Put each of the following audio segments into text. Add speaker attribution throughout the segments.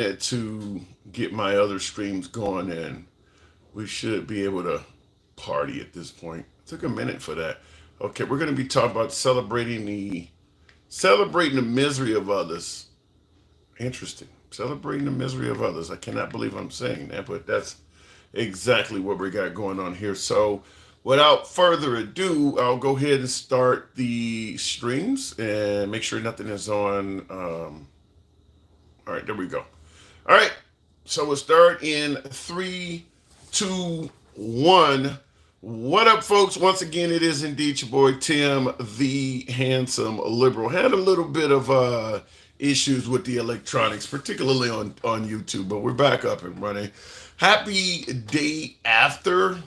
Speaker 1: to get my other streams going, and we should be able to party at this point. Took a minute for that. Okay, we're going to be talking about celebrating the misery of others. Interesting. Celebrating the misery of others. I cannot believe I'm saying that, but that's exactly what we got going on here. So, without further ado, I'll go ahead and start the streams and make sure nothing is on. All right, there we go. All right, so we'll start in three, two, one. What up, folks? Once again, it is indeed your boy Tim, the handsome liberal. Had a little bit of issues with the electronics, particularly on YouTube, but we're back up and running. Happy day after,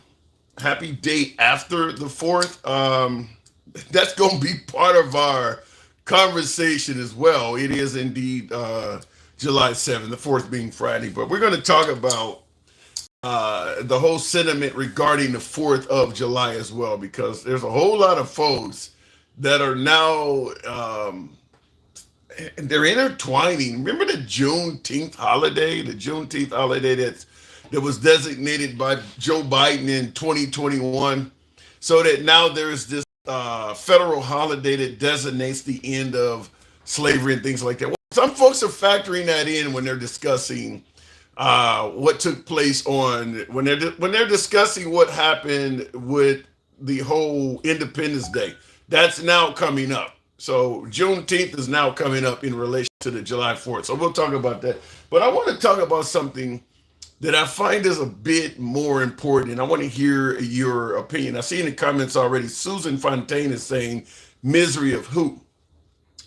Speaker 1: happy day after the 4th. That's going to be part of our conversation as well. It is indeed July 7th, the 4th being Friday, but we're going to talk about the whole sentiment regarding the 4th of July as well, because there's a whole lot of folks that are now they're intertwining. Remember the Juneteenth holiday? The Juneteenth holiday that was designated by Joe Biden in 2021, so that now there's this federal holiday that designates the end of slavery and things like that. Well, some folks are factoring that in when they're discussing what took place when they're discussing what happened with the whole Independence Day. That's now coming up. So Juneteenth is now coming up in relation to the July 4th. So we'll talk about that. But I want to talk about something that I find is a bit more important, and I want to hear your opinion. I see in the comments already, Susan Fontaine is saying, misery of who?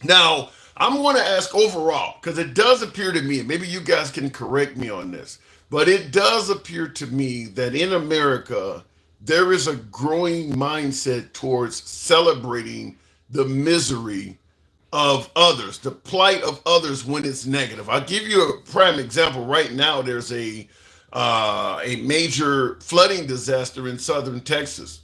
Speaker 1: Now, I'm going to ask overall, because it does appear to me, and maybe you guys can correct me on this, but it does appear to me that in America, there is a growing mindset towards celebrating the misery of others, the plight of others when it's negative. I'll give you a prime example. Right now, there's a major flooding disaster in southern Texas.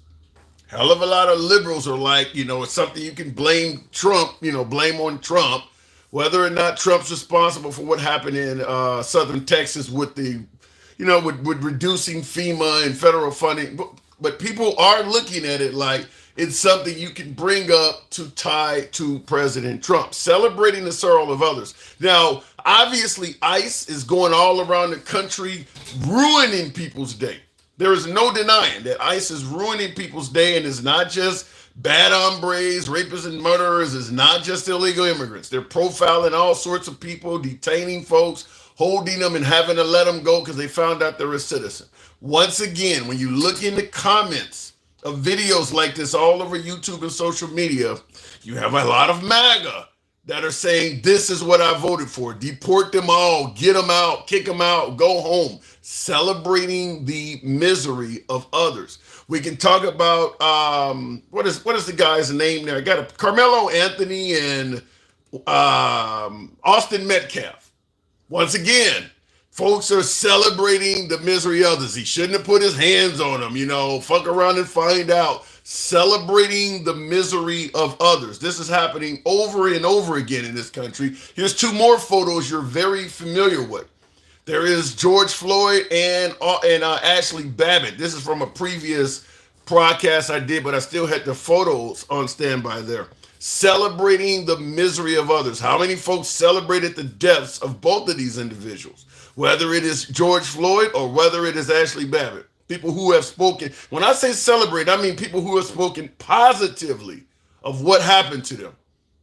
Speaker 1: Hell of a lot of liberals are like, it's something you can blame Trump, blame on Trump, whether or not Trump's responsible for what happened in southern Texas with with reducing FEMA and federal funding. But people are looking at it like it's something you can bring up to tie to President Trump, celebrating the sorrow of others. Now, obviously, ICE is going all around the country, ruining people's day. There is no denying that ICE is ruining people's day, and it's not just bad hombres, rapists, and murderers. It's not just illegal immigrants. They're profiling all sorts of people, detaining folks, holding them, and having to let them go because they found out they're a citizen. Once again, when you look in the comments of videos like this all over YouTube and social media, you have a lot of MAGA that are saying, this is what I voted for. Deport them all, get them out, kick them out, go home. Celebrating the misery of others. We can talk about, what is the guy's name there? I got Carmelo Anthony and Austin Metcalf. Once again, folks are celebrating the misery of others. He shouldn't have put his hands on them, fuck around and find out. Celebrating the misery of others. This is happening over and over again in this country. Here's two more photos you're very familiar with. There is George Floyd and Ashley Babbitt. This is from a previous broadcast I did, but I still had the photos on standby there. Celebrating the misery of others. How many folks celebrated the deaths of both of these individuals? Whether it is George Floyd or whether it is Ashley Babbitt. People who have spoken, when I say celebrate, I mean people who have spoken positively of what happened to them.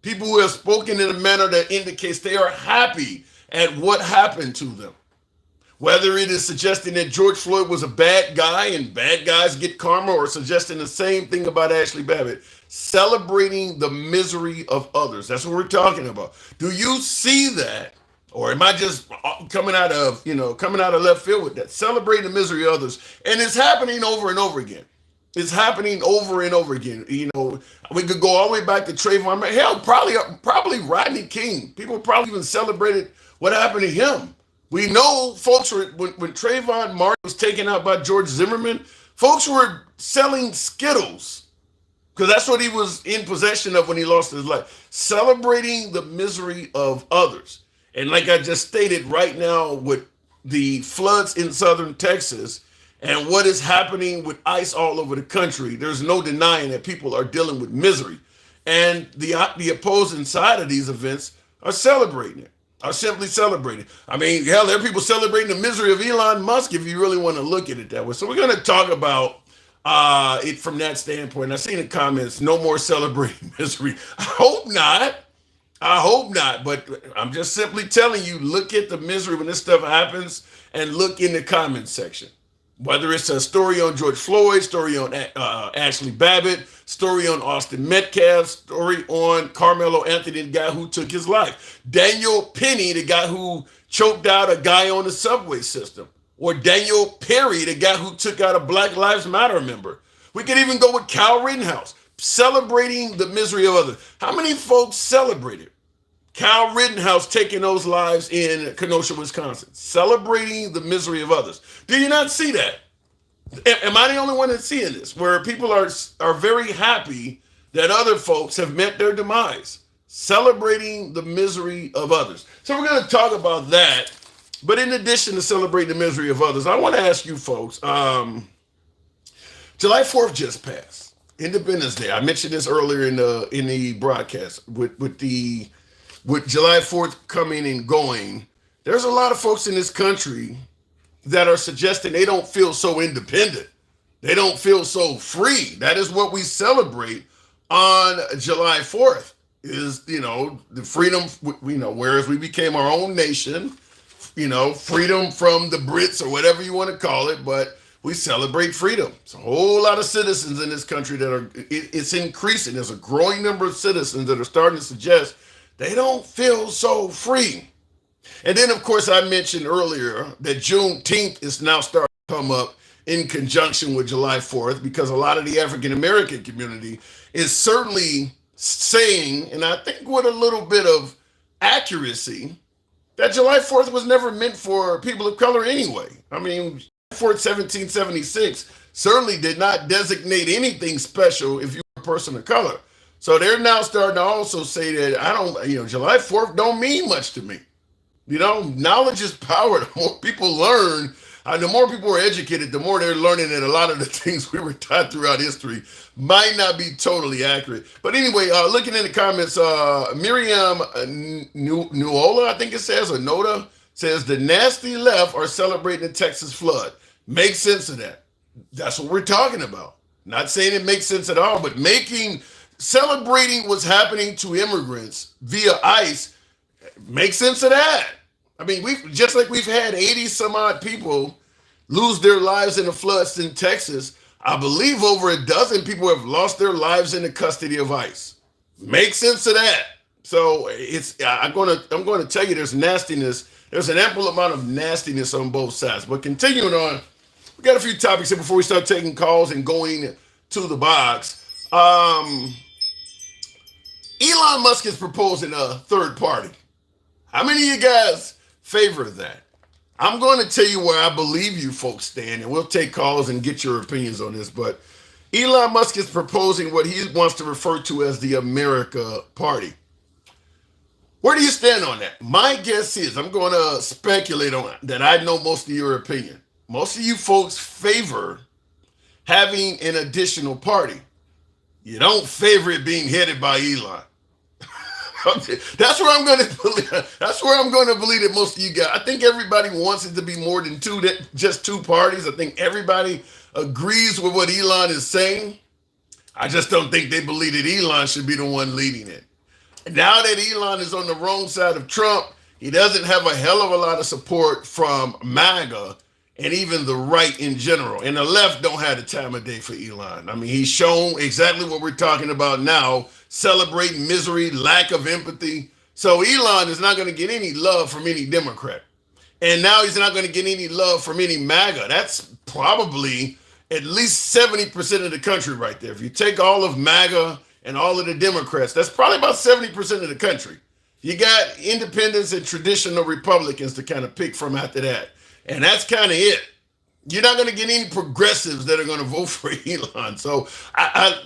Speaker 1: People who have spoken in a manner that indicates they are happy at what happened to them. Whether it is suggesting that George Floyd was a bad guy and bad guys get karma, or suggesting the same thing about Ashley Babbitt. Celebrating the misery of others. That's what we're talking about. Do you see that? Or am I just coming out of left field with that? Celebrating the misery of others. And it's happening over and over again. It's happening over and over again. We could go all the way back to Trayvon. Hell, probably Rodney King. People probably even celebrated what happened to him. We know folks were, when Trayvon Martin was taken out by George Zimmerman, folks were selling Skittles because that's what he was in possession of when he lost his life. Celebrating the misery of others. And like I just stated, right now with the floods in southern Texas and what is happening with ice all over the country, there's no denying that people are dealing with misery. And the opposing side of these events are celebrating it, are simply celebrating. I mean, hell, there are people celebrating the misery of Elon Musk if you really want to look at it that way. So we're going to talk about it from that standpoint. I've seen the comments, no more celebrating misery. I hope not. I hope not, but I'm just simply telling you, look at the misery when this stuff happens and look in the comments section. Whether it's a story on George Floyd, story on Ashley Babbitt, story on Austin Metcalf, story on Carmelo Anthony, the guy who took his life, Daniel Penny, the guy who choked out a guy on the subway system, or Daniel Perry, the guy who took out a Black Lives Matter member. We could even go with Kyle Rittenhouse, celebrating the misery of others. How many folks celebrated Kyle Rittenhouse taking those lives in Kenosha, Wisconsin, celebrating the misery of others? Do you not see that? Am I the only one that's seeing this? Where people are very happy that other folks have met their demise, celebrating the misery of others. So we're going to talk about that. But in addition to celebrating the misery of others, I want to ask you folks. July 4th just passed, Independence Day. I mentioned this earlier in the broadcast with July 4th coming and going. There's a lot of folks in this country that are suggesting they don't feel so independent. They don't feel so free. That is what we celebrate on July 4th is, the freedom, whereas we became our own nation, freedom from the Brits or whatever you want to call it, but we celebrate freedom. It's a whole lot of citizens in this country it's increasing. There's a growing number of citizens that are starting to suggest they don't feel so free. And then, of course, I mentioned earlier that Juneteenth is now starting to come up in conjunction with July 4th because a lot of the African American community is certainly saying, and I think with a little bit of accuracy, that July 4th was never meant for people of color anyway. I mean, 4th, 1776 certainly did not designate anything special if you were a person of color. So they're now starting to also say that July 4th don't mean much to me. Knowledge is power. The more people learn, the more people are educated, the more they're learning that a lot of the things we were taught throughout history might not be totally accurate. But anyway, looking in the comments, Miriam Nuola, I think it says, or Noda, says the nasty left are celebrating the Texas flood. Makes sense of that. That's what we're talking about. Not saying it makes sense at all, but celebrating what's happening to immigrants via ICE makes sense of that. I mean, we've had 80 some odd people lose their lives in the floods in Texas. I believe over a dozen people have lost their lives in the custody of ICE. Makes sense of that. So I'm going to tell you there's nastiness. There's an ample amount of nastiness on both sides. But continuing on, we got a few topics here before we start taking calls and going to the box. Elon Musk is proposing a third party. How many of you guys favor that? I'm going to tell you where I believe you folks stand, and we'll take calls and get your opinions on this. But Elon Musk is proposing what he wants to refer to as the America Party. Where do you stand on that? My guess is, I'm going to speculate on that. I know most of your opinion. Most of you folks favor having an additional party. You don't favor it being headed by Elon. That's where I'm going to believe. That's where I'm going to believe that most of you guys. I think everybody wants it to be more than just two parties. I think everybody agrees with what Elon is saying. I just don't think they believe that Elon should be the one leading it. Now that Elon is on the wrong side of Trump, he doesn't have a hell of a lot of support from MAGA and even the right in general. And the left don't have the time of day for Elon. I mean, he's shown exactly what we're talking about now, celebrating misery, lack of empathy. So Elon is not going to get any love from any Democrat. And now he's not going to get any love from any MAGA. That's probably at least 70% of the country right there. If you take all of MAGA and all of the Democrats, that's probably about 70% of the country. You got independents and traditional Republicans to kind of pick from after that. And that's kind of it. You're not going to get any progressives that are going to vote for Elon. So I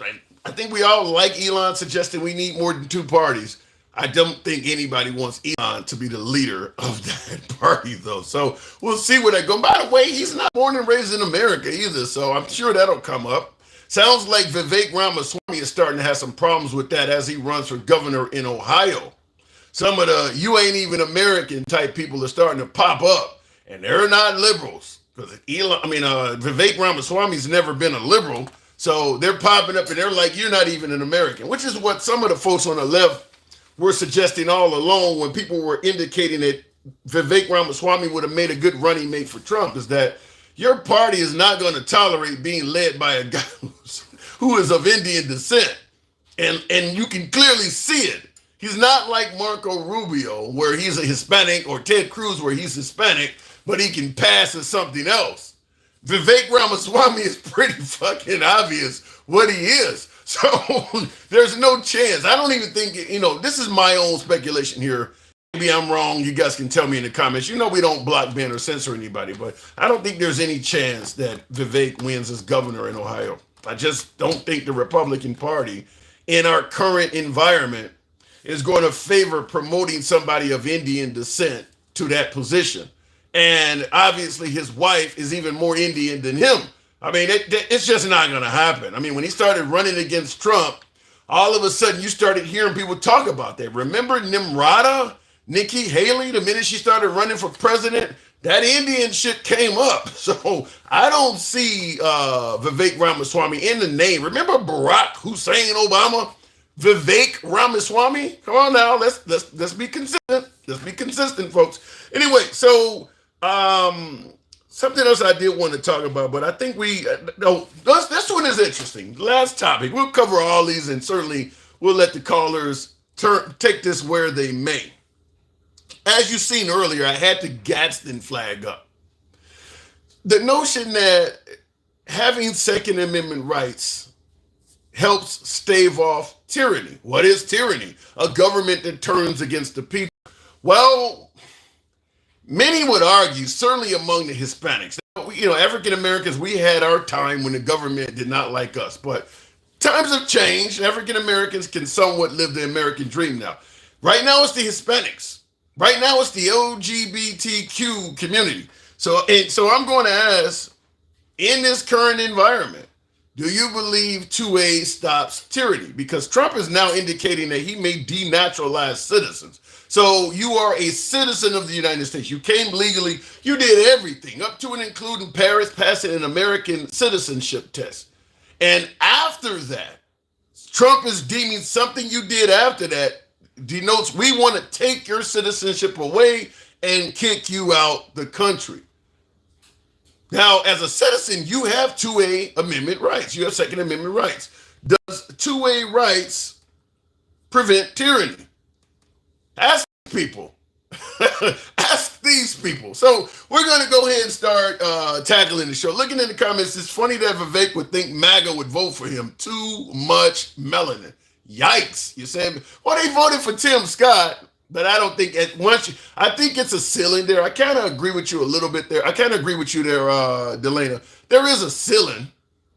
Speaker 1: think we all like Elon suggesting we need more than two parties. I don't think anybody wants Elon to be the leader of that party, though. So we'll see where that goes. By the way, he's not born and raised in America either, so I'm sure that'll come up. Sounds like Vivek Ramaswamy is starting to have some problems with that as he runs for governor in Ohio. Some of the "you ain't even American" type people are starting to pop up, and they're not liberals because Vivek Ramaswamy's never been a liberal, so they're popping up and they're like, "You're not even an American," which is what some of the folks on the left were suggesting all along when people were indicating that Vivek Ramaswamy would have made a good running mate for Trump. Is that your party is not going to tolerate being led by a guy who is of Indian descent, and you can clearly see it. He's not like Marco Rubio, where he's a Hispanic, or Ted Cruz, where he's Hispanic, but he can pass as something else. Vivek Ramaswamy is pretty fucking obvious what he is. So there's no chance. I don't even think, this is my own speculation here. Maybe I'm wrong. You guys can tell me in the comments. We don't block, ban, or censor anybody, but I don't think there's any chance that Vivek wins as governor in Ohio. I just don't think the Republican Party in our current environment is going to favor promoting somebody of Indian descent to that position. And obviously his wife is even more Indian than him. I mean, it's just not going to happen. I mean, when he started running against Trump, all of a sudden you started hearing people talk about that. Remember Nimrata, Nikki Haley, the minute she started running for president, that Indian shit came up. So I don't see Vivek Ramaswamy in the name. Remember Barack Hussein Obama? Vivek Ramaswamy? Come on now, let's be consistent. Let's be consistent, folks. Anyway, so something else I did want to talk about, but I think this one is interesting. Last topic. We'll cover all these, and certainly we'll let the callers take this where they may. As you've seen earlier, I had the Gadsden flag up. The notion that having Second Amendment rights helps stave off tyranny. What is tyranny? A government that turns against the people. Well, many would argue, certainly among the Hispanics, African Americans, we had our time when the government did not like us, but times have changed. African Americans can somewhat live the American dream now. Right now, it's the Hispanics. Right now, it's the LGBTQ community. So I'm going to ask, in this current environment, do you believe 2A stops tyranny? Because Trump is now indicating that he may denaturalize citizens. So you are a citizen of the United States. You came legally. You did everything, up to and including Paris, passing an American citizenship test. And after that, Trump is deeming something you did after that denotes we want to take your citizenship away and kick you out the country. Now, as a citizen, you have 2A amendment rights. You have Second Amendment rights. Does 2A rights prevent tyranny? Ask people. Ask these people. So we're going to go ahead and start tackling the show. Looking in the comments, it's funny that Vivek would think MAGA would vote for him. Too much melanin. Yikes. You're saying, well, they voted for Tim Scott, but I don't think I think it's a ceiling there. I kind of agree with you a little bit there. I kind of agree with you there, Delana. There is a ceiling.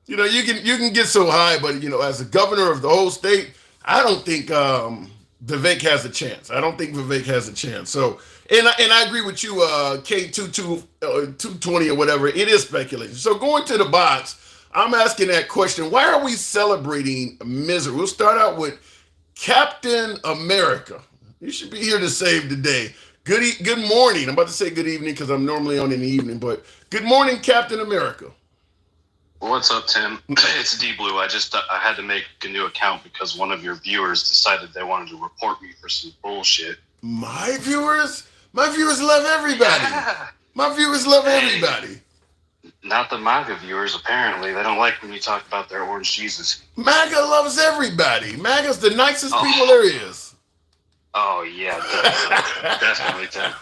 Speaker 1: You can get so high, but as a governor of the whole state, I don't think Vivek has a chance. I don't think Vivek has a chance. So, and I agree with you, K220 or whatever. It is speculation. So going to the box, I'm asking that question. Why are we celebrating misery? We'll start out with Captain America. You should be here to save the day. Good morning. I'm about to say good evening because I'm normally on in the evening, but good morning, Captain America.
Speaker 2: What's up, Tim? It's D Blue. I had to make a new account because one of your viewers decided they wanted to report me for some bullshit.
Speaker 1: My viewers? My viewers love everybody. Yeah. My viewers love everybody.
Speaker 2: Not the MAGA viewers, apparently. They don't like when you talk about their orange Jesus.
Speaker 1: MAGA loves everybody. MAGA's the nicest people there is.
Speaker 2: Oh, yeah. Definitely, Tim.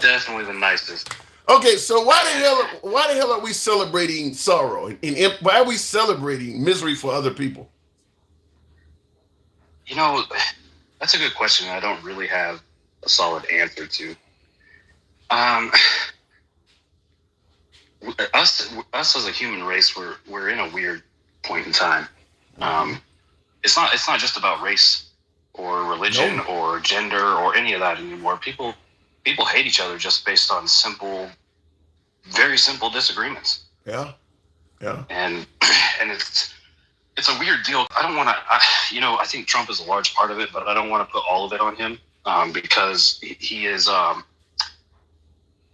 Speaker 2: Definitely the nicest.
Speaker 1: Okay, so why the hell are we celebrating sorrow? And why are we celebrating misery for other people?
Speaker 2: That's a good question. I don't really have a solid answer to. Us as a human race, we're in a weird point in time. It's not just about race or religion or gender or any of that anymore. People hate each other just based on very simple disagreements.
Speaker 1: Yeah.
Speaker 2: And it's a weird deal. I don't want to, I think Trump is a large part of it, but I don't want to put all of it on him, because he is, I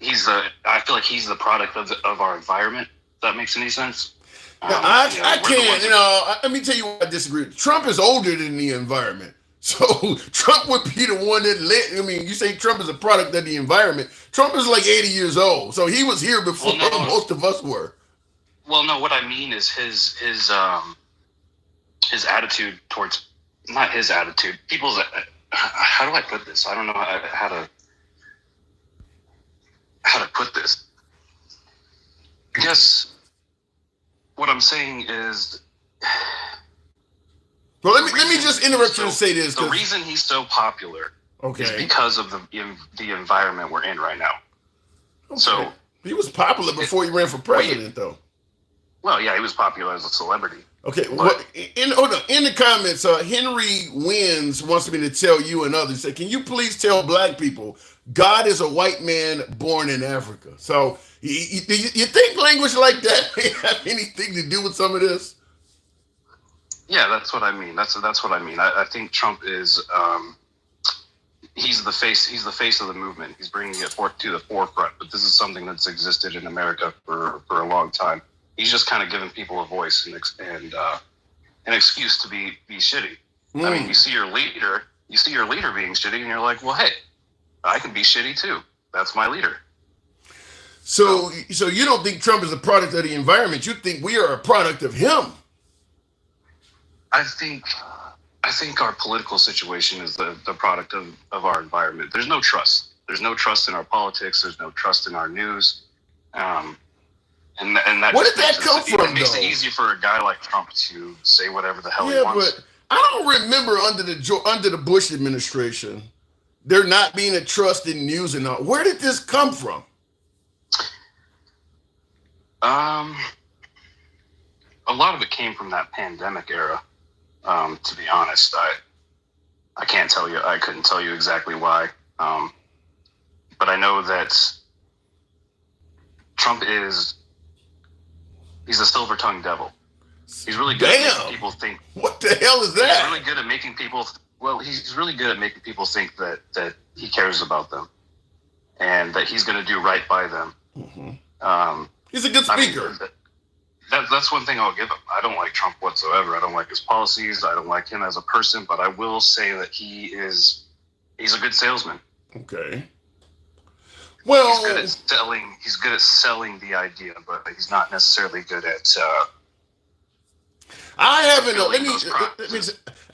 Speaker 2: feel like he's the product of our environment. If that makes any sense.
Speaker 1: I can't, let me tell you what I disagree with. Trump is older than the environment. So Trump would be the one that you say Trump is a product of the environment. Trump is like 80 years old. So he was here before most of us were.
Speaker 2: Well, no, what I mean is his attitude towards, not his attitude, people's, how do I put this? I don't know how to put this. I guess what I'm saying is,
Speaker 1: well, let me just interrupt you and say this.
Speaker 2: The reason he's so popular is because of the environment we're in right now. Okay. So
Speaker 1: he was popular before he ran for president, though.
Speaker 2: Well, yeah, he was popular as a celebrity.
Speaker 1: Okay, well, in the comments, Henry Wins wants me to tell you and others, say, can you please tell black people God is a white man born in Africa? So you think language like that may have anything to do with some of this?
Speaker 2: Yeah, that's what I mean. That's what I mean. I think Trump is he's the face. He's the face of the movement. He's bringing it to the forefront. But this is something that's existed in America for a long time. He's just kind of giving people a voice and an excuse to be shitty. I mean, you see your leader being shitty, and you're like, well, hey, I can be shitty too. That's my leader.
Speaker 1: So you don't think Trump is a product of the environment? You think we are a product of him?
Speaker 2: I think our political situation is the product of our environment. There's no trust. There's no trust in our politics. There's no trust in our news. And that
Speaker 1: where did that come from?
Speaker 2: It makes it easy for a guy like Trump to say whatever the hell he wants.
Speaker 1: But I don't remember under the Bush administration there not being a trust in news and all. Where did this come from?
Speaker 2: A lot of it came from that pandemic era. To be honest, I can't tell you. I couldn't tell you exactly why. But I know that Trump he's a silver-tongued devil. He's really good at making people think.
Speaker 1: What the hell is that?
Speaker 2: He's really good at making people. Well, he's really good at making people think that he cares about them, and that he's going to do right by them. Mm-hmm.
Speaker 1: He's a good speaker.
Speaker 2: I mean, that's one thing I'll give him. I don't like Trump whatsoever. I don't like his policies. I don't like him as a person. But I will say that he's a good salesman.
Speaker 1: Okay. Well,
Speaker 2: he's good at selling the idea, but he's not necessarily good at.
Speaker 1: I haven't.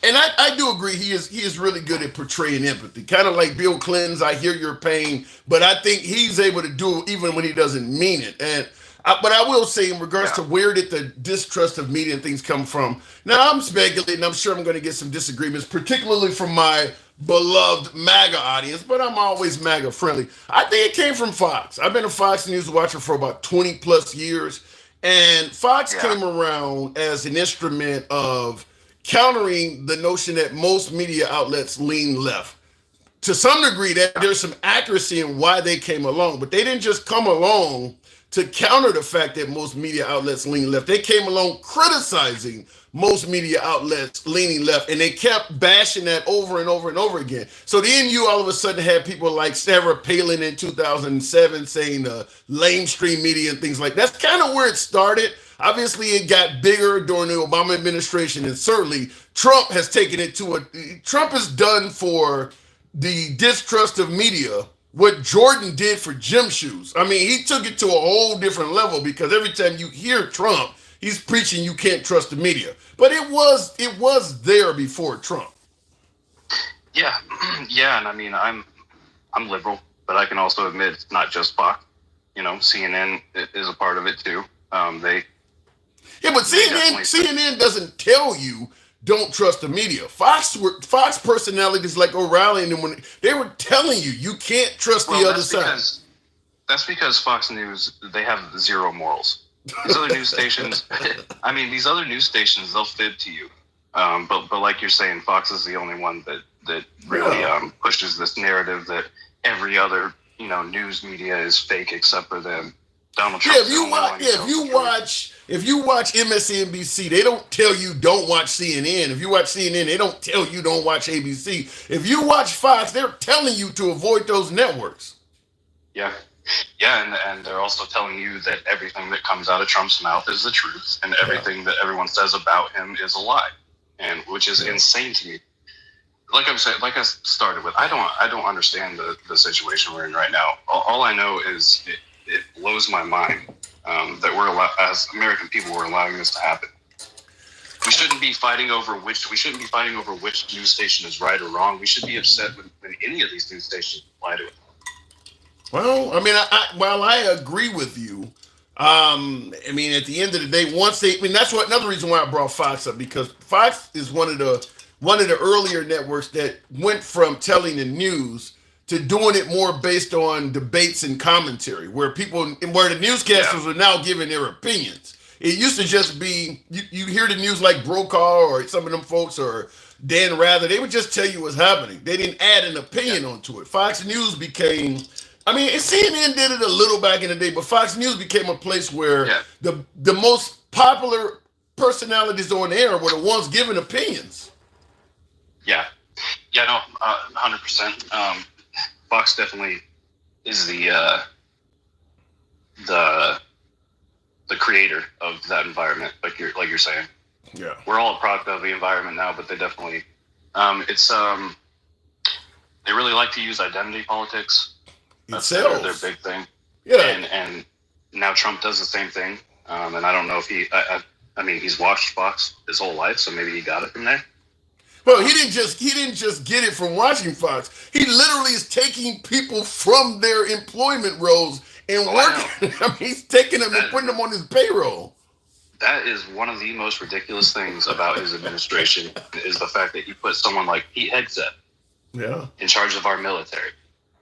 Speaker 1: And I do agree. He is really good at portraying empathy, kind of like Bill Clinton's. I hear your pain, but I think he's able to do it even when he doesn't mean it. But I will say, in regards to where did the distrust of media and things come from? Now I'm speculating. I'm sure I'm going to get some disagreements, particularly from my beloved MAGA audience, but I'm always MAGA friendly. I think it came from Fox. I've been a Fox News watcher for about 20 plus years, and Fox came around as an instrument of countering the notion that most media outlets lean left. To some degree, that there's some accuracy in why they came along, but they didn't just come along to counter the fact that most media outlets lean left. They came along criticizing most media outlets leaning left, and they kept bashing that over and over and over again. So then you all of a sudden had people like Sarah Palin in 2007 saying lamestream media and things like that. That's kind of where it started. Obviously, it got bigger during the Obama administration, and certainly Trump has taken it Trump has done for the distrust of media what Jordan did for gym shoes. I mean, he took it to a whole different level, because every time you hear Trump, he's preaching you can't trust the media. But it was there before Trump.
Speaker 2: Yeah, and I mean, I'm liberal, but I can also admit it's not just Fox. CNN is a part of it too. But CNN doesn't tell you don't trust the media. Fox personalities like O'Reilly and them, when they were telling you can't trust the other side. That's because Fox News, they have zero morals. These other news stations, they'll fib to you. But like you're saying, Fox is the only one that really pushes this narrative that every other news media is fake except for them. Donald Trump.
Speaker 1: Yeah, if you watch MSNBC, they don't tell you don't watch CNN. If you watch CNN, they don't tell you don't watch ABC. If you watch Fox, they're telling you to avoid those networks.
Speaker 2: Yeah. Yeah, and they're also telling you that everything that comes out of Trump's mouth is the truth, and everything that everyone says about him is a lie, and which is insane to me. Like I said, like I started with, I don't understand the situation we're in right now. All I know is it blows my mind that as American people, we're allowing this to happen. We shouldn't be fighting over which news station is right or wrong. We should be upset when any of these news stations lie to it.
Speaker 1: Well, I mean, while I agree with you, I mean, at the end of the day, that's another reason why I brought Fox up, because Fox is one of the earlier networks that went from telling the news to doing it more based on debates and commentary, where the newscasters are now giving their opinions. It used to just be you hear the news like Brokaw or some of them folks or Dan Rather. They would just tell you what's happening. They didn't add an opinion onto it. Fox News became. I mean, CNN did it a little back in the day, but Fox News became a place where the most popular personalities on air were the ones giving opinions.
Speaker 2: Yeah, no, 100%. Fox definitely is the creator of that environment, like you're saying.
Speaker 1: Yeah,
Speaker 2: we're all a product of the environment now, but they definitely, they really like to use identity politics. That's their big thing.
Speaker 1: Yeah.
Speaker 2: And now Trump does the same thing. And I don't know if I mean, he's watched Fox his whole life, so maybe he got it from there.
Speaker 1: Well, he didn't just get it from watching Fox. He literally is taking people from their employment roles and working. I mean, he's taking them and putting them on his payroll.
Speaker 2: That is one of the most ridiculous things about his administration is the fact that he put someone like Pete Hegseth in charge of our military.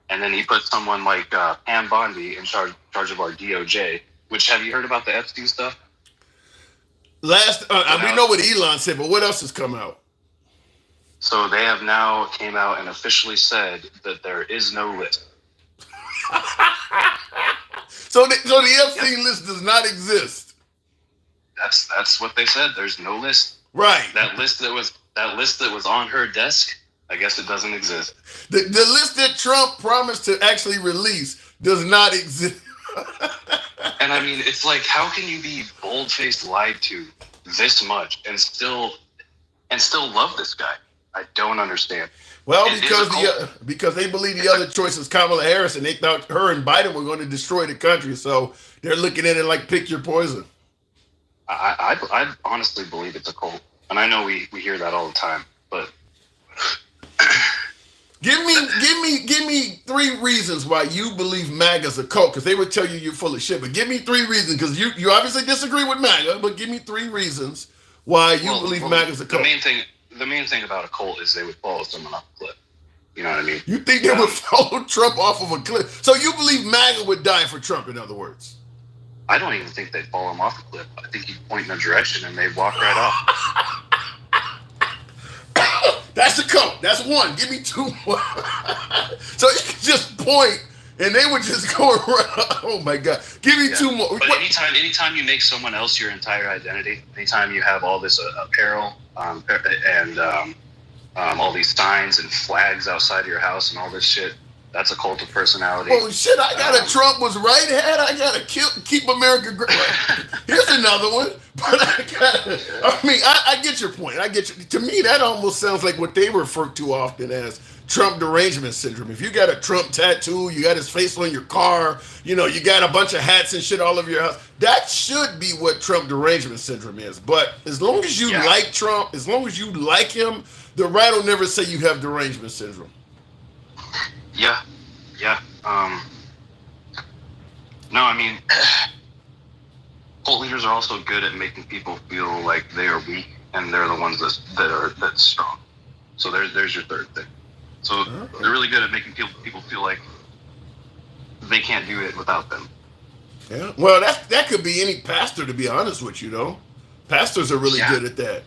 Speaker 2: And then he put someone like Pam Bondi in charge of our DOJ. Which, have you heard about the Epstein stuff?
Speaker 1: We know what Elon said, but what else has come out?
Speaker 2: So they have now came out and officially said that there is no list.
Speaker 1: So the Epstein list does not exist.
Speaker 2: That's what they said. There's no list.
Speaker 1: Right.
Speaker 2: That list that was on her desk, I guess it doesn't exist.
Speaker 1: The list that Trump promised to actually release does not exist.
Speaker 2: And I mean, it's like, how can you be bold-faced lied to this much and still love this guy? I don't understand.
Speaker 1: Well, because they believe the other choice is Kamala Harris, and they thought her and Biden were going to destroy the country, so they're looking at it like pick your poison.
Speaker 2: I honestly believe it's a cult, and I know we hear that all the time, but
Speaker 1: give me 3 reasons why you believe MAGA's a cult, because they would tell you you're full of shit. But give me 3 reasons, because you obviously disagree with MAGA, but give me 3 reasons why you believe MAGA's a cult.
Speaker 2: The main thing about a cult is they would follow someone off a cliff. You know what I mean?
Speaker 1: You think they would follow Trump off of a cliff? So you believe MAGA would die for Trump, in other words?
Speaker 2: I don't even think they'd follow him off a cliff. I think he'd point in a direction and they'd walk right off.
Speaker 1: That's a cult. That's 1. Give me 2 more. So you could just point and they would just go around. Oh my God. Give me 2 more.
Speaker 2: But anytime you make someone else your entire identity, anytime you have all this apparel and all these signs and flags outside of your house and all this shit, that's a cult of personality.
Speaker 1: Oh shit, I got a Trump was right hat. I got to keep America great. Here's another one. But I get your point. I get you. To me, that almost sounds like what they refer to often as Trump derangement syndrome. If you got a Trump tattoo, you got his face on your car, you got a bunch of hats and shit all over your house, that should be what Trump derangement syndrome is. But as long as you like Trump, as long as you like him, the right will never say you have derangement syndrome.
Speaker 2: Yeah. No, I mean, cult leaders are also good at making people feel like they are weak and they're the ones that's strong. So there's your 3rd thing. So they're really good at making people feel like they can't do it without them.
Speaker 1: Yeah. Well, that could be any pastor, to be honest with you, though. Pastors are really good at that.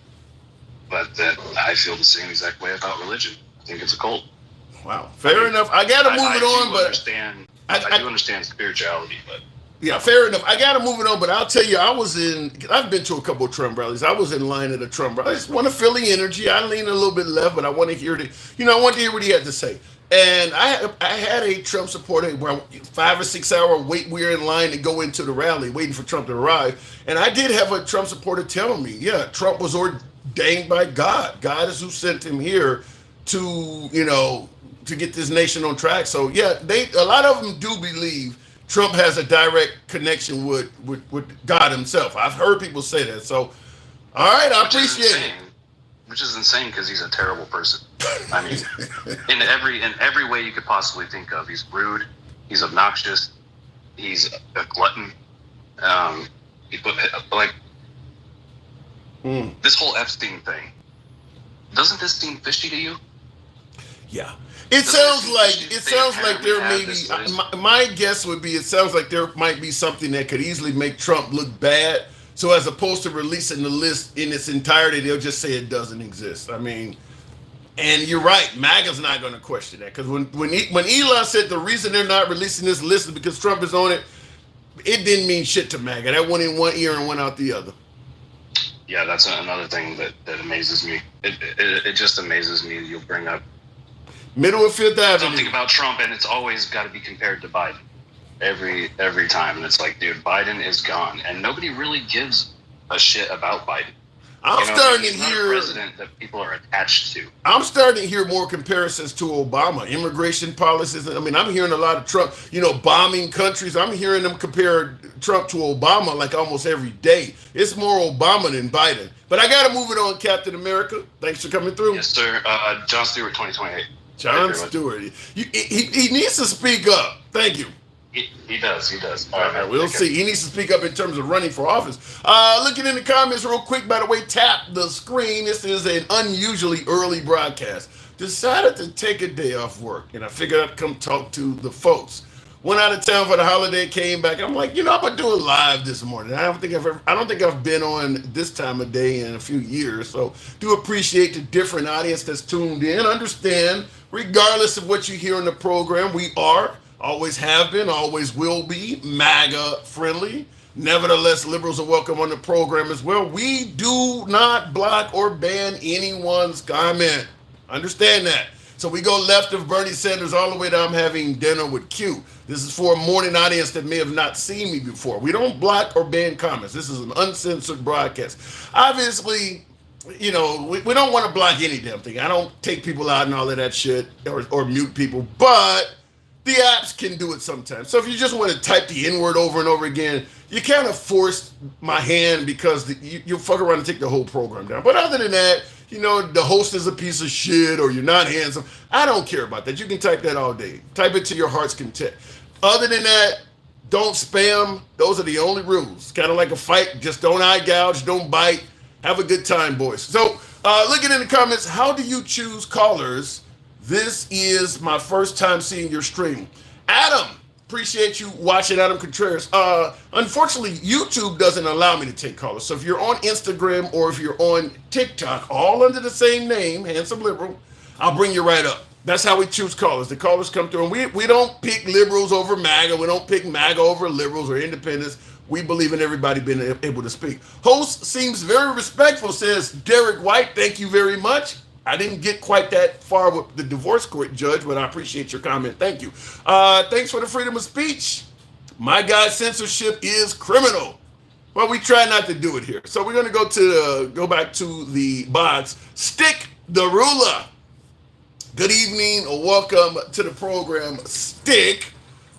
Speaker 2: But I feel the same exact way about religion. think it's a cult.
Speaker 1: Wow, fair enough. I gotta move it on, but
Speaker 2: I do understand spirituality, but
Speaker 1: yeah, fair enough. I gotta move it on, but I'll tell you, I've been to a couple of Trump rallies. I was in line at a Trump rally. I just want to feel the energy. I lean a little bit left, but I want to hear I want to hear what he had to say. And I had a Trump supporter where 5 or 6 hour wait. We were in line to go into the rally, waiting for Trump to arrive. And I did have a Trump supporter telling me, yeah, Trump was ordained by God. God is who sent him here to, to get this nation on track. So yeah, a lot of them do believe Trump has a direct connection with God himself. I've heard people say that. So, all right, I appreciate it.
Speaker 2: Which is insane because he's a terrible person. I mean, in every way you could possibly think of, he's rude, he's obnoxious, he's a glutton. This whole Epstein thing. Doesn't this seem fishy to you?
Speaker 1: Yeah. It sounds like there may be. My guess would be it sounds like there might be something that could easily make Trump look bad. So as opposed to releasing the list in its entirety, they'll just say it doesn't exist. I mean, and you're right. MAGA's not going to question that because when Elon said the reason they're not releasing this list is because Trump is on it, it didn't mean shit to MAGA. That went in one ear and went out the other.
Speaker 2: Yeah, that's another thing that amazes me. It just amazes me that you'll bring up
Speaker 1: Middle of Fifth Avenue.
Speaker 2: Something about Trump, and it's always got to be compared to Biden. Every time, and it's like, dude, Biden is gone, and nobody really gives a shit about Biden.
Speaker 1: Starting to hear
Speaker 2: a president that people are attached to.
Speaker 1: I'm starting to hear more comparisons to Obama, immigration policies. I mean, I'm hearing a lot of Trump, bombing countries. I'm hearing them compare Trump to Obama like almost every day. It's more Obama than Biden. But I got to move it on, Captain America. Thanks for coming through.
Speaker 2: Yes, sir. Jon Stewart, 2028.
Speaker 1: Jon Stewart. He needs to speak up. Thank you.
Speaker 2: He does.
Speaker 1: All right, we'll see. He needs to speak up in terms of running for office. Looking in the comments real quick, by the way, tap the screen. This is an unusually early broadcast. Decided to take a day off work, and I figured I'd come talk to the folks. Went out of town for the holiday, came back. I'm like, I'm gonna do it live this morning. I don't think I've been on this time of day in a few years. So do appreciate the different audience that's tuned in. Understand, regardless of what you hear in the program, we always have been, always will be MAGA friendly. Nevertheless, liberals are welcome on the program as well. We do not block or ban anyone's comment. Understand that. So we go left of Bernie Sanders all the way to I'm having dinner with Q. This is for a morning audience that may have not seen me before. We don't block or ban comments. This is an uncensored broadcast. Obviously, we don't want to block any damn thing. I don't take people out and all of that shit or mute people, but the apps can do it sometimes. So if you just want to type the N-word over and over again, you kind of force my hand because you'll fuck around and take the whole program down. But other than that, the host is a piece of shit or you're not handsome. I don't care about that. You can type that all day. Type it to your heart's content. Other than that, don't spam. Those are the only rules. Kind of like a fight. Just don't eye gouge. Don't bite. Have a good time, boys. So looking in the comments, how do you choose callers? This is my first time seeing your stream. Adam, appreciate you watching. Adam Contreras. Unfortunately, YouTube doesn't allow me to take callers. So if you're on Instagram or if you're on TikTok, all under the same name, Handsome Liberal, I'll bring you right up. That's how we choose callers. The callers come through, and we don't pick liberals over MAGA. We don't pick MAGA over liberals or independents. We believe in everybody being able to speak. Host seems very respectful, says Derek White. Thank you very much. I didn't get quite that far with the divorce court judge, but I appreciate your comment. Thank you. Thanks for the freedom of speech. My God, censorship is criminal. Well, we try not to do it here. So we're going to go back to the box. Stick the ruler. Good evening or welcome to the program, Stick.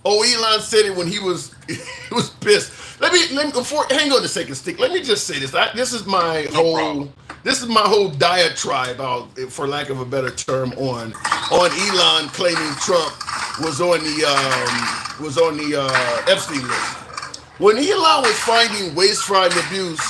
Speaker 1: Oh, Elon said it when he was pissed. Let me hang on a second, Stick. Let me just say this. This is my whole diatribe, for lack of a better term, on Elon claiming Trump was on the Epstein list. When Elon was finding waste, fraud, and abuse,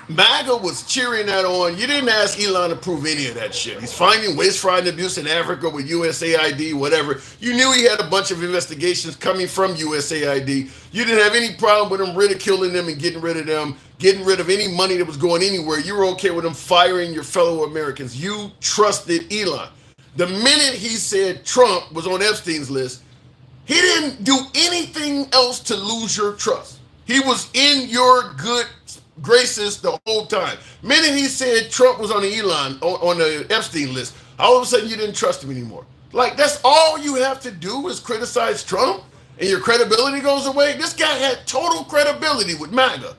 Speaker 1: MAGA was cheering that on. You didn't ask Elon to prove any of that shit. He's finding waste, fraud, and abuse in Africa with USAID, whatever. You knew he had a bunch of investigations coming from USAID. You didn't have any problem with him ridiculing them and getting rid of them, getting rid of any money that was going anywhere. You were okay with him firing your fellow Americans. You trusted Elon. The minute he said Trump was on Epstein's list, he didn't do anything else to lose your trust. He was in your good graces the whole time. Minute he said Trump was on the on the Epstein list, all of a sudden you didn't trust him anymore. Like that's all you have to do is criticize Trump, and your credibility goes away. This guy had total credibility with MAGA.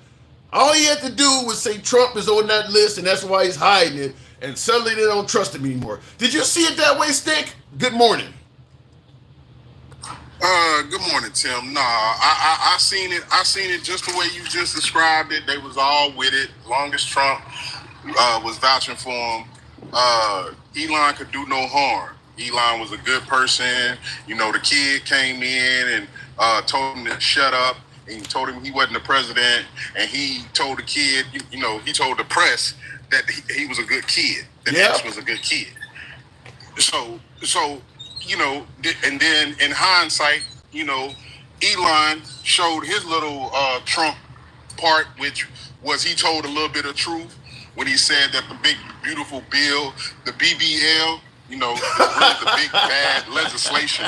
Speaker 1: All he had to do was say Trump is on that list, and that's why he's hiding it. And suddenly they don't trust him anymore. Did you see it that way, Stick? Good morning.
Speaker 3: Good morning, Tim. Nah, I seen it. I seen it just the way you just described it. They was all with it. Long as Trump was vouching for him, Elon could do no harm. Elon was a good person. You know, the kid came in and told him to shut up. And he told him he wasn't the president. And he told the kid, you know, he told the press that he was a good kid. That X was a good kid. So you know, and then in hindsight, you know, Elon showed his little Trump part, which was he told a little bit of truth when he said that the big beautiful bill, the BBL, you know, really the big bad legislation.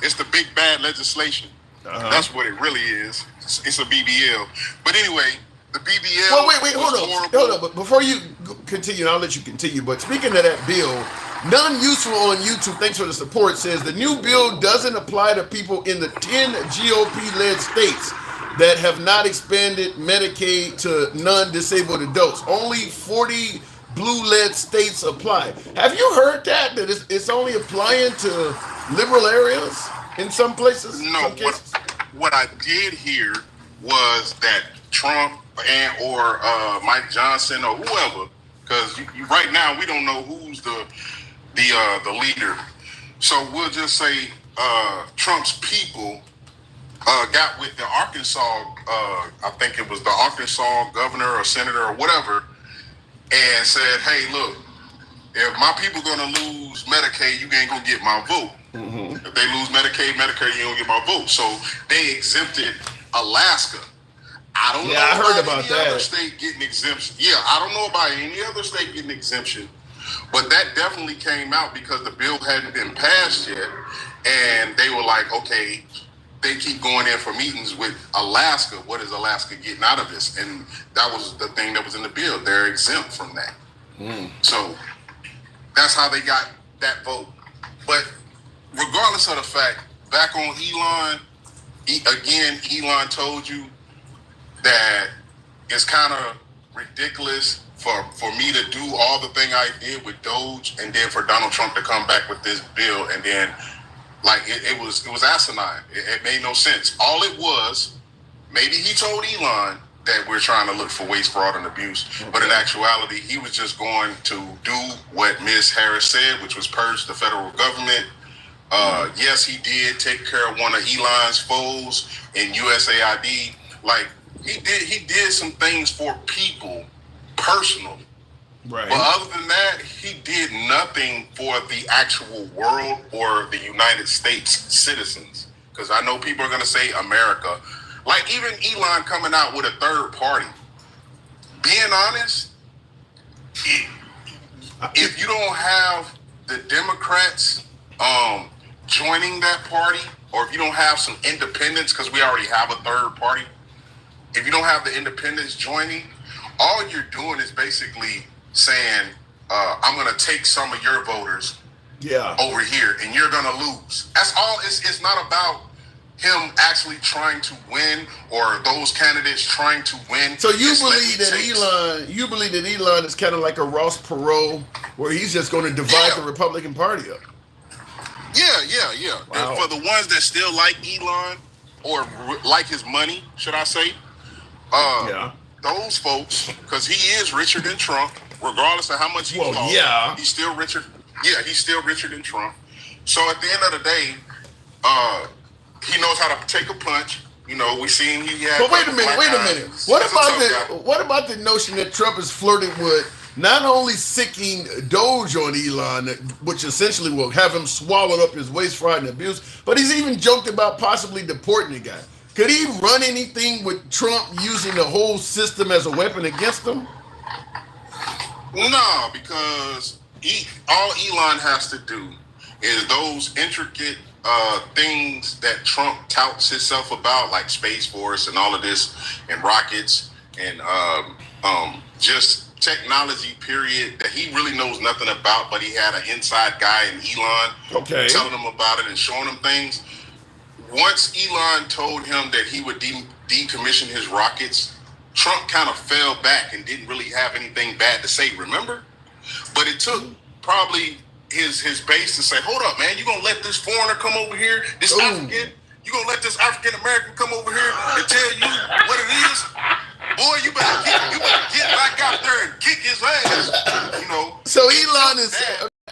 Speaker 3: It's the big bad legislation. That's what it really is. It's a BBL. But anyway, the BBL.
Speaker 1: Well, wait, hold up. But before you continue, I'll let you continue. But speaking of that bill, None Useful on YouTube, thanks for the support, says the new bill doesn't apply to people in the 10 GOP-led states that have not expanded Medicaid to non-disabled adults. Only 40 blue-led states apply. Have you heard that? That it's only applying to liberal areas in some places?
Speaker 3: No, what I did hear was that Trump or Mike Johnson or whoever, because right now we don't know who's the leader. So we'll just say Trump's people got with the Arkansas, I think it was the Arkansas governor or senator or whatever, and said, hey, look, if my people going to lose Medicaid, you ain't going to get my vote. Mm-hmm. If they lose Medicaid, you don't get my vote. So they exempted Alaska. I don't know about any other state getting exemption. Yeah, I don't know about any other state getting exemption. But that definitely came out because the bill hadn't been passed yet. And they were like, okay, they keep going in for meetings with Alaska. What is Alaska getting out of this? And that was the thing that was in the bill. They're exempt from that. So that's how they got that vote. But regardless of the fact, back on Elon, Elon told you that it's kind of ridiculous for me to do all the thing I did with Doge and then for Donald Trump to come back with this bill and then like it was asinine. It made no sense. All it was, maybe he told Elon that we're trying to look for waste, fraud, and abuse. Okay. But in actuality, he was just going to do what Ms. Harris said, which was purge the federal government. Yes, he did take care of one of Elon's foes in USAID. Like he did some things for people personally. Right. But other than that, he did nothing for the actual world or the United States citizens. Because I know people are going to say America. Like even Elon coming out with a third party. Being honest, if you don't have the Democrats joining that party, or if you don't have some independents, because we already have a third party, if you don't have the independents joining, all you're doing is basically saying, I'm going to take some of your voters over here, and you're going to lose. That's all. It's not about him actually trying to win or those candidates trying to win. So you believe that Elon is kind of like a Ross Perot, where he's just going to divide the Republican Party up. Yeah. Wow. And for the ones that still like Elon or like his money, should I say, those folks, because he is richer than Trump, regardless of how much he lost. He's still richer. Yeah, he's still richer than Trump. So at the end of the day, he knows how to take a punch. You know, we seen he had. But wait a minute. What about the notion that Trump is flirting with not only sicking Doge on Elon, which essentially will have him swallow up his waste, fraud, and abuse, but he's even joked about possibly deporting the guy. Could he run anything with Trump using the whole system as a weapon against him? No, because All Elon has to do is those intricate things that Trump touts himself about, like Space Force and all of this, and rockets, and just technology, period, that he really knows nothing about, but he had an inside guy in Elon telling him about it and showing him things. Once Elon told him that he would decommission his rockets, Trump kind of fell back and didn't really have anything bad to say, remember? But it took probably his base to say, hold up, man, you gonna let this foreigner come over here, this African, you gonna let this African American come over here and tell you what it is? Boy, you better get back out there and kick his ass. You know.
Speaker 1: So Elon is,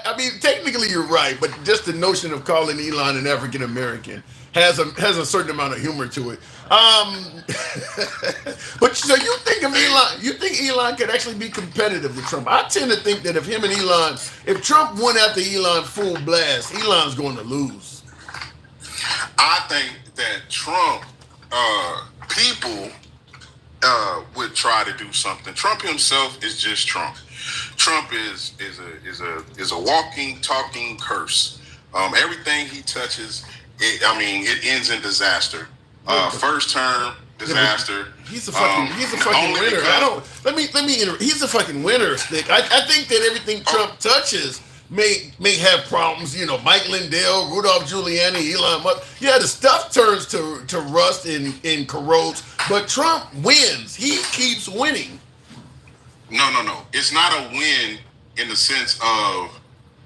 Speaker 1: I mean, technically you're right, but just the notion of calling Elon an African American has a certain amount of humor to it. But so you think of Elon? You think Elon could actually be competitive with Trump? I tend to think that if him and Elon, if Trump went after Elon full blast, Elon's going to lose.
Speaker 3: I think that Trump people would try to do something. Trump himself is just Trump. Trump is a walking, talking curse. Everything he touches, it ends in disaster. First term disaster.
Speaker 1: He's a fucking winner. Let me he's a fucking winner, Stick. I think that everything Trump touches may have problems. You know, Mike Lindell, Rudolph Giuliani, Elon Musk. Yeah, the stuff turns to rust and corrodes, but Trump wins. He keeps winning.
Speaker 3: No. It's not a win in the sense of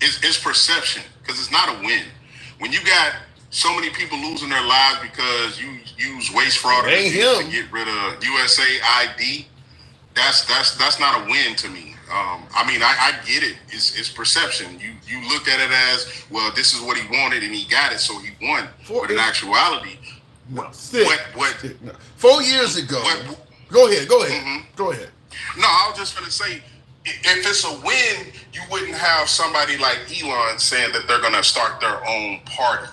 Speaker 3: it's perception, because it's not a win. When you got so many people losing their lives because you use waste fraud to get rid of USA ID, that's not a win to me. I get it. It's perception. You look at it as, well, this is what he wanted and he got it, so he won. But in actuality,
Speaker 1: no. 4 years ago. Go ahead. Mm-hmm. Go ahead.
Speaker 3: No, I was just going to say, if it's a win, you wouldn't have somebody like Elon saying that they're going to start their own party.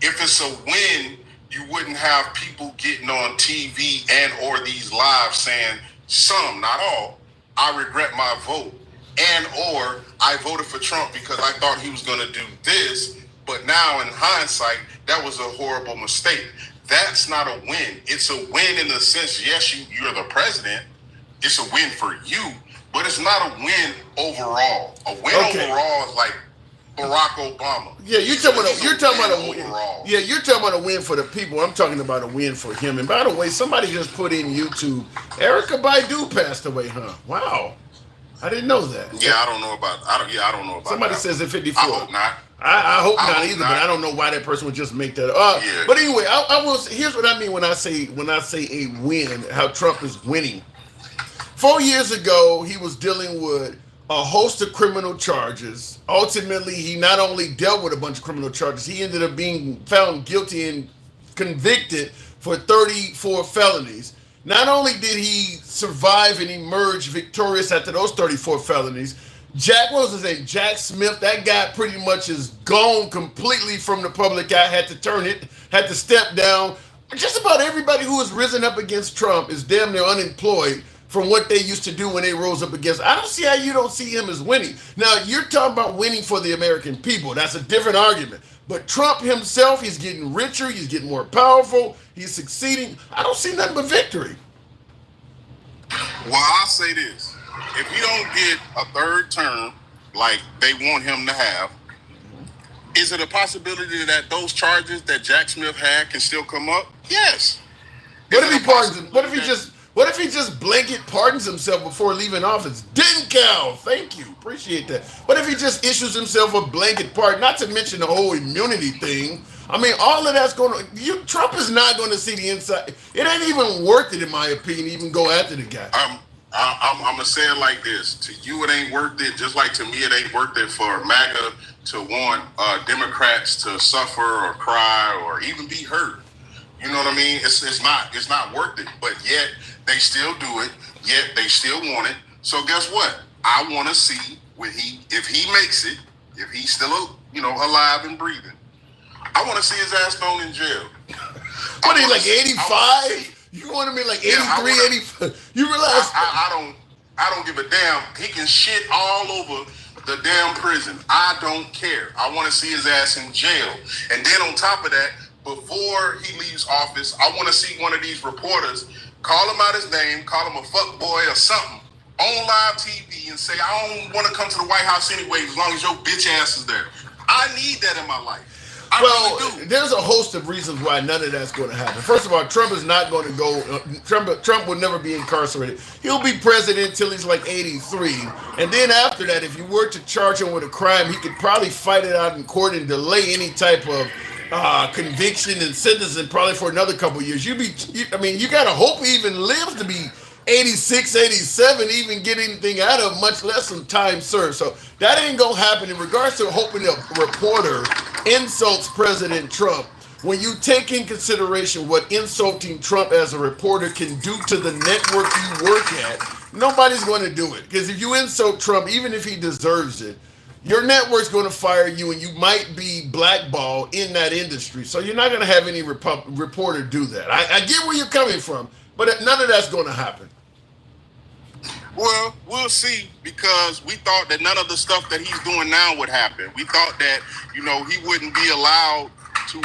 Speaker 3: If it's a win, you wouldn't have people getting on TV and or these lives saying, some, not all, I regret my vote, and or I voted for Trump because I thought he was going to do this, but now in hindsight, that was a horrible mistake. That's not a win. It's a win in the sense, yes, you're the president. It's a win for you, but it's not a win overall. A win overall is like Barack Obama.
Speaker 1: Yeah, you're talking about a win overall. Yeah, you're talking about a win for the people. I'm talking about a win for him. And by the way, somebody just put in YouTube, Erykah Badu passed away, huh? Wow. I didn't know that.
Speaker 3: Yeah, I don't know about
Speaker 1: somebody
Speaker 3: that.
Speaker 1: Says at 54.
Speaker 3: I hope not.
Speaker 1: I hope not either, but I don't know why that person would just make that up. Yeah. But anyway, I will. Here's what I mean when I say a win, how Trump is winning. 4 years ago, he was dealing with a host of criminal charges. Ultimately, he not only dealt with a bunch of criminal charges, he ended up being found guilty and convicted for 34 felonies. Not only did he survive and emerge victorious after those 34 felonies, what was his name? Jack Smith, that guy pretty much is gone completely from the public eye, had to step down. Just about everybody who has risen up against Trump is damn near unemployed from what they used to do when they rose up against. I don't see how you don't see him as winning. Now, you're talking about winning for the American people. That's a different argument. But Trump himself, he's getting richer, he's getting more powerful, he's succeeding. I don't see nothing but victory.
Speaker 3: Well, I'll say this. If he don't get a third term like they want him to have, is it a possibility that those charges that Jack Smith had can still come up? Yes.
Speaker 1: What if he pardons him? What if he just blanket pardons himself before leaving office? Didn't count. Thank you. Appreciate that. What if he just issues himself a blanket pardon? Not to mention the whole immunity thing. I mean, all of that's going to... Trump is not going to see the inside. It ain't even worth it, in my opinion, to even go after the guy.
Speaker 3: I'm going to say it like this. To you, it ain't worth it. Just like to me, it ain't worth it for MAGA to want Democrats to suffer or cry or even be hurt. You know what I mean? It's not worth it. But yet they still do it. Yet they still want it. So guess what? I want to see if he makes it, if he's still alive and breathing. I want to see his ass thrown in jail.
Speaker 1: What are you, like 85? You want to be like 83, 85? You realize?
Speaker 3: I don't give a damn. He can shit all over the damn prison. I don't care. I want to see his ass in jail. And then on top of that, before he leaves office, I want to see one of these reporters call him out his name, call him a fuck boy or something on live TV and say, I don't want to come to the White House anyway as long as your bitch ass is there. I need that in my life.
Speaker 1: Well, there's a host of reasons why none of that's going to happen. First of all, Trump is not going to go. Trump will never be incarcerated. He'll be president until he's like 83, and then after that, if you were to charge him with a crime, he could probably fight it out in court and delay any type of conviction and sentencing probably for another couple of years. I mean, you got to hope he even lives to be 86, 87, even get anything out of, much less some time served. So that ain't gonna happen. In regards to hoping a reporter insults President Trump, when you take in consideration what insulting Trump as a reporter can do to the network you work at, nobody's going to do it. Because if you insult Trump, even if he deserves it, your network's going to fire you and you might be blackballed in that industry. So you're not going to have any reporter do that. I get where you're coming from, but none of that's going to happen.
Speaker 3: Well, we'll see, because we thought that none of the stuff that he's doing now would happen. We thought that, he wouldn't be allowed to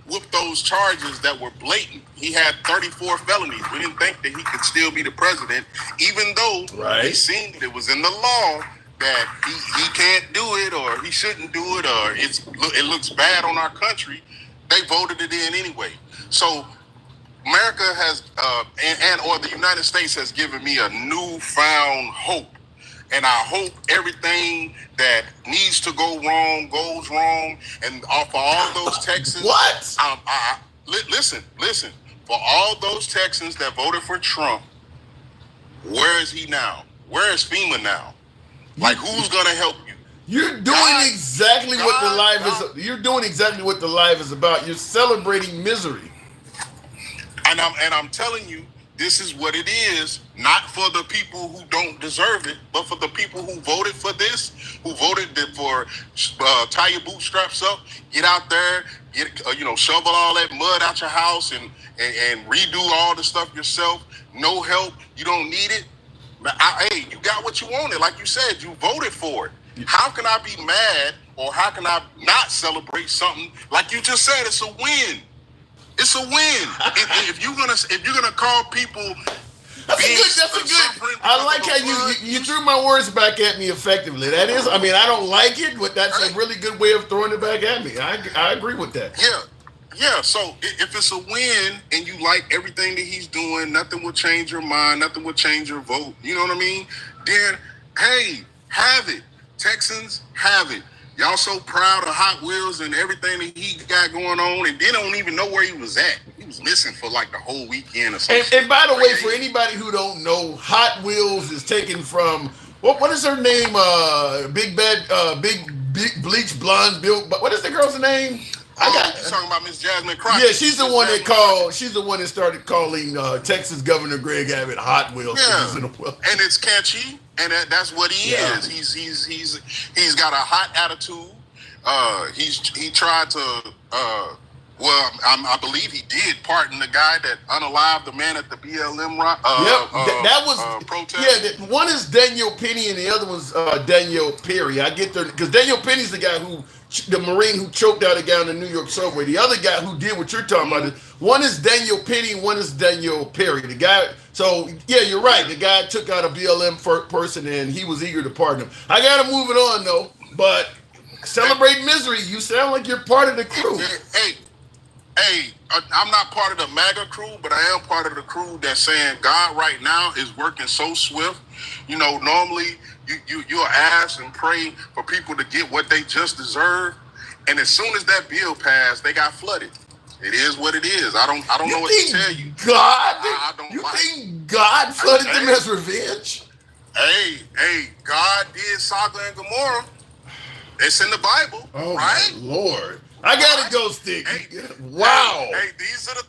Speaker 3: whoop those charges that were blatant. He had 34 felonies. We didn't think that he could still be the president, even though he seen that it was in the law that he can't do it, or he shouldn't do it, or it looks bad on our country. They voted it in anyway. So America has, or the United States has given me a newfound hope. And I hope everything that needs to go wrong goes wrong. And for all those Texans, listen. For all those Texans that voted for Trump, where is he now? Where is FEMA now? Like, who's gonna help you?
Speaker 1: You're doing exactly what the life is. You're doing exactly what the life is about. You're celebrating misery.
Speaker 3: And I'm telling you, this is what it is, not for the people who don't deserve it, but for the people who voted for this, who voted for tie your bootstraps up, get out there, shovel all that mud out your house and redo all the stuff yourself. No help, you don't need it. Hey, you got what you wanted, like you said, you voted for it. How can I be mad, or how can I not celebrate something like you just said? It's a win. It's a win. if you're gonna call people,
Speaker 1: that's a good. I like how you threw my words back at me effectively. That is, I mean, I don't like it, but that's a really good way of throwing it back at me. I agree with that.
Speaker 3: Yeah. So if it's a win and you like everything that he's doing, nothing will change your mind, nothing will change your vote. You know what I mean? Then, hey, have it. Texans, have it. Y'all so proud of Hot Wheels and everything that he got going on, and they don't even know where he was at. He was missing for like the whole weekend or something.
Speaker 1: And by the way, for anybody who don't know, Hot Wheels is taken from what is her name? Big bleach blonde built. What is the girl's name?
Speaker 3: You're talking about Miss Jasmine Crockett.
Speaker 1: Yeah, she's the one that started calling Texas Governor Greg Abbott Hot Wheels.
Speaker 3: Yeah, and it's catchy, and that's what he is. He's got a hot attitude. He tried to. I believe he did pardon the guy that unalived the man at the BLM
Speaker 1: that was protest. Yeah, one is Daniel Penny and the other one's Daniel Perry. I get there because Daniel Penny's the guy the Marine who choked out a guy on the New York subway. The other guy who did what you're talking about, one is Daniel Penny, one is Daniel Perry. The guy, so yeah, you're right. The guy took out a BLM person and he was eager to pardon him. I got to move it on though, but celebrate misery. You sound like you're part of the crew.
Speaker 3: Hey, I'm not part of the MAGA crew, but I am part of the crew that's saying God right now is working so swift. Normally you'll ask and pray for people to get what they just deserve, and as soon as that bill passed, they got flooded. It is what it is. I don't know what to tell you.
Speaker 1: Think God flooded them as revenge?
Speaker 3: Hey, God did Sodom and Gomorrah. It's in the Bible, right?
Speaker 1: My Lord. I gotta go, Stick.
Speaker 3: Wow. Hey, these are the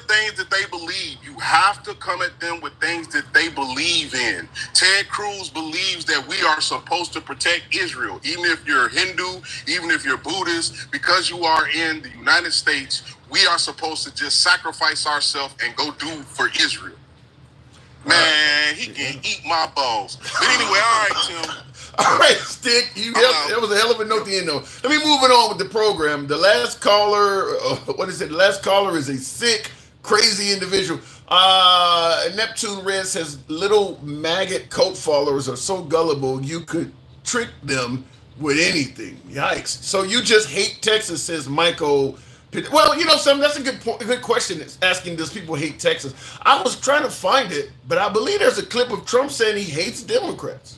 Speaker 3: things that they believe. You have to come at them with things that they believe in. Ted Cruz believes that we are supposed to protect Israel, even if you're Hindu, even if you're Buddhist, because you are in the United States. We are supposed to just sacrifice ourselves and go do for Israel. Man, he can eat my balls. But anyway, all right, Tim.
Speaker 1: All right, Stick. That was a hell of a note to end on. Let me move it on with the program. The last caller, what is it? The last caller is a sick, crazy individual. Neptune Red says little maggot cult followers are so gullible you could trick them with anything. Yikes! So you just hate Texas, says Michael. Well, you know something. That's a good point, a good question. It's asking, does people hate Texas? I was trying to find it, but I believe there's a clip of Trump saying he hates Democrats.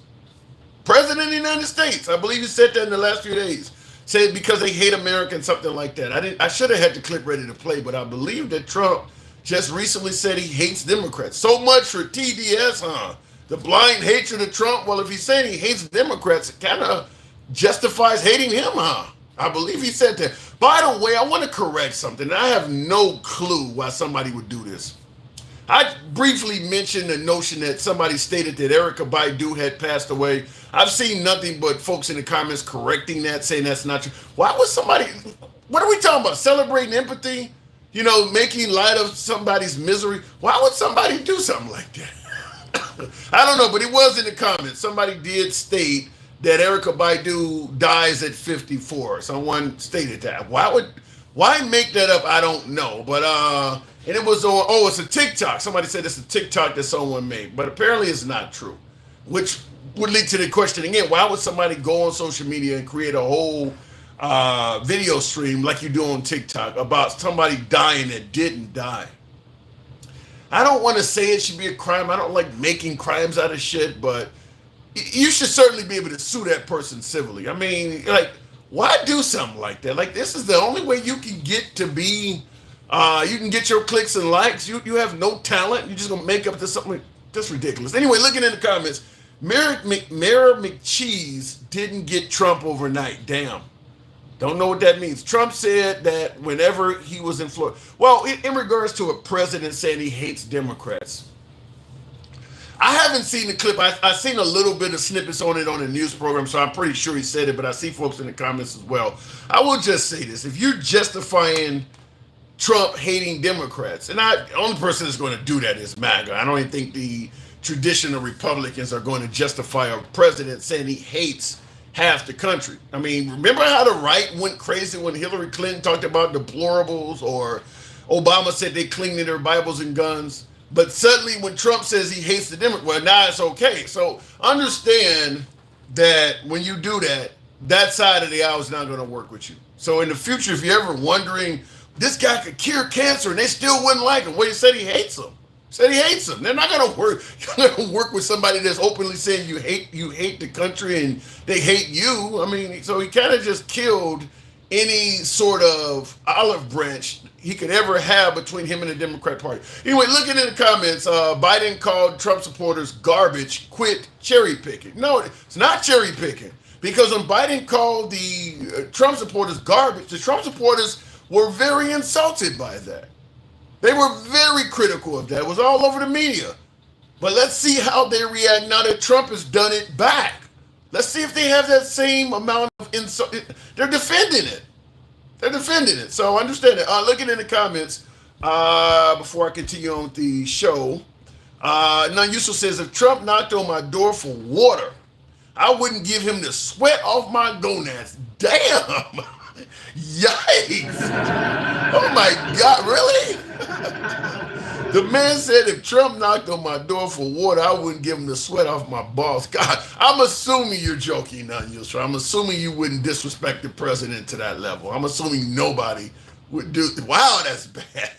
Speaker 1: President of the United States. I believe he said that in the last few days. Said because they hate Americans, something like that. I should have had the clip ready to play, but I believe that Trump just recently said he hates Democrats. So much for TDS, huh? The blind hatred of Trump. Well, if he's saying he hates Democrats, it kind of justifies hating him, huh? I believe he said that. By the way, I want to correct something. I have no clue why somebody would do this. I briefly mentioned the notion that somebody stated that Erica Baidu had passed away. I've seen nothing but folks in the comments correcting that, saying that's not true. Why would somebody, what are we talking about? Celebrating empathy? You know, making light of somebody's misery? Why would somebody do something like that? I don't know, but it was in the comments. Somebody did state that Erica Baidu dies at 54. Someone stated that. Why make that up? I don't know. But and it was on, it's a TikTok. Somebody said it's a TikTok that someone made, but apparently it's not true. Which would lead to the question again: why would somebody go on social media and create a whole video stream like you do on TikTok about somebody dying that didn't die? I don't want to say it should be a crime. I don't like making crimes out of shit, but you should certainly be able to sue that person civilly. I mean, like, why do something like that? Like, this is the only way you can get to be, you can get your clicks and likes. You have no talent. You're just going to make up this something that's ridiculous. Anyway, looking in the comments, Mara McCheese didn't get Trump overnight. Damn. Don't know what that means. Trump said that whenever he was in Florida. Well, in regards to a president saying he hates Democrats, I haven't seen the clip. I've seen a little bit of snippets on it on the news program, so I'm pretty sure he said it, but I see folks in the comments as well. I will just say this. If you're justifying Trump hating Democrats, and the only person that's going to do that is MAGA. I don't even think the traditional Republicans are going to justify a president saying he hates half the country. I mean, remember how the right went crazy when Hillary Clinton talked about deplorables, or Obama said they cling to their Bibles and guns? But suddenly when Trump says he hates the Democrats, well, now it's okay. So understand that when you do that, that side of the aisle is not going to work with you. So in the future, if you're ever wondering, this guy could cure cancer and they still wouldn't like him, well, he said he hates them. Said he hates them. They're not going to work. You're not going to work with somebody that's openly saying you hate the country and they hate you. I mean, so he kind of just killed any sort of olive branch he could ever have between him and the Democrat Party. Anyway, looking in the comments, Biden called Trump supporters garbage. Quit cherry picking. No, it's not cherry picking, because when Biden called the Trump supporters garbage, the Trump supporters were very insulted by that. They were very critical of that. It was all over the media. But let's see how they react now that Trump has done it back. Let's see if they have that same amount of insult. They're defending it. They're defending it. So understand it. Looking in the comments, before I continue on with the show, Non-Useful says, if Trump knocked on my door for water, I wouldn't give him the sweat off my gonads. Damn. Yikes. Oh my God, really? The man said if Trump knocked on my door for water, I wouldn't give him the sweat off my balls. God, I'm assuming you're joking, Non-Useful. I'm assuming you wouldn't disrespect the president to that level. I'm assuming nobody would do. Wow, that's bad.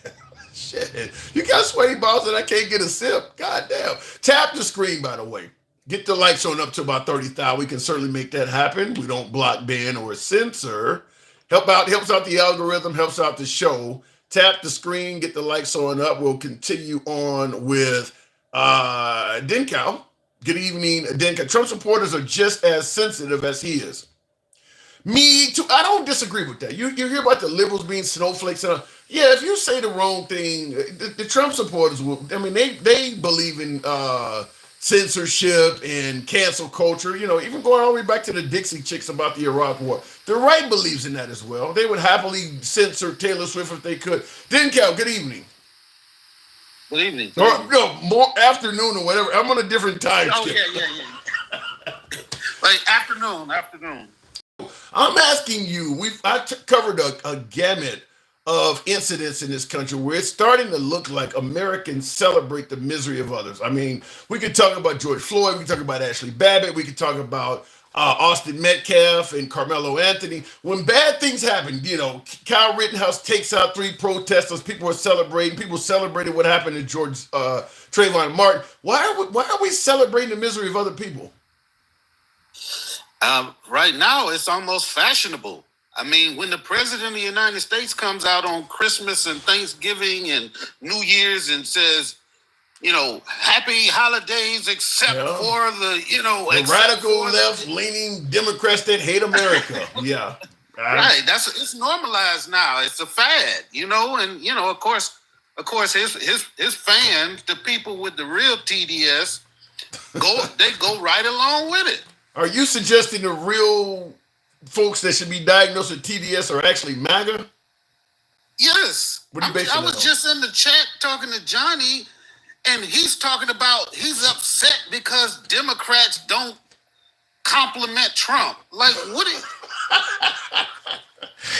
Speaker 1: Shit. You got sweaty balls and I can't get a sip? God damn. Tap the screen, by the way. Get the likes on up to about 30,000. We can certainly make that happen. We don't block, ban, or censor. Helps out the algorithm, helps out the show. Tap the screen, get the likes on up. We'll continue on with Denkow. Good evening, Denkow. Trump supporters are just as sensitive as he is. Me too. I don't disagree with that. You hear about the liberals being snowflakes. Yeah, if you say the wrong thing, the Trump supporters will. I mean, they believe in censorship and cancel culture. You know, even going all the way back to the Dixie Chicks about the Iraq War. The right believes in that as well. They would happily censor Taylor Swift if they could. Denkow, good evening.
Speaker 2: Good evening.
Speaker 1: Or, no, more afternoon or whatever. I'm on a different time.
Speaker 2: Oh, yeah.
Speaker 3: Afternoon.
Speaker 1: I'm asking you. I covered a gamut of incidents in this country where it's starting to look like Americans celebrate the misery of others. I mean, we could talk about George Floyd. We could talk about Ashley Babbitt. We could talk about Austin Metcalf and Carmelo Anthony. When bad things happen, Kyle Rittenhouse takes out 3 protesters. People are celebrating. People celebrated what happened to Trayvon Martin. Why are we celebrating the misery of other people?
Speaker 4: Right now, it's almost fashionable. I mean, when the president of the United States comes out on Christmas and Thanksgiving and New Year's and says, happy holidays, except for the
Speaker 1: radical left-leaning Democrats that hate America. Yeah,
Speaker 4: right. It's normalized now. It's a fad, and of course, his fans, the people with the real TDS, they go right along with it.
Speaker 1: Are you suggesting the real folks that should be diagnosed with TDS are actually MAGA?
Speaker 4: Yes. I was just in the chat talking to Johnny, and he's talking about he's upset because Democrats don't compliment Trump. Like, what?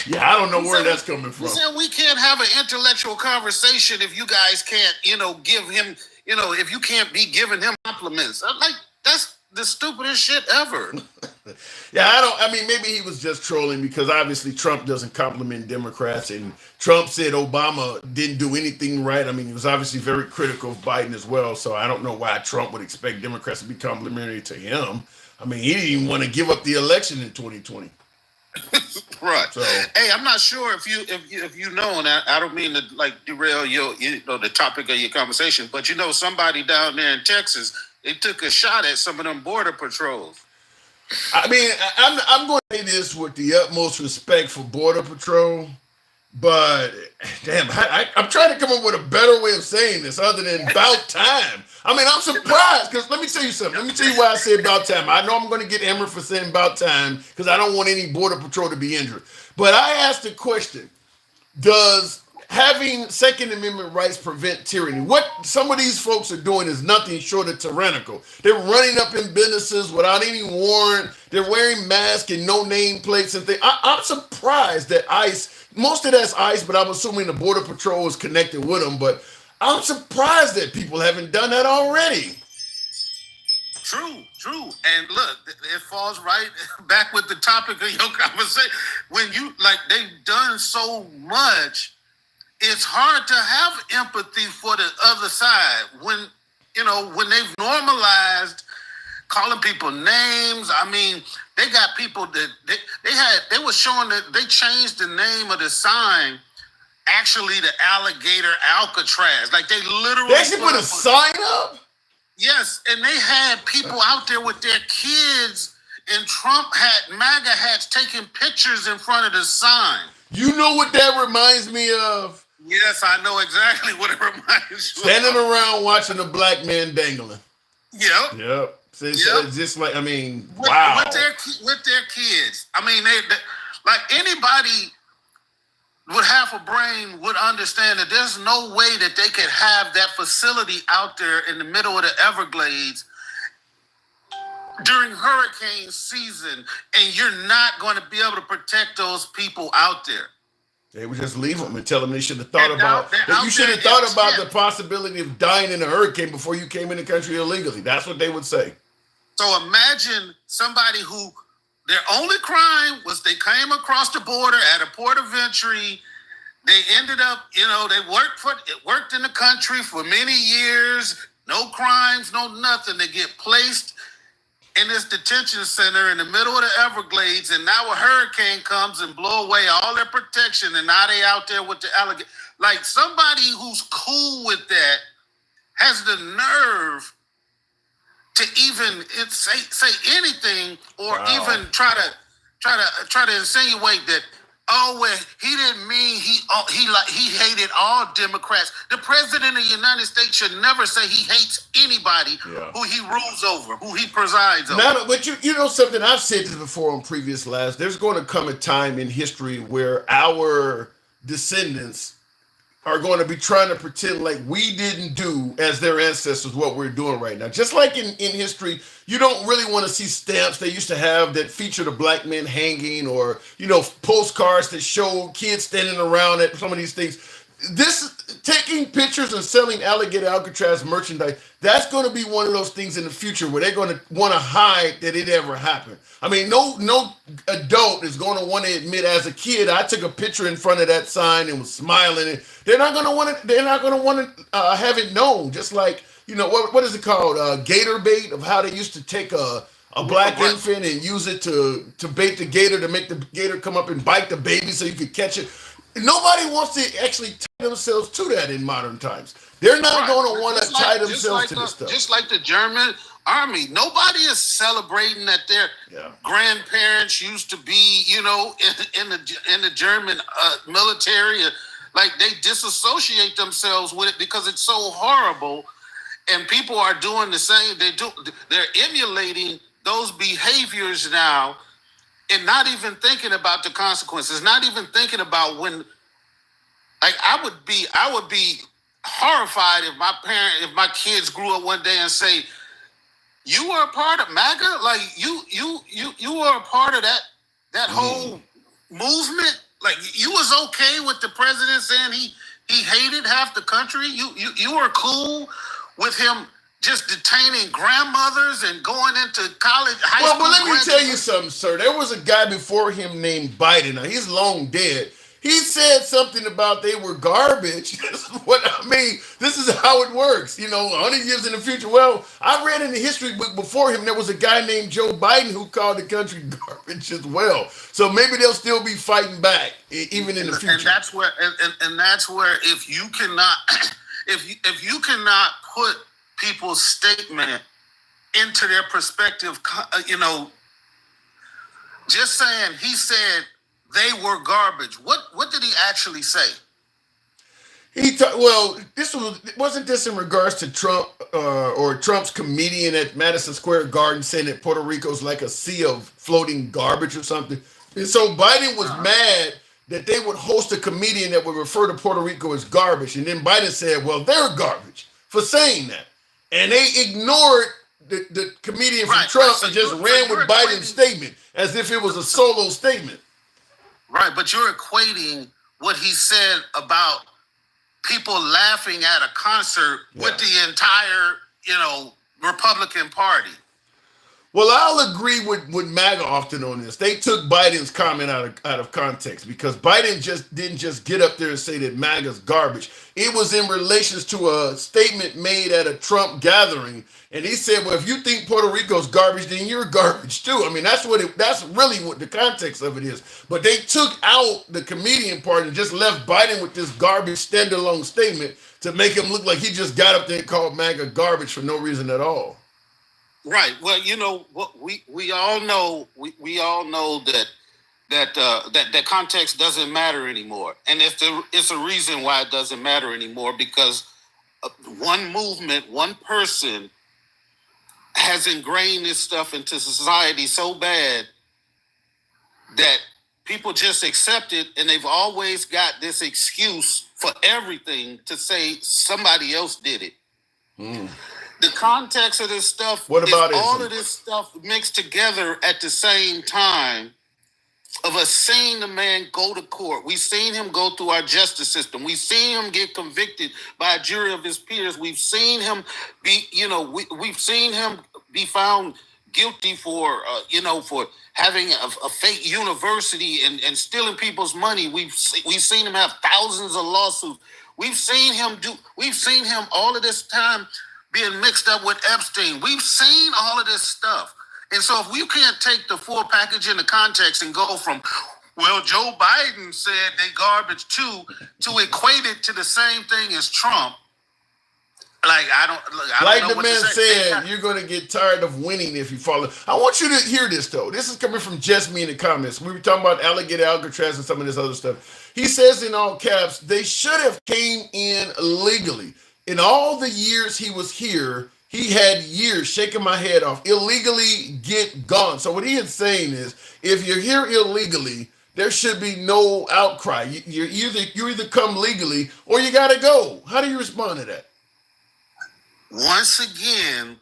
Speaker 1: Yeah, I don't know where that's coming from.
Speaker 4: He said we can't have an intellectual conversation if you guys can't, give him, if you can't be giving him compliments. I'm like, that's the stupidest shit ever.
Speaker 1: Yeah, maybe he was just trolling because obviously Trump doesn't compliment Democrats, and Trump said Obama didn't do anything right. I mean, he was obviously very critical of Biden as well, so I don't know why Trump would expect Democrats to be complimentary to him. I mean, he didn't even want to give up the election in 2020.
Speaker 4: Right. So, hey, I'm not sure if you know, and I don't mean to derail the topic of your conversation, but somebody down there in Texas, they took a shot at some of them border patrols.
Speaker 1: I mean, I'm going to say this with the utmost respect for Border Patrol, but damn, I'm trying to come up with a better way of saying this other than about time. I mean, I'm surprised because let me tell you something. Let me tell you why I say about time. I know I'm going to get hammered for saying about time because I don't want any Border Patrol to be injured. But I asked the question, does having Second Amendment rights prevent tyranny? What some of these folks are doing is nothing short of tyrannical. They're running up in businesses without any warrant. They're wearing masks and no nameplates and things. I'm surprised that ICE, most of that's ICE, but I'm assuming the Border Patrol is connected with them. But I'm surprised that people haven't done that already.
Speaker 4: True. And look, it falls right back with the topic of your conversation. When they've done so much, it's hard to have empathy for the other side when they've normalized calling people names. I mean, they got people that they were showing that they changed the name of the sign actually to Alligator Alcatraz. Like they
Speaker 1: actually put a sign up?
Speaker 4: Yes, and they had people out there with their kids, and Trump had MAGA hats taking pictures in front of the sign.
Speaker 1: You know what that reminds me of?
Speaker 4: Yes, I know exactly what it reminds you of.
Speaker 1: Standing around watching a black man dangling.
Speaker 4: Yep.
Speaker 1: It's just like, wow.
Speaker 4: With their kids. I mean, they like anybody with half a brain would understand that there's no way that they could have that facility out there in the middle of the Everglades during hurricane season, and you're not going to be able to protect those people out there.
Speaker 1: They would just leave them and tell them they should have thought about that. You should have thought about the possibility of dying in a hurricane before you came in the country illegally. That's what they would say.
Speaker 4: So imagine somebody who their only crime was they came across the border at a port of entry. They ended up, they worked in the country for many years, no crimes, no nothing. They get placed in this detention center in the middle of the Everglades, and now a hurricane comes and blow away all their protection, and now they out there with the alligator. Like somebody who's cool with that has the nerve to even say anything or even try to insinuate that, he didn't mean he hated all Democrats. The president of the United States should never say he hates anybody who he rules over, who he presides over.
Speaker 1: Now, but you know something, I've said this before on previous lives. There's going to come a time in history where our descendants are going to be trying to pretend like we didn't do as their ancestors what we're doing right now. Just like in history, you don't really want to see stamps they used to have that featured a black man hanging, or postcards that show kids standing around at some of these things. This taking pictures and selling alligator Alcatraz merchandise, that's going to be one of those things in the future where they're going to want to hide that it ever happened. I mean, no adult is going to want to admit as a kid I took a picture in front of that sign and was smiling. And they're not going to want to. They're not going to want to have it known. Just like what is it called? Gator bait, of how they used to take a black infant and use it to bait the gator, to make the gator come up and bite the baby so you could catch it. Nobody wants to actually tie themselves to that in modern times. They're not going to want to tie themselves to this stuff.
Speaker 4: Just like the German army, nobody is celebrating that their grandparents used to be, in the German military. Like, they disassociate themselves with it because it's so horrible, and people are doing the same. They're emulating those behaviors now, and not even thinking about the consequences, not even thinking about when. Like, I would be horrified if my kids grew up one day and say, "You were a part of MAGA, like you were a part of that whole movement. Like, you was okay with the president saying he hated half the country. You were cool with him just detaining grandmothers and going into college, high school."
Speaker 1: Well, let me tell you something, sir. There was a guy before him named Biden. Now, he's long dead. He said something about they were garbage. This is what I mean. This is how it works. 100 years in the future. Well, I read in the history book before him there was a guy named Joe Biden who called the country garbage as well. So maybe they'll still be fighting back even in the future.
Speaker 4: And that's where, if you cannot, if you cannot put people's statement into their perspective, just saying he said they were garbage. What did he actually say?
Speaker 1: Wasn't this in regards to Trump or Trump's comedian at Madison Square Garden saying that Puerto Rico's like a sea of floating garbage or something? And so Biden was mad that they would host a comedian that would refer to Puerto Rico as garbage. And then Biden said, well, they're garbage for saying that. And they ignored the comedian from Trump and just ran with Biden's statement as if it was a solo statement.
Speaker 4: Right, but you're equating what he said about people laughing at a concert with the entire, Republican Party.
Speaker 1: Well, I'll agree with MAGA often on this. They took Biden's comment out of context because Biden didn't just get up there and say that MAGA's garbage. It was in relations to a statement made at a Trump gathering, and he said, "Well, if you think Puerto Rico's garbage, then you're garbage too." I mean, that's really what the context of it is. But they took out the comedian part and just left Biden with this garbage standalone statement to make him look like he just got up there and called MAGA garbage for no reason at all.
Speaker 4: Right. Well, what we all know. We all know that context doesn't matter anymore, and it's a reason why it doesn't matter anymore, because one movement, one person has ingrained this stuff into society so bad that people just accept it, and they've always got this excuse for everything to say somebody else did it. The context of this stuff,
Speaker 1: what about
Speaker 4: all of this stuff mixed together at the same time of us seeing the man go to court. We've seen him go through our justice system. We've seen him get convicted by a jury of his peers. We've seen him be, we've seen him be found guilty for having a fake university and stealing people's money. We've seen him have thousands of lawsuits. We've seen him all of this time being mixed up with Epstein. We've seen all of this stuff. And so if we can't take the full package into context and go from, well, Joe Biden said they garbage too, to equate it to the same thing as Trump, I don't know
Speaker 1: the man said, you're going to get tired of winning if you follow. I want you to hear this, though. This is coming from Just Me in the comments. We were talking about alligator Alcatraz and some of this other stuff. He says in all caps, they should have came in legally. In all the years he was here, he had years shaking my head off. Illegally get gone. So what he is saying is, if you're here illegally, there should be no outcry. You either come legally or you got to go. How do you respond to that?
Speaker 4: Once again,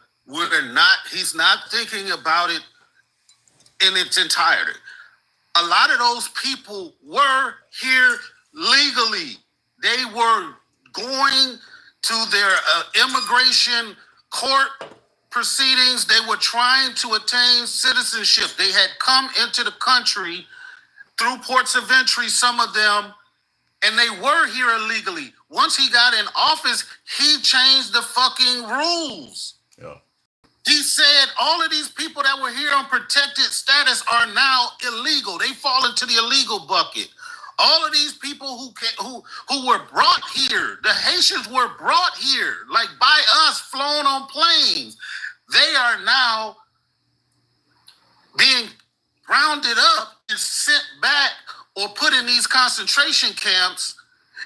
Speaker 4: he's not thinking about it in its entirety. A lot of those people were here legally. They were going to their immigration court proceedings. They were trying to attain citizenship. They had come into the country through ports of entry, some of them, and they were here illegally. Once he got in office, he changed the fucking rules.
Speaker 1: Yeah.
Speaker 4: He said all of these people that were here on protected status are now illegal. They fall into the illegal bucket. All of these people who were brought here, the Haitians were brought here, like by us, flown on planes. They are now being rounded up and sent back or put in these concentration camps,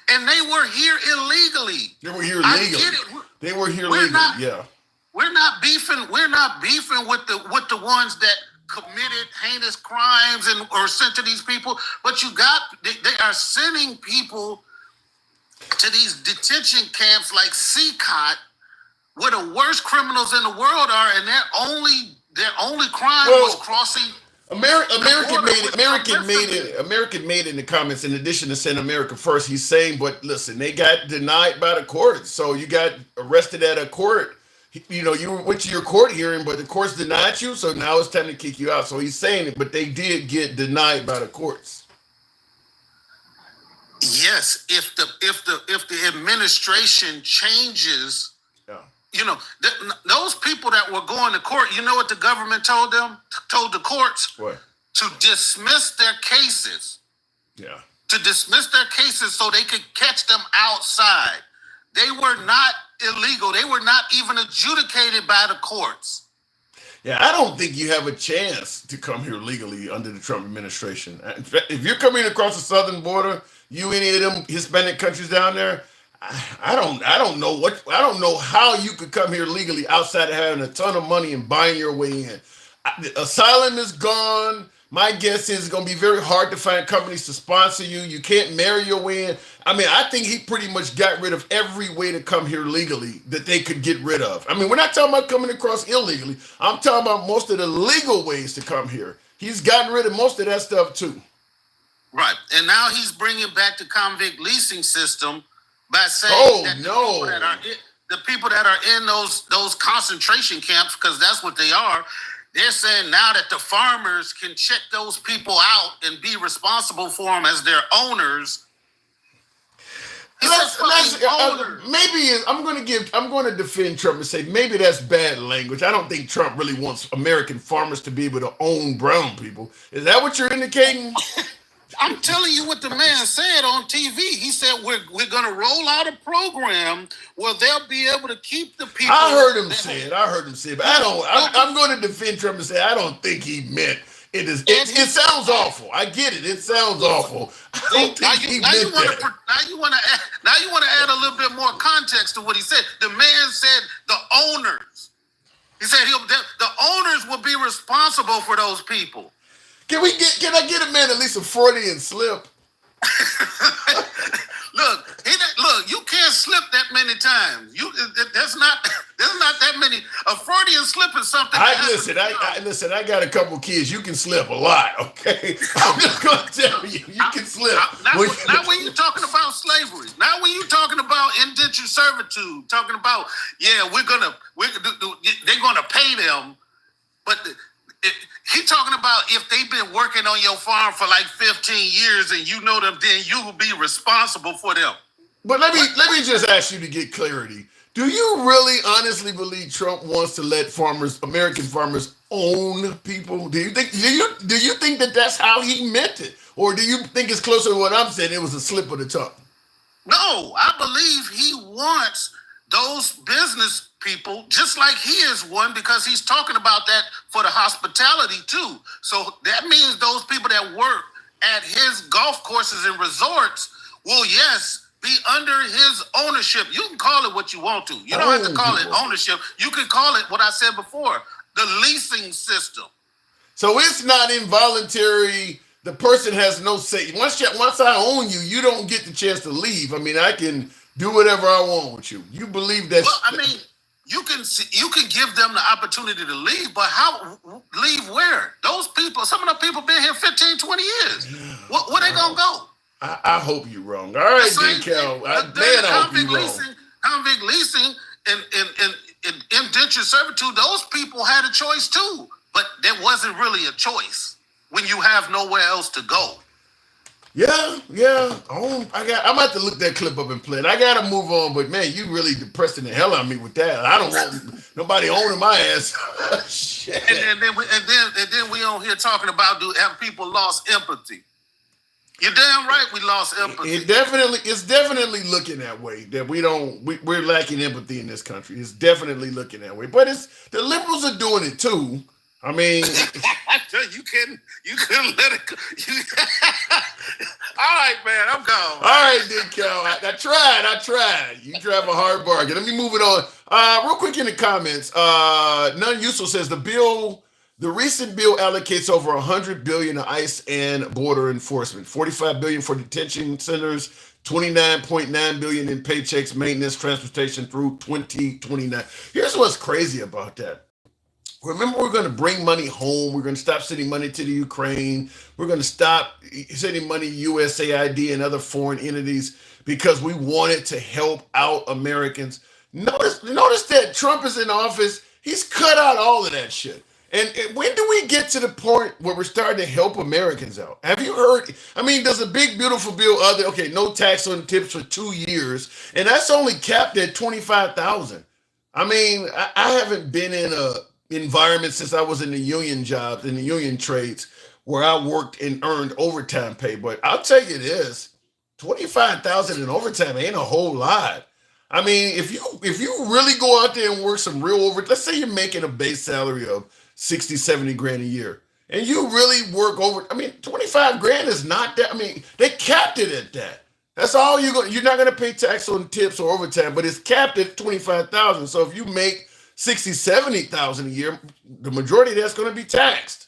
Speaker 4: and they were here illegally.
Speaker 1: They were here legally. They were here legally. Yeah.
Speaker 4: We're not beefing. We're not beefing with the ones that committed heinous crimes and or sent to these people. But they are sending people to these detention camps like Seacott, where the worst criminals in the world are, and their only crime was crossing.
Speaker 1: American made in the comments, in addition to saying America first, he's saying, but listen, they got denied by the court. So you got arrested at a court. You went to your court hearing, but the courts denied you. So now it's time to kick you out. So he's saying it, but they did get denied by the courts.
Speaker 4: Yes, if the administration changes, those people that were going to court, you know what the government told the courts?
Speaker 1: What?
Speaker 4: To dismiss their cases.
Speaker 1: Yeah.
Speaker 4: To dismiss their cases so they could catch them outside. They were not illegal. They were not even adjudicated by the courts.
Speaker 1: Yeah, I don't think you have a chance to come here legally under the Trump administration. In fact, if you're coming across the southern border, any of them Hispanic countries down there, I don't know how you could come here legally outside of having a ton of money and buying your way in. Asylum is gone. My guess is it's going to be very hard to find companies to sponsor you. You can't marry your way in. I mean, I think he pretty much got rid of every way to come here legally that they could get rid of. I mean, we're not talking about coming across illegally. I'm talking about most of the legal ways to come here. He's gotten rid of most of that stuff too.
Speaker 4: Right. And now he's bringing back the convict leasing system by saying the people that are in those concentration camps, because that's what they are, they're saying now that the farmers can check those people out and be responsible for them as their owners.
Speaker 1: Maybe I'm going to defend Trump and say maybe that's bad language. I don't think Trump really wants American farmers to be able to own brown people. Is that what you're indicating?
Speaker 4: I'm telling you what the man said on TV. He said we're going to roll out a program where they'll be able to keep the people.
Speaker 1: I heard him say it, but I'm going to defend Trump and say I don't think he meant it. It sounds awful. I get it. It sounds awful. I don't think he meant that.
Speaker 4: Now you want to add a little bit more context to what he said. The man said the owners. He said the owners will be responsible for those people.
Speaker 1: Can I get a man at least a Freudian slip?
Speaker 4: Look, you can't slip that many times. There's not that many. A Freudian slip is something.
Speaker 1: Listen, I got a couple kids. You can slip a lot, okay? I'm just gonna tell you can slip.
Speaker 4: Not when you're talking about slavery. Not when you're talking about indentured servitude. Talking about they're gonna pay them, but. He's talking about if they've been working on your farm for like 15 years and you know them, then you will be responsible for them.
Speaker 1: But let me just ask you to get clarity. Do you really honestly believe Trump wants to let American farmers own people? Do you think that that's how he meant it? Or do you think it's closer to what I'm saying? It was a slip of the tongue.
Speaker 4: No, I believe he wants those business people, just like he is one, because he's talking about that for the hospitality too. So that means those people that work at his golf courses and resorts will, yes, be under his ownership. You can call it what you want to. You don't have to call it ownership. You can call it what I said before, the leasing system.
Speaker 1: So it's not involuntary the person has no say. Once I own you, you don't get the chance to leave. I mean, I can do whatever I want with you. You believe that?
Speaker 4: Well, I mean, you can give them the opportunity to leave, but how leave where? Those people, some of the people been here 15, 20 years. Where they gonna go?
Speaker 1: I hope you're wrong. All right, DeCal. I hope you're wrong.
Speaker 4: Convict leasing and indentured servitude, those people had a choice too. But there wasn't really a choice when you have nowhere else to go.
Speaker 1: Yeah. I'm about to look that clip up and play it. I gotta move on, but man, you really depressing the hell out of me with that. I don't want nobody owning my ass. Shit.
Speaker 4: And then we on here talking about have people lost empathy. You're damn right we lost empathy.
Speaker 1: It's definitely looking that way. That we're lacking empathy in this country. It's definitely looking that way. But the liberals are doing it too. I mean,
Speaker 4: you couldn't let it go. All right, man, I'm gone.
Speaker 1: All right, DeCal. I tried. You drive a hard bargain. Let me move it on. Real quick in the comments. None Useful says the recent bill allocates over $100 billion to ICE and border enforcement, $45 billion for detention centers, $29.9 billion in paychecks, maintenance, transportation through 2029. Here's what's crazy about that. Remember, we're going to bring money home. We're going to stop sending money to the Ukraine. We're going to stop sending money to USAID and other foreign entities because we wanted to help out Americans. Notice that Trump is in office. He's cut out all of that shit. And when do we get to the point where we're starting to help Americans out? Have you heard? I mean, there's a big, beautiful bill no tax on tips for 2 years. And that's only capped at $25,000. I mean, I haven't been in a environment since I was in the union jobs, in the union trades, where I worked and earned overtime pay. But I'll tell you this, $25,000 in overtime ain't a whole lot. I mean, if you really go out there and work some real overtime, let's say you're making a base salary of 60, 70 grand a year, and you really work over, I mean, 25 grand is not that. I mean, they capped it at that. That's all you're not going to pay tax on tips or overtime, but it's capped at 25,000. So if you make 60, 70,000 a year, the majority of that's going to be taxed.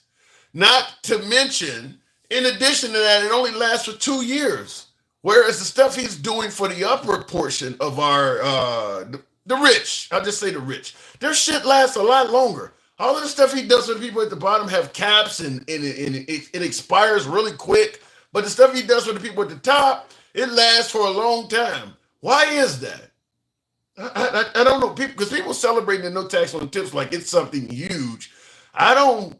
Speaker 1: Not to mention, in addition to that, it only lasts for 2 years. Whereas the stuff he's doing for the upper portion of our, the rich, I'll just say the rich, their shit lasts a lot longer. All of the stuff he does for the people at the bottom have caps and it expires really quick. But the stuff he does for the people at the top, it lasts for a long time. Why is that? I don't know, because people celebrating the no tax on tips like it's something huge. I don't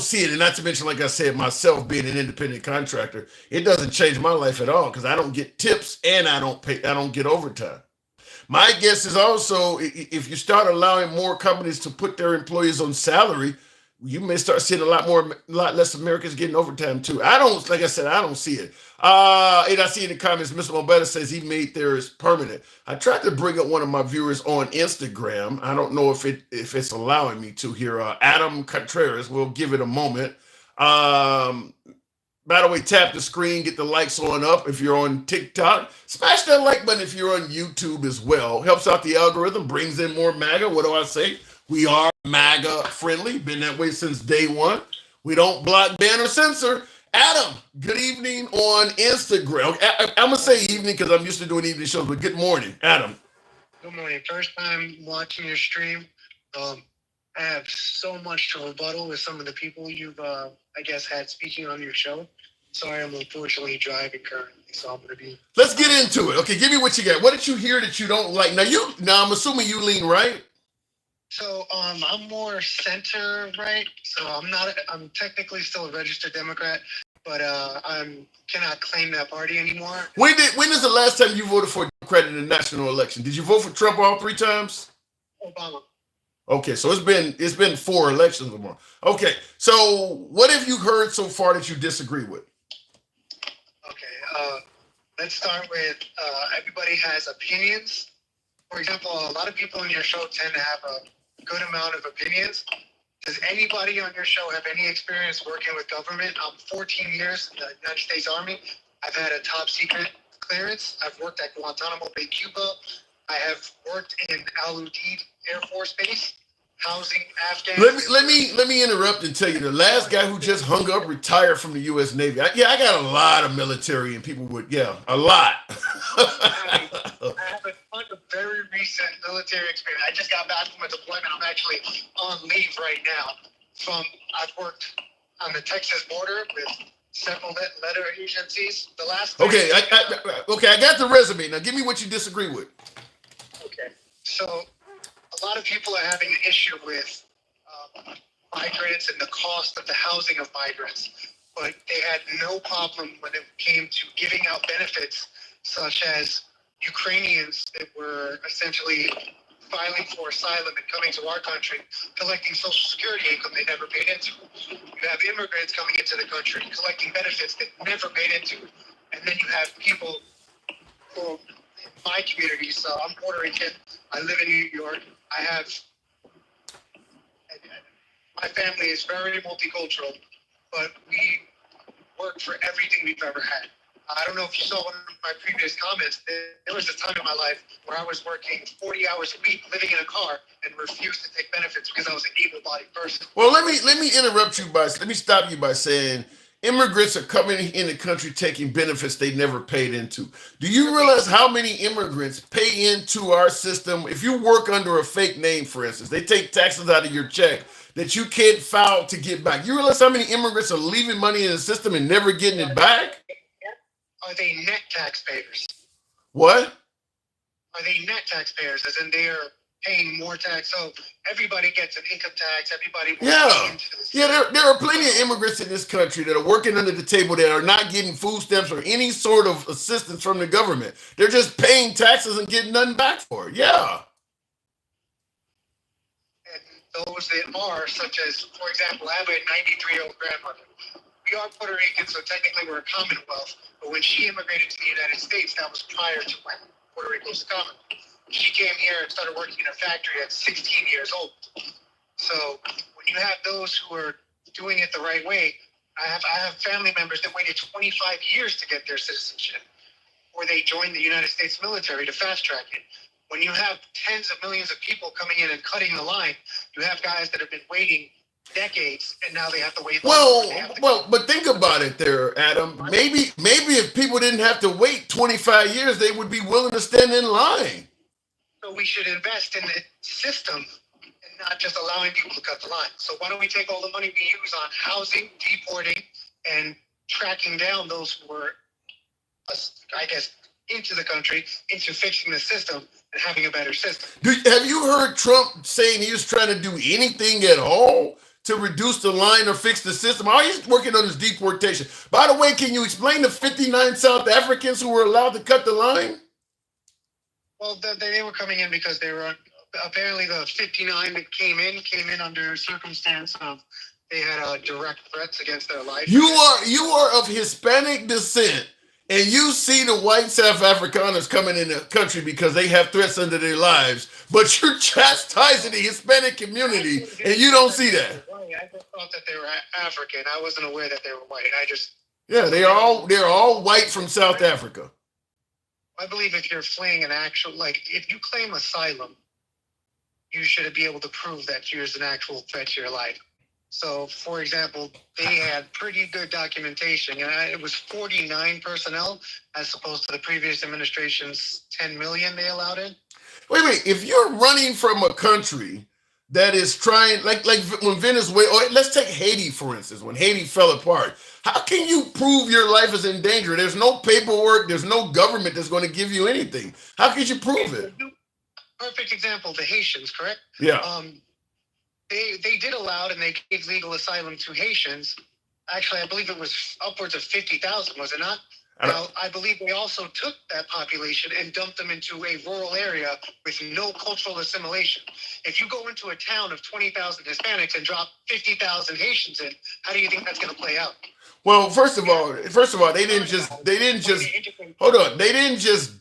Speaker 1: see it, and not to mention, like I said, myself being an independent contractor, it doesn't change my life at all because I don't get tips and I don't get overtime. My guess is also if you start allowing more companies to put their employees on salary, you may start seeing a lot less Americans getting overtime too. I don't see it. And I see in the comments, Mr. Mobetta says he made theirs permanent. I tried to bring up one of my viewers on Instagram. I don't know if it's allowing me to here. Adam Contreras, we'll give it a moment. By the way, tap the screen, get the likes on up if you're on TikTok. Smash that like button if you're on YouTube as well. Helps out the algorithm, brings in more MAGA. What do I say? We are MAGA friendly. Been that way since day one. We don't block, ban, or censor. Adam, good evening on Instagram. I'm going to say evening because I'm used to doing evening shows, but good morning, Adam.
Speaker 5: Good morning. First time watching your stream. I have so much to rebuttal with some of the people you've, I guess, had speaking on your show. Sorry, I'm unfortunately driving currently, so I'm going to be...
Speaker 1: Let's get into it. Okay, give me what you got. What did you hear that you don't like? Now I'm assuming you lean right?
Speaker 5: So I'm more center right. So I'm technically still a registered Democrat, but I cannot claim that party anymore.
Speaker 1: When is the last time you voted for a Democrat in the national election? Did you vote for Trump all 3 times?
Speaker 5: Obama.
Speaker 1: Okay, so it's been 4 elections or more. Okay, so what have you heard so far that you disagree with?
Speaker 5: Okay, let's start with everybody has opinions. For example, a lot of people on your show tend to have a good amount of opinions. Does anybody on your show have any experience working with government? I'm 14 years in the United States Army. I've had a top secret clearance. I've worked at Guantanamo Bay, Cuba. I have worked in Al Udeid Air Force Base. housing, Afghans.
Speaker 1: Let me interrupt and tell you the last guy who just hung up retired from the U.S. Navy. I got a lot of military and people would a lot.
Speaker 5: I have a ton of very recent military experience. I just got back from a deployment. I'm actually on leave right now. I've worked on the Texas border with several letter agencies. The last
Speaker 1: Okay, I got the resume. Now give me what you disagree with.
Speaker 5: Okay, so a lot of people are having an issue with migrants and the cost of the housing of migrants, but they had no problem when it came to giving out benefits, such as Ukrainians that were essentially filing for asylum and coming to our country, collecting Social Security income they never paid into. You have immigrants coming into the country, collecting benefits they never paid into. And then you have people who, in my community, so I'm Puerto Rican, I live in New York, my family is very multicultural, but we work for everything we've ever had. I don't know if you saw one of my previous comments. There was a time in my life where I was working 40 hours a week, living in a car, and refused to take benefits because I was an able-bodied person.
Speaker 1: Well, let me interrupt you let me stop you by saying immigrants are coming in the country taking benefits they never paid into. Do you realize how many immigrants pay into our system? If you work under a fake name, for instance, they take taxes out of your check that you can't file to get back. You realize how many immigrants are leaving money in the system and never getting it back?
Speaker 5: Are they net taxpayers?
Speaker 1: What?
Speaker 5: Are they net taxpayers? As in they are paying more tax. So everybody gets an income tax. Everybody.
Speaker 1: There are plenty of immigrants in this country that are working under the table that are not getting food stamps or any sort of assistance from the government. They're just paying taxes and getting nothing back for it. Yeah.
Speaker 5: And those that are, such as, for example, I have a 93-year-old grandmother. We are Puerto Rican, so technically we're a commonwealth. But when she immigrated to the United States, that was prior to when Puerto Rico was a commonwealth. She came here and started working in a factory at 16 years old. So when you have those who are doing it the right way, I have family members that waited 25 years to get their citizenship, or they joined the United States military to fast track it. When you have tens of millions of people coming in and cutting the line, you have guys that have been waiting decades, and now they have to wait.
Speaker 1: Well, but think about it there, Adam. Maybe if people didn't have to wait 25 years, they would be willing to stand in line.
Speaker 5: So we should invest in the system and not just allowing people to cut the line. So why don't we take all the money we use on housing, deporting, and tracking down those who were, I guess, into the country, into fixing the system and having a better system.
Speaker 1: Have you heard Trump saying he was trying to do anything at all to reduce the line or fix the system? How he's working on his deportation. By the way, can you explain the 59 South Africans who were allowed to cut the line?
Speaker 5: Well, they were coming in because they were apparently the 59 that came in under circumstance of they had direct threats against their life.
Speaker 1: You are of Hispanic descent, and you see the white South Afrikaners coming in the country because they have threats under their lives, but you're chastising the Hispanic community, and you don't see that.
Speaker 5: I just thought that they were African. I wasn't aware that they were white.
Speaker 1: They're all white from South Africa.
Speaker 5: I believe if you're fleeing if you claim asylum, you should be able to prove that there's an actual threat to your life. So, for example, they had pretty good documentation, and it was 49 personnel as opposed to the previous administration's 10 million they allowed in.
Speaker 1: Wait, if you're running from a country that is trying, like when Venezuela, or let's take Haiti, for instance, when Haiti fell apart, how can you prove your life is in danger? There's no paperwork, there's no government that's going to give you anything. How could you prove it?
Speaker 5: Perfect example, the Haitians, correct?
Speaker 1: Yeah.
Speaker 5: They did allow and they gave legal asylum to Haitians. Actually, I believe it was upwards of 50,000, was it not? Now, I believe they also took that population and dumped them into a rural area with no cultural assimilation. If you go into a town of 20,000 Hispanics and drop 50,000 Haitians in, how do you think that's going to play out?
Speaker 1: Well, first of all, they didn't just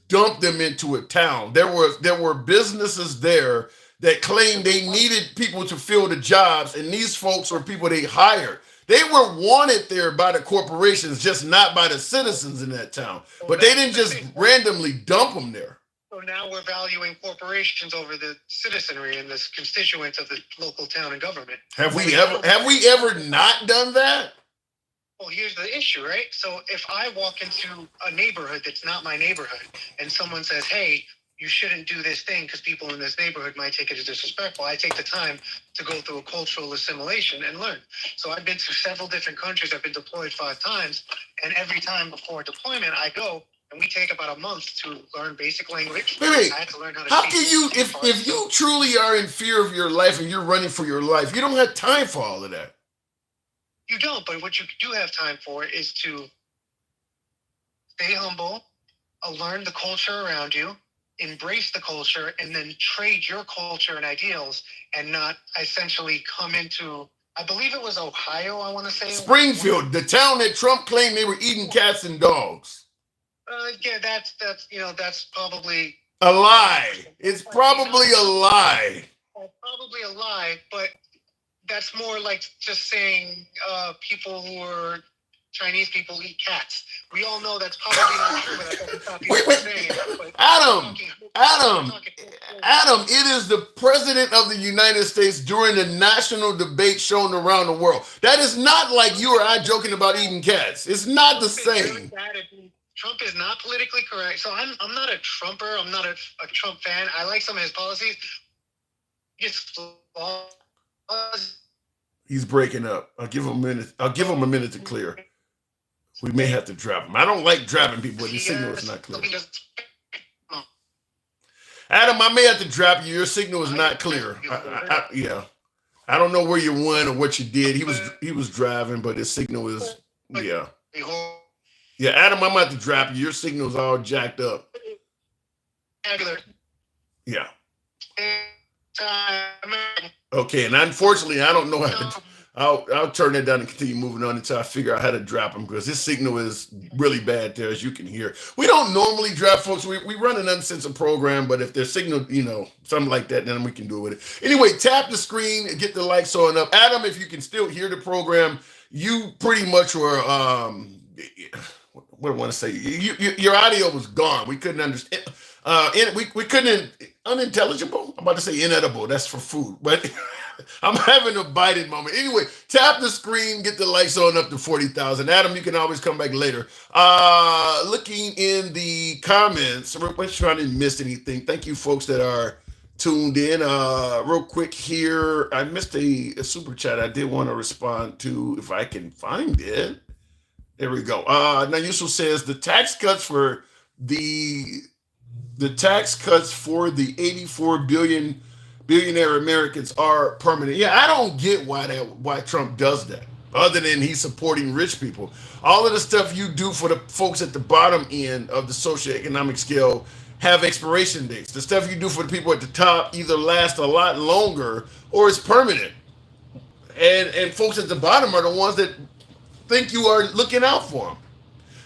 Speaker 1: dump them into a town. There were businesses there that claimed they needed people to fill the jobs, and these folks were people they hired. They were wanted there by the corporations, just not by the citizens in that town. But they didn't just randomly dump them there.
Speaker 5: So now we're valuing corporations over the citizenry and the constituents of the local town and government.
Speaker 1: Have we ever not done that?
Speaker 5: Well, here's the issue, right? So if I walk into a neighborhood that's not my neighborhood and someone says, hey, you shouldn't do this thing because people in this neighborhood might take it as disrespectful, I take the time to go through a cultural assimilation and learn. So I've been to several different countries. I've been deployed 5 times. And every time before deployment, I go and we take about a month to learn basic language.
Speaker 1: Wait.
Speaker 5: I had to learn how to
Speaker 1: How can you, if you truly are in fear of your life and you're running for your life, you don't have time for all of that.
Speaker 5: You don't, but what you do have time for is to stay humble, learn the culture around you, embrace the culture, and then trade your culture and ideals and not essentially come into, I believe it was Ohio, I want to say.
Speaker 1: Springfield, the town that Trump claimed they were eating cats and dogs.
Speaker 5: Yeah, that's probably
Speaker 1: a lie. It's probably a lie.
Speaker 5: Probably a lie, but that's more like just saying people who are Chinese people eat cats. We all know that's probably not true, but that doesn't stop people from saying it.
Speaker 1: Adam, it is the president of the United States during the national debate shown around the world. That is not like you or I joking about eating cats. It's not the same.
Speaker 5: Trump is not politically correct. So I'm not a Trumper. I'm not a Trump fan. I like some of his policies.
Speaker 1: He's breaking up. I'll give him a minute to clear. We may have to drop him. I don't like dropping people, but the signal is not clear. Adam, I may have to drop you. Your signal is not clear. Yeah. I don't know where you went or what you did. He was driving, but his signal is yeah. Yeah, Adam, I'm about to drop you. Your signal's all jacked up. Yeah. Okay, and unfortunately, I don't know how to. I'll turn that down and continue moving on until I figure out how to drop him because his signal is really bad there, as you can hear. We don't normally drop folks. We run an uncensored program, but if their signal, something like that, then we can do it with it. Anyway, tap the screen and get the lights on up. Adam, if you can still hear the program, you pretty much were, what do I want to say? Your audio was gone. We couldn't understand. We couldn't, unintelligible? I'm about to say inedible. That's for food, but I'm having a biting moment. Anyway, tap the screen, get the lights on up to 40,000. Adam, you can always come back later. Looking in the comments, we're trying to miss anything. Thank you folks that are tuned in. Real quick here, I missed a super chat I did want to respond to if I can find it. There we go. Now Yusuf says the tax cuts for the 84 billionaire Americans are permanent. Yeah, I don't get why Trump does that, other than he's supporting rich people. All of the stuff you do for the folks at the bottom end of the socioeconomic scale have expiration dates. The stuff you do for the people at the top either last a lot longer or is permanent. And folks at the bottom are the ones that think you are looking out for them.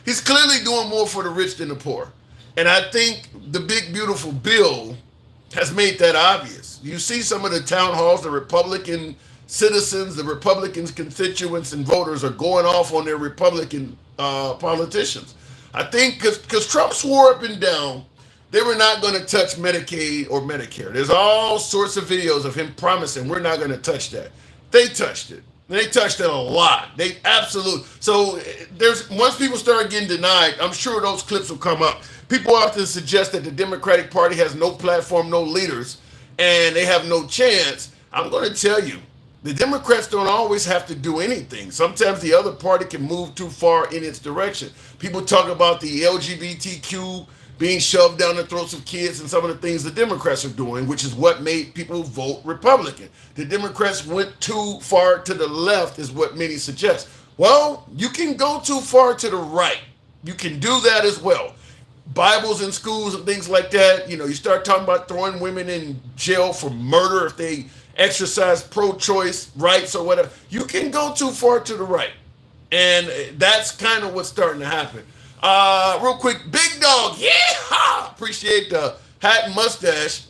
Speaker 1: He's clearly doing more for the rich than the poor. And I think the big, beautiful bill has made that obvious. You see some of the town halls, the Republican citizens, the Republicans' constituents and voters are going off on their Republican politicians. I think because Trump swore up and down they were not going to touch Medicaid or Medicare. There's all sorts of videos of him promising we're not going to touch that. They touched it. They touched it a lot. They absolutely. So once people start getting denied, I'm sure those clips will come up. People often suggest that the Democratic Party has no platform, no leaders, and they have no chance. I'm going to tell you, the Democrats don't always have to do anything. Sometimes the other party can move too far in its direction. People talk about the LGBTQ being shoved down the throats of kids and some of the things the Democrats are doing, which is what made people vote Republican. The Democrats went too far to the left is what many suggest. Well, you can go too far to the right. You can do that as well. Bibles in schools and things like that. You start talking about throwing women in jail for murder if they exercise pro-choice rights or whatever. You can go too far to the right. And that's kind of what's starting to happen. Real quick, Big Dog, yeah! Appreciate the hat and mustache.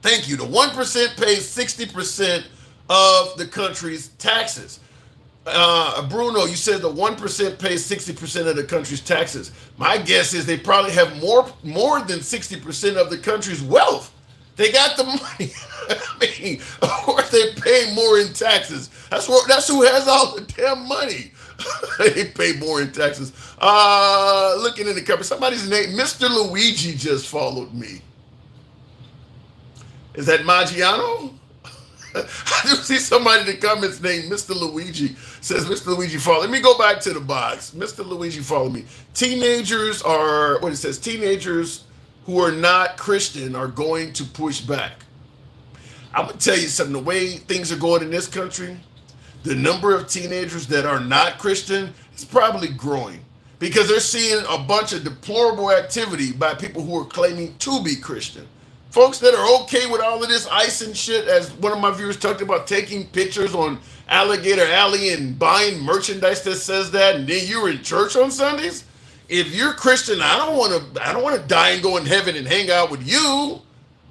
Speaker 1: Thank you. The 1% pays 60% of the country's taxes. Bruno, you said the 1% pays 60% of the country's taxes. My guess is they probably have more than 60% of the country's wealth. They got the money. I mean, of course they pay more in taxes. That's who has all the damn money. They pay more in taxes. Looking in the cover, somebody's name, Mr. Luigi, just followed me. Is that Maggiano? I do see somebody in the comments named Mr. Luigi. Says Mr. Luigi follow. Let me go back to the box. Mr. Luigi follow me. Teenagers are what it says. Teenagers who are not Christian are going to push back. I'm gonna tell you something. The way things are going in this country, the number of teenagers that are not Christian is probably growing because they're seeing a bunch of deplorable activity by people who are claiming to be Christian. Folks that are okay with all of this ice and shit, as one of my viewers talked about, taking pictures on Alligator Alley and buying merchandise that says that, and then you're in church on Sundays. If you're Christian, I don't want to die and go in heaven and hang out with you.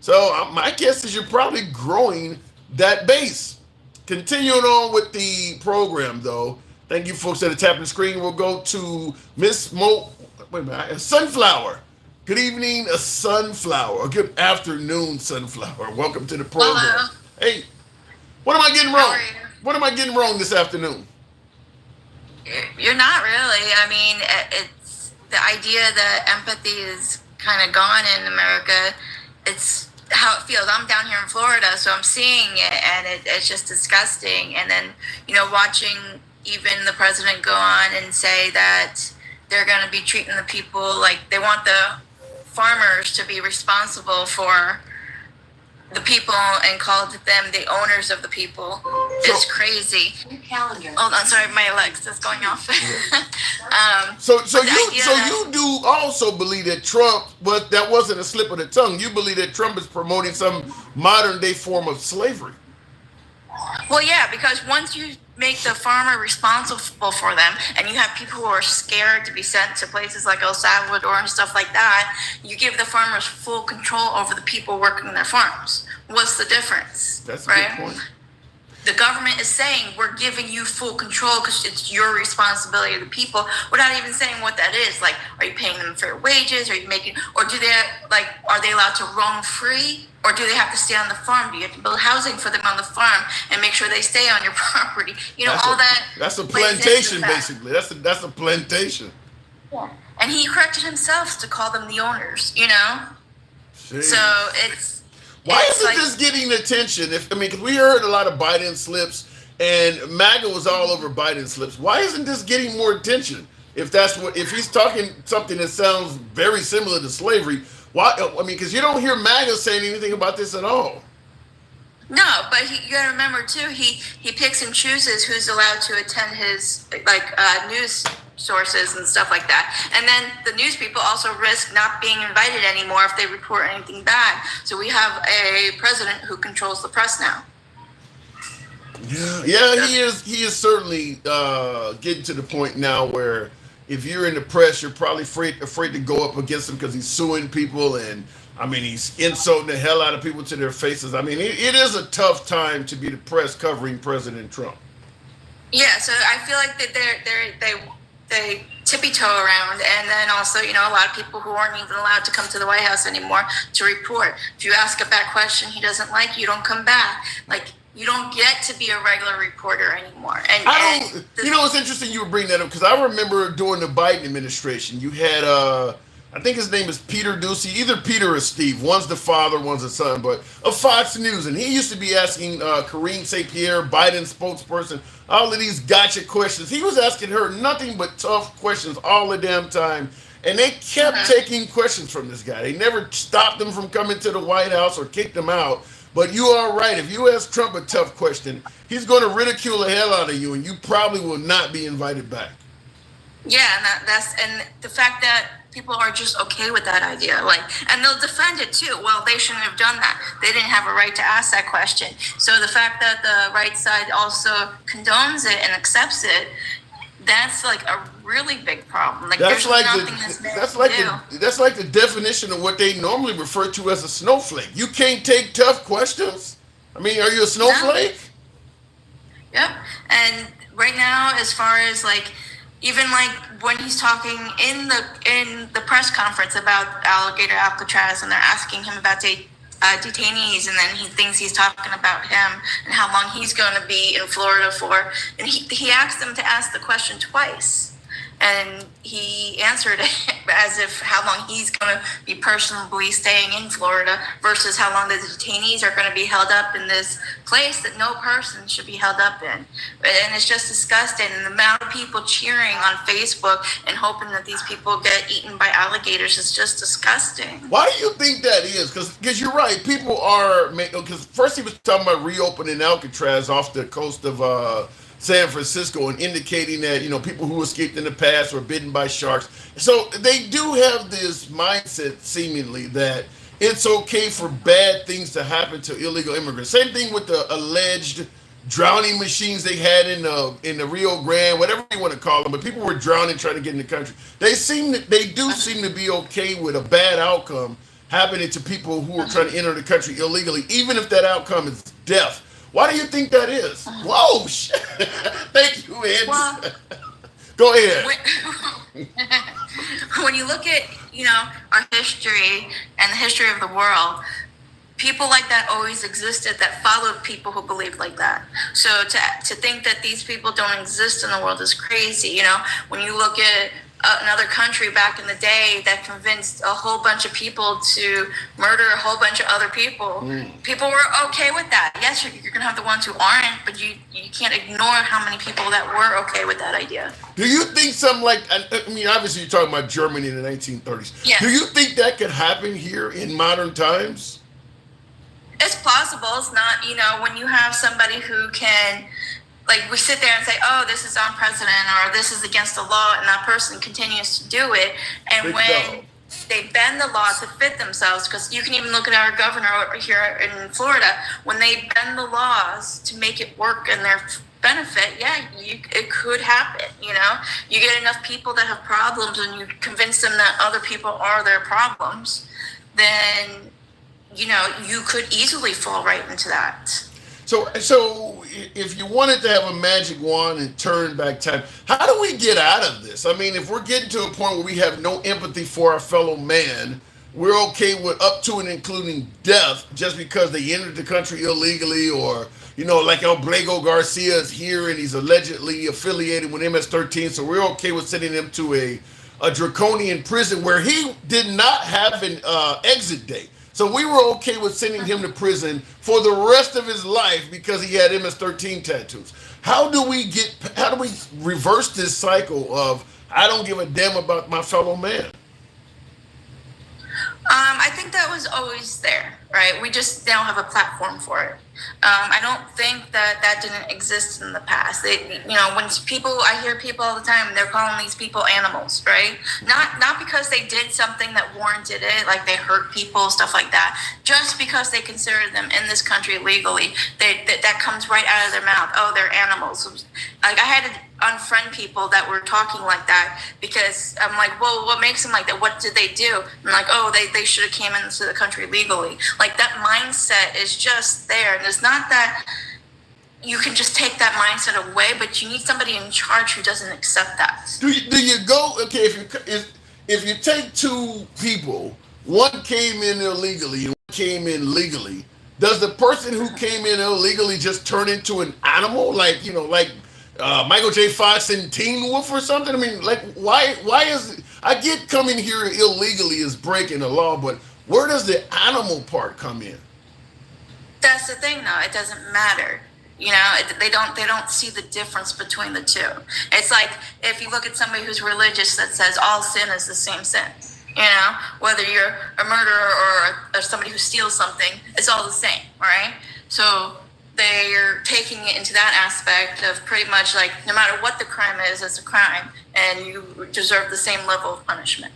Speaker 1: So my guess is you're probably growing that base. Continuing on with the program, though. Thank you, folks that are tapping the screen. We'll go to Miss Mo. Wait a minute, Sunflower. Good evening, a sunflower. Or good afternoon, sunflower. Welcome to the program.
Speaker 6: Hello.
Speaker 1: Hey, what am I getting
Speaker 6: How
Speaker 1: wrong?
Speaker 6: are you?
Speaker 1: What am I getting wrong this afternoon?
Speaker 6: You're not really. I mean, it's the idea that empathy is kind of gone in America. It's how it feels. I'm down here in Florida, so I'm seeing it, and it's just disgusting. And then, watching even the president go on and say that they're going to be treating the people like they want the farmers to be responsible for the people and called them the owners of the people. It's crazy. Hold on, sorry, my Alexa's going off.
Speaker 1: So
Speaker 6: but the idea that-
Speaker 1: you do also believe that Trump, but that wasn't a slip of the tongue. You believe that Trump is promoting some modern day form of slavery.
Speaker 6: Well, yeah, because once you make the farmer responsible for them, and you have people who are scared to be sent to places like El Salvador and stuff like that, you give the farmers full control over the people working their farms. What's the difference?
Speaker 1: That's a
Speaker 6: right?
Speaker 1: good point.
Speaker 6: The government is saying we're giving you full control because it's your responsibility of the people, without even saying what that is. Like, are you paying them fair wages? Are you making, or do they are they allowed to roam free, or do they have to stay on the farm? Do you have to build housing for them on the farm and make sure they stay on your property?
Speaker 1: That's a plantation, basically. That's a plantation.
Speaker 6: Yeah. And he corrected himself to call them the owners.
Speaker 1: Jeez.
Speaker 6: So it's.
Speaker 1: Why isn't this getting attention? Because we heard a lot of Biden slips, and MAGA was all over Biden slips. Why isn't this getting more attention? If he's talking something that sounds very similar to slavery, why? Because you don't hear MAGA saying anything about this at all.
Speaker 6: No, but you got to remember too. He picks and chooses who's allowed to attend his news sources and stuff like that. And then the news people also risk not being invited anymore if they report anything bad. So we have a president who controls the press now.
Speaker 1: Yeah, he is certainly getting to the point now where if you're in the press, you're probably afraid to go up against him because he's suing people, and he's insulting the hell out of people to their faces. It is a tough time to be the press covering President Trump.
Speaker 6: Yeah, so I feel like that they tippy-toe around, and then also, a lot of people who aren't even allowed to come to the White House anymore to report. If you ask a bad question he doesn't like, you don't come back. You don't get to be a regular reporter anymore.
Speaker 1: It's interesting you would bring that up, because I remember during the Biden administration, you had, I think his name is Peter Ducey, either Peter or Steve. One's the father, one's the son, but of Fox News. And he used to be asking Karine St-Pierre, Biden's spokesperson, all of these gotcha questions. He was asking her nothing but tough questions all the damn time. And they kept taking questions from this guy. They never stopped him from coming to the White House or kicked him out. But you are right. If you ask Trump a tough question, he's going to ridicule the hell out of you, and you probably will not be invited back.
Speaker 6: Yeah, and the fact that people are just okay with that idea, and they'll defend it too. Well, they shouldn't have done that. They didn't have a right to ask that question. So the fact that the right side also condones it and accepts it, that's a really big problem.
Speaker 1: That's like the definition of what they normally refer to as a snowflake. You can't take tough questions. Are you a snowflake?
Speaker 6: Yep. And right now, as far as like, even like when he's talking in the press conference about alligator Alcatraz, and they're asking him about detainees, and then he thinks he's talking about him and how long he's going to be in Florida for, and he asked them to ask the question twice. And he answered it as if how long he's going to be personally staying in Florida versus how long the detainees are going to be held up in this place that no person should be held up in. And it's just disgusting. And the amount of people cheering on Facebook and hoping that these people get eaten by alligators is just disgusting.
Speaker 1: Why do you think that is? Because you're right. People are, because first he was talking about reopening Alcatraz off the coast of San Francisco and indicating that people who escaped in the past were bitten by sharks. So they do have this mindset seemingly that it's okay for bad things to happen to illegal immigrants. Same thing with the alleged drowning machines they had in the Rio Grande, whatever you want to call them, but people were drowning trying to get in the country. They do seem to be okay with a bad outcome happening to people who are trying to enter the country illegally, even if that outcome is death. Why do you think that is? Whoa, shit. Thank you, Ed. Well, go ahead.
Speaker 6: When you look at, our history and the history of the world, people like that always existed that followed people who believed like that. So to think that these people don't exist in the world is crazy. When you look at another country back in the day that convinced a whole bunch of people to murder a whole bunch of other people, people were okay with that. Yes, you're going to have the ones who aren't, but you can't ignore how many people that were okay with that idea.
Speaker 1: Do you think something like, I mean, obviously you're talking about Germany in the 1930s.
Speaker 6: Yes.
Speaker 1: Do you think that could happen here in modern times?
Speaker 6: It's plausible. It's not, when you have somebody who can, like, we sit there and say, oh, this is unprecedented or this is against the law, and that person continues to do it. And when they bend the law to fit themselves, because you can even look at our governor here in Florida, when they bend the laws to make it work in their benefit, it could happen. You get enough people that have problems and you convince them that other people are their problems, then you could easily fall right into that.
Speaker 1: So if you wanted to have a magic wand and turn back time, how do we get out of this? I mean, if we're getting to a point where we have no empathy for our fellow man, we're okay with up to and including death just because they entered the country illegally, or like El Blago Garcia is here and he's allegedly affiliated with MS-13, so we're okay with sending him to a draconian prison where he did not have an exit date. So we were okay with sending him to prison for the rest of his life because he had MS-13 tattoos. How do we reverse this cycle of I don't give a damn about my fellow man?
Speaker 6: I think that was always there, right? We just now have a platform for it. I don't think that didn't exist in the past. When I hear people all the time, they're calling these people animals, right? Not because they did something that warranted it, like they hurt people, stuff like that. Just because they consider them in this country legally, that comes right out of their mouth. Oh, they're animals. Like I had to unfriend people that were talking like that because I'm like, well, what makes them like that? What did they do? I'm like, oh, they should have came into the country legally. Like that mindset is just there. And it's not that you can just take that mindset away, but you need somebody in charge who doesn't accept that.
Speaker 1: Do you go, okay, if you take two people, one came in illegally and one came in legally, does the person who came in illegally just turn into an animal? Like Michael J. Fox in Teen Wolf or something? I mean, like, why is it, I get coming here illegally is breaking the law, but where does the animal part come in?
Speaker 6: That's the thing, though. It doesn't matter. They don't see the difference between the two. It's like if you look at somebody who's religious that says all sin is the same sin. Whether you're a murderer or somebody who steals something, it's all the same, right? So they're taking it into that aspect of pretty much like no matter what the crime is, it's a crime, and you deserve the same level of punishment.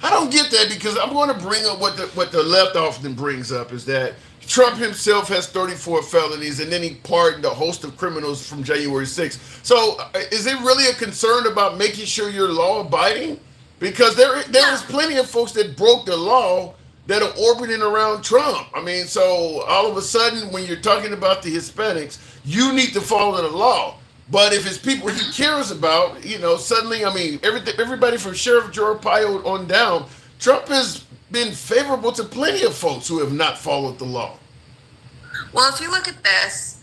Speaker 1: I don't get that because I'm going to bring up what the left often brings up is that Trump himself has 34 felonies, and then he pardoned a host of criminals from January 6th. So is it really a concern about making sure you're law-abiding? Because there is plenty of folks that broke the law that are orbiting around Trump. I mean, so all of a sudden, when you're talking about the Hispanics, you need to follow the law. But if it's people he cares about, suddenly, I mean, everybody from Sheriff Joe Arpaio on down, Trump has been favorable to plenty of folks who have not followed the law.
Speaker 6: Well, if you look at this,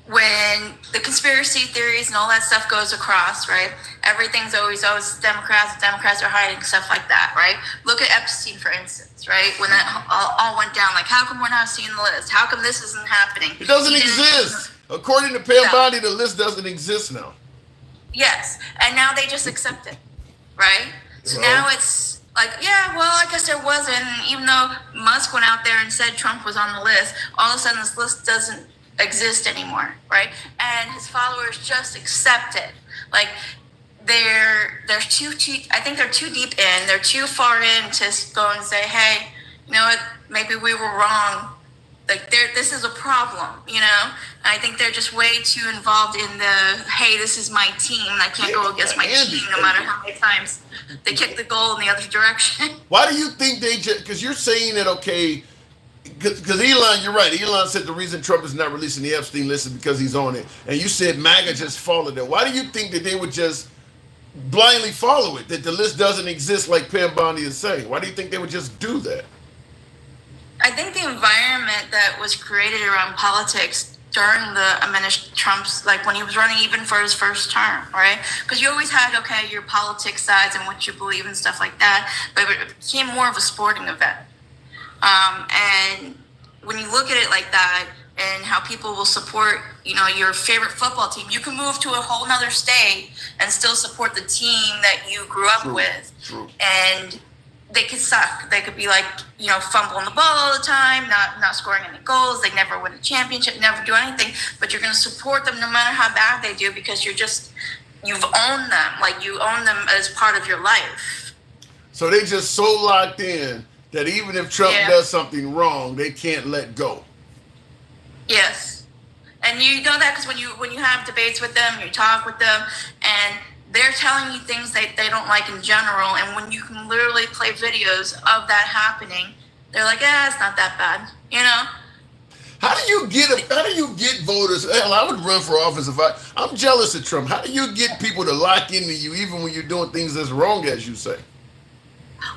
Speaker 6: when the conspiracy theories and all that stuff goes across, right? Everything's always Democrats are hiding, stuff like that, right? Look at Epstein, for instance, right? When that all went down, like, how come we're not seeing the list? How come this isn't happening?
Speaker 1: It doesn't exist. According to Pam Bondi, the list doesn't exist now.
Speaker 6: Yes, and now they just accept it, right? So now it's like, yeah, well, I guess there wasn't. Even though Musk went out there and said Trump was on the list, all of a sudden this list doesn't exist anymore, right? And his followers just accept it. Like, they're too I think they're too deep in. They're too far in to go and say, hey, you know what? Maybe we were wrong. Like, this is a problem, I think they're just way too involved in the, hey, this is my team. I can't go against my team no matter how many times they kick the goal in the other direction.
Speaker 1: Why do you think they just, because you're saying that, okay, because Elon, you're right. Elon said the reason Trump is not releasing the Epstein list is because he's on it. And you said MAGA just followed it. Why do you think that they would just blindly follow it, that the list doesn't exist like Pam Bondi is saying? Why do you think they would just do that?
Speaker 6: I think the environment that was created around politics during the Trump's, like when he was running even for his first term, right? Because you always had, okay, your politics sides and what you believe and stuff like that, but it became more of a sporting event. And when you look at it like that and how people will support, your favorite football team, you can move to a whole nother state and still support the team that you grew up with.
Speaker 1: True.
Speaker 6: And they could suck. They could be like, fumbling the ball all the time, not scoring any goals. They never win a championship, never do anything. But you're going to support them no matter how bad they do because you've owned them. Like, you own them as part of your life.
Speaker 1: So they just so locked in that even if Trump does something wrong, they can't let go.
Speaker 6: Yes. And you know that because when you have debates with them, you talk with them, and they're telling you things they don't like in general, and when you can literally play videos of that happening, they're like, it's not that bad,
Speaker 1: How do you get voters? Hell, I would run for office if I'm jealous of Trump. How do you get people to lock into you even when you're doing things as wrong as you say?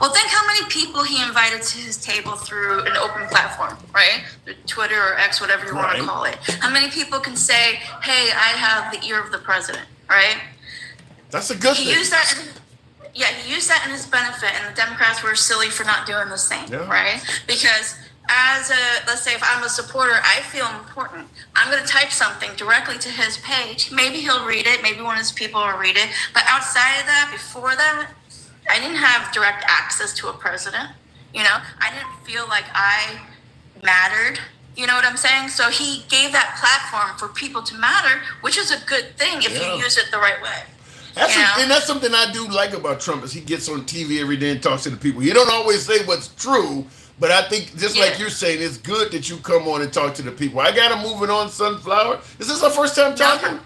Speaker 6: Well, think how many people he invited to his table through an open platform, right? Twitter or X, whatever you want to call it. How many people can say, hey, I have the ear of the president, right?
Speaker 1: That's a good thing.
Speaker 6: He used that in his benefit, and the Democrats were silly for not doing the same, right? Because let's say if I'm a supporter, I feel important. I'm going to type something directly to his page. Maybe he'll read it. Maybe one of his people will read it. But outside of that, before that, I didn't have direct access to a president. I didn't feel like I mattered. You know what I'm saying? So he gave that platform for people to matter, which is a good thing if you use it the right way.
Speaker 1: And that's something I do like about Trump is he gets on TV every day and talks to the people. He don't always say what's true, but I think just like you're saying, it's good that you come on and talk to the people. I got to move it on, Sunflower. Is this our first time talking?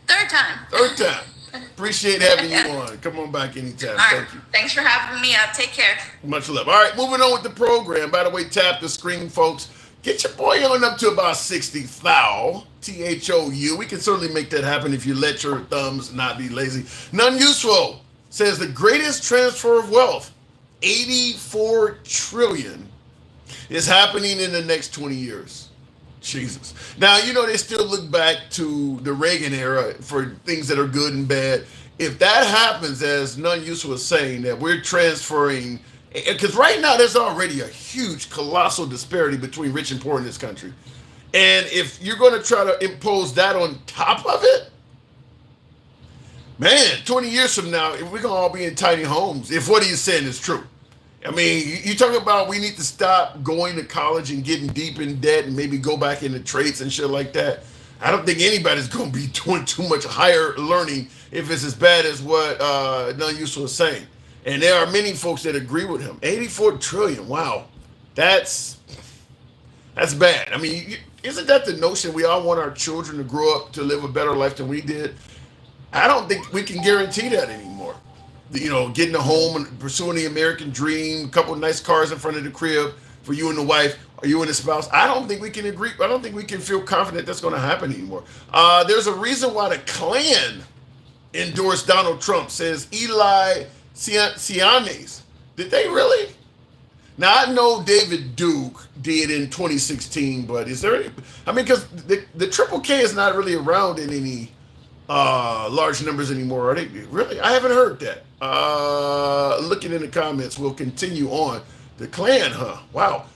Speaker 6: Third time.
Speaker 1: Third time. Appreciate having you on. Come on back anytime. Thank you.
Speaker 6: Thanks for having me up. Take care.
Speaker 1: Much love. All right, moving on with the program. By the way, tap the screen, folks. Get your boy on up to about 60 thou, Thou. We can certainly make that happen if you let your thumbs not be lazy. None Useful says the greatest transfer of wealth, 84 trillion, is happening in the next 20 years. Jesus. Now, they still look back to the Reagan era for things that are good and bad. If that happens, as None Useful was saying, that we're transferring, because right now there's already a huge, colossal disparity between rich and poor in this country. And if you're going to try to impose that on top of it, man, 20 years from now, we're going to all be in tiny homes, if what he's saying is true. I mean, you talk about we need to stop going to college and getting deep in debt and maybe go back into trades and shit like that. I don't think anybody's going to be doing too much higher learning if it's as bad as what None Useful is saying. And there are many folks that agree with him. 84 trillion, wow. That's bad. I mean, isn't that the notion we all want our children to grow up to live a better life than we did? I don't think we can guarantee that anymore. getting a home and pursuing the American dream, a couple of nice cars in front of the crib for you and the wife or you and the spouse. I don't think we can agree. I don't think we can feel confident that's going to happen anymore. There's a reason why the Klan endorsed Donald Trump, says Eli Cianes. Did they really? Now, I know David Duke did in 2016, but is there any, I mean, because the Triple K is not really around in any large numbers anymore, are they? Really? I haven't heard that. Looking in the comments, we'll continue on. The Klan, huh? Wow.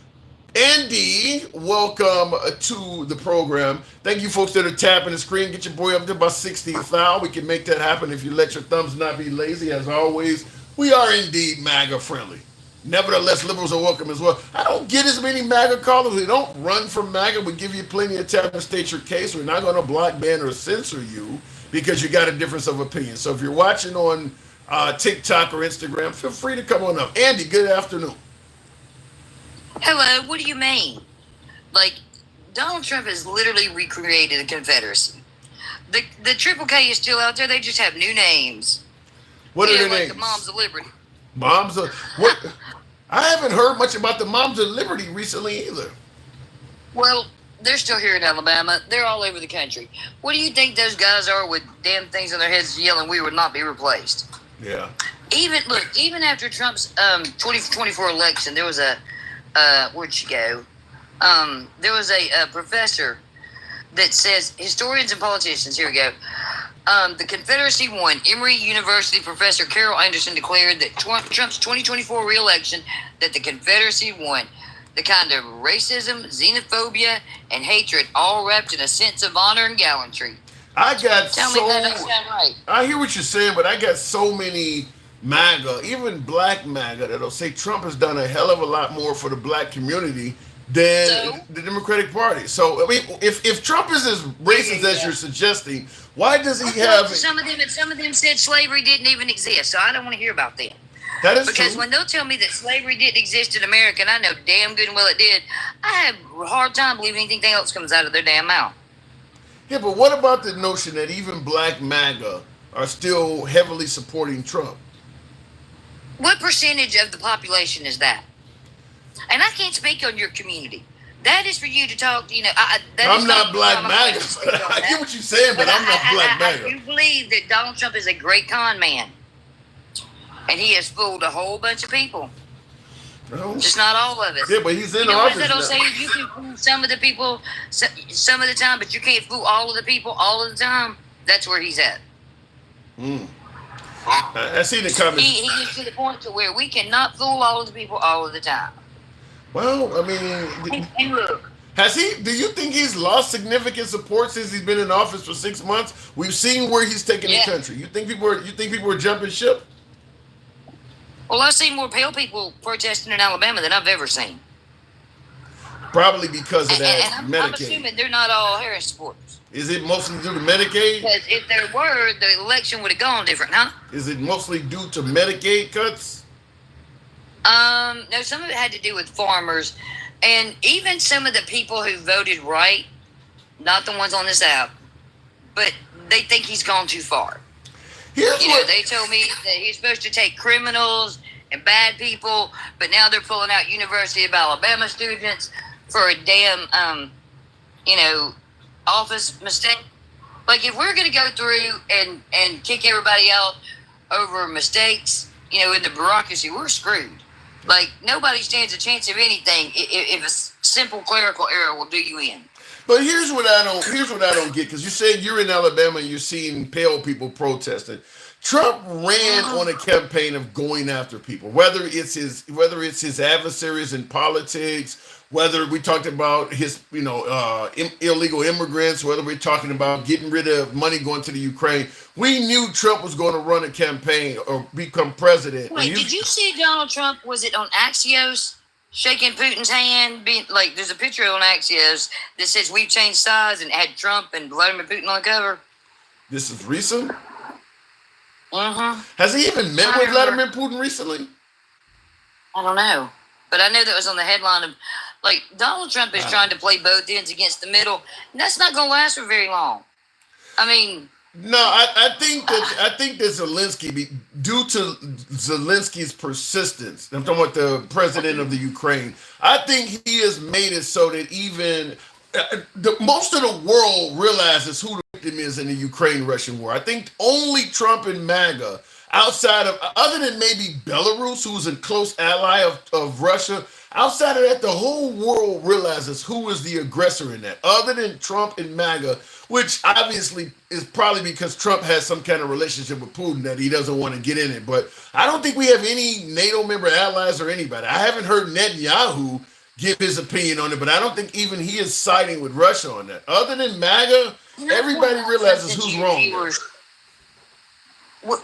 Speaker 1: Andy, welcome to the program. Thank you folks that are tapping the screen. Get your boy up to about 60,000. We can make that happen if you let your thumbs not be lazy. As always, we are indeed MAGA friendly. Nevertheless, liberals are welcome as well. I don't get as many MAGA callers. We don't run from MAGA. We give you plenty of time to state your case. We're not going to block, ban, or censor you because you got a difference of opinion. So if you're watching on TikTok or Instagram, feel free to come on up. Andy, good afternoon.
Speaker 7: Hello, what do you mean? Like, Donald Trump has literally recreated the Confederacy. The Triple K is still out there, they just have new names.
Speaker 1: What are their
Speaker 7: like
Speaker 1: names?
Speaker 7: the Moms of Liberty.
Speaker 1: Moms of what? I haven't heard much about the Moms of Liberty recently either.
Speaker 7: Well, they're still here in Alabama. They're all over the country. What do you think those guys are with damn things on their heads yelling, "We would not be replaced"?
Speaker 1: Yeah.
Speaker 7: Even after Trump's 2024 election, there was a where'd she go? There was a professor that says historians and politicians. Here we go. The Confederacy won. Emory University professor Carol Anderson declared that Trump's 2024 re-election, that the Confederacy won. The kind of racism, xenophobia, and hatred, all wrapped in a sense of honor and gallantry.
Speaker 1: Tell
Speaker 7: me that doesn't sound right.
Speaker 1: I hear what you're saying, but I got so many MAGA, even black MAGA, that'll say Trump has done a hell of a lot more for the black community than the Democratic Party. So, I mean, if Trump is as racist as you're suggesting, why does he have...
Speaker 7: Some of them said slavery didn't even exist, so I don't want to hear about that.
Speaker 1: That is
Speaker 7: because
Speaker 1: true.
Speaker 7: When they'll tell me that slavery didn't exist in America, and I know damn good and well it did, I have a hard time believing anything else comes out of their damn mouth.
Speaker 1: Yeah, but what about the notion that even black MAGA are still heavily supporting Trump?
Speaker 7: What percentage of the population is that? And I can't speak on your community. That is for you to talk.
Speaker 1: I'm not black MAGA. I get what you're saying, but I'm not black MAGA.
Speaker 7: I do believe that Donald Trump is a great con man, and he has fooled a whole bunch of people.
Speaker 1: No.
Speaker 7: Just not all of us.
Speaker 1: Yeah, but he's in office
Speaker 7: that'll
Speaker 1: now.
Speaker 7: say you can fool some of the people some of the time, but you can't fool all of the people all of the time. That's where he's at.
Speaker 1: I see the comments.
Speaker 7: He gets to the point to where we cannot fool all of the people all of the time.
Speaker 1: Well, I mean,
Speaker 7: and look,
Speaker 1: do you think he's lost significant support since he's been in office for 6 months? We've seen where he's taken the country. You think people are jumping ship?
Speaker 7: Well, I've seen more pale people protesting in Alabama than I've ever seen.
Speaker 1: Probably because of that
Speaker 7: and
Speaker 1: Medicaid.
Speaker 7: I'm assuming they're not all Harris supporters.
Speaker 1: Is it mostly due to Medicaid?
Speaker 7: Because if there were, the election would have gone different, huh?
Speaker 1: Is it mostly due to Medicaid cuts?
Speaker 7: No, some of it had to do with farmers. And even some of the people who voted right, not the ones on this app, but they think he's gone too far. They told me that he's supposed to take criminals and bad people, but now they're pulling out University of Alabama students for a damn, office mistake. Like, if we're going to go through and kick everybody out over mistakes, in the bureaucracy, we're screwed. Like, nobody stands a chance of anything if a simple clerical error will do you in.
Speaker 1: But here's what I don't get, because you said you're in Alabama and you're seeing pale people protesting. Trump ran on a campaign of going after people, whether it's his adversaries in politics, whether we talked about his illegal immigrants, whether we're talking about getting rid of money going to the Ukraine. We knew Trump was going to run a campaign or become president.
Speaker 7: Wait, did you see Donald Trump? Was it on Axios? Shaking Putin's hand, there's a picture on Axios that says we've changed sides and had Trump and Vladimir Putin on the cover.
Speaker 1: This is recent?
Speaker 7: Mm-hmm.
Speaker 1: Has he even met with Vladimir Putin recently?
Speaker 7: I don't know. But I know that was on the headline of, Donald Trump is trying to play both ends against the middle, and that's not going to last for very long. I mean...
Speaker 1: No, I think that Zelensky, due to Zelensky's persistence, I'm talking about the president of the Ukraine. I think he has made it so that even most of the world realizes who the victim is in the Ukraine-Russian war. I think only Trump and MAGA, outside of other than maybe Belarus, who's a close ally of Russia. Outside of that, the whole world realizes who is the aggressor in that. Other than Trump and MAGA, which obviously is probably because Trump has some kind of relationship with Putin that he doesn't want to get in it. But I don't think we have any NATO member allies or anybody. I haven't heard Netanyahu give his opinion on it, but I don't think even he is siding with Russia on that. Other than MAGA, everybody realizes who's wrong.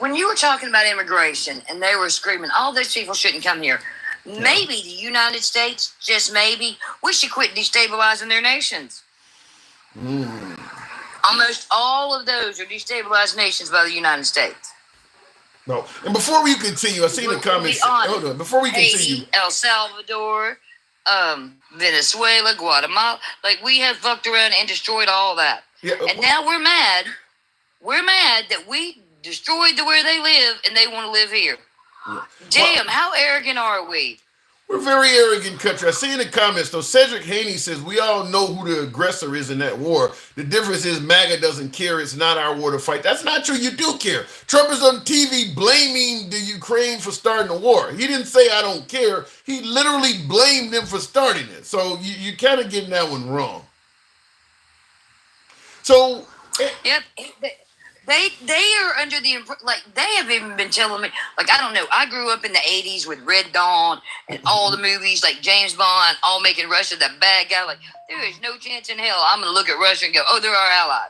Speaker 7: When you were talking about immigration and they were screaming, all those people shouldn't come here. Yeah. Maybe the United States, just maybe, we should quit destabilizing their nations. Almost all of those are destabilized nations by the United States.
Speaker 1: No. And before we continue, I see the comments. Hold on. Before we continue.
Speaker 7: Haiti, El Salvador, Venezuela, Guatemala. Like, we have fucked around and destroyed all that. Yeah. And now we're mad. We're mad that we destroyed where they live and they want to live here. Yeah. Damn, how arrogant are we?
Speaker 1: We're a very arrogant country. I see in the comments, though, Cedric Haney says, we all know who the aggressor is in that war. The difference is MAGA doesn't care. It's not our war to fight. That's not true. You do care. Trump is on TV blaming the Ukraine for starting the war. He didn't say, I don't care. He literally blamed them for starting it. So you kind of getting that one wrong. So...
Speaker 7: Yep. They are under the, like, they have even been telling me, like, I don't know, I grew up in the 80s with Red Dawn and all the movies, like James Bond, all making Russia the bad guy. Like, there is no chance in hell I'm going to look at Russia and go, oh, they're our ally.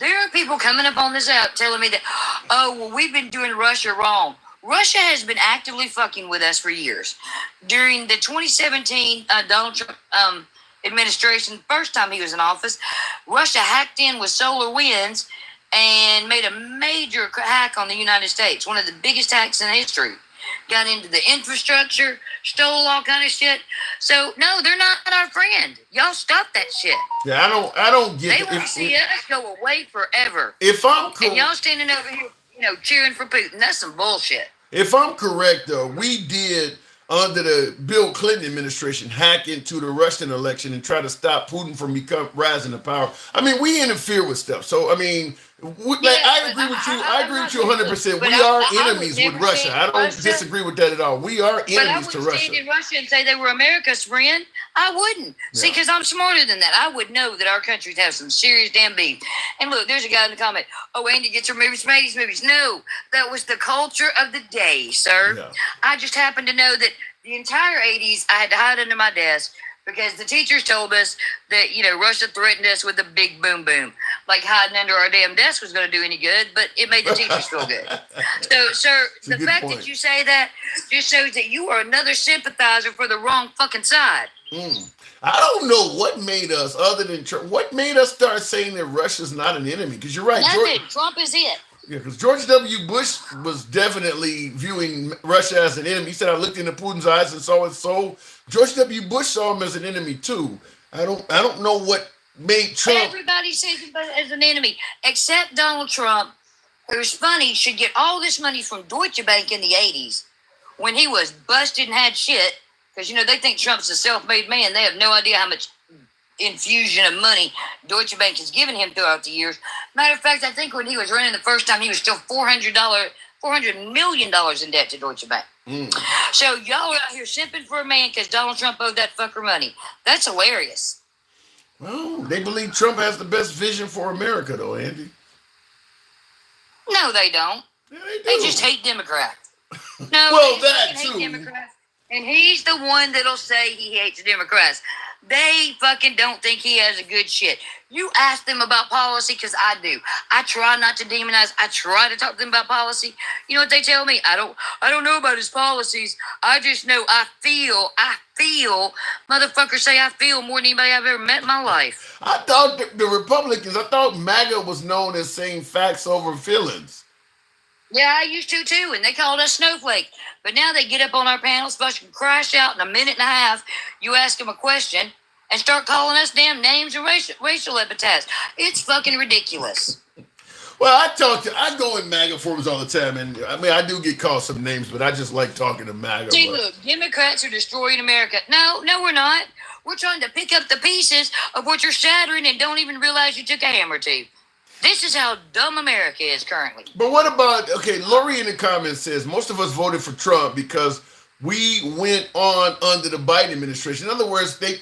Speaker 7: There are people coming up on this app telling me that, oh, well, we've been doing Russia wrong. Russia has been actively fucking with us for years. During the 2017 Donald Trump administration, first time he was in office, Russia hacked in with solar winds and made a major hack on the United States, one of the biggest hacks in history. Got into the infrastructure, stole all kind of shit. So no, they're not our friend. Y'all stop that shit.
Speaker 1: Yeah, I don't get.
Speaker 7: They want to see us go away forever.
Speaker 1: If I'm correct,
Speaker 7: and y'all standing over here, cheering for Putin. That's some bullshit.
Speaker 1: If I'm correct, though, we did under the Bill Clinton administration hack into the Russian election and try to stop Putin from rising to power. I mean, we interfere with stuff. So I mean. I agree with you. I agree with you 100%. We are enemies with Russia. I don't disagree with that at all. We are enemies to Russia. But I wouldn't stand in
Speaker 7: Russia and say they were America's friend. I wouldn't. Yeah. See, because I'm smarter than that. I would know that our countries have some serious damn beef. And look, there's a guy in the comment, oh, Andy gets her movies from 80s movies. No, that was the culture of the day, sir. Yeah. I just happened to know that the entire 80s, I had to hide under my desk because the teachers told us that, Russia threatened us with a big boom boom. Like hiding under our damn desk was going to do any good, but it made the teachers feel good. So, sir, the fact that you say that just shows that you are another sympathizer for the wrong fucking side.
Speaker 1: I don't know what made us, other than Trump, what made us start saying that Russia's not an enemy? Because you're right.
Speaker 7: Nothing. Trump is it.
Speaker 1: Yeah, because George W. Bush was definitely viewing Russia as an enemy. He said, I looked into Putin's eyes and saw his soul. George W. Bush saw him as an enemy, too. I don't know what made Trump.
Speaker 7: Everybody sees him as an enemy, except Donald Trump, who's funny, should get all this money from Deutsche Bank in the 80s when he was busted and had shit. Because, they think Trump's a self-made man. They have no idea how much infusion of money Deutsche Bank has given him throughout the years. Matter of fact, I think when he was running the first time, he was still $400 million in debt to Deutsche Bank. So y'all are out here simping for a man because Donald Trump owed that fucker money. That's hilarious.
Speaker 1: Well, they believe Trump has the best vision for America, though, Andy.
Speaker 7: No, they don't.
Speaker 1: Yeah, they do.
Speaker 7: They just hate Democrats. No,
Speaker 1: well, that too.
Speaker 7: Democrats. And he's the one that'll say he hates Democrats. They fucking don't think he has a good shit. You ask them about policy, because I do. I try not to demonize. I try to talk to them about policy. You know what they tell me? I don't know about his policies. I just know I feel. Motherfuckers say I feel more than anybody I've ever met in my life.
Speaker 1: I thought the Republicans, I thought MAGA was known as saying facts over feelings.
Speaker 7: Yeah, I used to too, and they called us snowflake. But now they get up on our panels, fucking crash out in a minute and a half. You ask them a question and start calling us damn names and racial epithets. It's fucking ridiculous.
Speaker 1: Well, I go in MAGA forums all the time, and I mean, I do get called some names, but I just like talking to MAGA.
Speaker 7: See,
Speaker 1: But
Speaker 7: look, Democrats are destroying America. No, we're not. We're trying to pick up the pieces of what you're shattering and don't even realize you took a hammer to. This is how dumb America is currently.
Speaker 1: But what about, okay, Lori in the comments says most of us voted for Trump because we went on under the Biden administration. In other words, they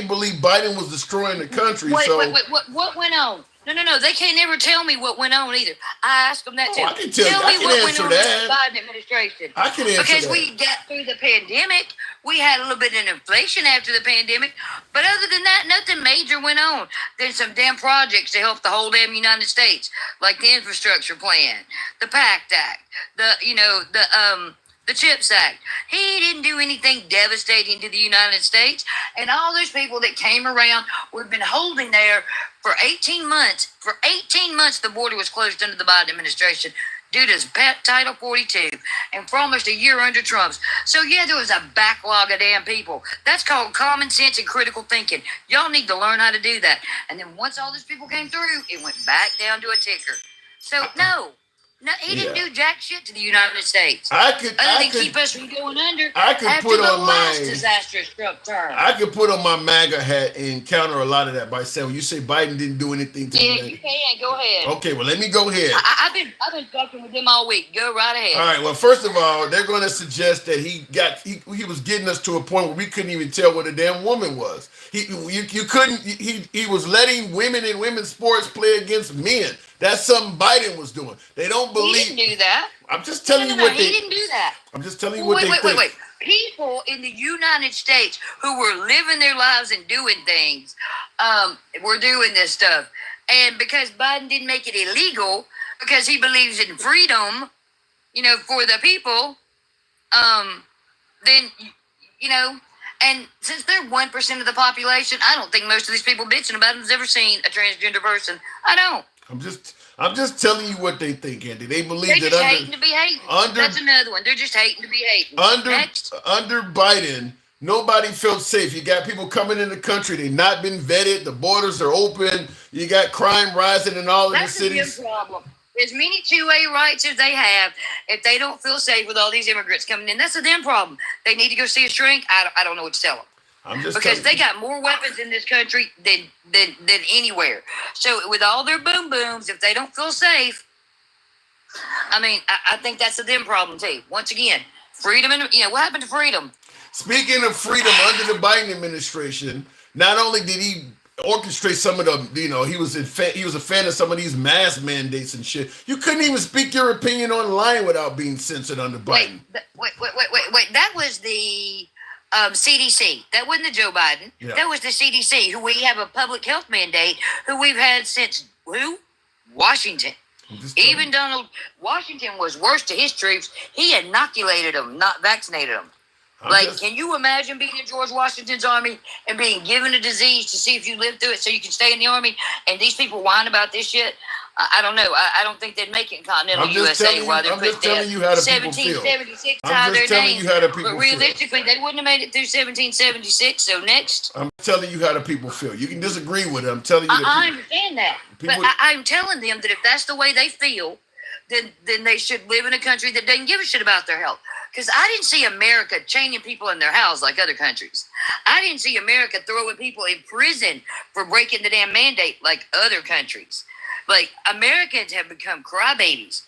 Speaker 1: believe Biden was destroying the country.
Speaker 7: Wait,
Speaker 1: so
Speaker 7: what went on? No. They can't never tell me what went on either. I asked them that too.
Speaker 1: I can tell you. I
Speaker 7: me
Speaker 1: can
Speaker 7: what went
Speaker 1: answer
Speaker 7: on
Speaker 1: that.
Speaker 7: in the Biden administration.
Speaker 1: I can answer
Speaker 7: because
Speaker 1: that.
Speaker 7: we got through the pandemic. We had a little bit of inflation after the pandemic, but other than that, nothing major went on. There's some damn projects to help the whole damn United States, like the infrastructure plan, the PACT Act, the CHIPS Act. He didn't do anything devastating to the United States. And all those people that came around, we've been holding there for 18 months. For 18 months, the border was closed under the Biden administration due to Title 42 and for almost a year under Trump's. So, yeah, there was a backlog of damn people. That's called common sense and critical thinking. Y'all need to learn how to do that. And then once all these people came through, it went back down to a ticker. So, no, he didn't do jack shit to the United States.
Speaker 1: I could
Speaker 7: keep us from going under.
Speaker 1: I could
Speaker 7: after
Speaker 1: put
Speaker 7: the
Speaker 1: on
Speaker 7: last
Speaker 1: my
Speaker 7: disastrous Trump term.
Speaker 1: I could put on my MAGA hat and counter a lot of that by saying, when you say Biden didn't do anything to
Speaker 7: Yeah,
Speaker 1: the
Speaker 7: you can. Go ahead.
Speaker 1: Okay, well, let me go ahead.
Speaker 7: I've been talking with them all week. Go right ahead.
Speaker 1: All right. Well, first of all, they're going to suggest that he was getting us to a point where we couldn't even tell what a damn woman was. You couldn't. He was letting women in women's sports play against men. That's something Biden was doing. They don't believe.
Speaker 7: He didn't do that.
Speaker 1: I'm just telling you
Speaker 7: No,
Speaker 1: what
Speaker 7: he
Speaker 1: they.
Speaker 7: didn't do that.
Speaker 1: I'm just telling you what they think.
Speaker 7: Wait. People in the United States who were living their lives and doing things, were doing this stuff, and because Biden didn't make it illegal, because he believes in freedom, for the people, then and since they're 1% of the population, I don't think most of these people bitching about him's ever seen a transgender person. I don't.
Speaker 1: I'm just telling you what they think, Andy. They believe
Speaker 7: They're just hating to be hating. That's another one. They're just hating to be hating.
Speaker 1: Under Biden, nobody felt safe. You got people coming in the country. They've not been vetted. The borders are open. You got crime rising in all of the cities.
Speaker 7: That's a big problem. As many 2A rights as they have, if they don't feel safe with all these immigrants coming in, that's a damn problem. They need to go see a shrink. I don't know what to tell them. Because they got more weapons in this country than anywhere. So with all their boom booms, if they don't feel safe, I think that's a them problem too. Once again, freedom and what happened to freedom?
Speaker 1: Speaking of freedom under the Biden administration, not only did he orchestrate some of the, he was a fan of some of these mask mandates and shit. You couldn't even speak your opinion online without being censored under Biden.
Speaker 7: Wait. That was the CDC. That wasn't the Joe Biden. Yeah. That was the CDC, who we have a public health mandate, who we've had since Washington. Even Donald Washington was worse to his troops. He inoculated them, not vaccinated them. Can you imagine being in George Washington's army and being given a disease to see if you live through it so you can stay in the army? And these people whine about this shit. I don't know. I don't think they'd make it in continental USA while they're putting 1776 behind their name. But realistically, they wouldn't have made it through 1776. So next.
Speaker 1: I'm telling you how the people feel. You can disagree with it. I'm telling you.
Speaker 7: I understand that. But I'm telling them that if that's the way they feel, then they should live in a country that doesn't give a shit about their health. Because I didn't see America chaining people in their house like other countries. I didn't see America throwing people in prison for breaking the damn mandate like other countries. Americans have become crybabies.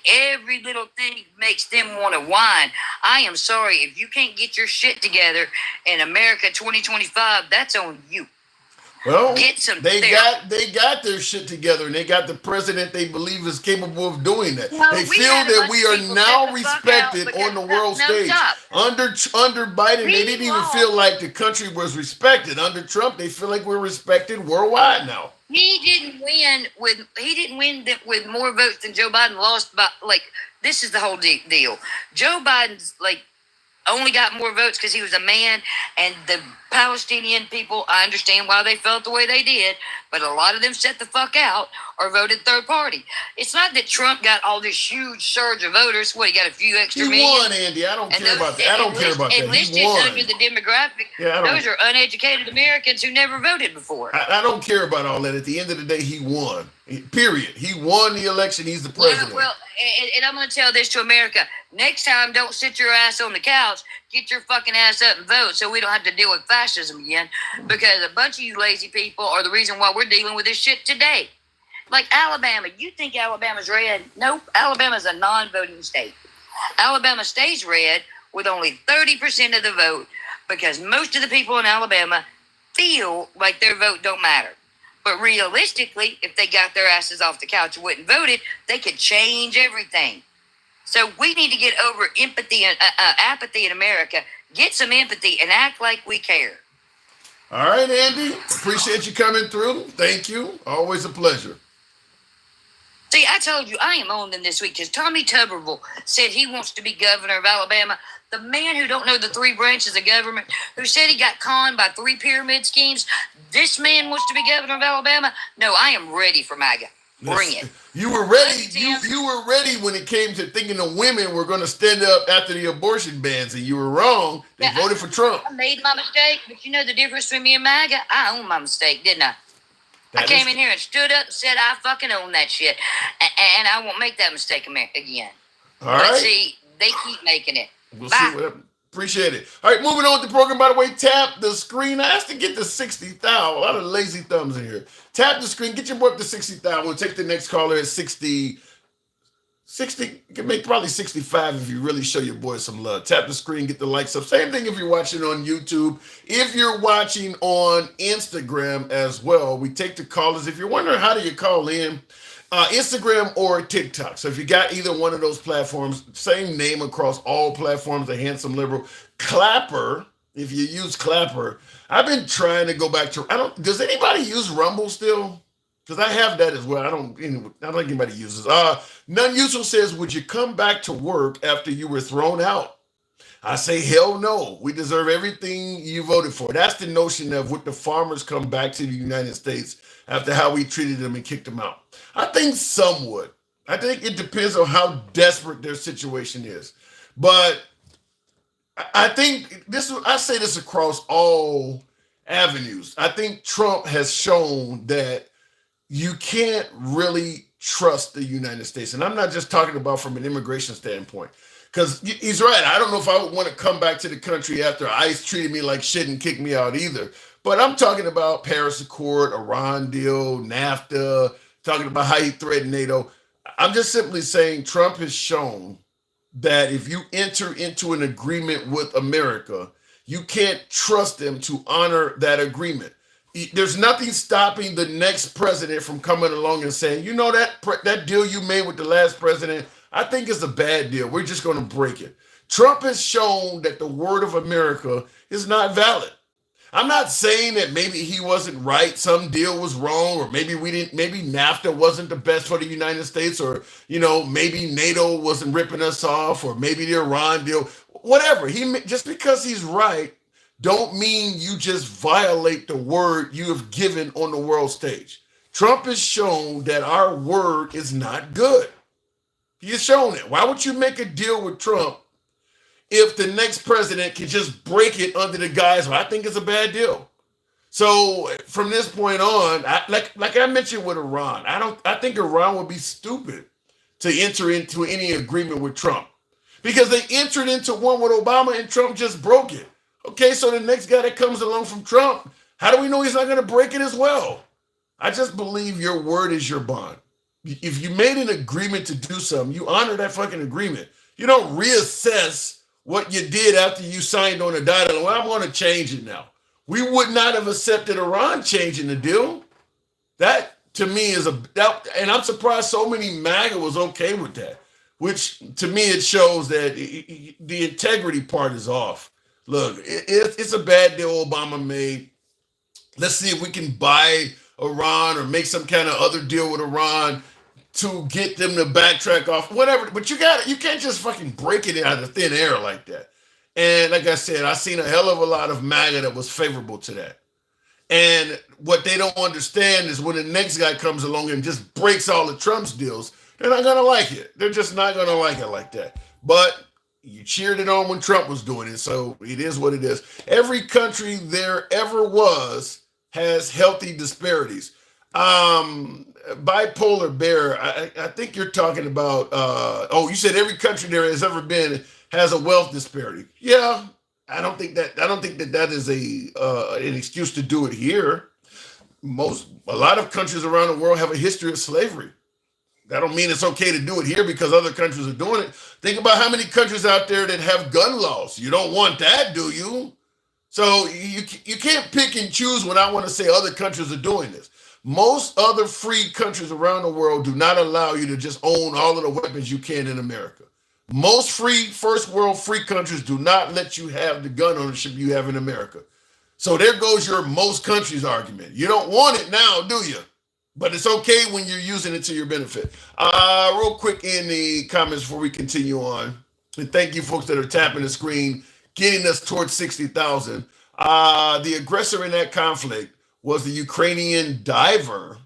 Speaker 7: Every little thing makes them want to whine. I am sorry. If you can't get your shit together in America 2025, that's on you.
Speaker 1: Well, they got their shit together, and they got the president they believe is capable of doing that. They feel that we are now respected on the world stage. Under Biden, they didn't even feel like the country was respected. Under Trump, they feel like we're respected worldwide now.
Speaker 7: He didn't win with more votes than Joe Biden lost by. This is the whole deal. Joe Biden's only got more votes because he was a man, and the Palestinian people, I understand why they felt the way they did, but a lot of them set the fuck out or voted third party. It's not that Trump got all this huge surge of voters. What, he got a few extra
Speaker 1: He
Speaker 7: million?
Speaker 1: won, Andy. I don't care about that. I don't care about that.
Speaker 7: Enlisted
Speaker 1: He won.
Speaker 7: under the demographic.
Speaker 1: Yeah,
Speaker 7: those are uneducated Americans who never voted before.
Speaker 1: I don't care about all that. At the end of the day, he won. Period. He won the election. He's the president.
Speaker 7: Yeah, well, and I'm going to tell this to America. Next time, don't sit your ass on the couch. Get your fucking ass up and vote so we don't have to deal with fascism again. Because a bunch of you lazy people are the reason why we're dealing with this shit today. Like Alabama. You think Alabama's red? Nope. Alabama's a non-voting state. Alabama stays red with only 30% of the vote because most of the people in Alabama feel like their vote don't matter. But realistically, if they got their asses off the couch and went and voted, they could change everything. So we need to get over empathy and apathy in America. Get some empathy and act like we care.
Speaker 1: All right, Andy. Appreciate you coming through. Thank you. Always a pleasure.
Speaker 7: See, I told you I am on them this week because Tommy Tuberville said he wants to be governor of Alabama. The man who don't know the three branches of government, who said he got conned by 3 pyramid schemes. This man wants to be governor of Alabama. No, I am ready for MAGA. Bring it.
Speaker 1: You were ready. You were ready when it came to thinking the women were going to stand up after the abortion bans, and you were wrong. They voted for Trump.
Speaker 7: I made my mistake, but you know the difference between me and MAGA? I own my mistake, didn't I? I came in here and stood up and said I fucking own that shit, and I won't make that mistake again.
Speaker 1: All right.
Speaker 7: But see, they keep making it.
Speaker 1: We'll
Speaker 7: Bye.
Speaker 1: see what appreciate it. All right, moving on with the program. By the way, tap the screen. I asked to get to 60,000. A lot of lazy thumbs in here. Tap the screen. Get your boy up to 60,000. We'll take the next caller at 60. You can make probably 65 if you really show your boy some love. Tap the screen, get the likes up. Same thing if you're watching on YouTube. If you're watching on Instagram as well, we take the callers. If you're wondering how do you call in, Instagram or TikTok. So if you got either one of those platforms, same name across all platforms, The Handsome Liberal. Clapper, if you use Clapper, I've been trying to go back to, does anybody use Rumble still? Because I have that as well. I don't think anybody uses. None Useful says, would you come back to work after you were thrown out? I say, hell no. We deserve everything you voted for. That's the notion of would the farmers come back to the United States after how we treated them and kicked them out. I think some would. I think it depends on how desperate their situation is. But I think I say this across all avenues. I think Trump has shown that you can't really trust the United States. And I'm not just talking about from an immigration standpoint, because he's right. I don't know if I would want to come back to the country after ICE treated me like shit and kicked me out either. But I'm talking about Paris Accord, Iran deal, NAFTA, talking about how he threatened NATO. I'm just simply saying Trump has shown that if you enter into an agreement with America, you can't trust them to honor that agreement. There's nothing stopping the next president from coming along and saying, you know, that deal you made with the last president, I think it's a bad deal. We're just going to break it. Trump has shown that the word of America is not valid. I'm not saying that maybe he wasn't right, some deal was wrong, or maybe NAFTA wasn't the best for the United States, or, you know, maybe NATO wasn't ripping us off, or maybe the Iran deal, whatever. Just because he's right, don't mean you just violate the word you have given on the world stage. Trump has shown that our word is not good. He has shown it. Why would you make a deal with Trump if the next president can just break it under the guise of, I think it's a bad deal? So from this point on, like I mentioned with Iran, I think Iran would be stupid to enter into any agreement with Trump, because they entered into one with Obama and Trump just broke it. Okay, so the next guy that comes along from Trump, how do we know he's not going to break it as well? I just believe your word is your bond. If you made an agreement to do something, you honor that fucking agreement. You don't reassess what you did after you signed on the dotted line. Well, I'm going to change it now. We would not have accepted Iran changing the deal. That, to me, and I'm surprised so many MAGA was okay with that, which, to me, it shows that the integrity part is off. Look, it's a bad deal Obama made. Let's see if we can buy Iran or make some kind of other deal with Iran to get them to backtrack off, whatever. But you can't just fucking break it out of thin air like that. And like I said, I seen a hell of a lot of MAGA that was favorable to that. And what they don't understand is when the next guy comes along and just breaks all of Trump's deals, they're not going to like it. They're just not going to like it like that. But you cheered it on when Trump was doing it, so it is what it is. Every country there ever was has healthy disparities. Bipolar bear, I think you're talking about, you said every country there has ever been has a wealth disparity. Yeah, I don't think that is an excuse to do it here. A lot of countries around the world have a history of slavery. That don't mean it's okay to do it here because other countries are doing it. Think about how many countries out there that have gun laws. You don't want that, do you? So you can't pick and choose when I want to say other countries are doing this. Most other free countries around the world do not allow you to just own all of the weapons you can in America. Most free first world free countries do not let you have the gun ownership you have in America. So there goes your most countries argument. You don't want it now, do you? But it's okay when you're using it to your benefit. Real quick in the comments before we continue on, and thank you folks that are tapping the screen, getting us towards 60,000. The aggressor in that conflict was the Ukrainian diver,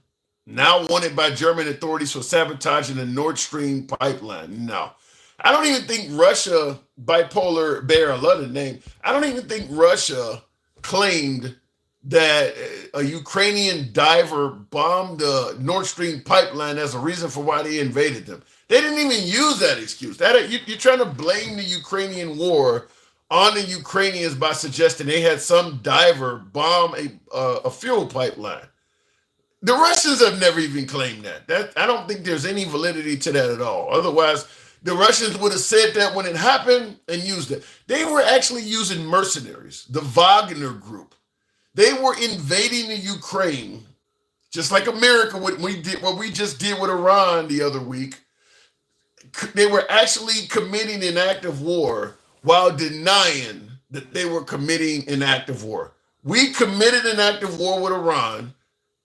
Speaker 1: now wanted by German authorities for sabotaging the Nord Stream pipeline. No, I don't even think Russia, bipolar bear, I love the name. I don't even think Russia claimed that a Ukrainian diver bombed the Nord Stream pipeline as a reason for why they invaded them. They didn't even use that excuse. You're trying to blame the Ukrainian war on the Ukrainians by suggesting they had some diver bomb a fuel pipeline. The Russians have never even claimed that. I don't think there's any validity to that at all. Otherwise, the Russians would have said that when it happened and used it. They were actually using mercenaries, the Wagner group. They were invading the Ukraine, just like America, what we just did with Iran the other week. They were actually committing an act of war while denying that they were committing an act of war. We committed an act of war with Iran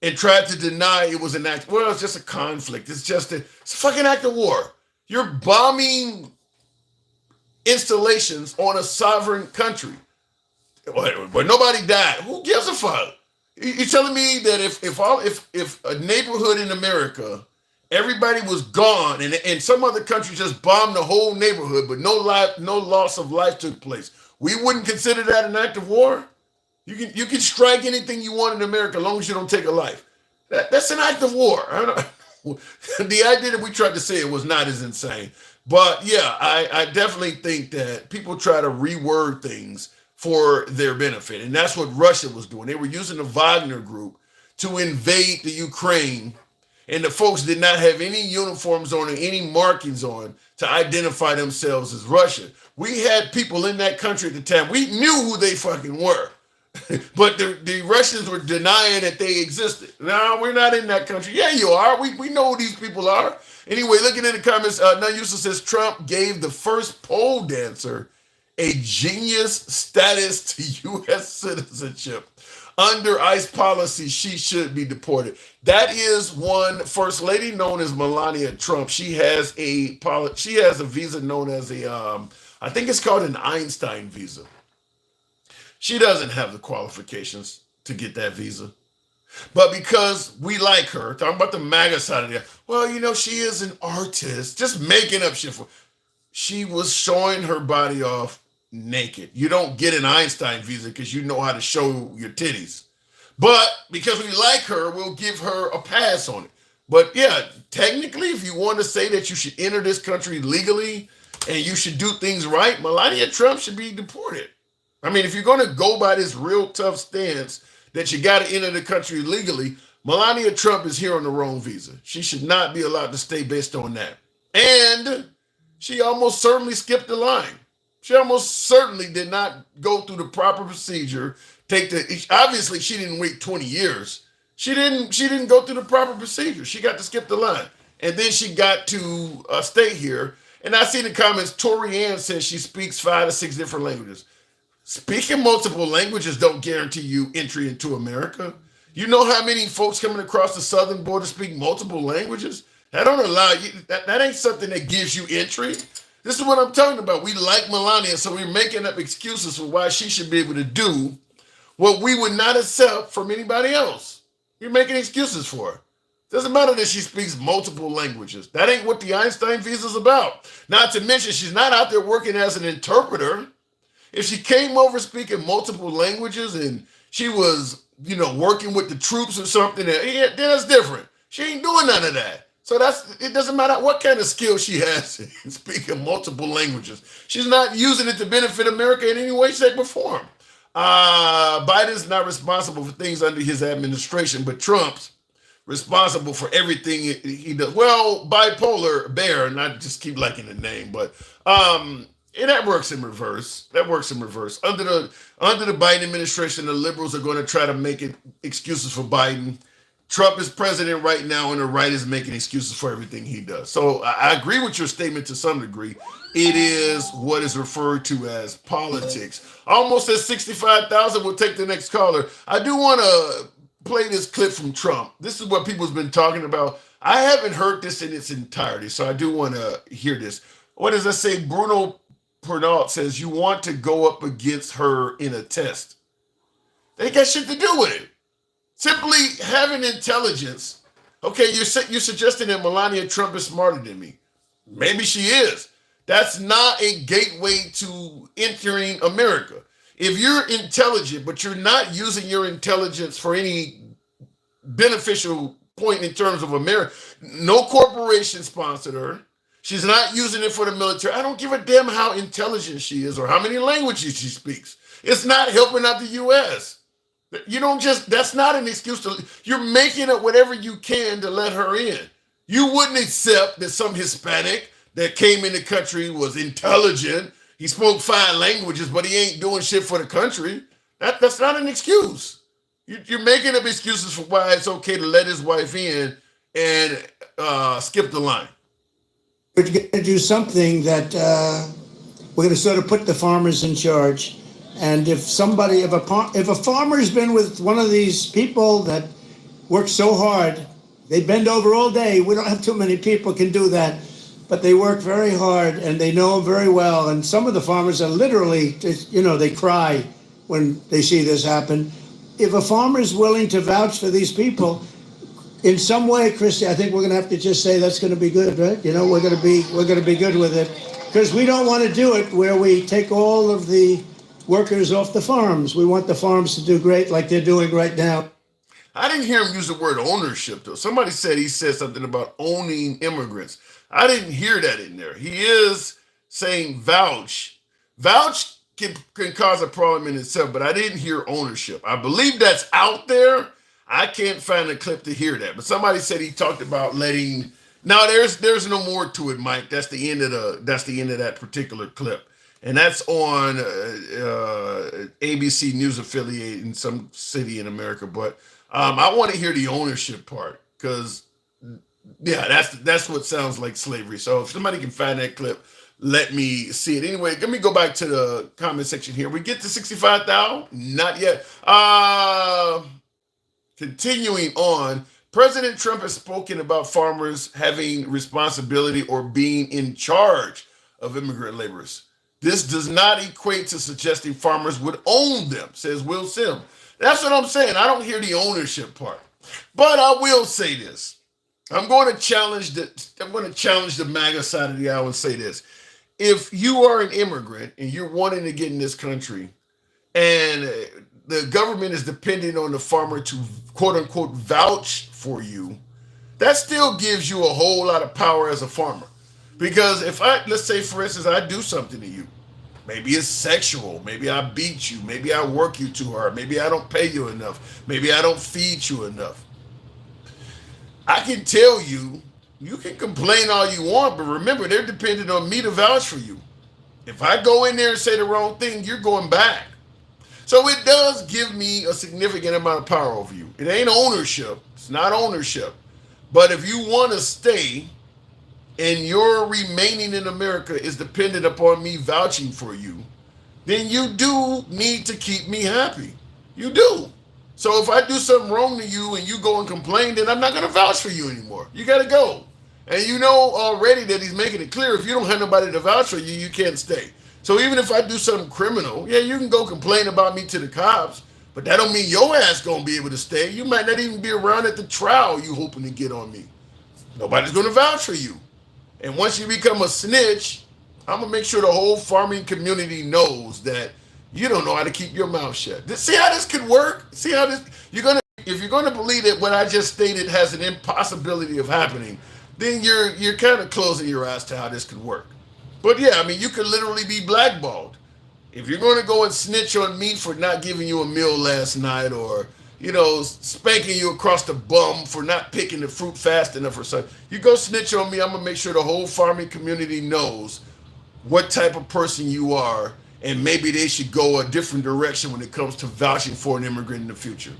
Speaker 1: and tried to deny it was an act. Well, it's just a conflict. It's a fucking act of war. You're bombing installations on a sovereign country. But nobody died. Who gives a fuck? You're telling me that if a neighborhood in America, everybody was gone, and some other country just bombed the whole neighborhood, but no loss of life took place, we wouldn't consider that an act of war? You can strike anything you want in America as long as you don't take a life. That's an act of war. The idea that we tried to say it was not as insane. But yeah, I definitely think that people try to reword things for their benefit. And that's what Russia was doing. They were using the Wagner group to invade the Ukraine. And the folks did not have any uniforms on or any markings on to identify themselves as Russian. We had people in that country at the time. We knew who they fucking were. But the Russians were denying that they existed. No, we're not in that country. Yeah, you are. We know who these people are. Anyway, looking in the comments, Non-Useless says Trump gave the first pole dancer a genius status to U.S. citizenship. Under ICE policy, she should be deported. That is one first lady known as Melania Trump. She has a visa known as I think it's called an Einstein visa. She doesn't have the qualifications to get that visa. But because we like her, talking about the MAGA side of that, well, she is an artist, just making up shit for. She was showing her body off naked. You don't get an Einstein visa because you know how to show your titties. But because we like her, we'll give her a pass on it. But yeah, technically, if you want to say that you should enter this country legally and you should do things right, Melania Trump should be deported. I mean, if you're going to go by this real tough stance that you got to enter the country legally, Melania Trump is here on the wrong visa. She should not be allowed to stay based on that. And she almost certainly skipped the line. She almost certainly did not go through the proper procedure. Obviously, she didn't wait 20 years. She didn't go through the proper procedure. She got to skip the line. And then she got to stay here. And I see in the comments, Tori Ann says she speaks 5 to 6 different languages. Speaking multiple languages don't guarantee you entry into America. You know how many folks coming across the southern border speak multiple languages? That don't allow you. That ain't something that gives you entry. This is what I'm talking about. We like Melania, so we're making up excuses for why she should be able to do what we would not accept from anybody else. You're making excuses for her. Doesn't matter that she speaks multiple languages. That ain't what the Einstein visa is about. Not to mention, she's not out there working as an interpreter. If she came over speaking multiple languages and she was, working with the troops or something, then that's different. She ain't doing none of that. So it doesn't matter what kind of skill she has in speaking multiple languages. She's not using it to benefit America in any way, shape, or form. Biden's not responsible for things under his administration, but Trump's responsible for everything he does. Well, bipolar bear, and I just keep liking the name, but that works in reverse. That works in reverse. Under the Biden administration, the liberals are going to try to make it excuses for Biden. Trump is president right now, and the right is making excuses for everything he does. So I agree with your statement to some degree. It is what is referred to as politics. Almost at 65,000. We'll take the next caller. I do want to play this clip from Trump. This is what people's been talking about. I haven't heard this in its entirety, so I do want to hear this. What does that say? Bruno Pernault says, you want to go up against her in a test. They got shit to do with it. Simply having intelligence. Okay, you're suggesting that Melania Trump is smarter than me. Maybe she is. That's not a gateway to entering America. If you're intelligent, but you're not using your intelligence for any beneficial point in terms of America, no corporation sponsored her. She's not using it for the military. I don't give a damn how intelligent she is or how many languages she speaks. It's not helping out the U.S. You don't that's not an excuse you're making up whatever you can to let her in. You wouldn't accept that some Hispanic that came in the country was intelligent. He spoke 5 languages, but he ain't doing shit for the country. That's not an excuse. You're making up excuses for why it's okay to let his wife in and skip the line.
Speaker 8: We're going to do something that we're going to sort of put the farmers in charge. And if a farmer's been with one of these people that work so hard, they bend over all day. We don't have too many people can do that, but they work very hard and they know them very well. And some of the farmers are literally, they cry when they see this happen. If a farmer is willing to vouch for these people, in some way, Christy, I think we're going to have to just say that's going to be good, right? We're going to be good with it, because we don't want to do it where we take all of the workers off the farms. We want the farms to do great like they're doing right now.
Speaker 1: I didn't hear him use the word ownership, though. Somebody said he said something about owning immigrants. I didn't hear that in there. He is saying vouch. Vouch can cause a problem in itself, but I didn't hear ownership. I believe that's out there. I can't find a clip to hear that. But somebody said he talked about letting. Now there's no more to it, Mike. That's the end of that particular clip. And that's on ABC News affiliate in some city in America. But I want to hear the ownership part, because, yeah, that's what sounds like slavery. So if somebody can find that clip, let me see it. Anyway, let me go back to the comment section here. We get to 65,000? Not yet. Continuing on, President Trump has spoken about farmers having responsibility or being in charge of immigrant laborers. This does not equate to suggesting farmers would own them, says Will Sim. That's what I'm saying. I don't hear the ownership part. But I will say this. I'm going to challenge the MAGA side of the aisle and say this. If you are an immigrant and you're wanting to get in this country, and the government is depending on the farmer to, quote unquote, vouch for you, that still gives you a whole lot of power as a farmer. Because let's say, for instance, I do something to you. Maybe it's sexual. Maybe I beat you. Maybe I work you too hard. Maybe I don't pay you enough. Maybe I don't feed you enough. I can tell you, you can complain all you want, but remember, they're dependent on me to vouch for you. If I go in there and say the wrong thing, you're going back. So it does give me a significant amount of power over you. It ain't ownership. It's not ownership. But if you want to stay and your remaining in America is dependent upon me vouching for you, then you do need to keep me happy. You do. So if I do something wrong to you and you go and complain, then I'm not going to vouch for you anymore. You got to go. And you know already that he's making it clear, if you don't have nobody to vouch for you, you can't stay. So even if I do something criminal, yeah, you can go complain about me to the cops, But that don't mean your ass gonna be able to stay. You might not even be around at the trial you hoping to get on me. Nobody's gonna vouch for you. And once you become a snitch, I'm gonna make sure the whole farming community knows that you don't know how to keep your mouth shut. See how this could work? See how this if you're gonna believe that what I just stated has an impossibility of happening, then you're kind of closing your eyes to how this could work. But yeah, I mean you could literally be blackballed. If you're going to go and snitch on me for not giving you a meal last night, or spanking you across the bum for not picking the fruit fast enough or something, you go snitch on me, I'm gonna make sure the whole farming community knows what type of person you are, and maybe they should go a different direction when it comes to vouching for an immigrant in the future.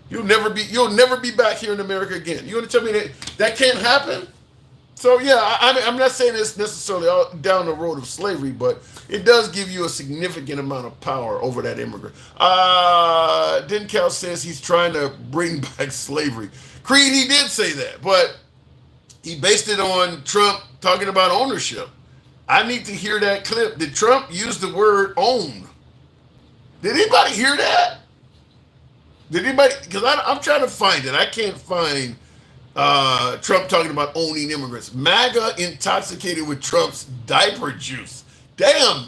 Speaker 1: You'll never be back here in America again. You want to tell me that can't happen? So yeah, I'm not saying it's necessarily all down the road of slavery, but it does give you a significant amount of power over that immigrant. Dencal says he's trying to bring back slavery. Creed, he did say that, but he based it on Trump talking about ownership. I need to hear that clip. Did Trump use the word own? Did anybody hear that? Did anybody? Because I'm trying to find it. I can't find Trump talking about owning immigrants. MAGA intoxicated with Trump's diaper juice. Damn,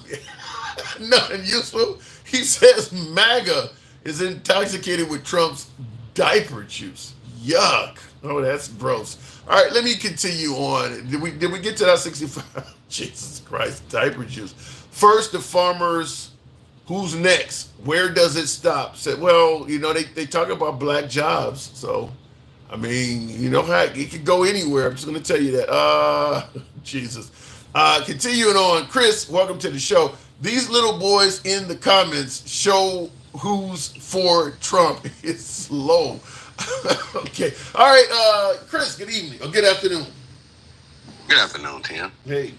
Speaker 1: nothing useful. He says MAGA is intoxicated with Trump's diaper juice. Yuck. Oh, that's gross. All right, let me continue on. Did we get to that 65? Jesus Christ, diaper juice. First, the farmers. Who's next? Where does it stop? Said, well, they talk about black jobs, so I mean, how it could go anywhere. I'm just going to tell you that. Jesus. Continuing on, Chris, welcome to the show. These little boys in the comments show who's for Trump. It's slow. Okay. All right, Chris, good evening or good afternoon.
Speaker 9: Good afternoon, Tim.
Speaker 1: Hey,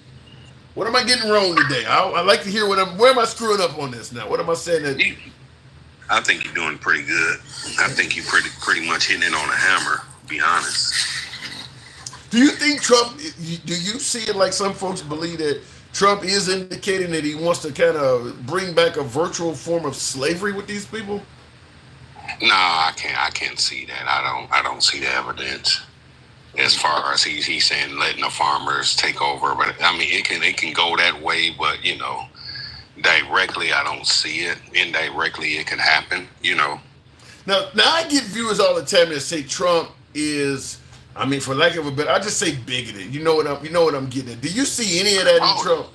Speaker 1: what am I getting wrong today? I like to hear where am I screwing up on this now? What am I saying that?
Speaker 9: I think you're doing pretty good. I think you're pretty much hitting it on a hammer, to be honest.
Speaker 1: Do you think Trump, do you see it like some folks believe that Trump is indicating that he wants to kind of bring back a virtual form of slavery with these people?
Speaker 9: No, I can't see that. I don't see the evidence as far as he's saying letting the farmers take over. But I mean, it can go that way, but directly, I don't see it. Indirectly, it can happen, Now
Speaker 1: I get viewers all the time that say Trump is, I mean, for lack of a better, I just say bigoted. You know what I'm getting at. Do you see any of that in Trump?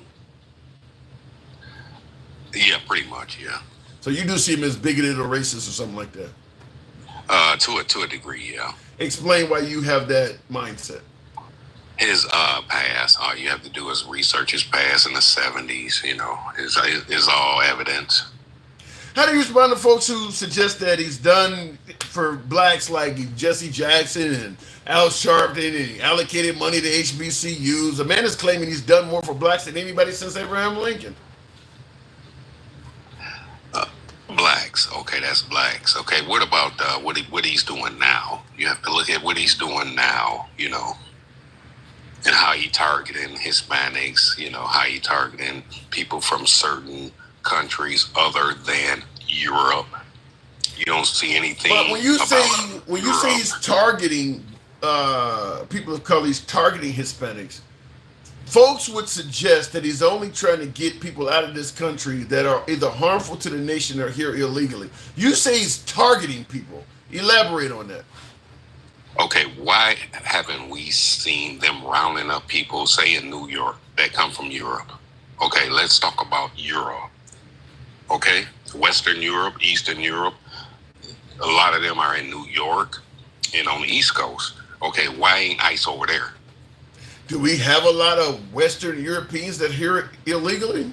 Speaker 9: Yeah, pretty much, yeah.
Speaker 1: So you do see him as bigoted or racist or something like that?
Speaker 9: To a degree, yeah.
Speaker 1: Explain why you have that mindset.
Speaker 9: His past, all you have to do is research his past in the 70s, is all evidence.
Speaker 1: How do you respond to folks who suggest that he's done for blacks like Jesse Jackson and Al Sharpton, and he allocated money to HBCUs? A man is claiming he's done more for blacks than anybody since Abraham Lincoln.
Speaker 9: Blacks, okay, that's blacks. Okay, what about what he's doing now? You have to look at what he's doing now, and how he targeting Hispanics, how he targeting people from certain countries other than Europe. You don't see anything.
Speaker 1: But when you say he's targeting people of color, he's targeting Hispanics. Folks would suggest that he's only trying to get people out of this country that are either harmful to the nation or here illegally. You say he's targeting people. Elaborate on that.
Speaker 9: Okay, why haven't we seen them rounding up people, say in New York, that come from Europe? Okay, let's talk about Europe. Okay, Western Europe, Eastern Europe, a lot of them are in New York and on the East Coast. Okay, why ain't ICE over there?
Speaker 1: Do we have a lot of Western Europeans that here illegally?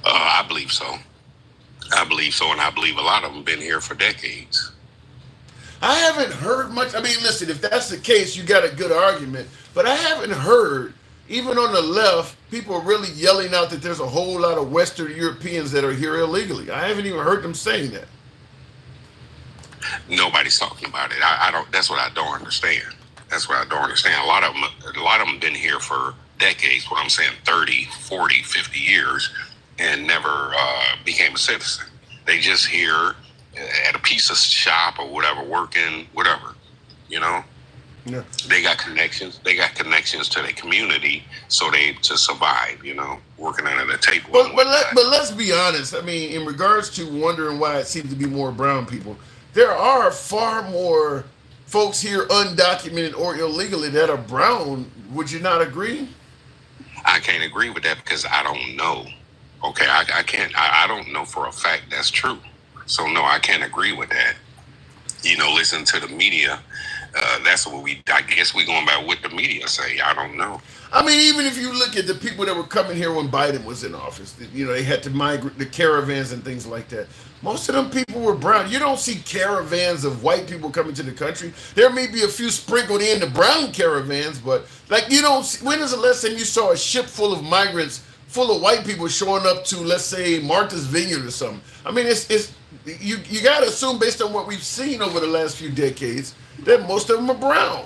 Speaker 9: I believe so. And I believe a lot of them been here for decades.
Speaker 1: I haven't heard much. I mean, listen, if that's the case, you got a good argument. But I haven't heard, even on the left, people really yelling out that there's a whole lot of Western Europeans that are here illegally. I haven't even heard them saying that.
Speaker 9: Nobody's talking about it. I don't. That's what I don't understand. A lot of them been here for decades, what I'm saying 30, 40, 50 years, and never became a citizen. They just here at a piece of shop or whatever, working, whatever, you know.
Speaker 1: Yeah.
Speaker 9: They got connections. They got connections to their community, so they to survive. You know, working under the table.
Speaker 1: But let's be honest. I mean, in regards to wondering why it seems to be more brown people, there are far more folks here undocumented or illegally that are brown. Would you not agree?
Speaker 9: I can't agree with that because I don't know. Okay, I can't. I don't know for a fact that's true. So no, I can't agree with that. You know, listen to the media. That's what I guess we going by what the media say. I don't know.
Speaker 1: I mean, even if you look at the people that were coming here when Biden was in office, you know, they had to migrate, the caravans and things like that. Most of them people were brown. You don't see caravans of white people coming to the country. There may be a few sprinkled in the brown caravans, but like you don't see, when is the last time you saw a ship full of migrants, full of white people showing up to, let's say, Martha's Vineyard or something? I mean, it's you got to assume based on what we've seen over the last few decades that most of them are brown.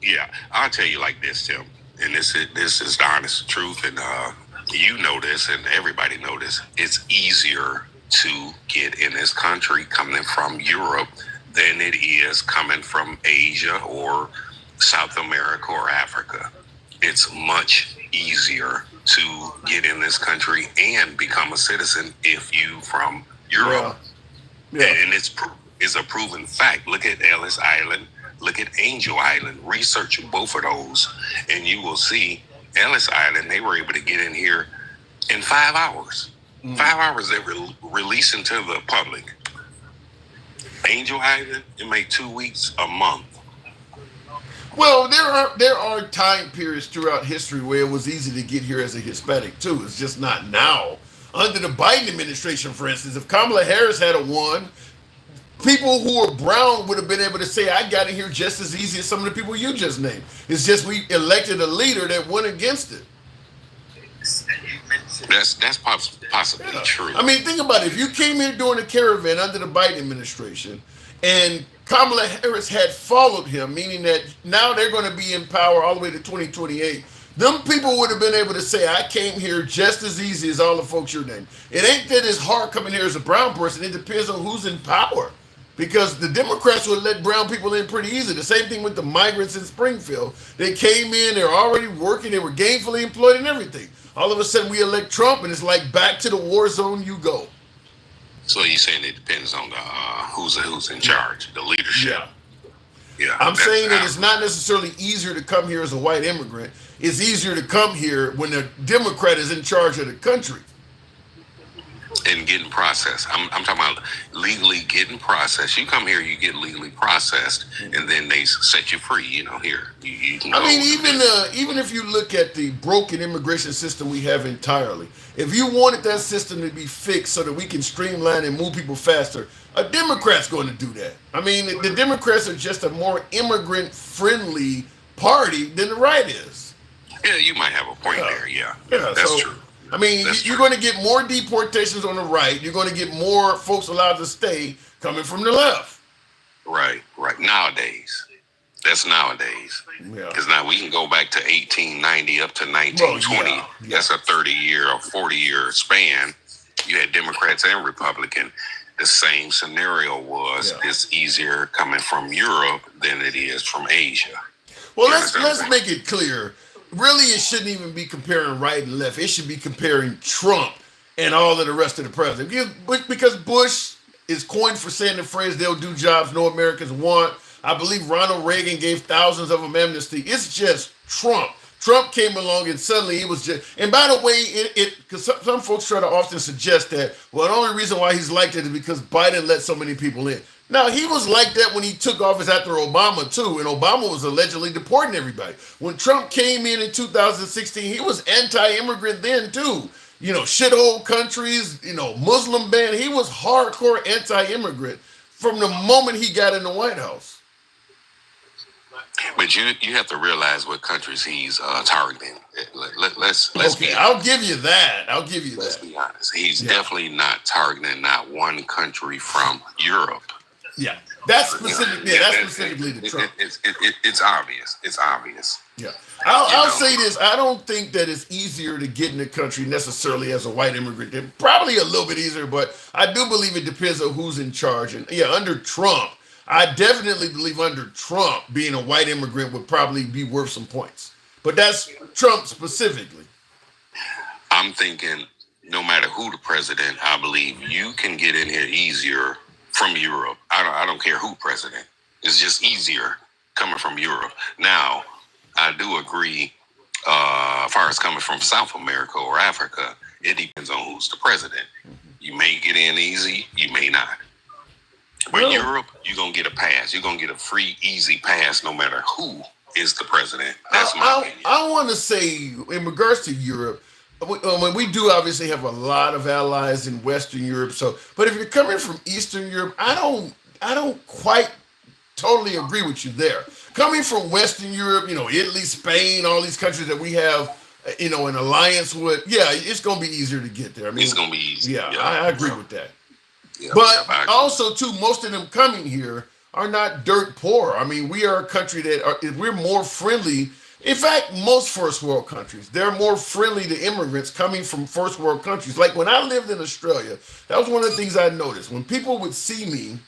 Speaker 9: Yeah, I'll tell you like this, Tim, and this is the honest truth, and you know this, and everybody know this. It's easier to get in this country coming from Europe than it is coming from Asia or South America or Africa. It's much easier to get in this country and become a citizen if you from Europe.
Speaker 1: Yeah.
Speaker 9: And it's a proven fact. Look at Ellis Island. Look at Angel Island. Research both of those, and you will see Ellis Island, they were able to get in here in 5 hours. 5 hours they were releasing to the public. Angel Island, it made 2 weeks, a month.
Speaker 1: Well, there are time periods throughout history where it was easy to get here as a Hispanic too. It's just not now. Under the Biden administration, for instance, if Kamala Harris had won, people who are brown would have been able to say, I got in here just as easy as some of the people you just named. It's just we elected a leader that went against it.
Speaker 9: That's possibly true.
Speaker 1: I mean, think about it. If you came here during a caravan under the Biden administration and Kamala Harris had followed him, meaning that now they're going to be in power all the way to 2028, them people would have been able to say, I came here just as easy as all the folks you're naming. It ain't that it's hard coming here as a brown person. It depends on who's in power. Because the Democrats would let brown people in pretty easy. The same thing with the migrants in Springfield. They came in, they were already working, they were gainfully employed and everything. All of a sudden we elect Trump and it's like back to the war zone you go.
Speaker 9: So you're saying it depends on the who's in charge, the leadership. Yeah.
Speaker 1: I'm saying that it's not necessarily easier to come here as a white immigrant. It's easier to come here when the Democrat is in charge of the country.
Speaker 9: And getting processed. I'm talking about legally getting processed. You come here, you get legally processed, and then they set you free. You know, here. You can
Speaker 1: even if you look at the broken immigration system we have entirely, if you wanted that system to be fixed so that we can streamline and move people faster, a Democrat's going to do that. I mean, the Democrats are just a more immigrant-friendly party than the right is.
Speaker 9: Yeah, you might have a point there. Yeah, that's true.
Speaker 1: I mean, you're going to get more deportations on the right. You're going to get more folks allowed to stay coming from the left.
Speaker 9: Right. Nowadays. That's nowadays. Because now we can go back to 1890 up to 1920.
Speaker 1: Yeah.
Speaker 9: That's a 30-year or 40-year span. You had Democrats and Republican. The same scenario was it's easier coming from Europe than it is from Asia.
Speaker 1: Well, let's make it clear. Really, it shouldn't even be comparing right and left. It should be comparing Trump and all of the rest of the presidents. Because Bush is coined for saying the phrase, they'll do jobs no Americans want. I believe Ronald Reagan gave thousands of them amnesty. It's just Trump. Trump came along and suddenly he was just, and by the way, because some folks try to often suggest that, well, the only reason why he's like that is because Biden let so many people in. Now, he was like that when he took office after Obama, too, and Obama was allegedly deporting everybody. When Trump came in 2016, he was anti-immigrant then, too. You know, shithole countries, you know, Muslim ban. He was hardcore anti-immigrant from the moment he got in the White House.
Speaker 9: But you have to realize what countries he's targeting. Let's be honest.
Speaker 1: I'll give you that.
Speaker 9: Let's be honest. He's definitely not targeting not one country from Europe.
Speaker 1: Yeah, that's specific. Yeah, that's specifically to Trump.
Speaker 9: It's obvious. It's obvious.
Speaker 1: Yeah, I'll say this. I don't think that it's easier to get in the country necessarily as a white immigrant. Probably a little bit easier, but I do believe it depends on who's in charge. And yeah, under Trump, I definitely believe under Trump, being a white immigrant would probably be worth some points. But that's Trump specifically.
Speaker 9: I'm thinking no matter who the president, I believe you can get in here easier from Europe. I don't care who president. It's just easier coming from Europe. Now, I do agree, as far as coming from South America or Africa, it depends on who's the president. You may get in easy, you may not. But Europe, you're going to get a pass. You're going to get a free, easy pass no matter who is the president. That's my opinion.
Speaker 1: I want to say, in regards to Europe, we do obviously have a lot of allies in Western Europe. But if you're coming from Eastern Europe, I don't quite totally agree with you there. Coming from Western Europe, Italy, Spain, all these countries that we have, an alliance with, it's going to be easier to get there. I mean,
Speaker 9: it's going to be easy.
Speaker 1: Yeah, I agree with that. Yeah, but also, too, most of them coming here are not dirt poor. I mean, we are a country we're more friendly. In fact, most first world countries, they're more friendly to immigrants coming from first world countries. Like when I lived in Australia, that was one of the things I noticed. When people would see me,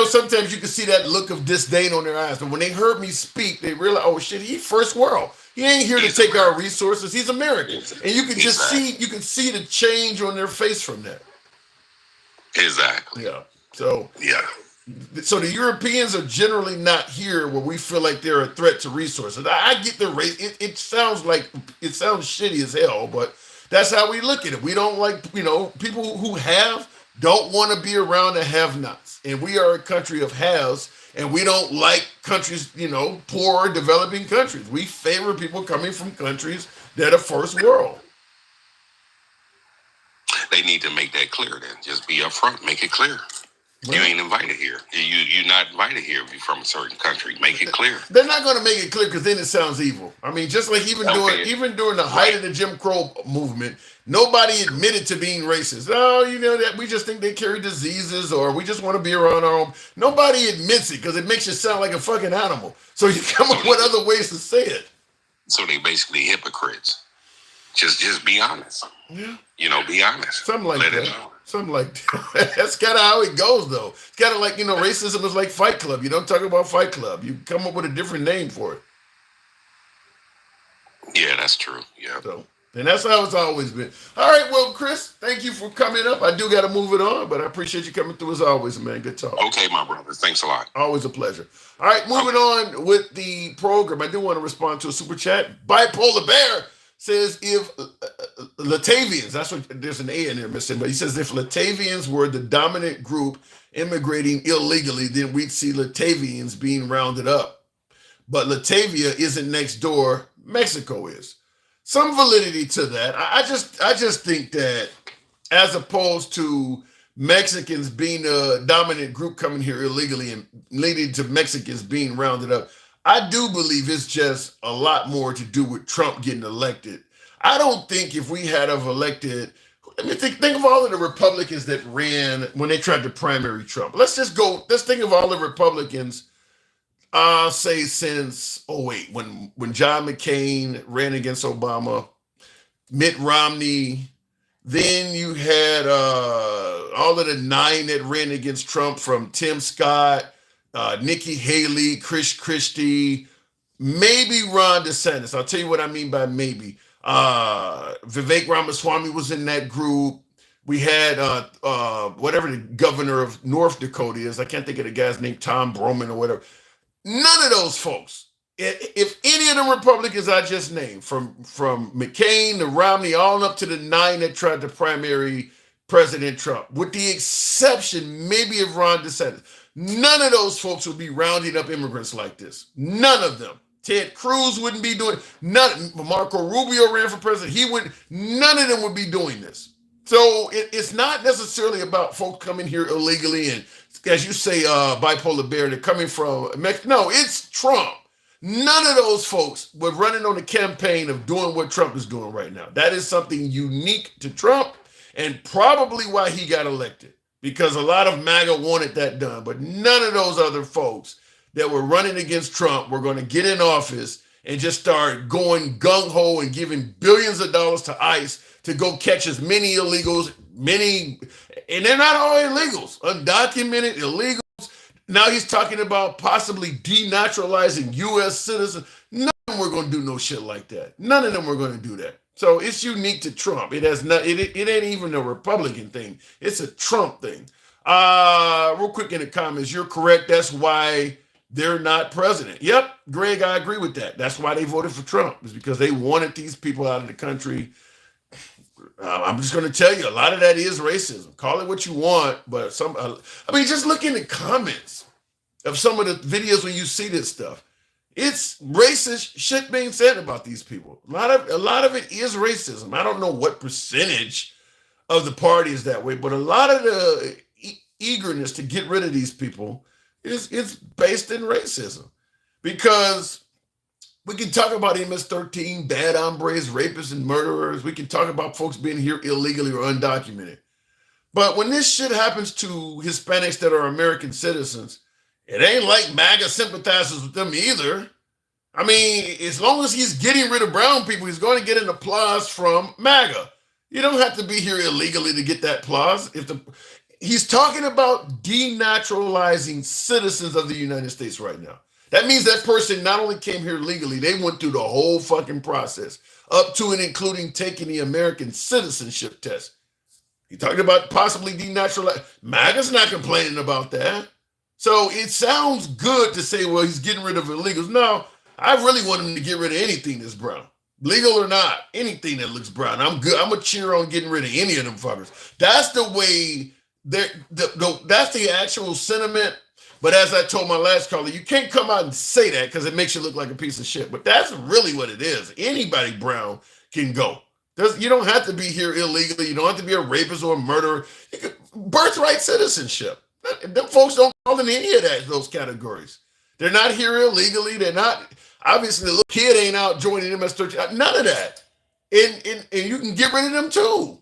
Speaker 1: sometimes you could see that look of disdain on their eyes. But when they heard me speak, they realized, oh shit, he's first world. He ain't here to take our resources. He's American. And you can just see the change on their face from that.
Speaker 9: Exactly.
Speaker 1: Yeah. So the Europeans are generally not here where we feel like they're a threat to resources. I get the race. It sounds shitty as hell, but that's how we look at it. We don't like, people who have don't want to be around the have-nots. And we are a country of haves, and we don't like countries, poor developing countries. We favor people coming from countries that are first world.
Speaker 9: They need to make that clear then. Just be upfront, make it clear. You ain't invited here. You're not invited here if you're from a certain country. Make it clear.
Speaker 1: They're not going to make it clear because then it sounds evil. I mean, just like even during the height of the Jim Crow movement, nobody admitted to being racist. Oh, that we just think they carry diseases or we just want to be around our own. Nobody admits it because it makes you sound like a fucking animal. So you come up with other ways to say it.
Speaker 9: So they basically hypocrites. Just be honest.
Speaker 1: Yeah.
Speaker 9: Be honest.
Speaker 1: Something like that. Something like that. That's kind of how it goes, though. It's kind of like, racism is like Fight Club. You don't talk about Fight Club. You come up with a different name for it.
Speaker 9: Yeah, that's true. Yeah.
Speaker 1: And that's how it's always been. All right, well, Chris, thank you for coming up. I do got to move it on, but I appreciate you coming through as always, man. Good talk.
Speaker 9: Okay, my brother. Thanks a lot.
Speaker 1: Always a pleasure. All right, moving on with the program. I do want to respond to a super chat. Bipolar Bear says if Latavians, that's what, there's an A in there missing, but he says if Latavians were the dominant group immigrating illegally, then we'd see Latavians being rounded up. But Latavia isn't next door, Mexico is. Some validity to that. I just think that as opposed to Mexicans being a dominant group coming here illegally and leading to Mexicans being rounded up, I do believe it's just a lot more to do with Trump getting elected. I don't think if we had have elected, think of all of the Republicans that ran when they tried to primary Trump. Let's think of all the Republicans, say since 2008, when John McCain ran against Obama, Mitt Romney, then you had all of the 9 that ran against Trump from Tim Scott, Nikki Haley, Chris Christie, maybe Ron DeSantis. I'll tell you what I mean by maybe. Vivek Ramaswamy was in that group. We had whatever the governor of North Dakota is. I can't think of the guy's name, Tom Broman or whatever. None of those folks. If any of the Republicans I just named, from McCain to Romney, all up to the 9 that tried to primary President Trump, with the exception maybe of Ron DeSantis, none of those folks would be rounding up immigrants like this. None of them. Ted Cruz wouldn't be doing none. Marco Rubio ran for president. None of them would be doing this. So it's not necessarily about folks coming here illegally and, as you say, bipolar bear, they're coming from Mexico. No, it's Trump. None of those folks were running on the campaign of doing what Trump is doing right now. That is something unique to Trump and probably why he got elected. because a lot of MAGA wanted that done, but none of those other folks that were running against Trump were going to get in office and just start going gung-ho and giving billions of dollars to ICE to go catch as many illegals, and they're not all illegals, undocumented illegals. Now he's talking about possibly denaturalizing U.S. citizens. None of them were going to do no shit like that. None of them were going to do that. So it's unique to Trump. It has not. It ain't even a Republican thing. It's a Trump thing. Real quick in the comments, you're correct. That's why they're not president. Yep, Greg, I agree with that. That's why they voted for Trump. It's because they wanted these people out of the country. I'm just going to tell you, a lot of that is racism. Call it what you want, but just look in the comments of some of the videos when you see this stuff. It's racist shit being said about these people. A lot of it is racism. I don't know what percentage of the party is that way, but a lot of the eagerness to get rid of these people is based in racism. Because we can talk about MS-13, bad hombres, rapists, and murderers. We can talk about folks being here illegally or undocumented. But when this shit happens to Hispanics that are American citizens, it ain't like MAGA sympathizes with them either. I mean, as long as he's getting rid of brown people, he's going to get an applause from MAGA. You don't have to be here illegally to get that applause. He's talking about denaturalizing citizens of the United States right now. That means that person not only came here legally, they went through the whole fucking process, up to and including taking the American citizenship test. He talked about possibly denaturalizing. MAGA's not complaining about that. So it sounds good to say, well, he's getting rid of illegals. No, I really want him to get rid of anything that's brown. Legal or not, anything that looks brown. I'm good. I'm a cheer on getting rid of any of them fuckers. That's the way, that's the actual sentiment. But as I told my last caller, you can't come out and say that because it makes you look like a piece of shit. But that's really what it is. Anybody brown can go. You don't have to be here illegally. You don't have to be a rapist or a murderer. Birthright citizenship. Them folks don't fall in any of those categories. They're not here illegally. They're not, obviously, the little kid ain't out joining MS-13. None of that. And you can get rid of them too.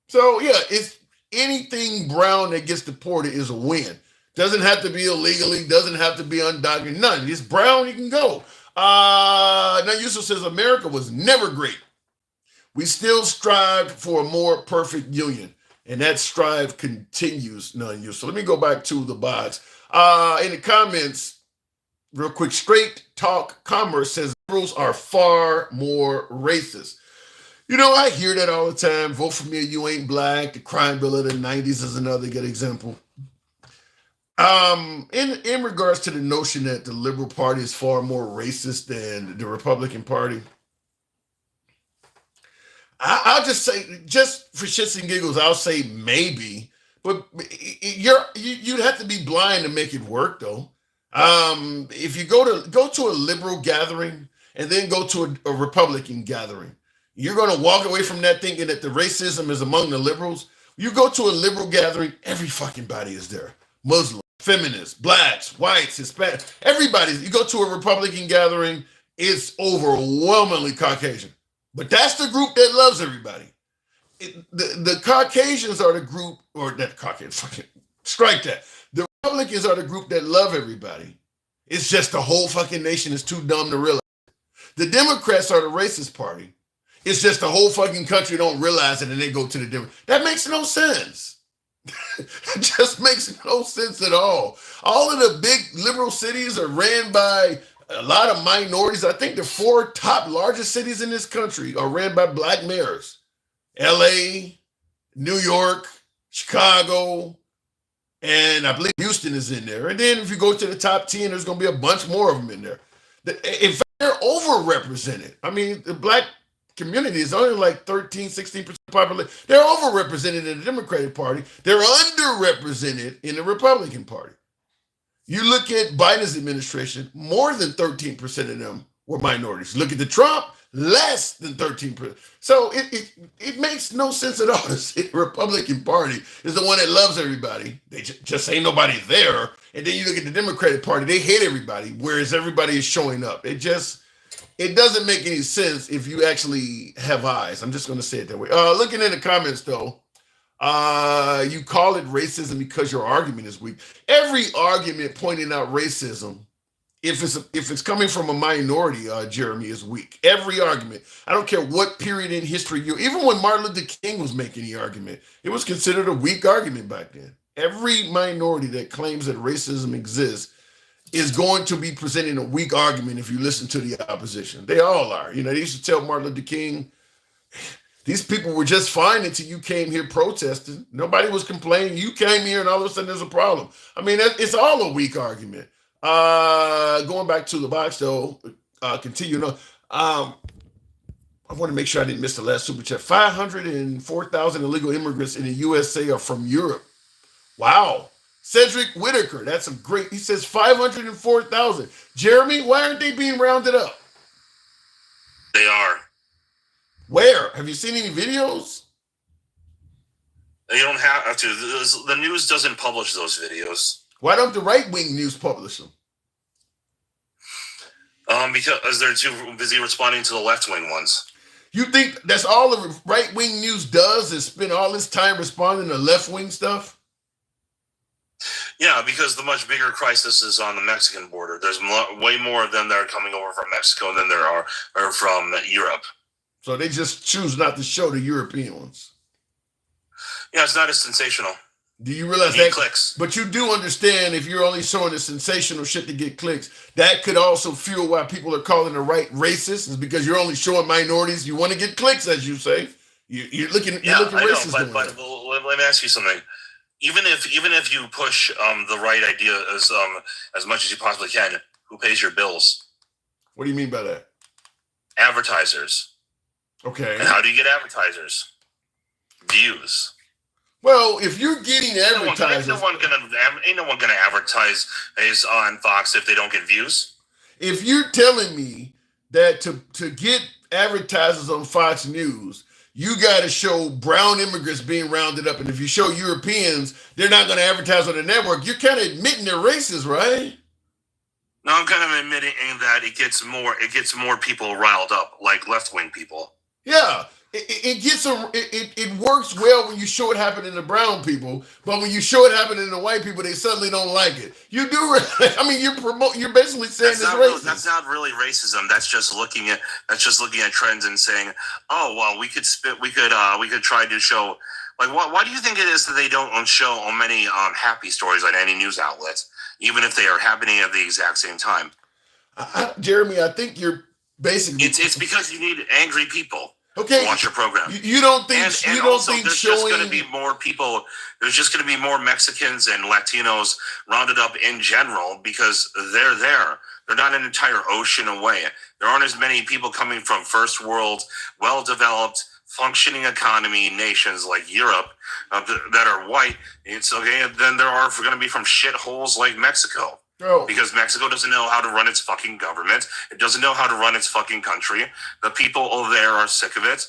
Speaker 1: So, yeah, it's anything brown that gets deported is a win. Doesn't have to be illegally, doesn't have to be undocumented, none. It's brown, you can go. Now Yusuf says America was never great. We still strive for a more perfect union, and that strive continues, none Yusuf. So let me go back to the box. In the comments, real quick, Straight Talk Commerce says liberals are far more racist. You know, I hear that all the time. Vote for me or you ain't black. The crime bill of the 90s is another good example. In regards to the notion that the Liberal Party is far more racist than the Republican Party, I'll just say, just for shits and giggles, I'll say maybe, but you'd have to be blind to make it work, though. If you go to a liberal gathering and then go to a Republican gathering, you're going to walk away from that thinking that the racism is among the liberals. You go to a liberal gathering, every fucking body is there. Muslim, feminists, blacks, whites, Hispanic, everybody. You go to a Republican gathering, it's overwhelmingly Caucasian. But that's the group that loves everybody. The Caucasians are the group, or that Caucasian, fucking strike that. The Republicans are the group that love everybody. It's just the whole fucking nation is too dumb to realize. The Democrats are the racist party. It's just the whole fucking country don't realize it and they go to the Democrats. That makes no sense. It just makes no sense at all. All of the big liberal cities are ran by a lot of minorities. I think the 4 top largest cities in this country are ran by black mayors. LA, New York, Chicago, and I believe Houston is in there. And then if you go to the top 10, there's going to be a bunch more of them in there. In fact, they're overrepresented. I mean, the black community is only like 13, 16% population. They're overrepresented in the Democratic Party. They're underrepresented in the Republican Party. You look at Biden's administration, more than 13% of them were minorities. Look at the Trump, less than 13%. So it makes no sense at all. The Republican Party is the one that loves everybody. They just ain't nobody there. And then you look at the Democratic Party, they hate everybody, whereas everybody is showing up. It doesn't make any sense if you actually have eyes. I'm just going to say it that way. Looking in the comments, though, You call it racism because your argument is weak. Every argument pointing out racism, if it's coming from a minority, Jeremy, is weak. Every argument. I don't care what period in history even when Martin Luther King was making the argument, it was considered a weak argument back then. Every minority that claims that racism exists is going to be presenting a weak argument if you listen to the opposition. They all are. You know, they used to tell Martin Luther King, these people were just fine until you came here protesting. Nobody was complaining. You came here and all of a sudden there's a problem. I mean, it's all a weak argument. Going back to the box though, continue. I want to make sure I didn't miss the last super chat. 504,000 illegal immigrants in the USA are from Europe. Wow. Cedric Whitaker, that's a great, he says 504,000. Jeremy, why aren't they being rounded up?
Speaker 10: They are.
Speaker 1: Where? Have you seen any videos?
Speaker 10: You don't have to. The news doesn't publish those videos.
Speaker 1: Why don't the right-wing news publish them?
Speaker 10: Because they're too busy responding to the left-wing ones.
Speaker 1: You think that's all the right-wing news does is spend all this time responding to left-wing stuff?
Speaker 10: Yeah, because the much bigger crisis is on the Mexican border. There's way more of them that are coming over from Mexico than there are from Europe.
Speaker 1: So they just choose not to show the European ones.
Speaker 10: Yeah, it's not as sensational.
Speaker 1: Do you realize
Speaker 10: You need
Speaker 1: that?
Speaker 10: clicks.
Speaker 1: But you do understand if you're only showing the sensational shit to get clicks, that could also fuel why people are calling the right racist, is because you're only showing minorities. You want to get clicks, as you say. You're looking racist.
Speaker 10: But let me ask you something. Even if you push the right idea as much as you possibly can, who pays your bills?
Speaker 1: What do you mean by that?
Speaker 10: Advertisers.
Speaker 1: Okay.
Speaker 10: And how do you get advertisers? Views.
Speaker 1: Well, if you're getting advertisers,
Speaker 10: ain't no one gonna advertise on Fox if they don't get views.
Speaker 1: If you're telling me that to get advertisers on Fox News, you got to show brown immigrants being rounded up, and if you show Europeans, they're not going to advertise on the network, you're kind of admitting they're racist, right?
Speaker 10: No, I'm kind of admitting that it gets more people riled up, like left-wing people.
Speaker 1: Yeah, it gets them. It works well when you show it happening to brown people, but when you show it happening to white people, they suddenly don't like it. You do. I mean, you're basically saying it's racist.
Speaker 10: That's not really racism. That's just looking at trends and saying, oh well, we could try to show. Like, why do you think it is that they don't show many happy stories on any news outlets, even if they are happening at the exact same time?
Speaker 1: Jeremy, I think you're basically.
Speaker 10: It's because you need angry people.
Speaker 1: Okay.
Speaker 10: To watch your program.
Speaker 1: You don't think
Speaker 10: there's just going to be more people. There's just going to be more Mexicans and Latinos rounded up in general because they're there. They're not an entire ocean away. There aren't as many people coming from first world, well-developed, functioning economy nations like Europe that are white. It's okay. Then there are going to be from shitholes like Mexico.
Speaker 1: No.
Speaker 10: Because Mexico doesn't know how to run its fucking government. It doesn't know how to run its fucking country. The people over there are sick of it.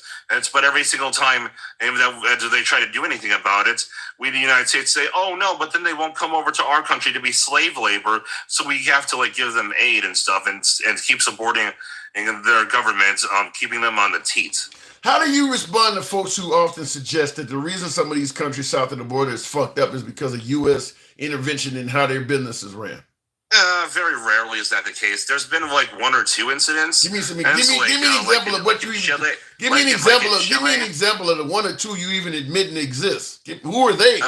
Speaker 10: But every single time that they try to do anything about it, we in the United States say, oh no, but then they won't come over to our country to be slave labor. So we have to give them aid and stuff and keep supporting their government, keeping them on the teat.
Speaker 1: How do you respond to folks who often suggest that the reason some of these countries south of the border is fucked up is because of U.S. intervention in how their businesses ran?
Speaker 10: Very rarely is that the case. There's been one or two incidents.
Speaker 1: Give me an example of what you even. Give me an example of the one or two you even admitting exist. Who are they?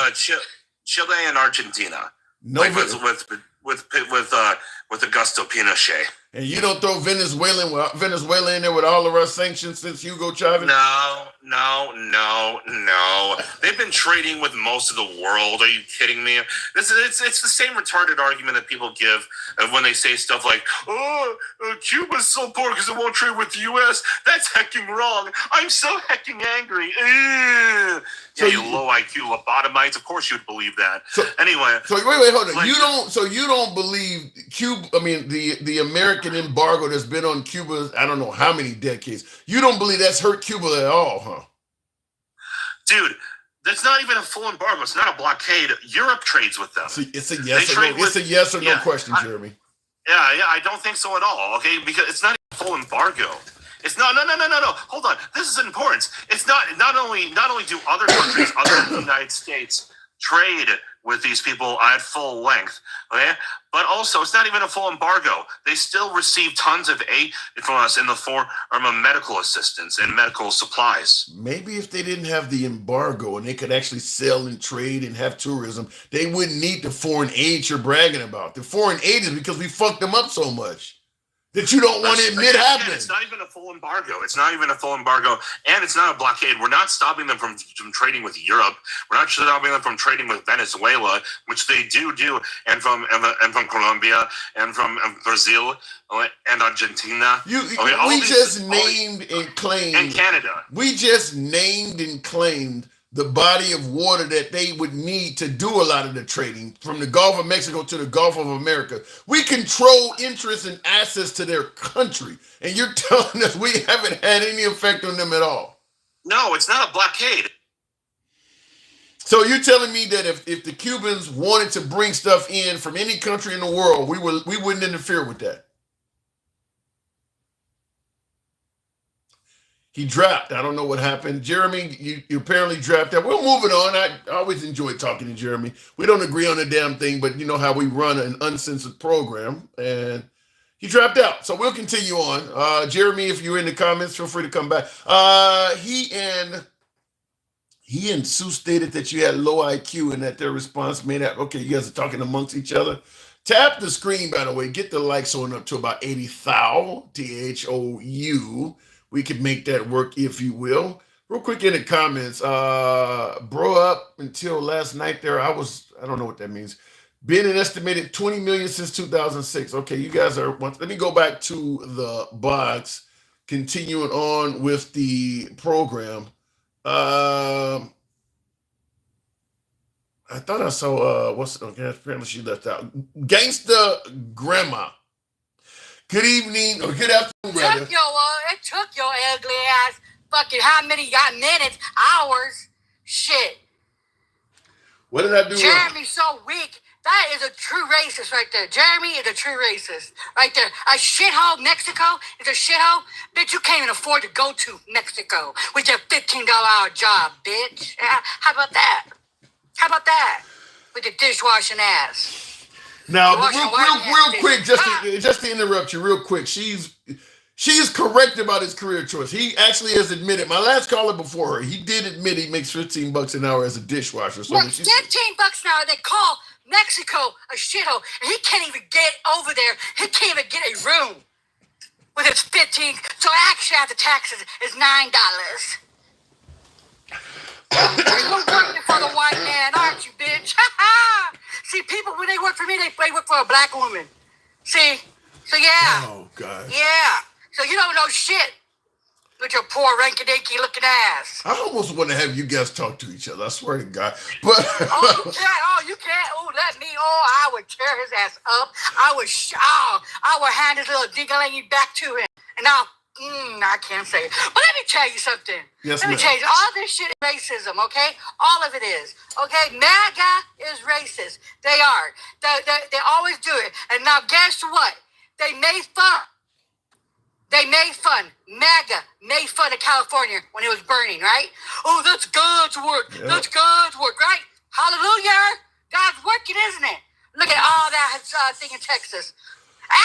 Speaker 10: Chile and Argentina.
Speaker 1: No,
Speaker 10: with Augusto Pinochet.
Speaker 1: And you don't throw Venezuela in there with all of our sanctions since Hugo Chavez?
Speaker 10: No. They've been trading with most of the world. Are you kidding me? It's the same retarded argument that people give when they say stuff like, Cuba's so poor because it won't trade with the U.S. That's hecking wrong. I'm so hecking angry. So you low IQ lobotomites. Of course you'd believe that. Anyway.
Speaker 1: So wait, hold on. You don't believe Cuba? I mean, the American embargo that's been on Cuba, I don't know how many decades. You don't believe that's hurt Cuba at all, huh?
Speaker 10: Dude, that's not even a full embargo. It's not a blockade. Europe trades with them.
Speaker 1: It's a yes or no question, Jeremy.
Speaker 10: Yeah, I don't think so at all. Okay, because it's not a full embargo. It's no. Hold on. This is important. It's not only do other countries other than the United States trade with these people at full length, okay? But also, it's not even a full embargo. They still receive tons of aid from us in the form of medical assistance and medical supplies.
Speaker 1: Maybe if they didn't have the embargo and they could actually sell and trade and have tourism, they wouldn't need the foreign aid you're bragging about. The foreign aid is because we fucked them up so much that you don't want to admit happening.
Speaker 10: It's not even a full embargo. It's not even a full embargo, and it's not a blockade. We're not stopping them from trading with Europe. We're not stopping them from trading with Venezuela, which they do, and from Colombia, and from Brazil, and Argentina.
Speaker 1: We just named and claimed.
Speaker 10: And Canada.
Speaker 1: We just named and claimed the body of water that they would need to do a lot of the trading from the Gulf of Mexico to the Gulf of America. We control interest and access to their country. And you're telling us we haven't had any effect on them at all.
Speaker 10: No, it's not a blockade.
Speaker 1: So you're telling me that if the Cubans wanted to bring stuff in from any country in the world, we wouldn't interfere with that? He dropped. I don't know what happened. Jeremy, you apparently dropped out. We'll move it on. I always enjoy talking to Jeremy. We don't agree on a damn thing, but you know how we run an uncensored program. And he dropped out. So we'll continue on. Jeremy, if you're in the comments, feel free to come back. He and Sue stated that you had low IQ and that their response made that, okay, you guys are talking amongst each other. Tap the screen, by the way. Get the likes on up to about 80,000, THOU. We could make that work, if you will. Real quick in the comments, bro, up until last night there, I don't know what that means. Been an estimated 20 million since 2006. Okay, you guys are, let me go back to the box, continuing on with the program. I thought I saw, okay, apparently she left out. Gangsta Grandma. Good evening, or good afternoon, rather.
Speaker 11: It took your ugly ass fucking how many minutes, hours, shit.
Speaker 1: What did I do?
Speaker 11: Jeremy's so weak. That is a true racist right there. Jeremy is a true racist right there. A shithole Mexico is a shithole. Bitch, you can't even afford to go to Mexico with your $15 hour job, bitch. How about that? How about that? With your dishwashing ass.
Speaker 1: Now, real quick, just to interrupt you real quick, she is correct about his career choice. He actually has admitted, my last caller before her, he did admit he makes $15 an hour as a dishwasher. So
Speaker 11: $15 an hour, they call Mexico a shithole, and he can't even get over there. He can't even get a room with his 15. So actually, after taxes, is $9. You're working for the white man, aren't you, bitch? See, people, when they work for me, they work for a black woman. See? So, yeah.
Speaker 1: Oh, God.
Speaker 11: Yeah. So, you don't know shit with your poor, ranky-dinky looking ass.
Speaker 1: I almost want to have you guys talk to each other. I swear to God. But
Speaker 11: you can't. Oh, let me. Oh, I would tear his ass up. I would hand his little dingalingy back to him. And I can't say it. But let me tell you something.
Speaker 1: Yes,
Speaker 11: let me tell you, all this shit is racism, okay? All of it is, okay? MAGA is racist. They are. They always do it. And now guess what? They made fun. MAGA made fun of California when it was burning, right? Oh, that's God's work. Yep. That's God's work, right? Hallelujah. God's working, isn't it? Look at all that thing in Texas.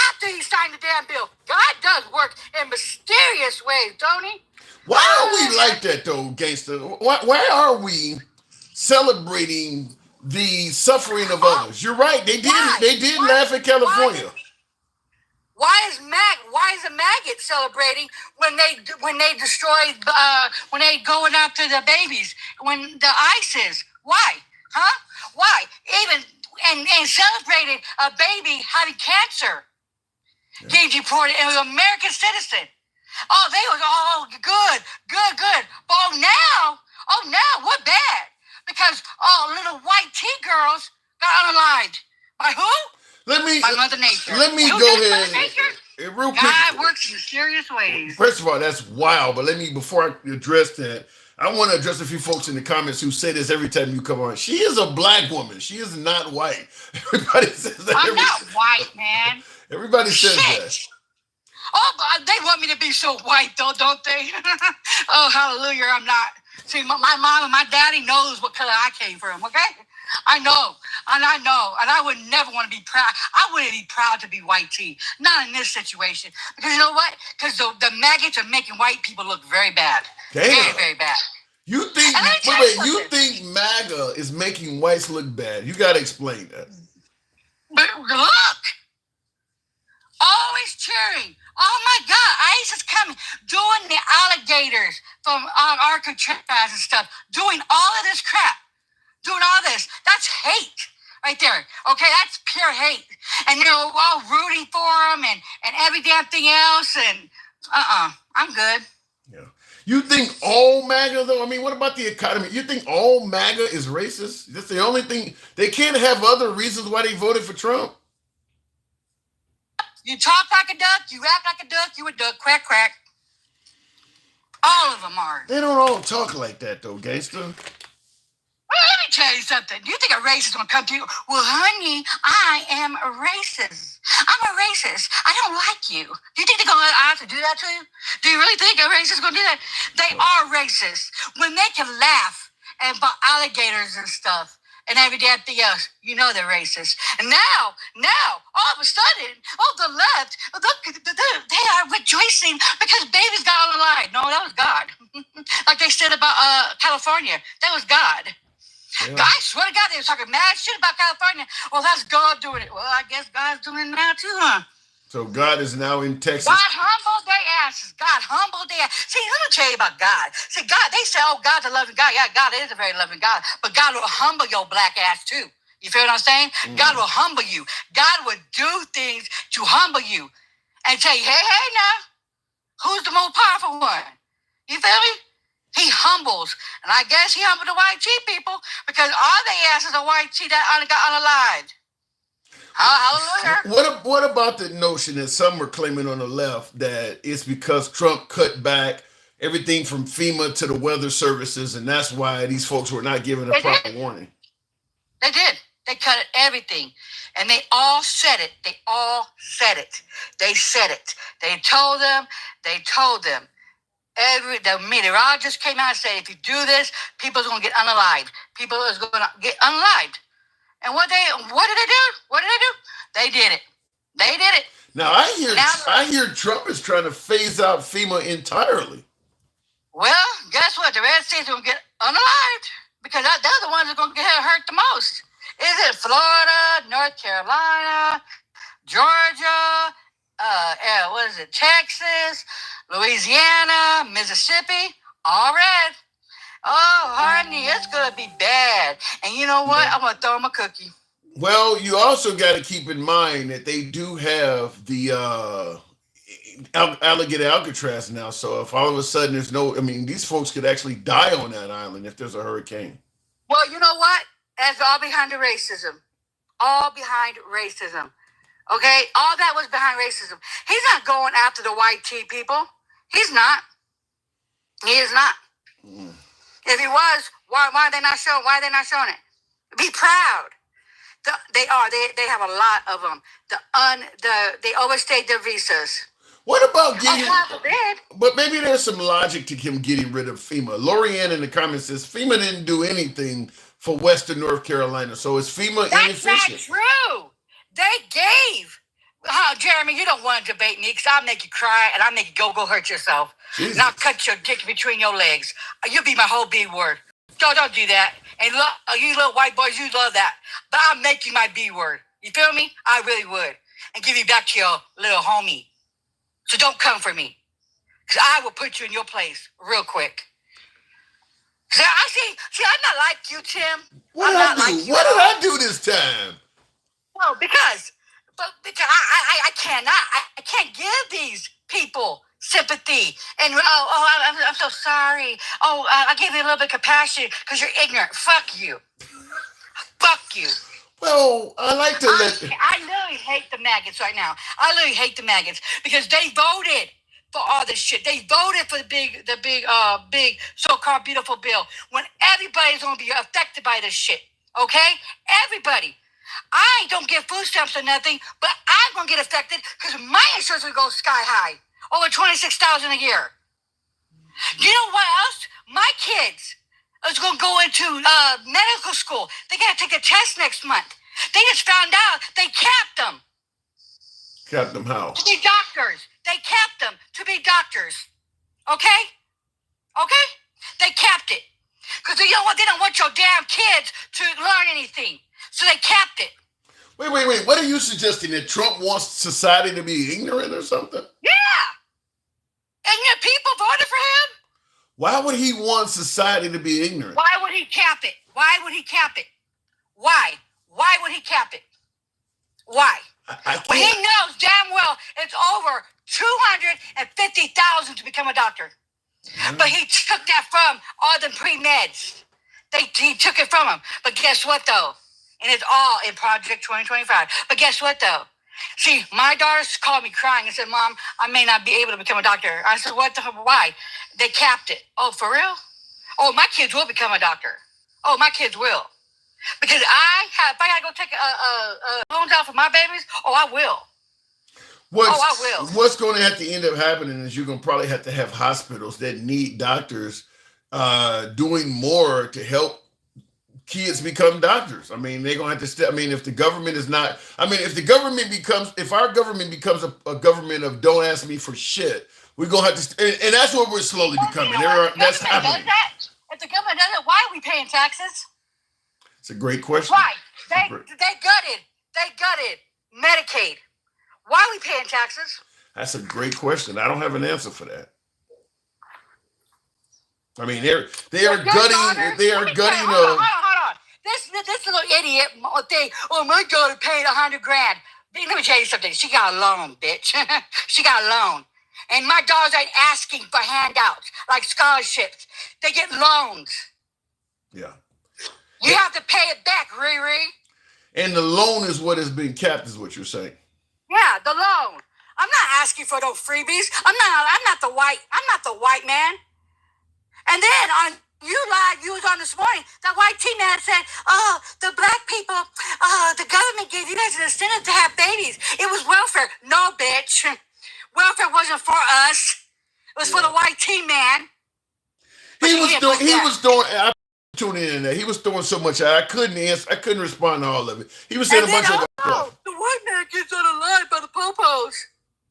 Speaker 11: After he signed the damn bill, God does work in mysterious ways, don't he?
Speaker 1: Why are we like that, though, gangster? Why are we celebrating the suffering of others? You're right. They did laugh at California.
Speaker 11: Why is the maggot celebrating when they destroy when they going after the babies, when the ISIS? Why? Huh? Why? Even and celebrated a baby having cancer. Yeah. Getting deported and was an American citizen. Oh, they was good. But now we're bad. Because little white T-girls got unaligned. By who? By Mother Nature.
Speaker 1: Let me go ahead. Real quick.
Speaker 11: God works in mysterious ways.
Speaker 1: First of all, that's wild. But before I address that, I want to address a few folks in the comments who say this every time you come on. She is a black woman. She is not white. Everybody says that.
Speaker 11: I'm not white, man.
Speaker 1: Everybody says that.
Speaker 11: Oh, they want me to be so white, though, don't they? Oh, hallelujah, I'm not. See, my mom and my daddy knows what color I came from, okay? I know, and I would never want to be proud. I wouldn't be proud to be white tea, not in this situation. Because you know what? Because the maggots are making white people look very bad.
Speaker 1: Damn.
Speaker 11: Very, very bad.
Speaker 1: You think, you think MAGA is making whites look bad? You got to explain that.
Speaker 11: But look, always cheering. Oh my God, ICE is coming, doing the alligators from Arkansas and stuff, doing all of this crap, doing all this. That's hate right there. Okay, that's pure hate. And you're all rooting for them and every damn thing else. And I'm good.
Speaker 1: Yeah. You think all MAGA, though? I mean, what about the economy? You think all MAGA is racist? That's the only thing. They can't have other reasons why they voted for Trump.
Speaker 11: You talk like a duck, you act like a duck, you a duck, quack, quack. All of them are.
Speaker 1: They don't all talk like that, though, gangster.
Speaker 11: Well, let me tell you something. Do you think a racist will come to you? Well, honey, I am a racist. I'm a racist. I don't like you. Do you think they're going to have to do that to you? Do you really think a racist is going to do that? They are racist. When they can laugh about alligators and stuff, and every damn thing else, you know they're racist. And now, all of a sudden, the left, they are rejoicing because babies got on the line. No, that was God. Like they said about California, that was God. Yeah. I swear to God, they were talking mad shit about California. Well, that's God doing it. Well, I guess God's doing it now too, huh?
Speaker 1: So God is now in Texas.
Speaker 11: God humbled their asses. God humbled their asses. See, let me tell you about God. See, God, they say, oh, God's a loving God. Yeah, God is a very loving God. But God will humble your black ass too. You feel what I'm saying? God will humble you. God will do things to humble you and tell you, hey, now, who's the more powerful one? You feel me? He humbles. And I guess he humbled the white tea people because all they asses are white tea that got unaligned. Hallelujah.
Speaker 1: What about the notion that some are claiming on the left that it's because Trump cut back everything from FEMA to the weather services, and that's why these folks were not given a proper warning?
Speaker 11: They did. They cut everything. And they all said it. They said it. They told them. The meteorologist came out and said, if you do this, people's going to get unalived. People is going to get unalived. And what did they do? They did it.
Speaker 1: Now I hear Trump is trying to phase out FEMA entirely.
Speaker 11: Well, guess what? The red states are going to get unalived because they're the ones that are going to get hurt the most. Is it Florida, North Carolina, Georgia, Texas, Louisiana, Mississippi? All red. Oh, honey, it's going to be bad. And you know what? I'm going to throw them a cookie.
Speaker 1: Well, you also got to keep in mind that they do have the alligator Alcatraz now. So if all of a sudden these folks could actually die on that island if there's a hurricane.
Speaker 11: Well, you know what? That's all behind the racism. All behind racism. Okay? All that was behind racism. He's not going after the white tea people. He's not. He is not. If he was, why are they not showing? Why are they not showing it? Be proud. They are. They have a lot of them. They overstayed their visas.
Speaker 1: What about getting? But maybe there's some logic to him getting rid of FEMA. Lorianne in the comments says FEMA didn't do anything for Western North Carolina, so is FEMA inefficient?
Speaker 11: That's not true. They gave. Jeremy, you don't want to debate me because I'll make you cry and I'll make you go hurt yourself. Jesus. And I'll cut your dick between your legs. You'll be my whole B word. Don't do that. And you little white boys, you love that. But I'll make you my B word. You feel me? I really would. And give you back to your little homie. So don't come for me. Because I will put you in your place real quick. See, I'm not like you, Tim.
Speaker 1: What did I do this time?
Speaker 11: No, because I can't give these people sympathy and I'm so sorry. I gave you a little bit of compassion because you're ignorant. Fuck you.
Speaker 1: Well, I like to
Speaker 11: I literally hate the maggots right now. I literally hate the maggots because they voted for all this shit. They voted for the big so-called beautiful bill when everybody's gonna be affected by this shit. Okay, everybody. I don't get food stamps or nothing, but I'm gonna get affected because my insurance will go sky high. over $26,000 a year. You know what else? My kids is going to go into medical school. They got to take a test next month. They just found out they capped them.
Speaker 1: Capped them how?
Speaker 11: To be doctors. They capped them to be doctors. Okay? Okay? They capped it. Because you know what? They don't want your damn kids to learn anything. So they capped it.
Speaker 1: Wait. What are you suggesting? That Trump wants society to be ignorant or something?
Speaker 11: Yeah. And yet people voted for him?
Speaker 1: Why would he want society to be ignorant?
Speaker 11: Why would he cap it? Why would he cap it? Why? Why would he cap it? Why? Well, he knows damn well it's over 250,000 to become a doctor. But he took that from all the pre-meds. He took it from him. But guess what, though? And it's all in Project 2025. But guess what, though? See, my daughters called me crying and said, Mom, I may not be able to become a doctor. I said, what the hell? Why? They capped it. Oh, for real? Oh, my kids will become a doctor. Oh, my kids will. Because if I got to go take loans out for my babies, I will. I will.
Speaker 1: What's going to have to end up happening is you're going to probably have to have hospitals that need doctors doing more to help kids become doctors. I mean, they're going to have to if the government is not, if our government becomes a government of don't ask me for shit, we're going to have to, and that's what we're slowly becoming. That's happening.
Speaker 11: If the government does it, why are we paying taxes?
Speaker 1: It's a great question.
Speaker 11: Why? They gutted Medicaid. Why are we paying taxes?
Speaker 1: That's a great question. I don't have an answer for that. I mean, they are gutting. They are gutting.
Speaker 11: Hold on. This little idiot thing. Oh, my daughter paid $100,000. Let me tell you something. She got a loan, bitch. She got a loan, and my daughters ain't asking for handouts like scholarships. They get loans.
Speaker 1: Yeah.
Speaker 11: You have to pay it back, Riri.
Speaker 1: And the loan is what has been capped, is what you're saying.
Speaker 11: Yeah, the loan. I'm not asking for no freebies. I'm not the white man. And then you was on this morning, that white teen man said, oh, the black people, the government gave you guys an incentive to have babies. It was welfare. No, bitch. Welfare wasn't for us. It was for the white teen man.
Speaker 1: He was doing. I tuned in there. He was throwing so much. I couldn't respond to all of it. He was saying a bunch of stuff.
Speaker 11: The white man gets on the line by the popos.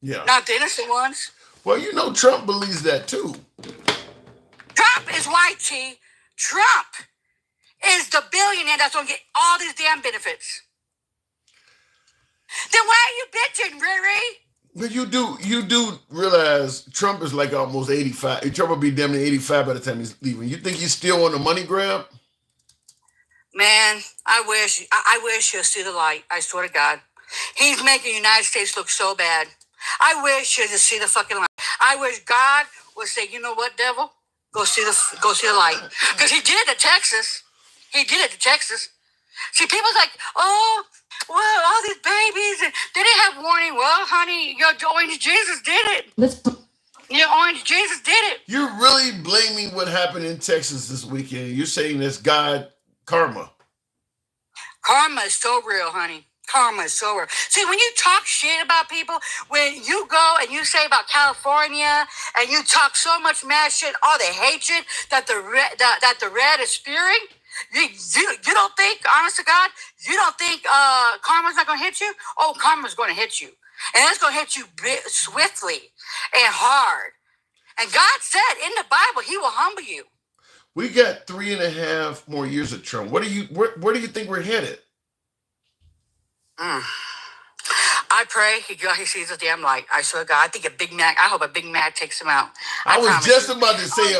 Speaker 1: Yeah.
Speaker 11: Not the innocent ones.
Speaker 1: Well, Trump believes that too.
Speaker 11: Trump is white, T. Trump is the billionaire that's going to get all these damn benefits. Then why are you bitching, Riri?
Speaker 1: But you do realize Trump is like almost 85. Trump will be damn near 85 by the time he's leaving. You think he's still on the money grab?
Speaker 11: Man, I wish you'll see the light. I swear to God. He's making the United States look so bad. I wish you'll just see the fucking light. I wish God would say, you know what, devil? Go see the light. Because he did it to Texas. See, people's like, oh, well, all these babies, and they didn't have warning. Well, honey, your orange Jesus did it. Your orange Jesus did it.
Speaker 1: You're really blaming what happened in Texas this weekend. You're saying that's God karma.
Speaker 11: Karma is so real, honey. Karma is so real. See, when you talk shit about people, when you go and you say about California and you talk so much mad shit, all the hatred that the red is spewing, you don't think, honest to God, you don't think karma's not going to hit you? Oh, karma's going to hit you. And it's going to hit you swiftly and hard. And God said in the Bible, he will humble you.
Speaker 1: We got 3.5 more years of Trump. Where do you think we're headed?
Speaker 11: I pray he sees the damn light. I swear to God. I hope a Big Mac takes him out.
Speaker 1: I was just about to say,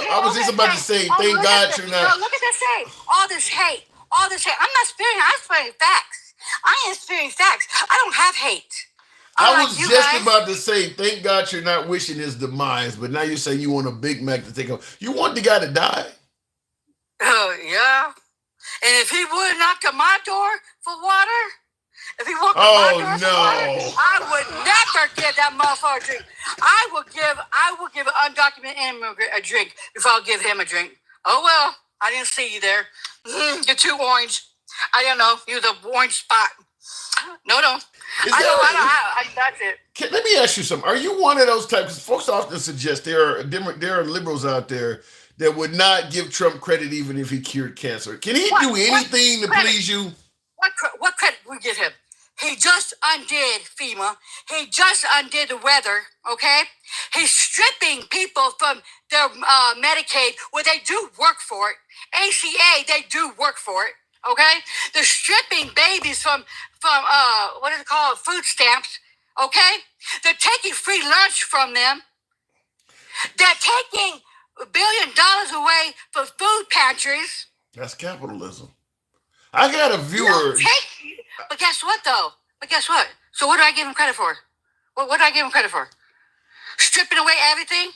Speaker 1: thank God you're not.
Speaker 11: Look at this hate. All this hate. I'm not spewing. I'm spewing facts. I ain't spewing facts. I don't have hate.
Speaker 1: I was just about to say, thank God you're not wishing his demise, but now you say you want a Big Mac to take him. You want the guy to die?
Speaker 11: Oh, yeah. And if he would knock on my door for water, if he walked on my door for water, I would never give that motherfucker a drink. I will give an undocumented immigrant a drink before I'll give him a drink. Oh, well, I didn't see you there. You're too orange. I don't know. You're the orange spot. No. That's it.
Speaker 1: Let me ask you something. Are you one of those types? Because folks often suggest there are liberals out there that would not give Trump credit even if he cured cancer. Can he do anything to please you?
Speaker 11: What credit we give him? He just undid FEMA. He just undid the weather, okay? He's stripping people from their Medicaid where they do work for it. ACA, they do work for it, okay? They're stripping babies from what is it called? Food stamps, okay? They're taking free lunch from them. They're taking $1 billion away from food pantries.
Speaker 1: That's capitalism. I got a viewer.
Speaker 11: But guess what, though? So what do I give him credit for? What do I give him credit for? Stripping away everything?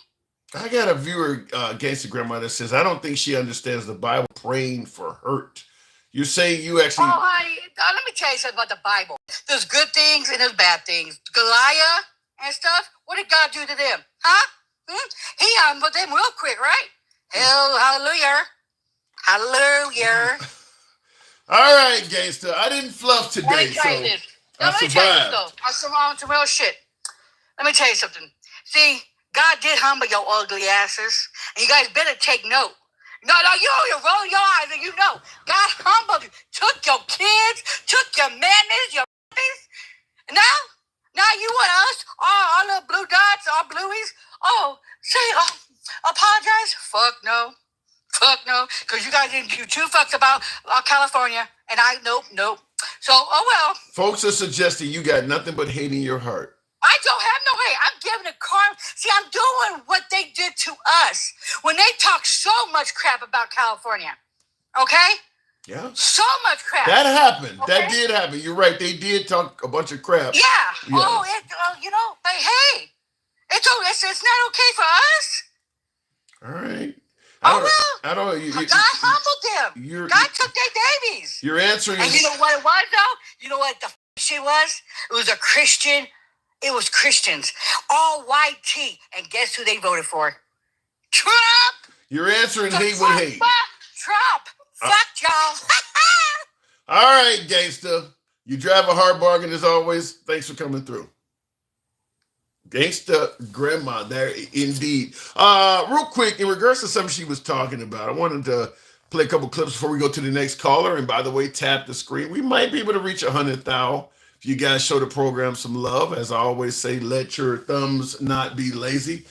Speaker 1: I got a viewer, Gangsta Grandma, that says, I don't think she understands the Bible praying for hurt. You're saying you actually...
Speaker 11: Oh, honey, let me tell you something about the Bible. There's good things and there's bad things. Goliath and stuff, what did God do to them? Huh? He humbled them real quick, right? Hallelujah. Hallelujah.
Speaker 1: All right, Gangsta. I didn't fluff today,
Speaker 11: Let me tell you this. Let me tell you this, though. On some real shit. Let me tell you something. See, God did humble your ugly asses. And you guys better take note. No, you roll your eyes and you know. God humbled you. Took your kids, took your madness, your babies. Now you want us, all little blue dots, all blueies. Apologize? Fuck no. Because you guys didn't give two fucks about California. And nope. So, well.
Speaker 1: Folks are suggesting you got nothing but hate in your heart.
Speaker 11: I don't have no hate. I'm giving a karma. See, I'm doing what they did to us when they talk so much crap about California. Okay?
Speaker 1: Yeah.
Speaker 11: So much crap.
Speaker 1: That happened. Okay? That did happen. You're right. They did talk a bunch of crap.
Speaker 11: Yeah. But hey, it's not okay for us.
Speaker 1: All right.
Speaker 11: God humbled them. God took their babies.
Speaker 1: You're answering.
Speaker 11: And you know what it was, though? You know what the shit was? It was a Christian. It was Christians. All white tea. And guess who they voted for? Trump.
Speaker 1: You're answering hate with hate.
Speaker 11: Trump. Fuck y'all.
Speaker 1: All right, Gangsta. You drive a hard bargain as always. Thanks for coming through. Gangsta Grandma there, indeed. Real quick, in regards to something she was talking about, I wanted to play a couple clips before we go to the next caller. And by the way, tap the screen. We might be able to reach 100,000 if you guys show the program some love. As I always say, let your thumbs not be lazy.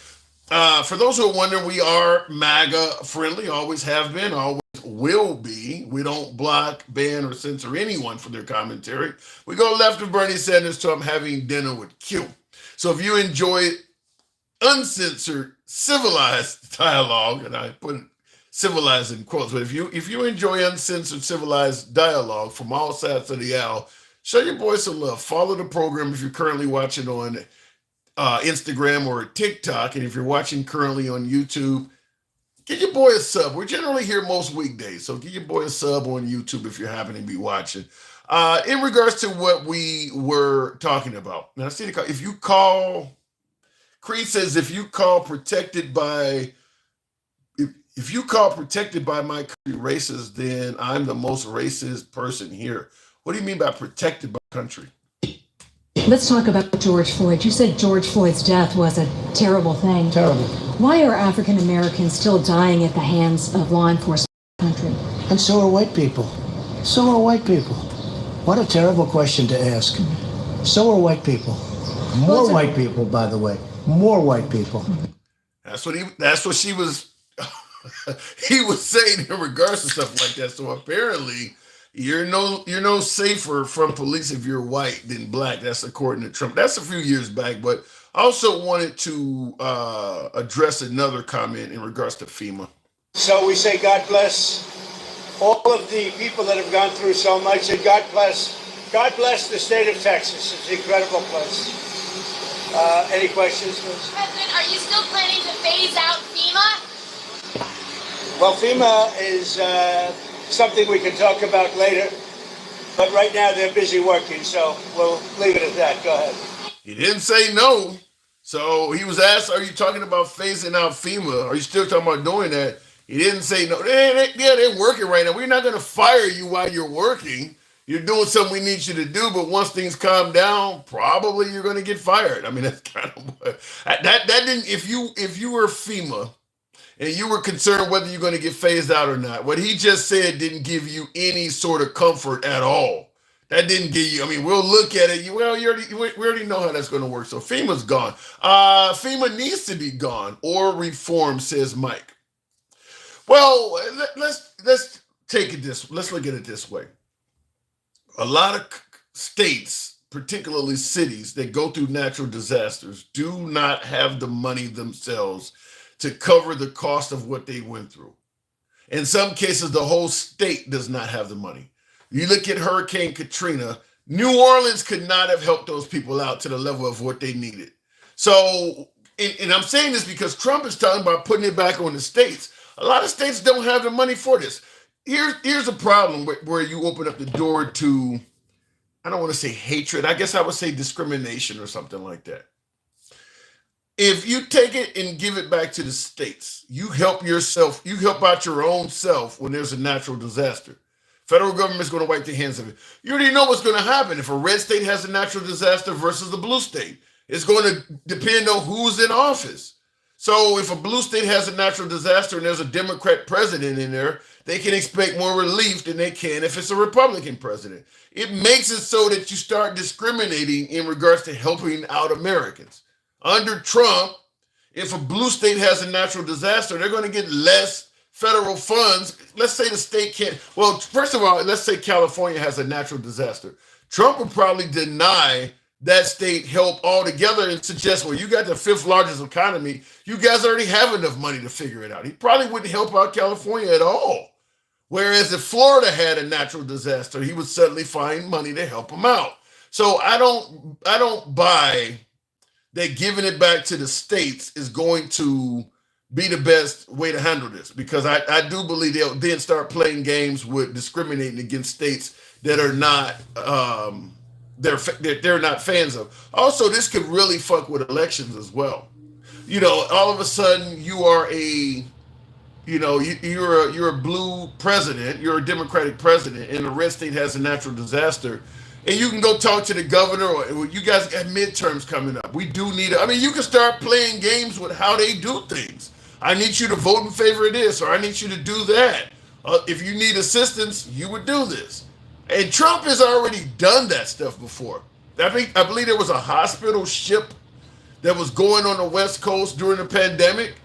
Speaker 1: For those who are wondering, we are MAGA friendly, always have been, always will be. We don't block, ban, or censor anyone for their commentary. We go left of Bernie Sanders to I'm having dinner with Q. So if you enjoy uncensored, civilized dialogue, and I put civilized in quotes, but if you enjoy uncensored, civilized dialogue from all sides of the aisle, show your boy some love. Follow the program if you're currently watching on Instagram or TikTok, and if you're watching currently on YouTube, give your boy a sub. We're generally here most weekdays, so give your boy a sub on YouTube if you happen to be watching. In regards to what we were talking about, now see the call. If you call, Creed says, if you call protected by my country racist, then I'm the most racist person here. What do you mean by protected by country?
Speaker 12: Let's talk about George Floyd. You said George Floyd's death was a terrible thing.
Speaker 8: Terrible.
Speaker 12: Why are African Americans still dying at the hands of law enforcement in the country?
Speaker 8: And so are white people. What a terrible question to ask. So are white people. More white people, by the way. More white people.
Speaker 1: That's what she was he was saying in regards to stuff like that. So apparently you're no safer from police if you're white than black. That's according to Trump. That's a few years back, but I also wanted to address another comment in regards to FEMA.
Speaker 8: So we say God bless all of the people that have gone through so much, and God bless the state of Texas. It's an incredible place. Any questions?
Speaker 13: President, are you still planning to phase out FEMA?
Speaker 8: Well, FEMA is something we can talk about later, but right now they're busy working, so we'll leave it at that. Go ahead.
Speaker 1: He didn't say no. So he was asked, are you talking about phasing out FEMA? Are you still talking about doing that? He didn't say no. They're working right now. We're not going to fire you while you're working. You're doing something we need you to do, but once things calm down, probably you're going to get fired. I mean, that's kind of what that didn't. If you were FEMA and you were concerned whether you're going to get phased out or not, what he just said didn't give you any sort of comfort at all. That didn't give you. I mean, we'll look at it. We already know how that's going to work. So FEMA's gone. FEMA needs to be gone or reformed, says Mike. Well, let's take it this. Let's look at it this way. A lot of states, particularly cities that go through natural disasters, do not have the money themselves to cover the cost of what they went through. In some cases, the whole state does not have the money. You look at Hurricane Katrina, New Orleans could not have helped those people out to the level of what they needed. So, and I'm saying this because Trump is talking about putting it back on the states. A lot of states don't have the money for this. Here's a problem where you open up the door to, I don't want to say hatred. I guess I would say discrimination or something like that. If you take it and give it back to the states, you help yourself, you help out your own self when there's a natural disaster. Federal government's going to wipe their hands of it. You already know what's going to happen if a red state has a natural disaster versus a blue state. It's going to depend on who's in office. So if a blue state has a natural disaster and there's a Democrat president in there, they can expect more relief than they can if it's a Republican president. It makes it so that you start discriminating in regards to helping out Americans. Under Trump, if a blue state has a natural disaster, they're going to get less federal funds. Let's say the state can't. Well, first of all, let's say California has a natural disaster. Trump would probably deny that state help altogether and suggest, well, you got the fifth largest economy. You guys already have enough money to figure it out. He probably wouldn't help out California at all. Whereas if Florida had a natural disaster, he would suddenly find money to help them out. So I don't buy that giving it back to the states is going to be the best way to handle this, because I do believe they'll then start playing games with discriminating against states that are not they're not fans of. Also, this could really fuck with elections as well. You know, all of a sudden you are you're a blue president, you're a Democratic president, and the red state has a natural disaster. And you can go talk to the governor, or you guys got midterms coming up. We do need you can start playing games with how they do things. I need you to vote in favor of this, or I need you to do that. If you need assistance, you would do this. And Trump has already done that stuff before. I believe there was a hospital ship that was going on the West Coast during the pandemic.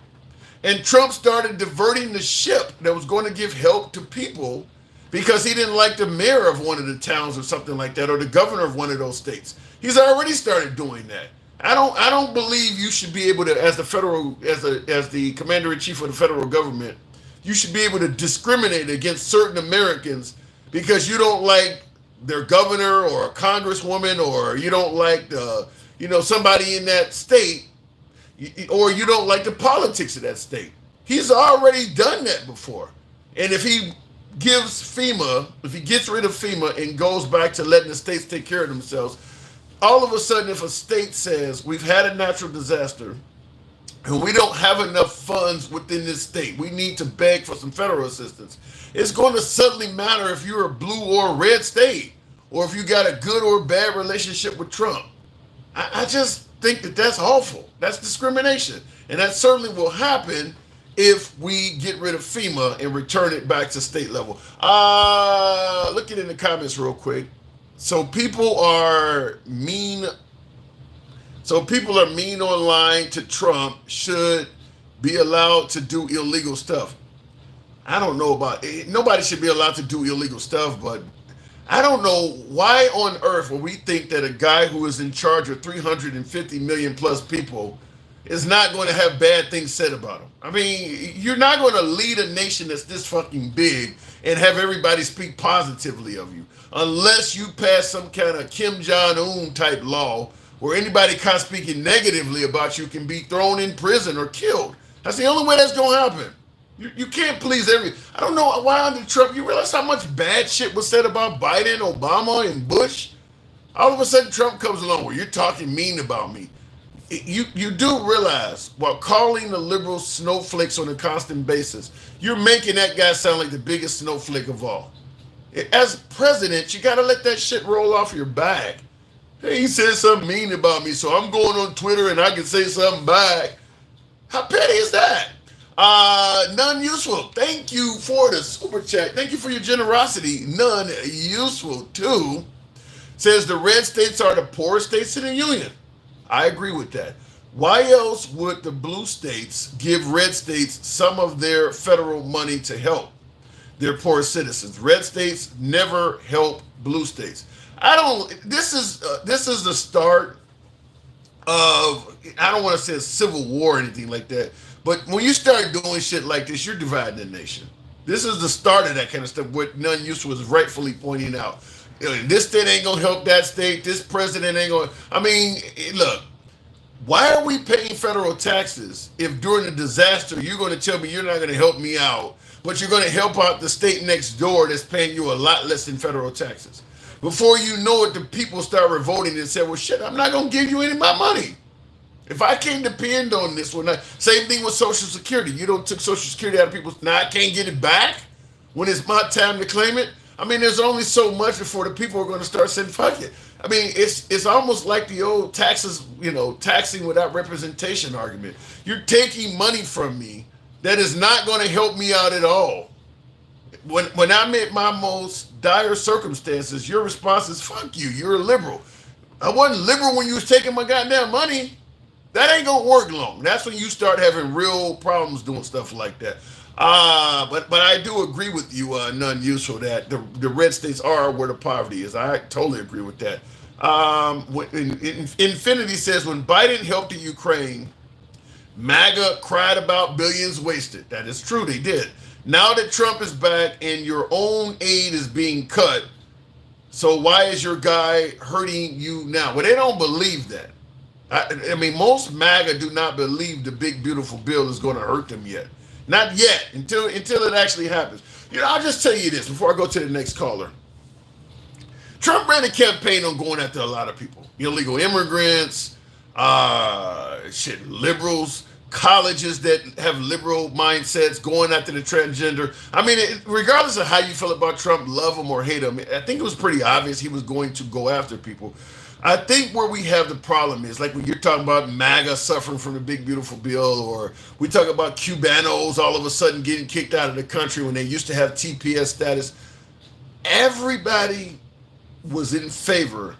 Speaker 1: And Trump started diverting the ship that was going to give help to people because he didn't like the mayor of one of the towns or something like that, or the governor of one of those states. He's already started doing that. I don't believe you should be able to, as the commander in chief of the federal government, you should be able to discriminate against certain Americans because you don't like their governor or a congresswoman, or you don't like somebody in that state, or you don't like the politics of that state. He's already done that before. And if he gets rid of FEMA and goes back to letting the states take care of themselves, all of a sudden, if a state says we've had a natural disaster and we don't have enough funds within this state, we need to beg for some federal assistance, it's going to suddenly matter if you're a blue or red state, or if you got a good or bad relationship with Trump. I just think that's awful. That's discrimination. And that certainly will happen if we get rid of FEMA and return it back to state level. Looking in the comments real quick. So people are mean online to Trump, should be allowed to do illegal stuff. I don't know about it. Nobody should be allowed to do illegal stuff, but I don't know why on earth would we think that a guy who is in charge of 350 million plus people is not going to have bad things said about him. I mean, you're not going to lead a nation that's this fucking big and have everybody speak positively of you, unless you pass some kind of Kim Jong-un type law where anybody caught speaking negatively about you can be thrown in prison or killed. That's the only way that's going to happen. You can't please I don't know why under Trump, you realize how much bad shit was said about Biden, Obama, and Bush? All of a sudden Trump comes along where you're talking mean about me. You do realize, while calling the liberals snowflakes on a constant basis, you're making that guy sound like the biggest snowflake of all. As president, you got to let that shit roll off your back. Hey, he said something mean about me, so I'm going on Twitter and I can say something back. How petty is that? None useful. Thank you for the super chat. Thank you for your generosity. None useful too. Says the red states are the poorest states in the union. I agree with that. Why else would the blue states give red states some of their federal money to help their poor citizens? Red states never help blue states. I don't. This is the start of, I don't want to say a civil war or anything like that, but when you start doing shit like this, you're dividing the nation. This is the start of that kind of stuff. What None Use was rightfully pointing out. This state ain't gonna help that state. This president ain't gonna. I mean, look. Why are we paying federal taxes if during a disaster you're going to tell me you're not going to help me out, but you're going to help out the state next door that's paying you a lot less in federal taxes? Before you know it, the people start revolting and say, well, shit, I'm not going to give you any of my money. If I can't depend on this one, same thing with Social Security. You don't took Social Security out of people's, now I can't get it back when it's my time to claim it. I mean, there's only so much before the people are going to start saying, fuck it. I mean, it's almost like the old taxes, taxing without representation argument. You're taking money from me that is not going to help me out at all. When I'm at my most dire circumstances, your response is, fuck you, you're a liberal. I wasn't liberal when you was taking my goddamn money. That ain't going to work long. That's when you start having real problems doing stuff like that. But I do agree with you, None Useful, that the red states are where the poverty is. I totally agree with that. Infinity says, when Biden helped the Ukraine, MAGA cried about billions wasted. That is true, they did. Now that Trump is back and your own aid is being cut, so why is your guy hurting you now? Well, they don't believe that. I mean, most MAGA do not believe the big, beautiful bill is going to hurt them yet. Not yet, until it actually happens. I'll just tell you this before I go to the next caller. Trump ran a campaign on going after a lot of people. Illegal immigrants, liberals, colleges that have liberal mindsets, going after the transgender. I mean, regardless of how you feel about Trump, love him or hate him, I think it was pretty obvious he was going to go after people. I think where we have the problem is, like when you're talking about MAGA suffering from the big, beautiful bill, or we talk about Cubanos all of a sudden getting kicked out of the country when they used to have TPS status. Everybody was in favor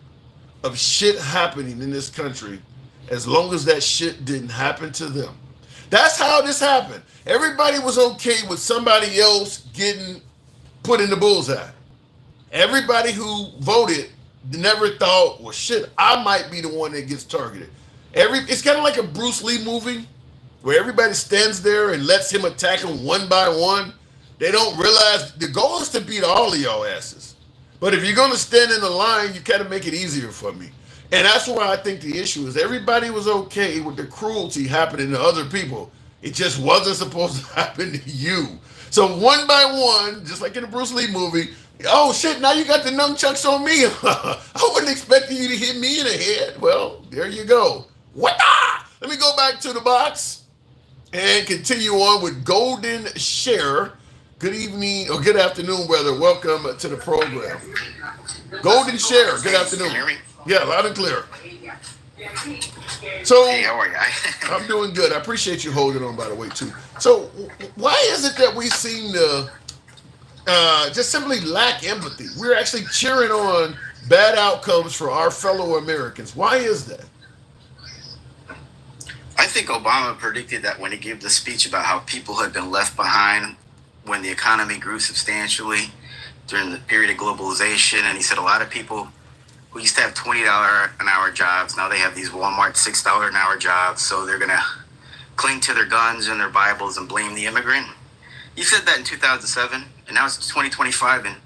Speaker 1: of shit happening in this country as long as that shit didn't happen to them. That's how this happened. Everybody was okay with somebody else getting put in the bullseye. Everybody who voted never thought, well, shit, I might be the one that gets targeted. It's kind of like a Bruce Lee movie where everybody stands there and lets him attack them one by one. They don't realize the goal is to beat all of y'all asses. But if you're going to stand in the line, you kind of make it easier for me. And that's why I think the issue is everybody was okay with the cruelty happening to other people. It just wasn't supposed to happen to you. So one by one, just like in the Bruce Lee movie, oh shit, now you got the nunchucks on me. I wasn't expecting you to hit me in the head. Well, there you go. What? Let me go back to the box and continue on with Golden Share. Good evening or good afternoon, brother. Welcome to the program. Golden Share, good afternoon.
Speaker 14: Can you hear me?
Speaker 1: Yeah, loud and clear. So,
Speaker 14: hey, how are you?
Speaker 1: I'm doing good. I appreciate you holding on, by the way, too. So, why is it that we seem to just simply lack empathy? We're actually cheering on bad outcomes for our fellow Americans. Why is that?
Speaker 14: I think Obama predicted that when he gave the speech about how people had been left behind when the economy grew substantially during the period of globalization. And he said a lot of people who used to have $20 an hour jobs, now they have these Walmart $6 an hour jobs. So they're going to cling to their guns and their Bibles and blame the immigrant. He said that in 2007, and now it's 2025, and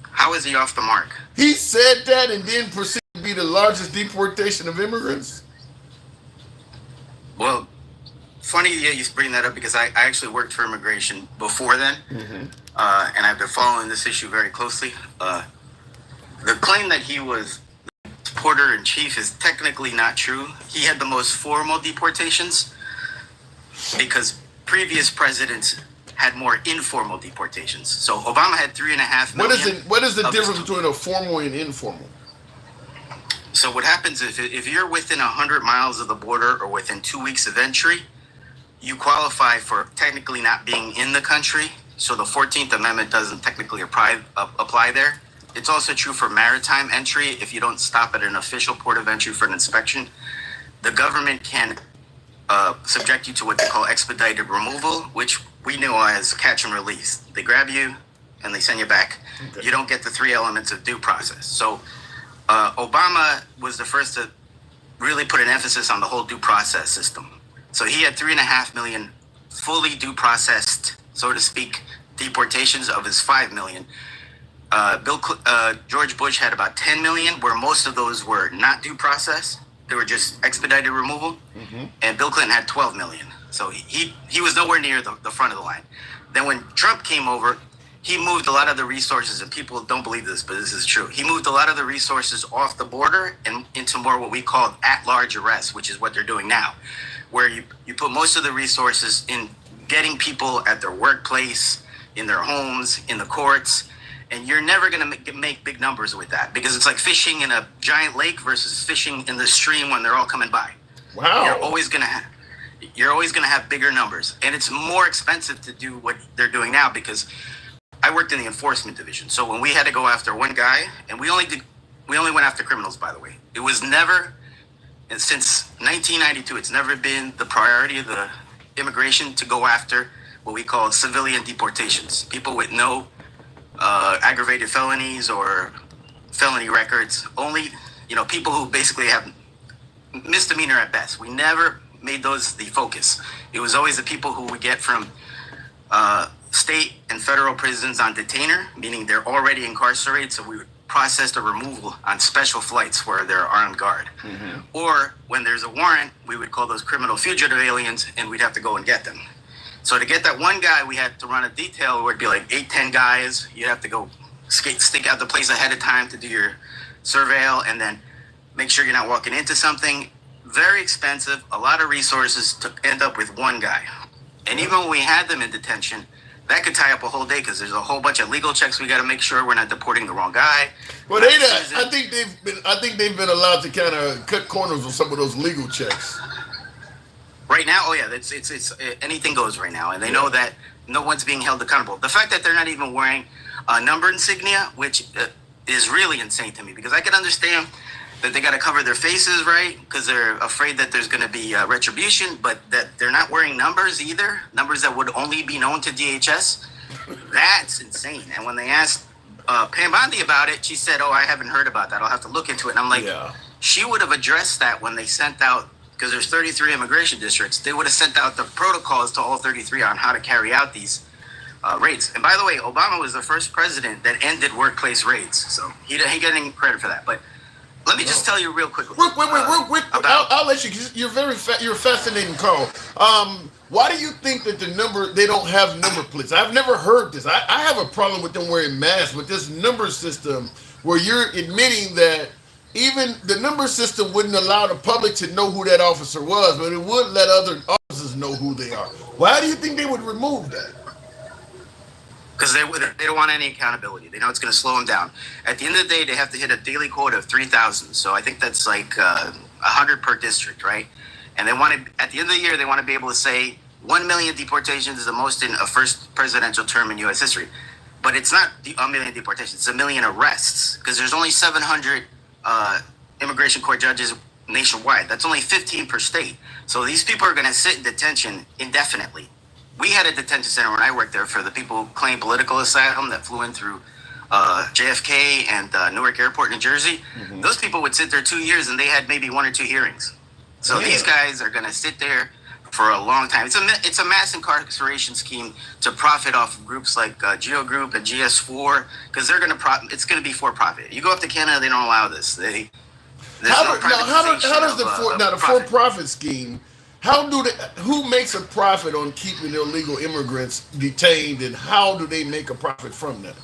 Speaker 14: how is he off the mark?
Speaker 1: He said that and then proceeded to be the largest deportation of immigrants?
Speaker 14: Well, funny you bring that up because I actually worked for immigration before then, and I've been following this issue very closely. The claim that he was the deporter-in-chief is technically not true. He had the most formal deportations because previous presidents had more informal deportations. So Obama had 3.5 million.
Speaker 1: What is the difference between a formal and informal?
Speaker 14: So what happens if you're within 100 miles of the border or within 2 weeks of entry, you qualify for technically not being in the country. So the 14th Amendment doesn't technically apply there. It's also true for maritime entry. If you don't stop at an official port of entry for an inspection, the government can subject you to what they call expedited removal, which we know as catch and release. They grab you and they send you back. Okay. You don't get the 3 elements of due process. So Obama was the first to really put an emphasis on the whole due process system. So he had 3.5 million fully due processed, so to speak, deportations of his 5 million. George Bush had about 10 million, where most of those were not due process. They were just expedited removal. Mm-hmm. And Bill Clinton had 12 million. So he was nowhere near the front of the line. Then when Trump came over, he moved a lot of the resources, and people don't believe this, but this is true. He moved a lot of the resources off the border and into more what we call at-large arrests, which is what they're doing now, where you put most of the resources in getting people at their workplace, in their homes, in the courts, and you're never going to make big numbers with that, because it's like fishing in a giant lake versus fishing in the stream when they're all coming by.
Speaker 1: Wow.
Speaker 14: You're always going to have bigger numbers, and it's more expensive to do what they're doing now, because I worked in the enforcement division. So when we had to go after one guy, and we only went after criminals, by the way. It was never, and since 1992, it's never been the priority of the immigration to go after what we call civilian deportations. People with no aggravated felonies or felony records. Only, people who basically have misdemeanor at best. We never made those the focus. It was always the people who we get from state and federal prisons on detainer, meaning they're already incarcerated, so we would process the removal on special flights where they're armed guard. Mm-hmm. Or when there's a warrant, we would call those criminal fugitive aliens, and we'd have to go and get them. So to get that one guy, we had to run a detail where it'd be like 8-10 guys. You'd have to go stick out the place ahead of time to do your surveil, and then make sure you're not walking into something. Very expensive, a lot of resources to end up with one guy. And even when we had them in detention, that could tie up a whole day, because there's a whole bunch of legal checks we got to make sure we're not deporting the wrong guy.
Speaker 1: Well, I think they've been allowed to kind of cut corners on some of those legal checks.
Speaker 14: Right now, it's anything goes right now, and they know that no one's being held accountable. The fact that they're not even wearing a number insignia, which is really insane to me, because I can understand that they got to cover their faces, right? Because they're afraid that there's going to be retribution, but that they're not wearing numbers either, numbers that would only be known to DHS. That's insane. And when they asked Pam Bondi about it, she said, "Oh, I haven't heard about that. I'll have to look into it." And I'm like, She would have addressed that when they sent out, because there's 33 immigration districts. They would have sent out the protocols to all 33 on how to carry out these raids. And by the way, Obama was the first president that ended workplace raids, so he ain't getting credit for that. But let me just tell you real quickly.
Speaker 1: Real quick. I'll let you. You're you're a fascinating, Carl. Why do you think that they don't have number plates? I've never heard this. I have a problem with them wearing masks, with this number system where you're admitting that even the number system wouldn't allow the public to know who that officer was, but it would let other officers know who they are. Why do you think they would remove that?
Speaker 14: Because they don't want any accountability. They know it's going to slow them down. At the end of the day, they have to hit a daily quota of 3,000. So I think that's like 100 per district, right? And they want to, at the end of the year, they want to be able to say 1 million deportations is the most in a first presidential term in U.S. history. But it's not a million deportations. It's 1 million arrests, because there's only 700 immigration court judges nationwide. That's only 15 per state. So these people are going to sit in detention indefinitely. We had a detention center when I worked there for the people who claim political asylum that flew in through JFK and Newark Airport, New Jersey. Mm-hmm. Those people would sit there 2 years, and they had maybe 1 or 2 hearings. So these guys are going to sit there for a long time. It's a mass incarceration scheme to profit off of groups like Geo Group and GS4, because they're going to it's going to be for profit. You go up to Canada, they don't allow this.
Speaker 1: How does the for-profit scheme? Who makes a profit on keeping illegal immigrants detained, and how do they make a profit from that?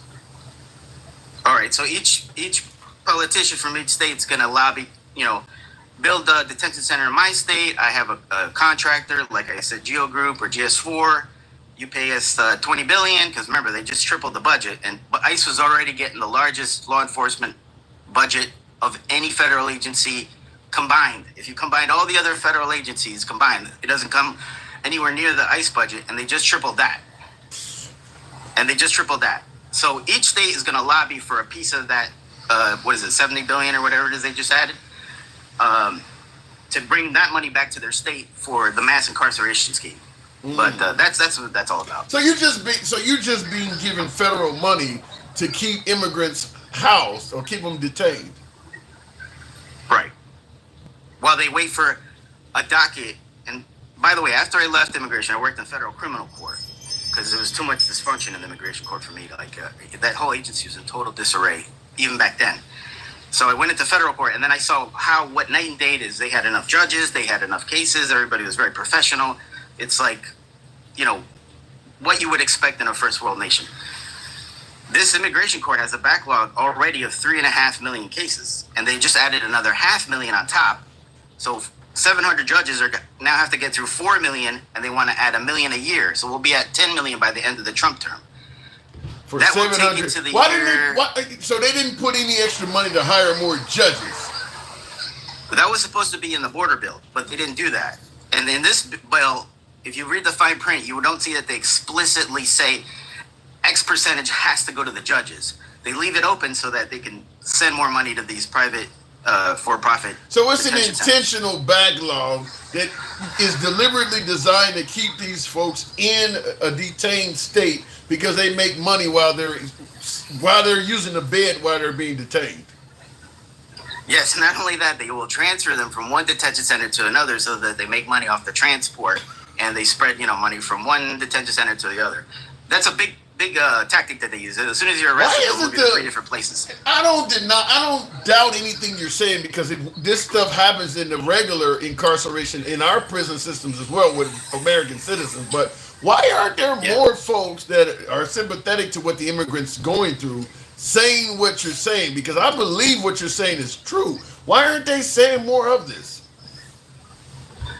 Speaker 14: All right, so each politician from each state is going to lobby, build a detention center in my state. I have a contractor, like I said, Geo Group or GS4. you pay us $20 billion, because remember, they just tripled the budget, but ICE was already getting the largest law enforcement budget of any federal agency combined. If you combined all the other federal agencies combined, it doesn't come anywhere near the ICE budget, and they just tripled that. So each state is going to lobby for a piece of that, 70 billion or whatever it is they just added, to bring that money back to their state for the mass incarceration scheme. But that's what that's all about.
Speaker 1: So you're just being given federal money to keep immigrants housed or keep them detained.
Speaker 14: Right. While they wait for a docket. And by the way, after I left immigration, I worked in federal criminal court because there was too much dysfunction in the immigration court for me. That whole agency was in total disarray, even back then. So I went into federal court, and then I saw what night and day it is. They had enough judges, they had enough cases, everybody was very professional. It's like, what you would expect in a first world nation. This immigration court has a backlog already of 3.5 million cases, and they just added another 500,000 on top. So 700 judges now have to get through 4 million, and they want to add 1 million a year. So we'll be at 10 million by the end of the Trump term.
Speaker 1: For
Speaker 14: that
Speaker 1: 700,
Speaker 14: will take into the
Speaker 1: so they didn't put any extra money to hire more judges.
Speaker 14: That was supposed to be in the border bill, but they didn't do that. And in this bill, if you read the fine print, you don't see that they explicitly say X percentage has to go to the judges. They leave it open so that they can send more money to these private for-profit.
Speaker 1: So it's an intentional backlog that is deliberately designed to keep these folks in a detained state because they make money while they're using the bed while they're being detained.
Speaker 14: Yes, not only that, they will transfer them from one detention center to another so that they make money off the transport, and they spread money from one detention center to the other. That's a big tactic that they use. As soon as you're arrested, they'll move you to 3 different places.
Speaker 1: I don't doubt anything you're saying, because this stuff happens in the regular incarceration in our prison systems as well with American citizens. But why aren't there more folks that are sympathetic to what the immigrants going through saying what you're saying? Because I believe what you're saying is true. Why aren't they saying more of this?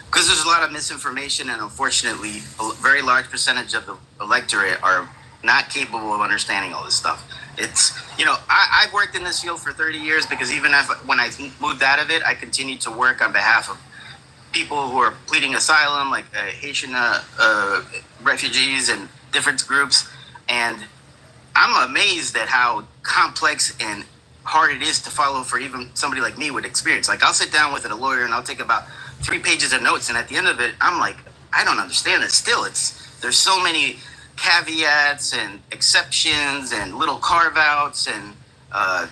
Speaker 14: Because there's a lot of misinformation, and unfortunately, a very large percentage of the electorate are not capable of understanding all this stuff. It's, I've worked in this field for 30 years because even when I moved out of it, I continued to work on behalf of people who are pleading asylum, like Haitian refugees and different groups. And I'm amazed at how complex and hard it is to follow for even somebody like me with experience. Like, I'll sit down with a lawyer and I'll take about 3 pages of notes, and at the end of it, I'm like, I don't understand it. Still, there's so many caveats and exceptions and little carve-outs and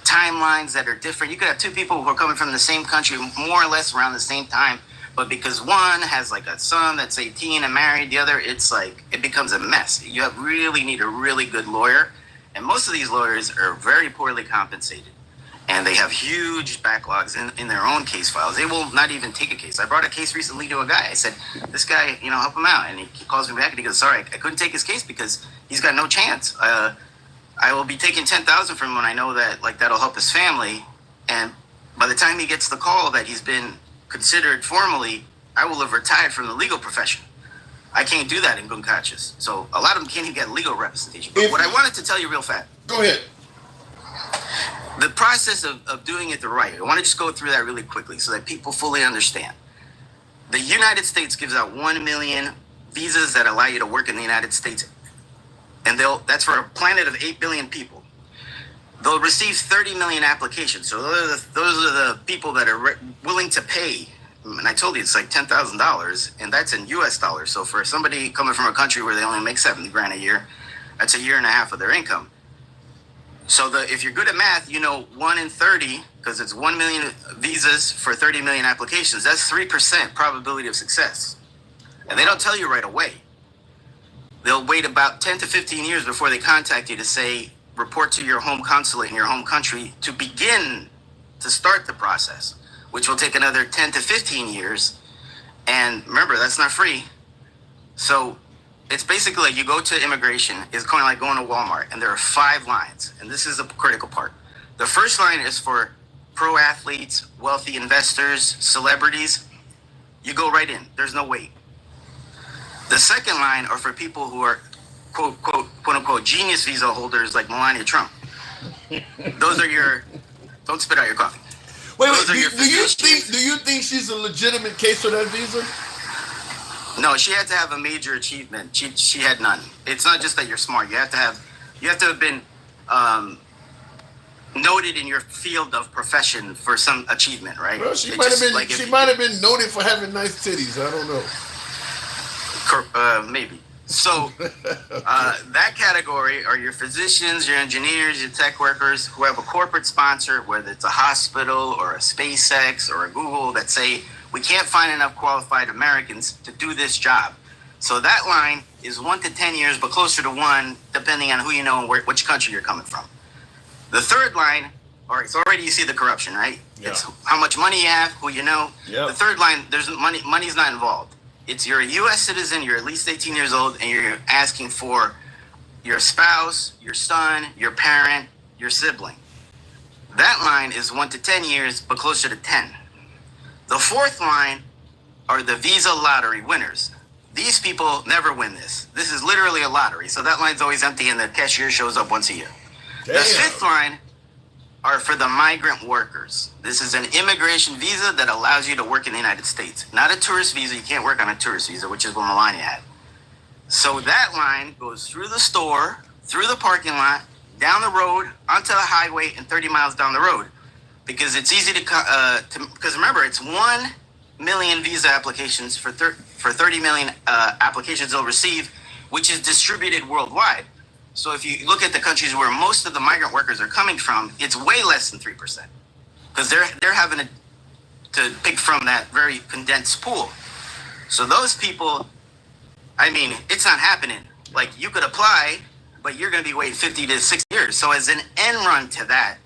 Speaker 14: timelines that are different. You could have 2 people who are coming from the same country more or less around the same time, but because one has like a son that's 18 and married, the other, it's like, it becomes a mess. You really need a really good lawyer, and most of these lawyers are very poorly compensated, and they have huge backlogs in their own case files. They will not even take a case. I brought a case recently to a guy. I said, this guy, help him out. And he calls me back and he goes, sorry, I couldn't take his case because he's got no chance. I will be taking $10,000 from him when I know that that'll help his family. And by the time he gets the call that he's been considered formally, I will have retired from the legal profession. I can't do that in good conscience. So a lot of them can't even get legal representation. But what I wanted to tell you real fast.
Speaker 1: Go ahead.
Speaker 14: The process of doing it the right way, I want to just go through that really quickly so that people fully understand. The United States gives out 1 million visas that allow you to work in the United States, and that's for a planet of 8 billion people. They'll receive 30 million applications, so those are the people that are willing to pay. And I told you it's like $10,000, and that's in U.S. dollars. So for somebody coming from a country where they only make $70,000 a year, that's 1.5 years of their income. So if you're good at math, 1 in 30, because it's 1 million visas for 30 million applications, that's 3% probability of success. And they don't tell you right away. They'll wait about 10 to 15 years before they contact you to say, report to your home consulate in your home country to begin to start the process, which will take another 10 to 15 years. And remember, that's not free. So it's basically like you go to immigration, it's kind of like going to Walmart, and there are 5 lines, and this is a critical part. The first line is for pro athletes, wealthy investors, celebrities. You go right in, there's no wait. The second line are for people who are quote unquote genius visa holders like Melania Trump. Those are your, don't spit out your coffee.
Speaker 1: Wait, do you think she's a legitimate case for that visa?
Speaker 14: No, she had to have a major achievement. She had none. It's not just that you're smart. You have to have been noted in your field of profession for some achievement, right?
Speaker 1: Well, she might have been noted for having nice titties. I don't know.
Speaker 14: Maybe. So that category are your physicians, your engineers, your tech workers who have a corporate sponsor, whether it's a hospital or a SpaceX or a Google, that say we can't find enough qualified Americans to do this job. So that line is 1 to 10 years, but closer to 1, depending on who you know and which country you're coming from. The third line, all right, so already you see the corruption, right?
Speaker 1: Yeah.
Speaker 14: It's how much money you have, who you know.
Speaker 1: Yep.
Speaker 14: The third line, there's money's not involved. It's you're a U.S. citizen, you're at least 18 years old, and you're asking for your spouse, your son, your parent, your sibling. That line is 1 to 10 years, but closer to 10. The fourth line are the visa lottery winners. These people never win this. This is literally a lottery, so that line's always empty and the cashier shows up once a year.
Speaker 1: Damn.
Speaker 14: The fifth line are for the migrant workers. This is an immigration visa that allows you to work in the United States. Not a tourist visa. You can't work on a tourist visa, which is what Melania had. So that line goes through the store, through the parking lot, down the road, onto the highway, and 30 miles down the road. Because it's easy because remember, it's 1 million visa applications for 30 million applications they'll receive, which is distributed worldwide. So if you look at the countries where most of the migrant workers are coming from, it's way less than 3%, because they're having to pick from that very condensed pool. So those people, I mean, it's not happening. Like, you could apply, but you're going to be waiting 50 to 60 years. So as an end run to that,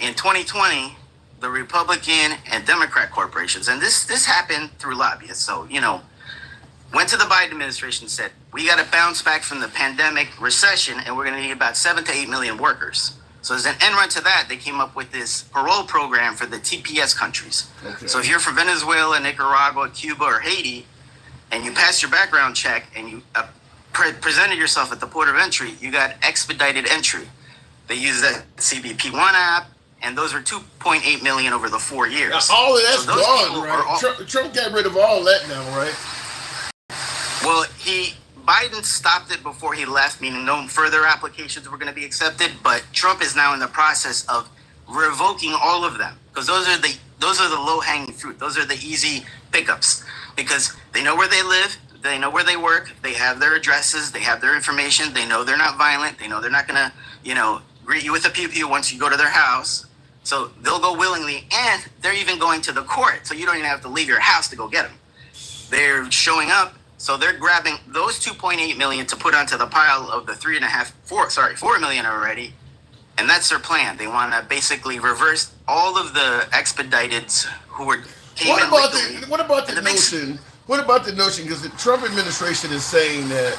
Speaker 14: in 2020, the Republican and Democrat corporations, and this happened through lobbyists, so, went to the Biden administration and said, we got to bounce back from the pandemic recession, and we're going to need about 7 to 8 million workers. So as an end run to that, they came up with this parole program for the TPS countries. Okay. So if you're from Venezuela, Nicaragua, Cuba, or Haiti, and you passed your background check and you presented yourself at the port of entry, you got expedited entry. They use that CBP1 app, and those are 2.8 million over the 4 years.
Speaker 1: Now, all of that's gone, right? Trump got rid of all that now, right?
Speaker 14: Well, Biden stopped it before he left, meaning no further applications were going to be accepted. But Trump is now in the process of revoking all of them, because those are the low-hanging fruit. Those are the easy pickups, because they know where they live, they know where they work, they have their addresses, they have their information, they know they're not violent, they know they're not going to, greet you with a pew-pew once you go to their house. So they'll go willingly, and they're even going to the court, so you don't even have to leave your house to go get them. They're showing up. So they're grabbing those 2.8 million to put onto the pile of the 4 million already, and that's their plan. They want to basically reverse all of the expediteds who came in legally.
Speaker 1: What about the notion? What about the notion? Because the Trump administration is saying that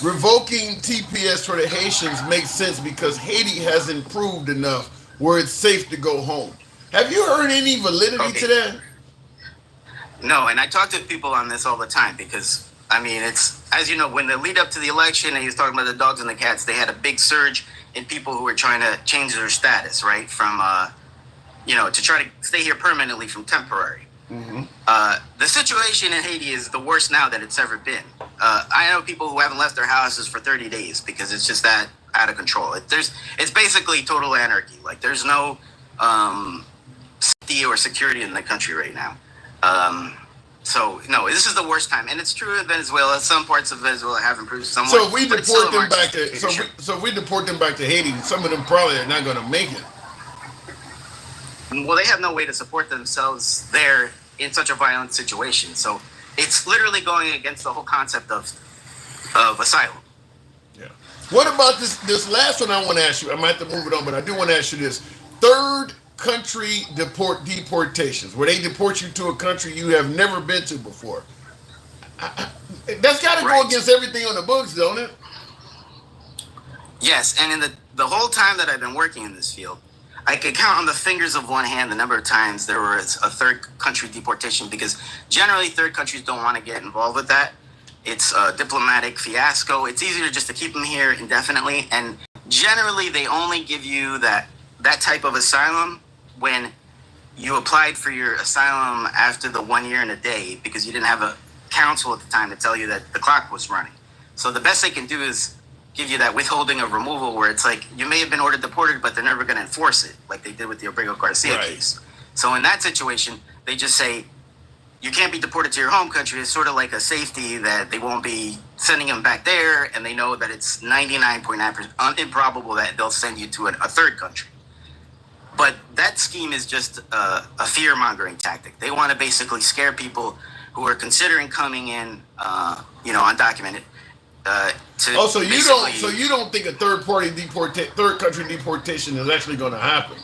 Speaker 1: revoking TPS for the Haitians makes sense because Haiti has improved enough where it's safe to go home. Have you heard any validity to that?
Speaker 14: No, and I talk to people on this all the time because, I mean, it's, as you know, when the lead up to the election and he was talking about the dogs and the cats, they had a big surge in people who were trying to change their status, right? From, to try to stay here permanently from temporary. Mm-hmm. The situation in Haiti is the worst now that it's ever been. I know people who haven't left their houses for 30 days because it's just that out of control. It's basically total anarchy. Like, there's no safety or security in the country right now. So no, this is the worst time, and it's true in Venezuela. Some parts of Venezuela have improved somewhat.
Speaker 1: So if we deport them back to so if we deport them back to Haiti, some of them probably are not going to make it.
Speaker 14: Well, they have no way to support themselves there in such a violent situation. So it's literally going against the whole concept of asylum.
Speaker 1: Yeah. What about this last one? I want to ask you. I might have to move it on, but I do want to ask you this: third country deportations, where they deport you to a country you have never been to before. That's got to go against everything on the books, don't it?
Speaker 14: Yes, and in the whole time that I've been working in this field, I could count on the fingers of one hand the number of times there was a third country deportation, because generally third countries don't want to get involved with that. It's a diplomatic fiasco. It's easier just to keep them here indefinitely. And generally, they only give you that type of asylum when you applied for your asylum after the 1 year and a day because you didn't have a counsel at the time to tell you that the clock was running. So the best they can do is give you that withholding of removal where it's like you may have been ordered deported, but they're never going to enforce it like they did with the Abrego Garcia case. So in that situation, they just say, you can't be deported to your home country. It's sort of like a safety that they won't be sending them back there, and they know that it's 99.9% improbable that they'll send you to a third country. But that scheme is just a fear-mongering tactic. They want to basically scare people who are considering coming in, undocumented.
Speaker 1: So you don't think a third country deportation is actually going to happen?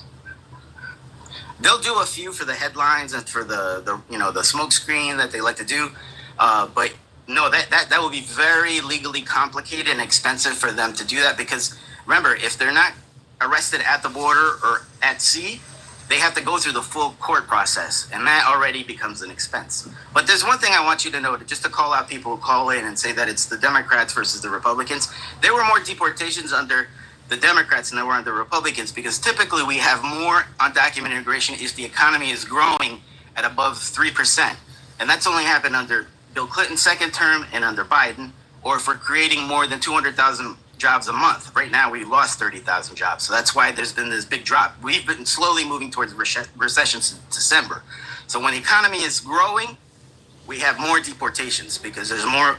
Speaker 14: They'll do a few for the headlines and for the smoke screen that they like to do, but no, that will be very legally complicated and expensive for them to do that because remember, if they're not arrested at the border or at sea, they have to go through the full court process, and that already becomes an expense. But there's one thing I want you to know, just to call out people who call in and say that it's the Democrats versus the Republicans. There were more deportations under the Democrats than there were under Republicans because typically we have more undocumented immigration if the economy is growing at above 3%. And that's only happened under Bill Clinton's second term and under Biden, or if we're creating more than 200,000 jobs a month. Right now, we lost 30,000 jobs. So that's why there's been this big drop. We've been slowly moving towards recession since December. So when the economy is growing, we have more deportations because there's more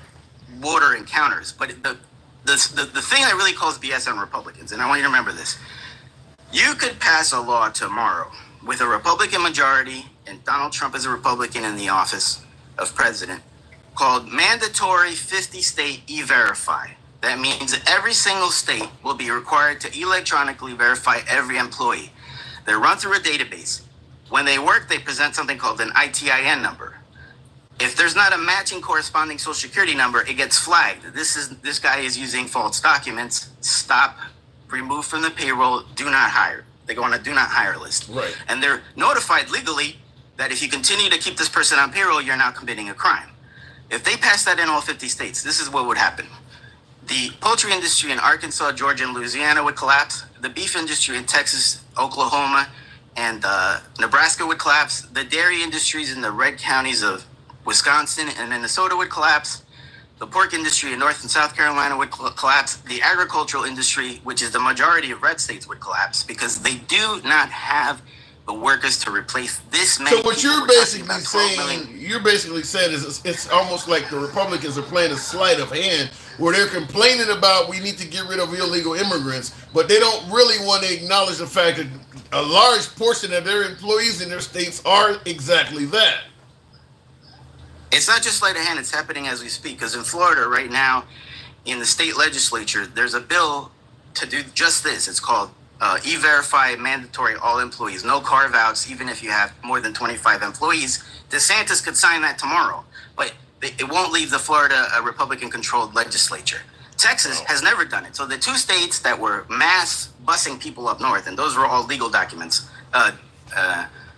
Speaker 14: border encounters. But the thing that really calls BS on Republicans, and I want you to remember this, you could pass a law tomorrow with a Republican majority and Donald Trump as a Republican in the office of president called mandatory 50-state e-verify. That means every single state will be required to electronically verify every employee. They're run through a database. When they work, they present something called an ITIN number. If there's not a matching corresponding social security number, it gets flagged. This guy is using false documents. Stop, remove from the payroll, do not hire. They go on a do not hire list.
Speaker 1: Right.
Speaker 14: And they're notified legally that if you continue to keep this person on payroll, you're now committing a crime. If they pass that in all 50 states, this is what would happen. The poultry industry in Arkansas, Georgia, and Louisiana would collapse. The beef industry in Texas, Oklahoma, and Nebraska would collapse. The dairy industries in the red counties of Wisconsin and Minnesota would collapse. The pork industry in North and South Carolina would collapse. The agricultural industry, which is the majority of red states, would collapse because they do not have the workers to replace this many.
Speaker 1: So what you're basically saying is it's almost like the Republicans are playing a sleight of hand where they're complaining about we need to get rid of illegal immigrants, but they don't really want to acknowledge the fact that a large portion of their employees in their states are exactly that.
Speaker 14: It's not just sleight of hand, it's happening as we speak, because in Florida right now, in the state legislature, there's a bill to do just this. It's called E-Verify mandatory all employees, no carve-outs, even if you have more than 25 employees. DeSantis could sign that tomorrow, but it won't leave the Florida Republican-controlled legislature. Texas has never done it. So the two states that were mass busing people up north, and those were all legal documents,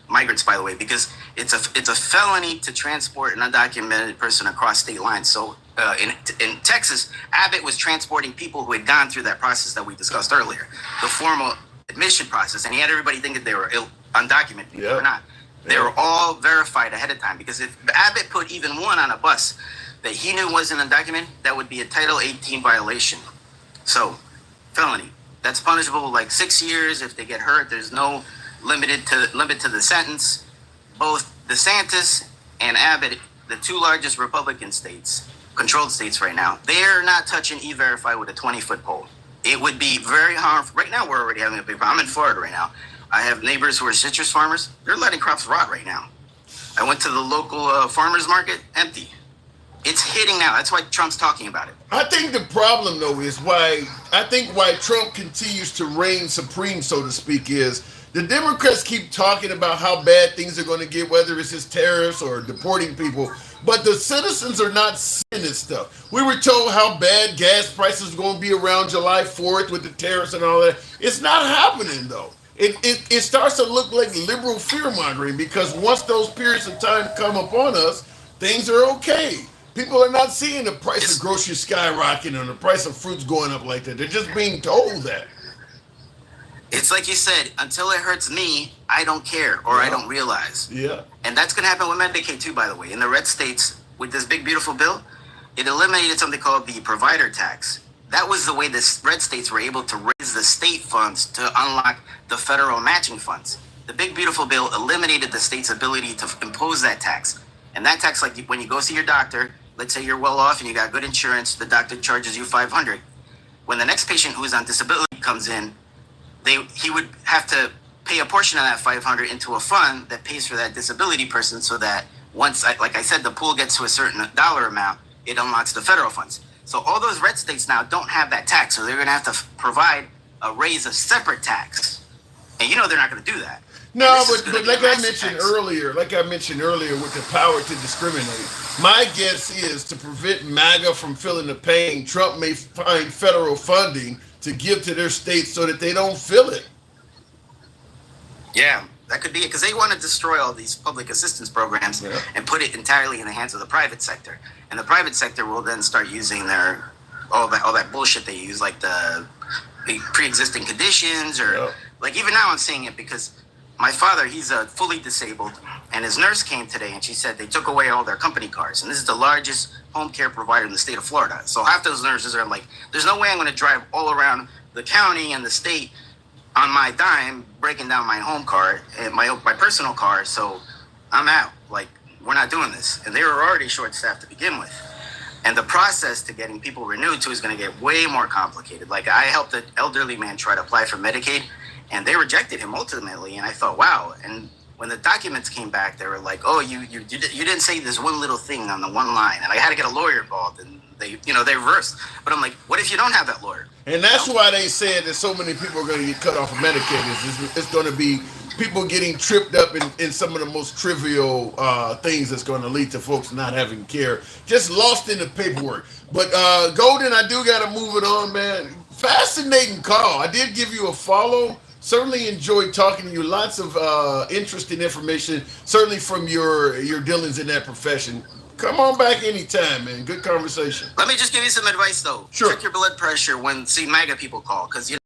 Speaker 14: migrants, by the way, because it's a felony to transport an undocumented person across state lines. So in Texas, Abbott was transporting people who had gone through that process that we discussed earlier, the formal admission process, and he had everybody think that they were undocumented. They were not. They were all verified ahead of time, because if Abbott put even one on a bus that he knew wasn't undocumented, that would be a Title 18 violation. So, felony. That's punishable like 6 years. If they get hurt, there's no limit to the sentence. Both DeSantis and Abbott, the two largest Republican states, controlled states right now, they're not touching E-Verify with a 20-foot pole. It would be very harmful. Right now, we're already having a big problem. I'm in Florida right now. I have neighbors who are citrus farmers. They're letting crops rot right now. I went to the local farmers market, empty. It's hitting now. That's why Trump's talking about it.
Speaker 1: I think the problem, though, is why Trump continues to reign supreme, so to speak, is the Democrats keep talking about how bad things are going to get, whether it's his tariffs or deporting people. But the citizens are not seeing this stuff. We were told how bad gas prices are going to be around July 4th with the tariffs and all that. It's not happening, though. It starts to look like liberal fear-mongering, because once those periods of time come upon us, things are okay. People are not seeing the price of groceries skyrocketing or the price of fruits going up like that. They're just being told that.
Speaker 14: It's like you said, until it hurts me, I don't care or I don't realize.
Speaker 1: Yeah.
Speaker 14: And that's going to happen with Medicaid too, by the way. In the red states, with this big, beautiful bill, it eliminated something called the provider tax. That was the way the red states were able to raise the state funds to unlock the federal matching funds. The big, beautiful bill eliminated the state's ability to impose that tax. And that tax, like when you go see your doctor, let's say you're well off and you got good insurance, the doctor charges you $500. When the next patient who is on disability comes in, he would have to pay a portion of that $500 into a fund that pays for that disability person, so that once, like I said, the pool gets to a certain dollar amount, it unlocks the federal funds. So all those red states now don't have that tax, so they're going to have to provide raise a separate tax, and you know they're not going to do that.
Speaker 1: No, but like I mentioned earlier, with the power to discriminate, my guess is to prevent MAGA from feeling the pain, Trump may find federal funding to give to their states so that they don't feel it.
Speaker 14: Yeah, that could be it, because they want to destroy all these public assistance programs and put it entirely in the hands of the private sector. And the private sector will then start using their all that bullshit they use, like the pre-existing conditions, or like even now I'm seeing it because my father, he's fully disabled, and his nurse came today and she said they took away all their company cars, and this is the largest home care provider in the state of Florida. So half those nurses are like, there's no way I'm going to drive all around the county and the state on my dime, breaking down my home car and my personal car. So I'm out. Like, we're not doing this. And they were already short-staffed to begin with. And the process to getting people renewed to is going to get way more complicated. Like, I helped an elderly man try to apply for Medicaid, and they rejected him ultimately. And I thought, wow. And when the documents came back, they were like, oh, you didn't say this one little thing on the one line. And I had to get a lawyer involved, and they reversed. But I'm like, what if you don't have that lawyer?
Speaker 1: And that's why they said that so many people are going to get cut off of Medicaid. It's going to be people getting tripped up in some of the most trivial things that's going to lead to folks not having care, just lost in the paperwork. But Golden, I do got to move it on, man. Fascinating call. I did give you a follow. Certainly enjoyed talking to you. Lots of interesting information, certainly from your dealings in that profession. Come on back anytime, man. Good conversation.
Speaker 14: Let me just give you some advice, though.
Speaker 1: Sure.
Speaker 14: Check your blood pressure when MAGA people call, because it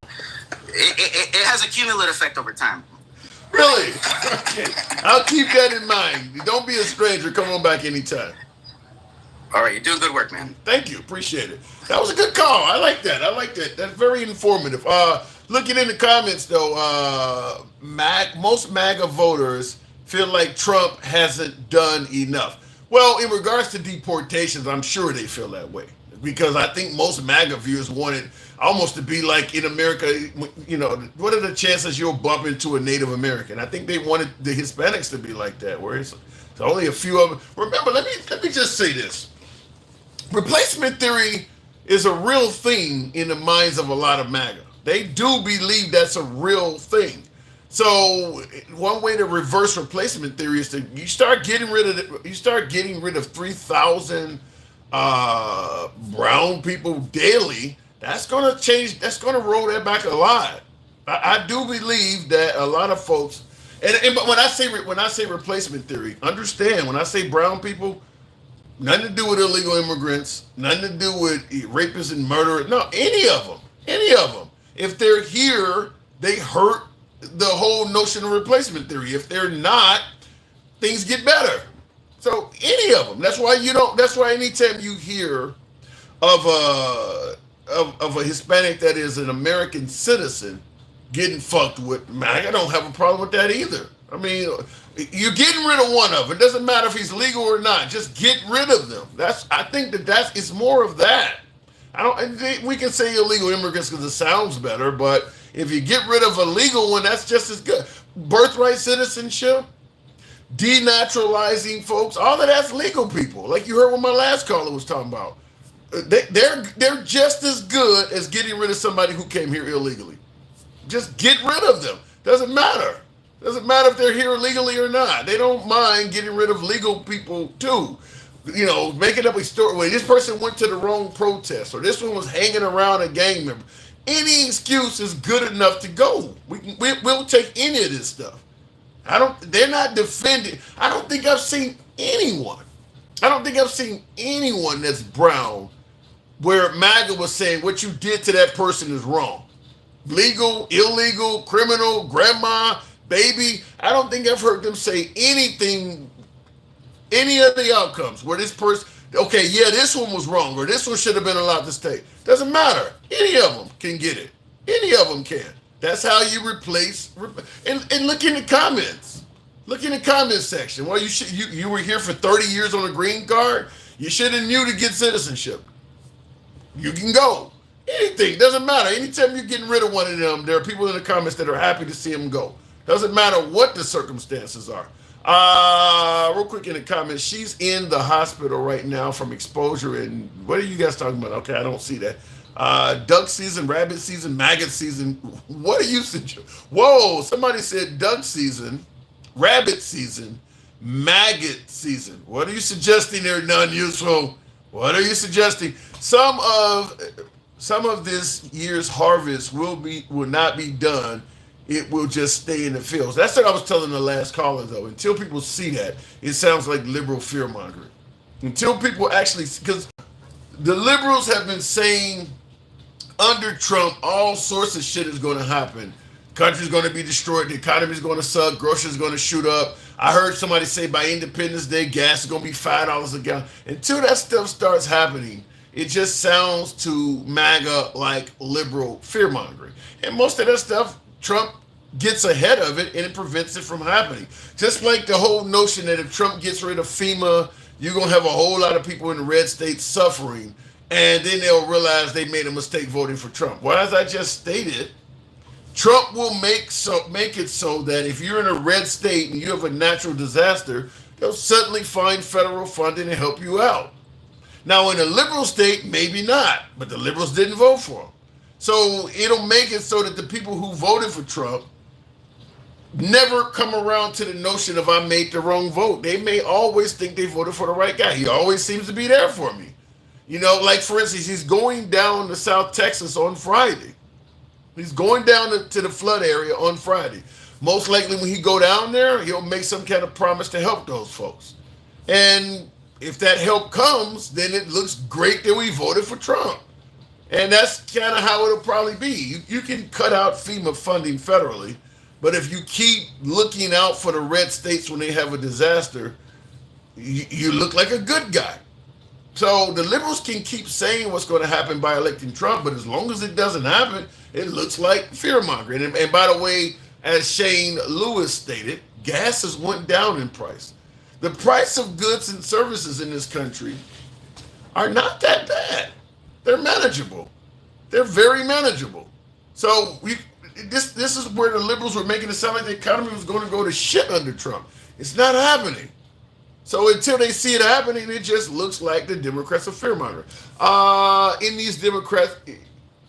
Speaker 14: has a cumulative effect over time.
Speaker 1: Really? Okay. I'll keep that in mind. Don't be a stranger. Come on back anytime.
Speaker 14: All right, you're doing good work, man.
Speaker 1: Thank you. Appreciate it. That was a good call. I like that. That's very informative. Looking in the comments, though, most MAGA voters feel like Trump hasn't done enough. Well, in regards to deportations, I'm sure they feel that way, because I think most MAGA viewers wanted almost to be like in America. What are the chances you'll bump into a Native American? I think they wanted the Hispanics to be like that, where it's only a few of them. Remember, let me just say this. Replacement theory is a real thing in the minds of a lot of MAGA. They do believe that's a real thing. So one way to reverse replacement theory is you start getting rid of 3,000 brown people daily. That's going to change. That's going to roll that back a lot. I do believe that a lot of folks, but when I say replacement theory, understand, when I say brown people, nothing to do with illegal immigrants, nothing to do with rapists and murderers. No, any of them. If they're here, they hurt the whole notion of replacement theory. If they're not, things get better. So any of them. That's why anytime you hear of a Hispanic that is an American citizen getting fucked with, man, I don't have a problem with that either. I mean, you're getting rid of one of them. It doesn't matter if he's legal or not. Just get rid of them. I think it's more of that. We can say illegal immigrants because it sounds better, but if you get rid of a legal one, that's just as good. Birthright citizenship, denaturalizing folks, all of that's legal people. Like you heard what my last caller was talking about. They're just as good as getting rid of somebody who came here illegally. Just get rid of them. Doesn't matter. Doesn't matter if they're here illegally or not. They don't mind getting rid of legal people too. Making up a story. Well, this person went to the wrong protest, or this one was hanging around a gang member. Any excuse is good enough to go. We'll take any of this stuff. They're not defending. I don't think I've seen anyone I don't think I've seen anyone that's brown where MAGA was saying what you did to that person is wrong. Legal, illegal, criminal, grandma, baby. I don't think I've heard them say anything, any of the outcomes where this person, okay, yeah, this one was wrong or this one should have been allowed to stay. Doesn't matter. Any of them can get it. Any of them can. That's how you replace. And look in the comments. Look in the comments section. Well, you were here for 30 years on a green card. You should have knew to get citizenship. You can go. Anything. Doesn't matter. Anytime you're getting rid of one of them, there are people in the comments that are happy to see them go. Doesn't matter what the circumstances are. Real quick in the comments, she's in the hospital right now from exposure. And what are you guys talking about? Okay, I don't see that. Duck season, rabbit season, maggot season. What are you suggesting? Whoa, somebody said duck season, rabbit season, maggot season. What are you suggesting there, non-useful? What are you suggesting? Some of this year's harvest will not be done. It will just stay in the fields. That's what I was telling the last caller, though. Until people see that, it sounds like liberal fear mongering. Until people actually, because the liberals have been saying under Trump all sorts of shit is going to happen. Country's going to be destroyed. The economy's going to suck. Groceries going to shoot up. I heard somebody say by Independence Day, gas is going to be $5 a gallon. Until that stuff starts happening, it just sounds to MAGA like liberal fear mongering. And most of that stuff, Trump gets ahead of it and it prevents it from happening. Just like the whole notion that if Trump gets rid of FEMA, you're going to have a whole lot of people in the red states suffering. And then they'll realize they made a mistake voting for Trump. Well, as I just stated, Trump will make it so that if you're in a red state and you have a natural disaster, they'll suddenly find federal funding to help you out. Now, in a liberal state, maybe not, but the liberals didn't vote for him. So it'll make it so that the people who voted for Trump never come around to the notion of I made the wrong vote. They may always think they voted for the right guy. He always seems to be there for me. You know, like for instance, he's going down to South Texas on Friday. He's going down to the flood area on Friday. Most likely when he go down there, he'll make some kind of promise to help those folks. And if that help comes, then it looks great that we voted for Trump. And that's kind of how it'll probably be. You can cut out FEMA funding federally, but if you keep looking out for the red states when they have a disaster, you look like a good guy. So the liberals can keep saying what's going to happen by electing Trump, but as long as it doesn't happen, it looks like fear-mongering. And by the way, as Shane Lewis stated, gas has went down in price. The price of goods and services in this country are not that bad. They're manageable. They're very manageable. So this is where the liberals were making it sound like the economy was going to go to shit under Trump. It's not happening. So until they see it happening, it just looks like the Democrats are fear-mongering.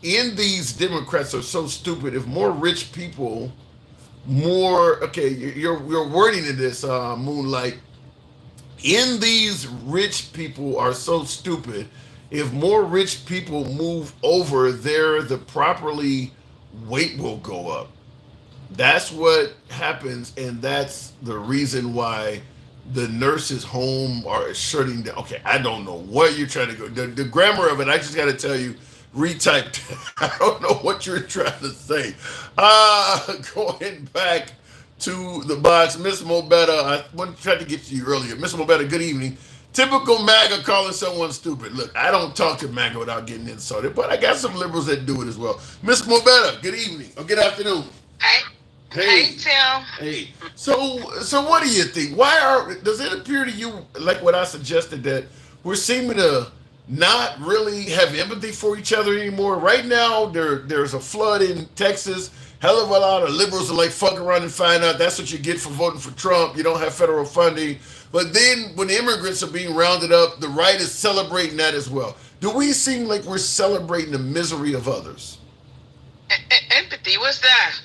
Speaker 1: These Democrats are so stupid. If more rich people, your wording in this, Moonlight, these rich people are so stupid. If more rich people move over there, the properly weight will go up. That's what happens, and that's the reason why the nurses' home are shutting down. Okay, I don't know what you're trying to go. The grammar of it, I just got to tell you, retyped. I don't know what you're trying to say. Going back to the box, Miss Mobetta, I tried to get to you earlier. Miss Mobetta, good evening. Typical MAGA calling someone stupid. Look, I don't talk to MAGA without getting insulted, but I got some liberals that do it as well. Miss Mobetta, good evening or good afternoon.
Speaker 11: Hey, Tim.
Speaker 1: Hey. So what do you think? Does it appear to you like what I suggested that we're seeming to not really have empathy for each other anymore? Right now, there's a flood in Texas. Hell of a lot of liberals are like, fuck around and find out that's what you get for voting for Trump. You don't have federal funding. But then when the immigrants are being rounded up, the right is celebrating that as well. Do we seem like we're celebrating the misery of others?
Speaker 11: Empathy, what's that?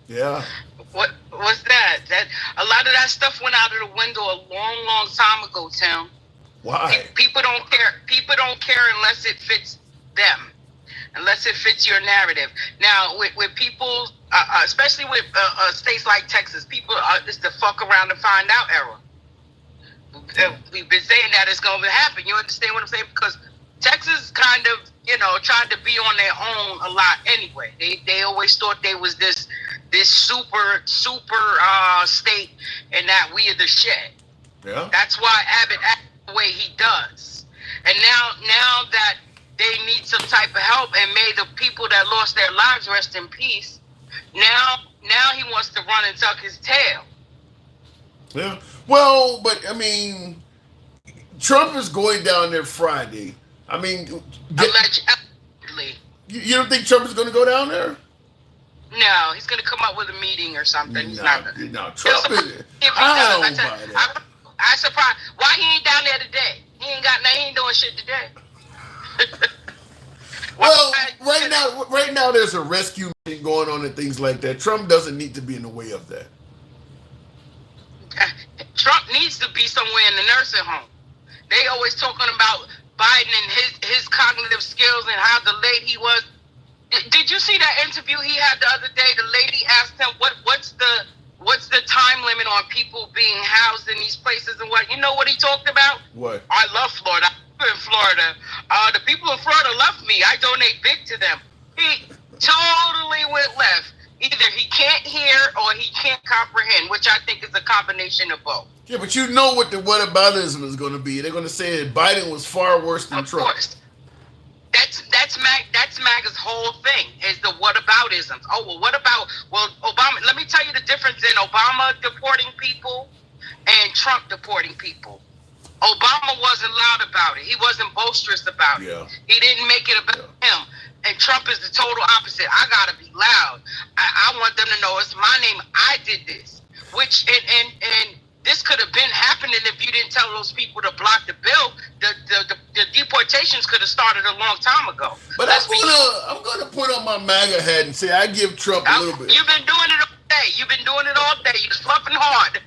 Speaker 1: Yeah.
Speaker 11: What's that? That a lot of that stuff went out of the window a long time ago, Tim.
Speaker 1: Why?
Speaker 11: People don't care. People don't care unless it fits them, unless it fits your narrative. Now, with people, especially with states like Texas, people it's the fuck around and find out era.
Speaker 15: we've been saying that it's going to happen. You understand what I'm saying? Because Texas kind of, tried to be on their own a lot anyway. They always thought they was this super state, and that we are the shit.
Speaker 1: Yeah.
Speaker 15: That's why Abbott acts the way he does. And now that they need some type of help, and may the people that lost their lives rest in peace. Now he wants to run and tuck his tail.
Speaker 1: Yeah. Well, but I mean, Trump is going down there Friday. I mean,
Speaker 15: allegedly.
Speaker 1: You don't think Trump is going to go down there?
Speaker 15: No, he's going to come up with a meeting or something. He's not going to.
Speaker 1: No, Trump is. I don't buy that.
Speaker 15: I'm surprised. Why he ain't down there today? He ain't doing shit today.
Speaker 1: Well, right now there's a rescue mission going on and things like that. Trump doesn't need to be in the way of that.
Speaker 15: Trump needs to be somewhere in the nursing home. They always talking about Biden and his cognitive skills and how delayed he was. Did you see that interview he had the other day? The lady asked him what's the time limit on people being housed in these places and what? You know what he talked about?
Speaker 1: What?
Speaker 15: I love Florida. I live in Florida. The people in Florida love me. I donate big to them. He totally went left. Either he can't hear or he can't comprehend, which I think is a combination of both.
Speaker 1: Yeah, but you know what the whataboutism is going to be. They're going to say that Biden was far worse than Trump. Of course.
Speaker 15: That's MAGA's whole thing, is the whataboutisms. Oh, well, what about, Obama? Let me tell you the difference in Obama deporting people and Trump deporting people. Obama wasn't loud about it. He wasn't boisterous about it. He didn't make it about him. And Trump is the total opposite. I got to be loud. I want them to know it's my name. I did this. Which, and this could have been happening if you didn't tell those people to block the bill. The deportations could have started a long time ago.
Speaker 1: But I'm gonna put on my MAGA hat and say I give Trump a little bit.
Speaker 15: You've been doing it all day. You've been doing it all day. You're fluffing hard.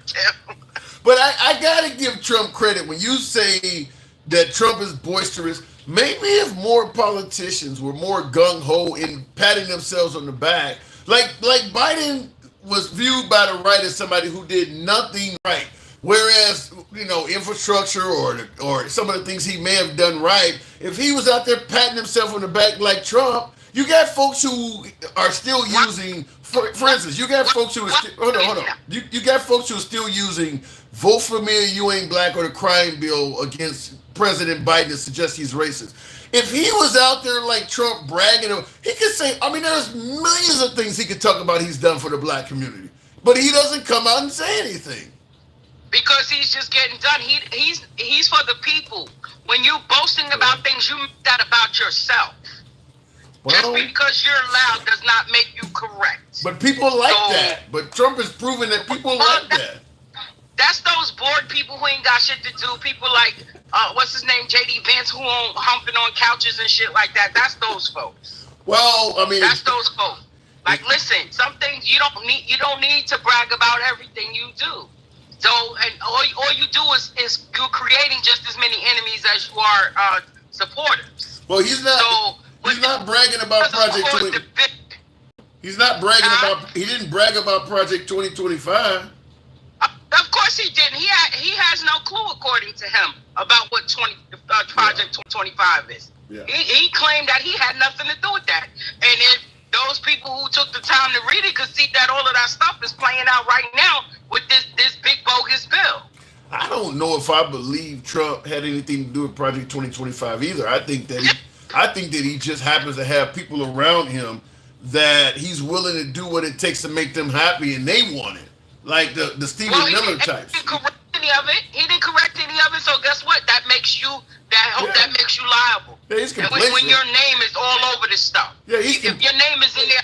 Speaker 1: But I gotta give Trump credit when you say that Trump is boisterous. Maybe if more politicians were more gung-ho in patting themselves on the back, like Biden was viewed by the right as somebody who did nothing right, whereas infrastructure or some of the things he may have done right, if he was out there patting himself on the back like Trump, you got folks who are still using, for instance, you got folks who are hold on. You got folks who are still using vote for me or you ain't black or the crime bill against President Biden to suggest he's racist. If he was out there like Trump bragging, he could say, there's millions of things he could talk about he's done for the black community. But he doesn't come out and say anything.
Speaker 15: Because he's just getting done. He's for the people. When you boasting about things, you make that about yourself. Well, just because you're loud does not make you correct.
Speaker 1: But people like that. But Trump is proving that people like that.
Speaker 15: That's those bored people who ain't got shit to do. People like, what's his name, J.D. Vance, who humping on couches and shit like that. That's those folks.
Speaker 1: Well,
Speaker 15: that's those folks. Like, listen, some things you don't need to brag about everything you do. So, and all you do is you're creating just as many enemies as you are supporters.
Speaker 1: Well, he's not bragging about Project 20. He's not bragging about. He didn't brag about Project 2025.
Speaker 15: Of course he didn't. He has no clue, according to him, about what Project 2025 is. Yeah. He claimed that he had nothing to do with that. And if those people who took the time to read it could see that all of that stuff is playing out right now with this big bogus bill.
Speaker 1: I don't know if I believe Trump had anything to do with Project 2025 either. I think that he just happens to have people around him that he's willing to do what it takes to make them happy, and they want it. Like the Stephen Miller types.
Speaker 15: He didn't correct any of it. He didn't correct any of it. So guess what? That makes you liable.
Speaker 1: Yeah, he's
Speaker 15: and when your name is all over this stuff.
Speaker 1: Yeah,
Speaker 15: if your name is in there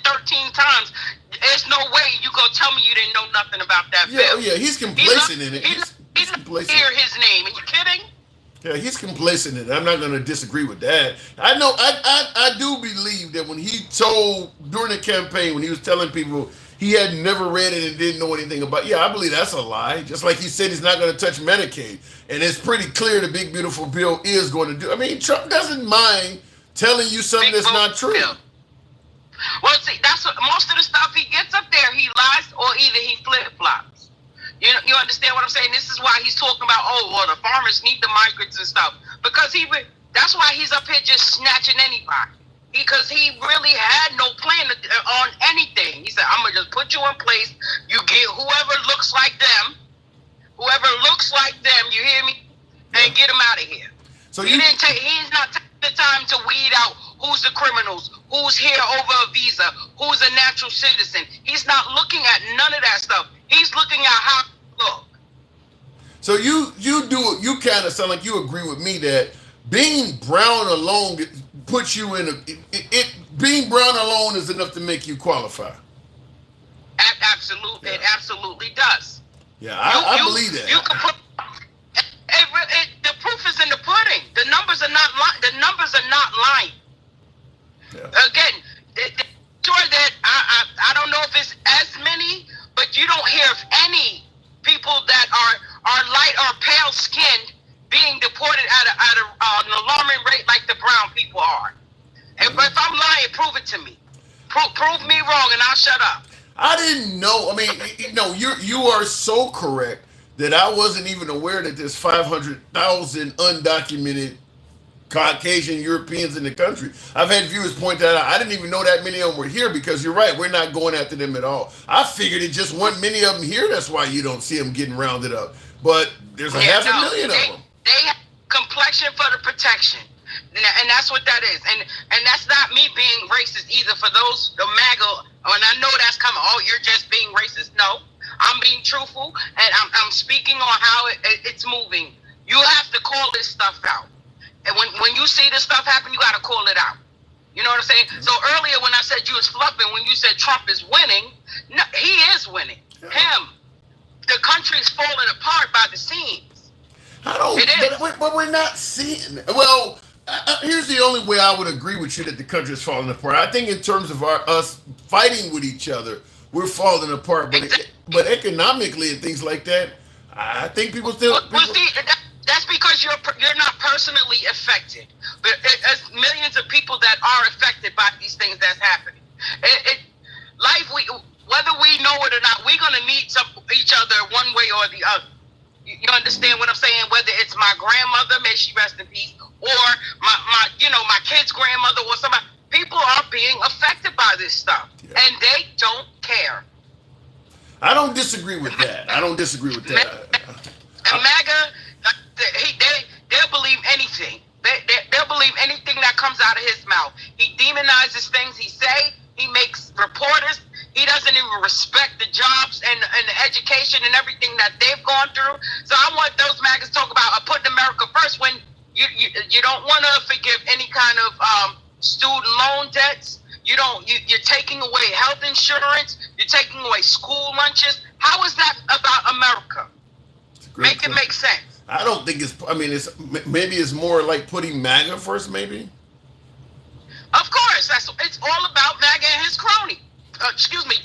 Speaker 15: 13 times, there's no way you gonna tell me you didn't know nothing about that bill.
Speaker 1: Yeah, he's complacent in it.
Speaker 15: He's complacent. Hear his name. Are you kidding?
Speaker 1: Yeah, he's complacent in it. I'm not going to disagree with that. I know. I do believe that when he told during the campaign, when he was telling people he had never read it and didn't know anything about. Yeah, I believe that's a lie. Just like he said he's not going to touch Medicaid. And it's pretty clear the big, beautiful bill is going to do. Trump doesn't mind telling you something that's not true.
Speaker 15: Bill. Well, see, that's what most of the stuff he gets up there, he lies or either he flip-flops. You understand what I'm saying? This is why he's talking about, oh, well, the farmers need the migrants and stuff. Because that's why he's up here just snatching anybody. Because he really had no plan on anything. He said, I'm going to just put you in place. You get whoever looks like them, you hear me? And get them out of here. So he's not taking the time to weed out who's the criminals, who's here over a visa, who's a natural citizen. He's not looking at none of that stuff. He's looking at how look.
Speaker 1: So you kind of sound like you agree with me that being brown alone puts you in being brown alone is enough to make you qualify.
Speaker 15: Absolutely, it absolutely does.
Speaker 1: Yeah, I believe that.
Speaker 15: You can put the proof is in the pudding. The numbers are not lying.
Speaker 1: Yeah.
Speaker 15: Again, sure that I don't know if it's as many, but you don't hear of any people that are light or pale skinned being deported at an alarming rate like the brown people are. If I'm lying, prove it to me. Prove me wrong, and I'll shut up.
Speaker 1: I didn't know. I mean, you are so correct that I wasn't even aware that there's 500,000 undocumented Caucasian Europeans in the country. I've had viewers point that out. I didn't even know that many of them were here because you're right. We're not going after them at all. I figured it just weren't many of them here. That's why you don't see them getting rounded up. But there's half a million of them.
Speaker 15: They have complexion for the protection. And that's what that is. And that's not me being racist either for those, the MAGA. And I know that's coming. Oh, you're just being racist. No, I'm being truthful. And I'm speaking on how it's moving. You have to call this stuff out. And when you see this stuff happen, you got to call it out. You know what I'm saying? Mm-hmm. So earlier when I said you was fluffing, when you said Trump is winning, no, he is winning. Yeah. Him. The country's falling apart by the seams.
Speaker 1: But we're not seeing. Well, here's the only way I would agree with you that the country's falling apart. I think in terms of us fighting with each other, we're falling apart. But economically and things like that, I think people still.
Speaker 15: That's because you're not personally affected, but there's millions of people that are affected by these things that's happening. Life, whether we know it or not, we're gonna need each other one way or the other. You understand what I'm saying? Whether it's my grandmother, may she rest in peace, or my kid's grandmother, or somebody. People are being affected by this stuff, and they don't care.
Speaker 1: I don't disagree with that.
Speaker 15: And MAGA. They'll believe anything. They'll believe anything that comes out of his mouth. He demonizes things he say. He makes reporters. He doesn't even respect the jobs and the education and everything that they've gone through. So I want those MAGAs to talk about putting America first when you don't want to forgive any kind of student loan debts. You're taking away health insurance. You're taking away school lunches. How is that about America? Make it make sense.
Speaker 1: I don't think maybe it's more like putting MAGA first, maybe.
Speaker 15: Of course, it's all about MAGA and his cronies.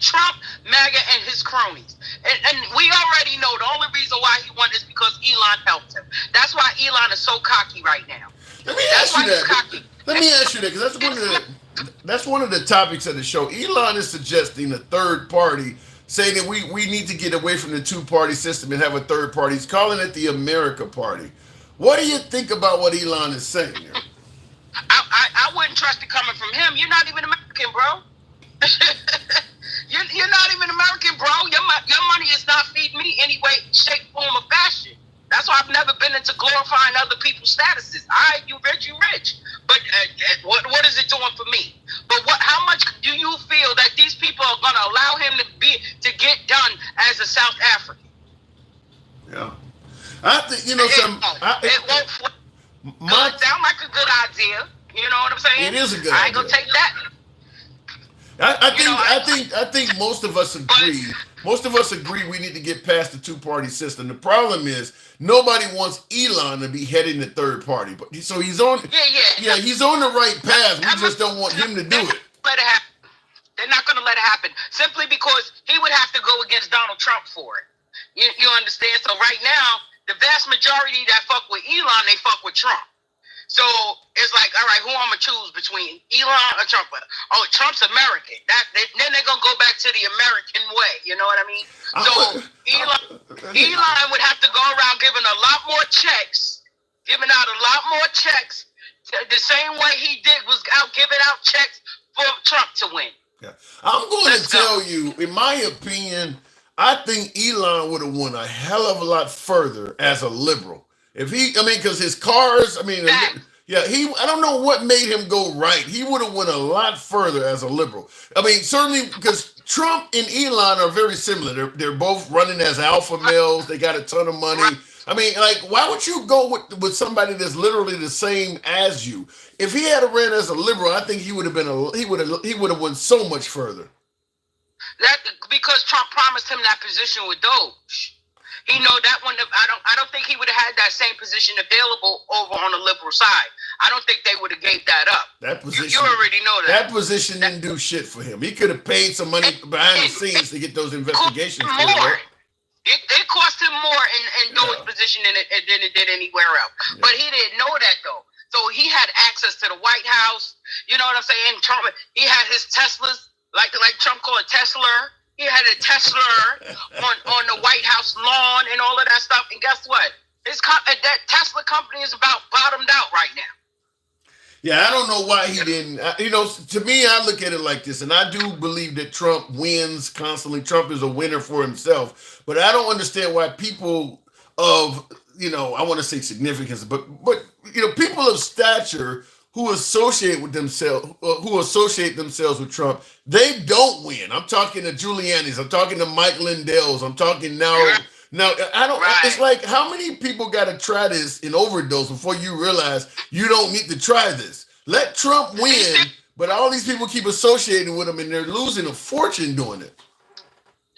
Speaker 15: Trump, MAGA, and his cronies. And we already know the only reason why he won is because Elon helped him. That's why Elon is so cocky right now.
Speaker 1: Let me ask you that, because that's one of the topics of the show. Elon is suggesting a third party, saying that we need to get away from the two-party system and have a third party. He's calling it the America Party. What do you think about what Elon is saying here?
Speaker 15: I wouldn't trust it coming from him. You're not even American, bro. You're not even American, bro. Your money is not feeding me any way, shape, form, or fashion. That's why I've never been into glorifying other people's statuses. You rich. But what is it doing for me? But how much do you feel that these people are going to allow him to get done as a South African?
Speaker 1: Yeah. I think, it
Speaker 15: won't flip. It sound like a good idea. You know what I'm saying?
Speaker 1: It is a good idea.
Speaker 15: I ain't going to take that.
Speaker 1: I think most of us agree. Most of us agree we need to get past the two-party system. The problem is nobody wants Elon to be heading the third party. But so he's on. Yeah. He's on the right path. We just don't want him to do it.
Speaker 15: Let it happen. They're not going to let it happen simply because he would have to go against Donald Trump for it. You understand? So right now, the vast majority that fuck with Elon, they fuck with Trump. So it's like, all right, who I'm going to choose between Elon or Trump? Oh, Trump's American. Then they're going to go back to the American way. You know what I mean? So Elon... Elon would have to go around giving a lot more checks, giving out a lot more checks. The same way he did was out giving out checks for Trump to win.
Speaker 1: Yeah. I'm going to tell you, in my opinion, I think Elon would have won a hell of a lot further as a liberal. If he, I mean, because his cars, I mean, yeah, I don't know what made him go right. He would have went a lot further as a liberal. I mean, certainly because Trump and Elon are very similar. They're both running as alpha males. They got a ton of money. I mean, like, why would you go with somebody that's literally the same as you? If he had ran as a liberal, I think he would have went so much further.
Speaker 15: That because Trump promised him that position with Doge. He know that one. I don't think he would have had that same position available over on the liberal side. I don't think they would have gave that up.
Speaker 1: That position,
Speaker 15: you already know that.
Speaker 1: That position didn't do shit for him. He could have paid some money behind the scenes to get those investigations.
Speaker 15: It cost him more in Doge's position than it did anywhere else. Yeah. But he didn't know that though. So he had access to the White House. You know what I'm saying? Trump. He had his Teslas, like Trump called a Tesla. He had a Tesla on the White House lawn and all of that stuff. And guess what? That Tesla company is about bottomed out right now.
Speaker 1: Yeah, I don't know why he didn't. You know, to me, I look at it like this, and I do believe that Trump wins constantly. Trump is a winner for himself. But I don't understand why people of, you know, I want to say significance, but you know, people of stature who associate themselves with Trump, they don't win. I'm talking to Giuliani's. I'm talking to Mike Lindell's. I'm talking now. I don't. Right. It's like, how many people got to try this in overdose before you realize you don't need to try this? Let Trump win, but all these people keep associating with him, and they're losing a fortune doing it.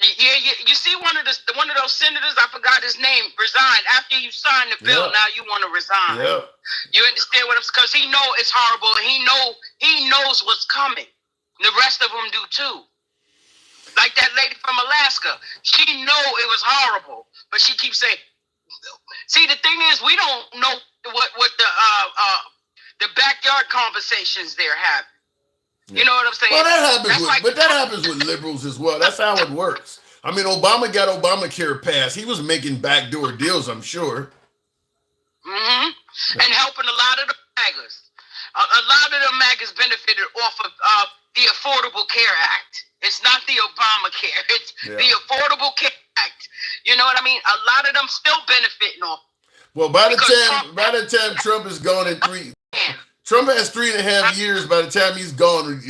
Speaker 15: Yeah. You see, one of those senators, I forgot his name, resigned after you signed the bill. Now you want to resign. Yeah. You understand what I'm? Because he know it's horrible. He knows what's coming. The rest of them do too. Like that lady from Alaska, she know it was horrible, but she keeps saying. See, the thing is, we don't know what the backyard conversations they're having. You know what I'm saying?
Speaker 1: Well, that happens with liberals as well. That's how it works. I mean, Obama got Obamacare passed. He was making backdoor deals, I'm sure.
Speaker 15: Mm-hmm. And helping a lot of the MAGAs. A lot of the MAGAs benefited off of the Affordable Care Act. It's not the Obamacare. It's the Affordable Care Act. You know what I mean? A lot of them still benefiting off.
Speaker 1: Well, by the time Trump is gone in Trump has 3.5 years. By the time he's gone,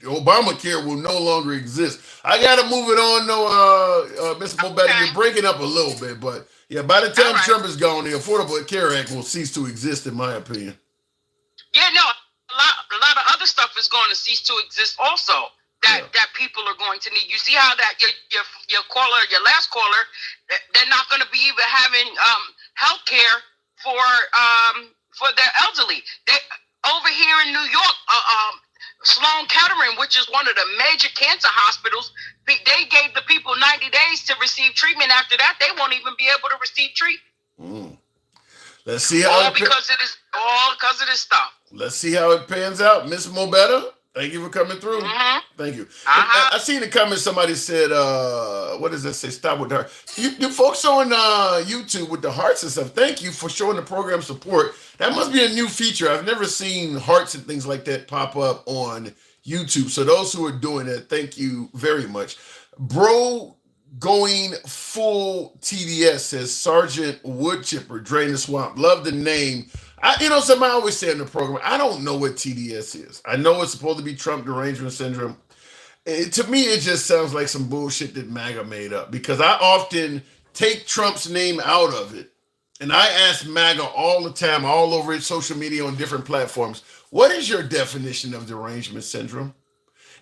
Speaker 1: Obamacare will no longer exist. I got to move it on, though, Mr. Mobetta. You're breaking up a little bit, but yeah, by the time Trump is gone, the Affordable Care Act will cease to exist, in my opinion.
Speaker 15: Yeah, no, a lot of other stuff is going to cease to exist also. That people are going to need. You see how that your caller, your last caller, they're not going to be even having health care for their elderly. Over here in New York, Sloan Kettering, which is one of the major cancer hospitals, they gave the people 90 days to receive treatment. After that, they won't even be able to receive treatment.
Speaker 1: Let's see how
Speaker 15: because of this stuff.
Speaker 1: Let's see how it pans out, Miss Mobetta. Thank you for coming through.
Speaker 15: Mm-hmm.
Speaker 1: Thank you. I seen the comment. Somebody said, what does that say? Stop with the heart. You folks on YouTube with the hearts and stuff, thank you for showing the program support. That must be a new feature. I've never seen hearts and things like that pop up on YouTube. So those who are doing that, thank you very much. Bro going full TDS says Sergeant Woodchipper, Drain the Swamp. Love the name. Something I always say in the program, I don't know what TDS is. I know it's supposed to be Trump derangement syndrome. To me, it just sounds like some bullshit that MAGA made up, because I often take Trump's name out of it. And I ask MAGA all the time, all over social media on different platforms, what is your definition of derangement syndrome?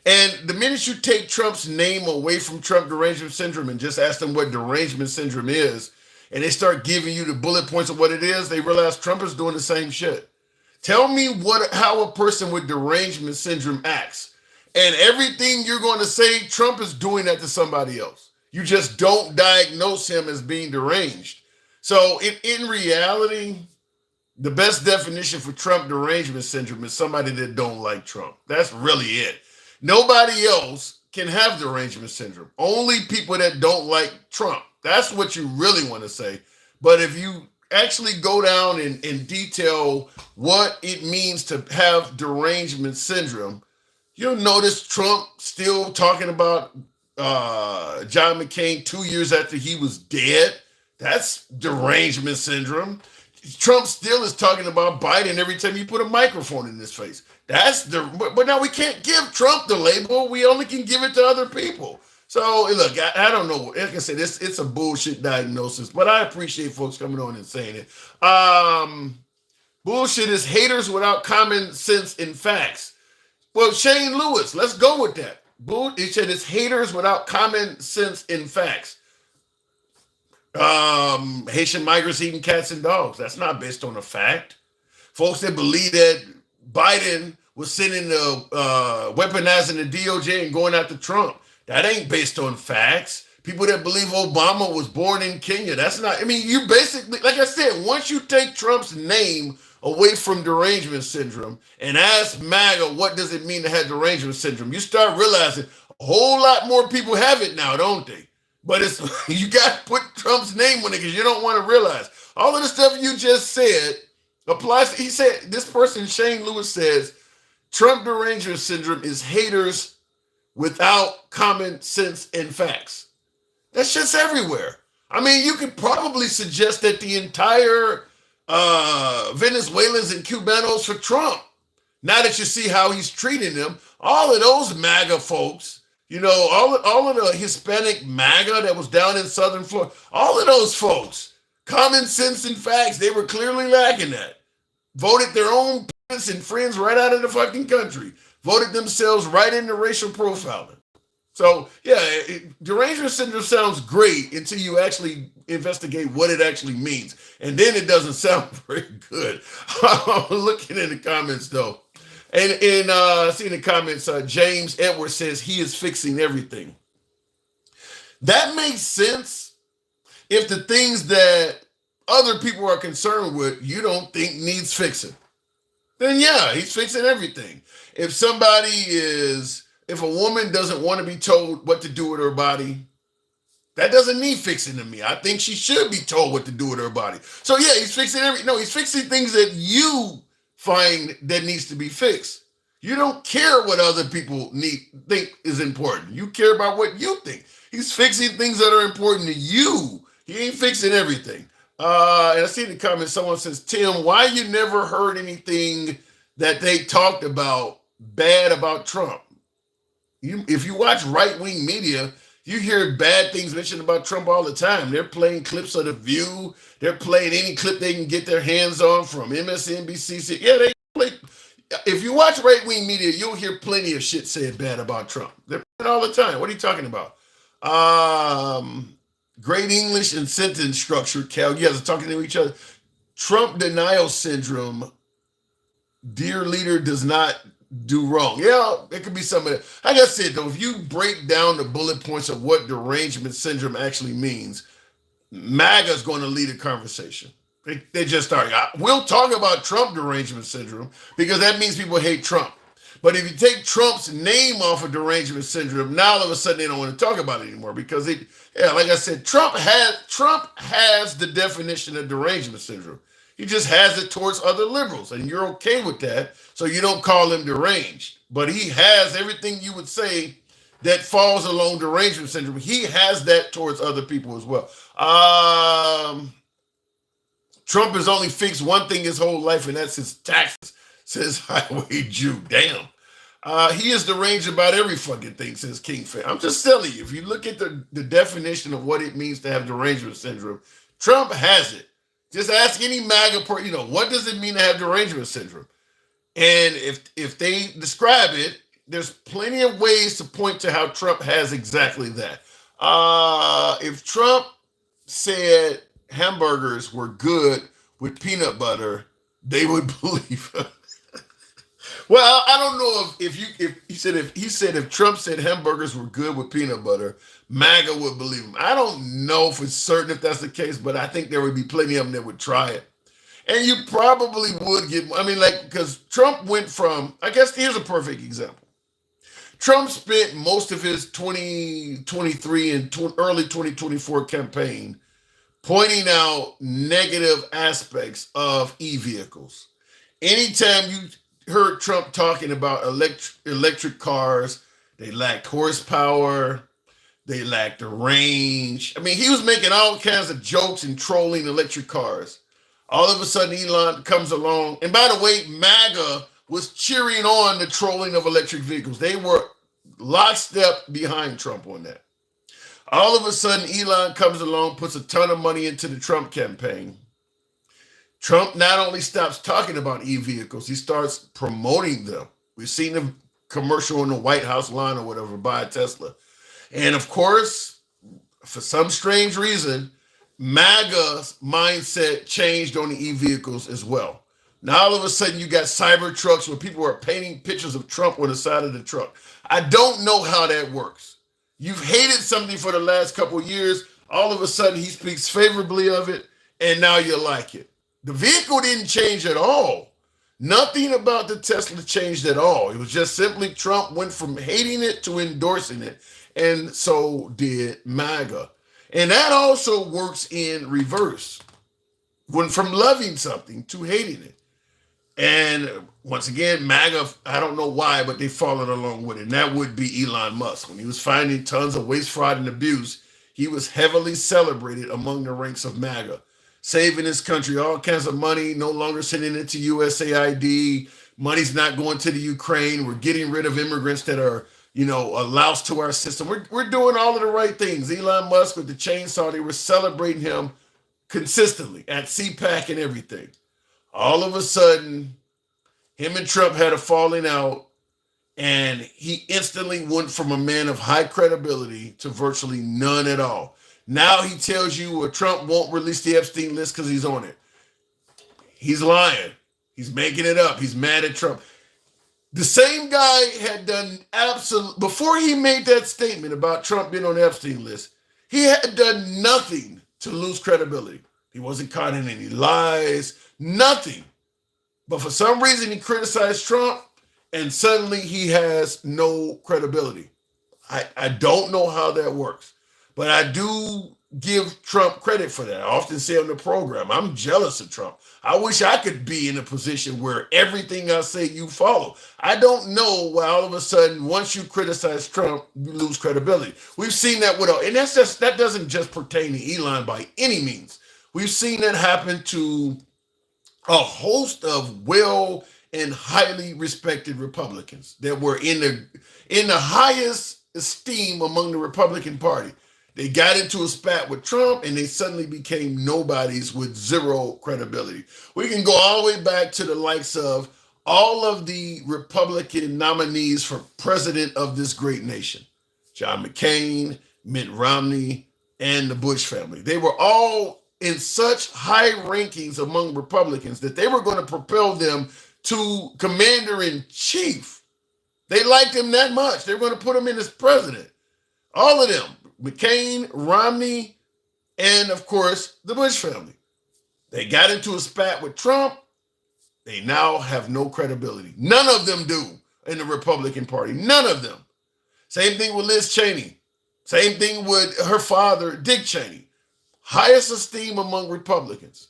Speaker 1: And the minute you take Trump's name away from Trump derangement syndrome and just ask them what derangement syndrome is, and they start giving you the bullet points of what it is, they realize Trump is doing the same shit. Tell me how a person with derangement syndrome acts. And everything you're going to say, Trump is doing that to somebody else. You just don't diagnose him as being deranged. So in reality, the best definition for Trump derangement syndrome is somebody that don't like Trump. That's really it. Nobody else can have derangement syndrome. Only people that don't like Trump That's what you really want to say. But if you actually go down and detail what it means to have derangement syndrome, you'll notice Trump still talking about John McCain 2 years after he was dead. That's derangement syndrome. Trump still is talking about Biden every time you put a microphone in his face. That's the but now we can't give Trump the label. We only can give it to other people. So look, I don't know. Like I said, it's a bullshit diagnosis, but I appreciate folks coming on and saying it. Bullshit is haters without common sense and facts. Well, Shane Lewis, let's go with that. He said it's haters without common sense and facts. Haitian migrants eating cats and dogs. That's not based on a fact. Folks that believe that Biden was sending the weaponizing the DOJ and going after Trump. That ain't based on facts. People that believe Obama was born in Kenya. That's not, I mean, you basically, like I said, once you take Trump's name away from derangement syndrome and ask MAGA, what does it mean to have derangement syndrome? You start realizing a whole lot more people have it now, don't they? But it's you got to put Trump's name on it because you don't want to realize. All of the stuff you just said applies. He said, this person, Shane Lewis, says, Trump derangement syndrome is haters without common sense and facts. That shit's everywhere. I mean, you could probably suggest that the entire Venezuelans and Cubanos for Trump. Now that you see how he's treating them, all of those MAGA folks, you know, all of the Hispanic MAGA that was down in Southern Florida, all of those folks, common sense and facts, they were clearly lacking that. Voted their own parents and friends right out of the fucking country. Voted themselves right into racial profiling. So, yeah, derangement syndrome sounds great until you actually investigate what it actually means. And then it doesn't sound very good. I'm looking in the comments, though. And seeing the comments, James Edwards says he is fixing everything. That makes sense if the things that other people are concerned with you don't think needs fixing. Then yeah, he's fixing everything. If a woman doesn't want to be told what to do with her body, that doesn't need fixing to me. I think she should be told what to do with her body. So yeah, he's fixing he's fixing things that you find that needs to be fixed. You don't care what other people think is important. You care about what you think. He's fixing things that are important to you. He ain't fixing everything. And I see in the comments, someone says, Tim, why you never heard anything that they talked about bad about Trump? If you watch right-wing media, you hear bad things mentioned about Trump all the time. They're playing clips of The View. They're playing any clip they can get their hands on from MSNBC. Yeah, they play. If you watch right-wing media, you'll hear plenty of shit said bad about Trump. They're playing all the time. What are you talking about? Great English and sentence structure, Cal. You guys are talking to each other. Trump denial syndrome. Dear leader does not do wrong. Yeah, it could be some of that. Like I said, though, if you break down the bullet points of what derangement syndrome actually means, MAGA is going to lead a conversation. They just are. We'll talk about Trump derangement syndrome because that means people hate Trump. But if you take Trump's name off of derangement syndrome, now all of a sudden they don't want to talk about it anymore because like I said, Trump has the definition of derangement syndrome. He just has it towards other liberals, and you're okay with that, so you don't call him deranged. But he has everything you would say that falls along derangement syndrome. He has that towards other people as well. Trump has only fixed one thing his whole life, and that's his taxes, says Highway Jew. Damn. He is deranged about every fucking thing, says King Fan. I'm just telling you, if you look at the definition of what it means to have derangement syndrome, Trump has it. Just ask any MAGA person, what does it mean to have derangement syndrome? And if they describe it, there's plenty of ways to point to how Trump has exactly that. If Trump said hamburgers were good with peanut butter, they would believe him. Well, I don't know if he said if Trump said hamburgers were good with peanut butter, MAGA would believe him. I don't know for certain if that's the case, but I think there would be plenty of them that would try it. And you probably would get, because Trump went from, I guess here's a perfect example. Trump spent most of his 2023 and early 2024 campaign pointing out negative aspects of e-vehicles. Anytime you heard Trump talking about electric cars, they lacked horsepower, they lacked the range. I mean, he was making all kinds of jokes and trolling electric cars. All of a sudden, Elon comes along. And by the way, MAGA was cheering on the trolling of electric vehicles. They were lockstep behind Trump on that. All of a sudden, Elon comes along, puts a ton of money into the Trump campaign. Trump not only stops talking about e-vehicles, he starts promoting them. We've seen the commercial in the White House lawn or whatever, buy a Tesla. And of course, for some strange reason, MAGA's mindset changed on the e-vehicles as well. Now all of a sudden you got cyber trucks where people are painting pictures of Trump on the side of the truck. I don't know how that works. You've hated something for the last couple of years. All of a sudden he speaks favorably of it, and now you like it. The vehicle didn't change at all. Nothing about the Tesla changed at all. It was just simply Trump went from hating it to endorsing it, and so did MAGA. And that also works in reverse. Went from loving something to hating it. And once again, MAGA, I don't know why, but they followed along with it. And that would be Elon Musk. When he was finding tons of waste, fraud, and abuse, he was heavily celebrated among the ranks of MAGA, saving his country all kinds of money, no longer sending it to USAID. Money's not going to the Ukraine. We're getting rid of immigrants that are, a louse to our system. We're doing all of the right things. Elon Musk with the chainsaw, they were celebrating him consistently at CPAC and everything. All of a sudden, him and Trump had a falling out, and he instantly went from a man of high credibility to virtually none at all. Now he tells you Trump won't release the Epstein list because he's on it. He's lying. He's making it up. He's mad at Trump. The same guy had done before he made that statement about Trump being on the Epstein list, he had done nothing to lose credibility. He wasn't caught in any lies, nothing. But for some reason, he criticized Trump, and suddenly he has no credibility. I don't know how that works, but I do give Trump credit for that. I often say on the program, I'm jealous of Trump. I wish I could be in a position where everything I say you follow. I don't know why all of a sudden, once you criticize Trump, you lose credibility. We've seen that and that doesn't just pertain to Elon by any means. We've seen that happen to a host of well and highly respected Republicans that were in the highest esteem among the Republican Party. They got into a spat with Trump, and they suddenly became nobodies with zero credibility. We can go all the way back to the likes of all of the Republican nominees for president of this great nation. John McCain, Mitt Romney, and the Bush family. They were all in such high rankings among Republicans that they were going to propel them to commander-in-chief. They liked him that much. They were going to put him in as president. All of them. McCain, Romney, and of course, the Bush family. They got into a spat with Trump. They now have no credibility. None of them do in the Republican Party. None of them. Same thing with Liz Cheney. Same thing with her father, Dick Cheney. Highest esteem among Republicans.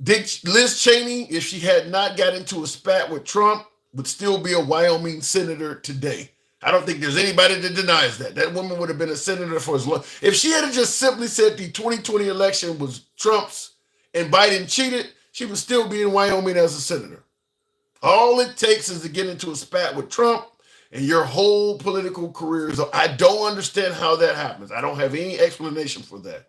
Speaker 1: Liz Cheney, if she had not got into a spat with Trump, would still be a Wyoming senator today. I don't think there's anybody that denies that. That woman would have been a senator for as long. If she had just simply said the 2020 election was Trump's and Biden cheated, she would still be in Wyoming as a senator. All it takes is to get into a spat with Trump, and your whole political career is. I don't understand how that happens. I don't have any explanation for that.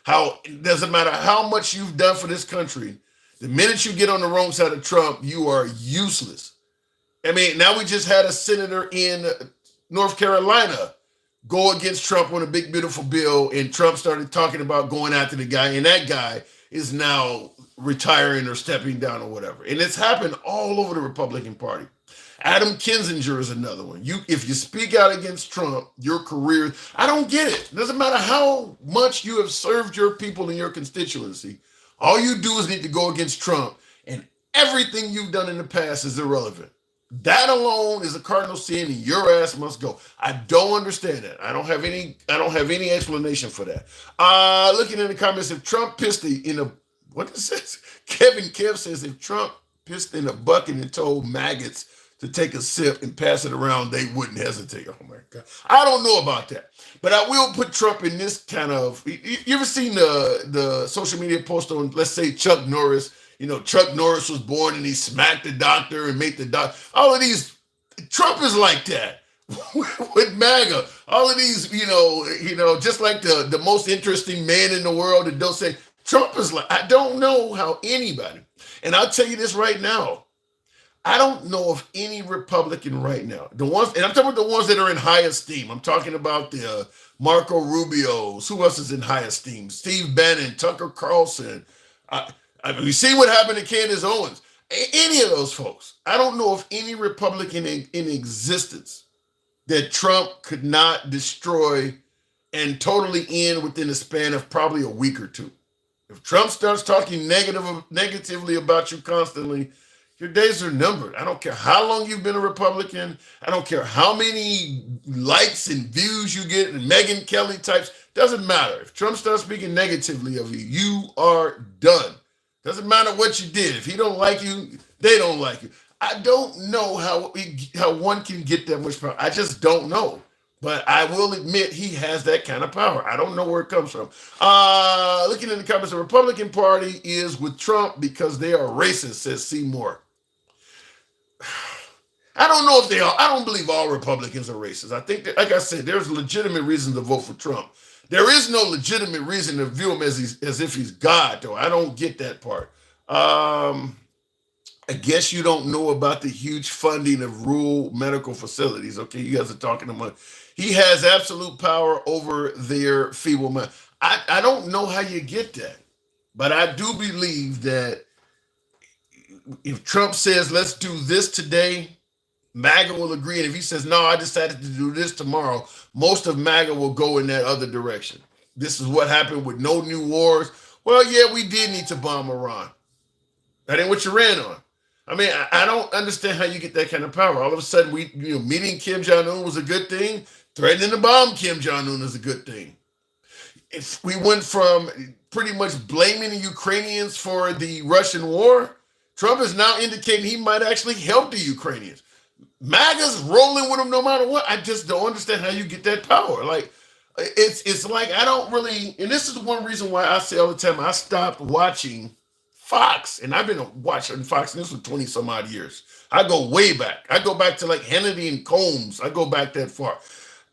Speaker 1: How it doesn't matter how much you've done for this country, the minute you get on the wrong side of Trump, you are useless. I mean, now we just had a senator in North Carolina go against Trump on a big, beautiful bill, and Trump started talking about going after the guy, and that guy is now retiring or stepping down or whatever. And it's happened all over the Republican Party. Adam Kinzinger is another one. If you speak out against Trump, your career, I don't get it. It doesn't matter how much you have served your people in your constituency. All you do is need to go against Trump, and everything you've done in the past is irrelevant. That alone is a cardinal sin, and your ass must go. I don't understand that. I don't have any explanation for that. Looking in the comments, if Trump pissed in a what is this? Kev says if Trump pissed in a bucket and told maggots to take a sip and pass it around, they wouldn't hesitate. Oh my God. I don't know about that. But I will put Trump in this kind of. You ever seen the social media post on, let's say, Chuck Norris? You know, Chuck Norris was born and he smacked the doctor and made the doctor. All of these, Trump is like that with MAGA. All of these, just like the most interesting man in the world, and don't say Trump is like. I don't know how anybody, and I'll tell you this right now. I don't know of any Republican right now. The ones, and I'm talking about the ones that are in high esteem. I'm talking about the Marco Rubios. Who else is in high esteem? Steve Bannon, Tucker Carlson. We see what happened to Candace Owens. Any of those folks. I don't know of any Republican in existence that Trump could not destroy and totally end within a span of probably a week or two. If Trump starts talking negatively about you constantly, your days are numbered. I don't care how long you've been a Republican. I don't care how many likes and views you get and Megyn Kelly types. Doesn't matter. If Trump starts speaking negatively of you, you are done. Doesn't matter what you did. If he don't like you, they don't like you. I don't know how one can get that much power. I just don't know. But I will admit he has that kind of power. I don't know where it comes from. Looking in the comments, the Republican Party is with Trump because they are racist, says Seymour. I don't know if they are. I don't believe all Republicans are racist. I think that, like I said, there's legitimate reason to vote for Trump. There is no legitimate reason to view him as if he's God, though. I don't get that part. I guess you don't know about the huge funding of rural medical facilities. Okay, you guys are talking about. He has absolute power over their feeble mind. I don't know how you get that, but I do believe that if Trump says, let's do this today, MAGA will agree. And if he says, no, I decided to do this tomorrow, most of MAGA will go in that other direction. This is what happened with no new wars. Well, yeah, we did need to bomb Iran. That ain't what you ran on. I mean, I don't understand how you get that kind of power. All of a sudden, meeting Kim Jong-un was a good thing. Threatening to bomb Kim Jong-un is a good thing. If we went from pretty much blaming the Ukrainians for the Russian war, Trump is now indicating he might actually help the Ukrainians. MAGA's rolling with them no matter what. I just don't understand how you get that power. Like, it's like I don't really, and this is one reason why I say all the time, I stopped watching Fox, and I've been watching Fox News for 20 some odd years. I go way back. I go back to like Hannity and Combs. I go back that far.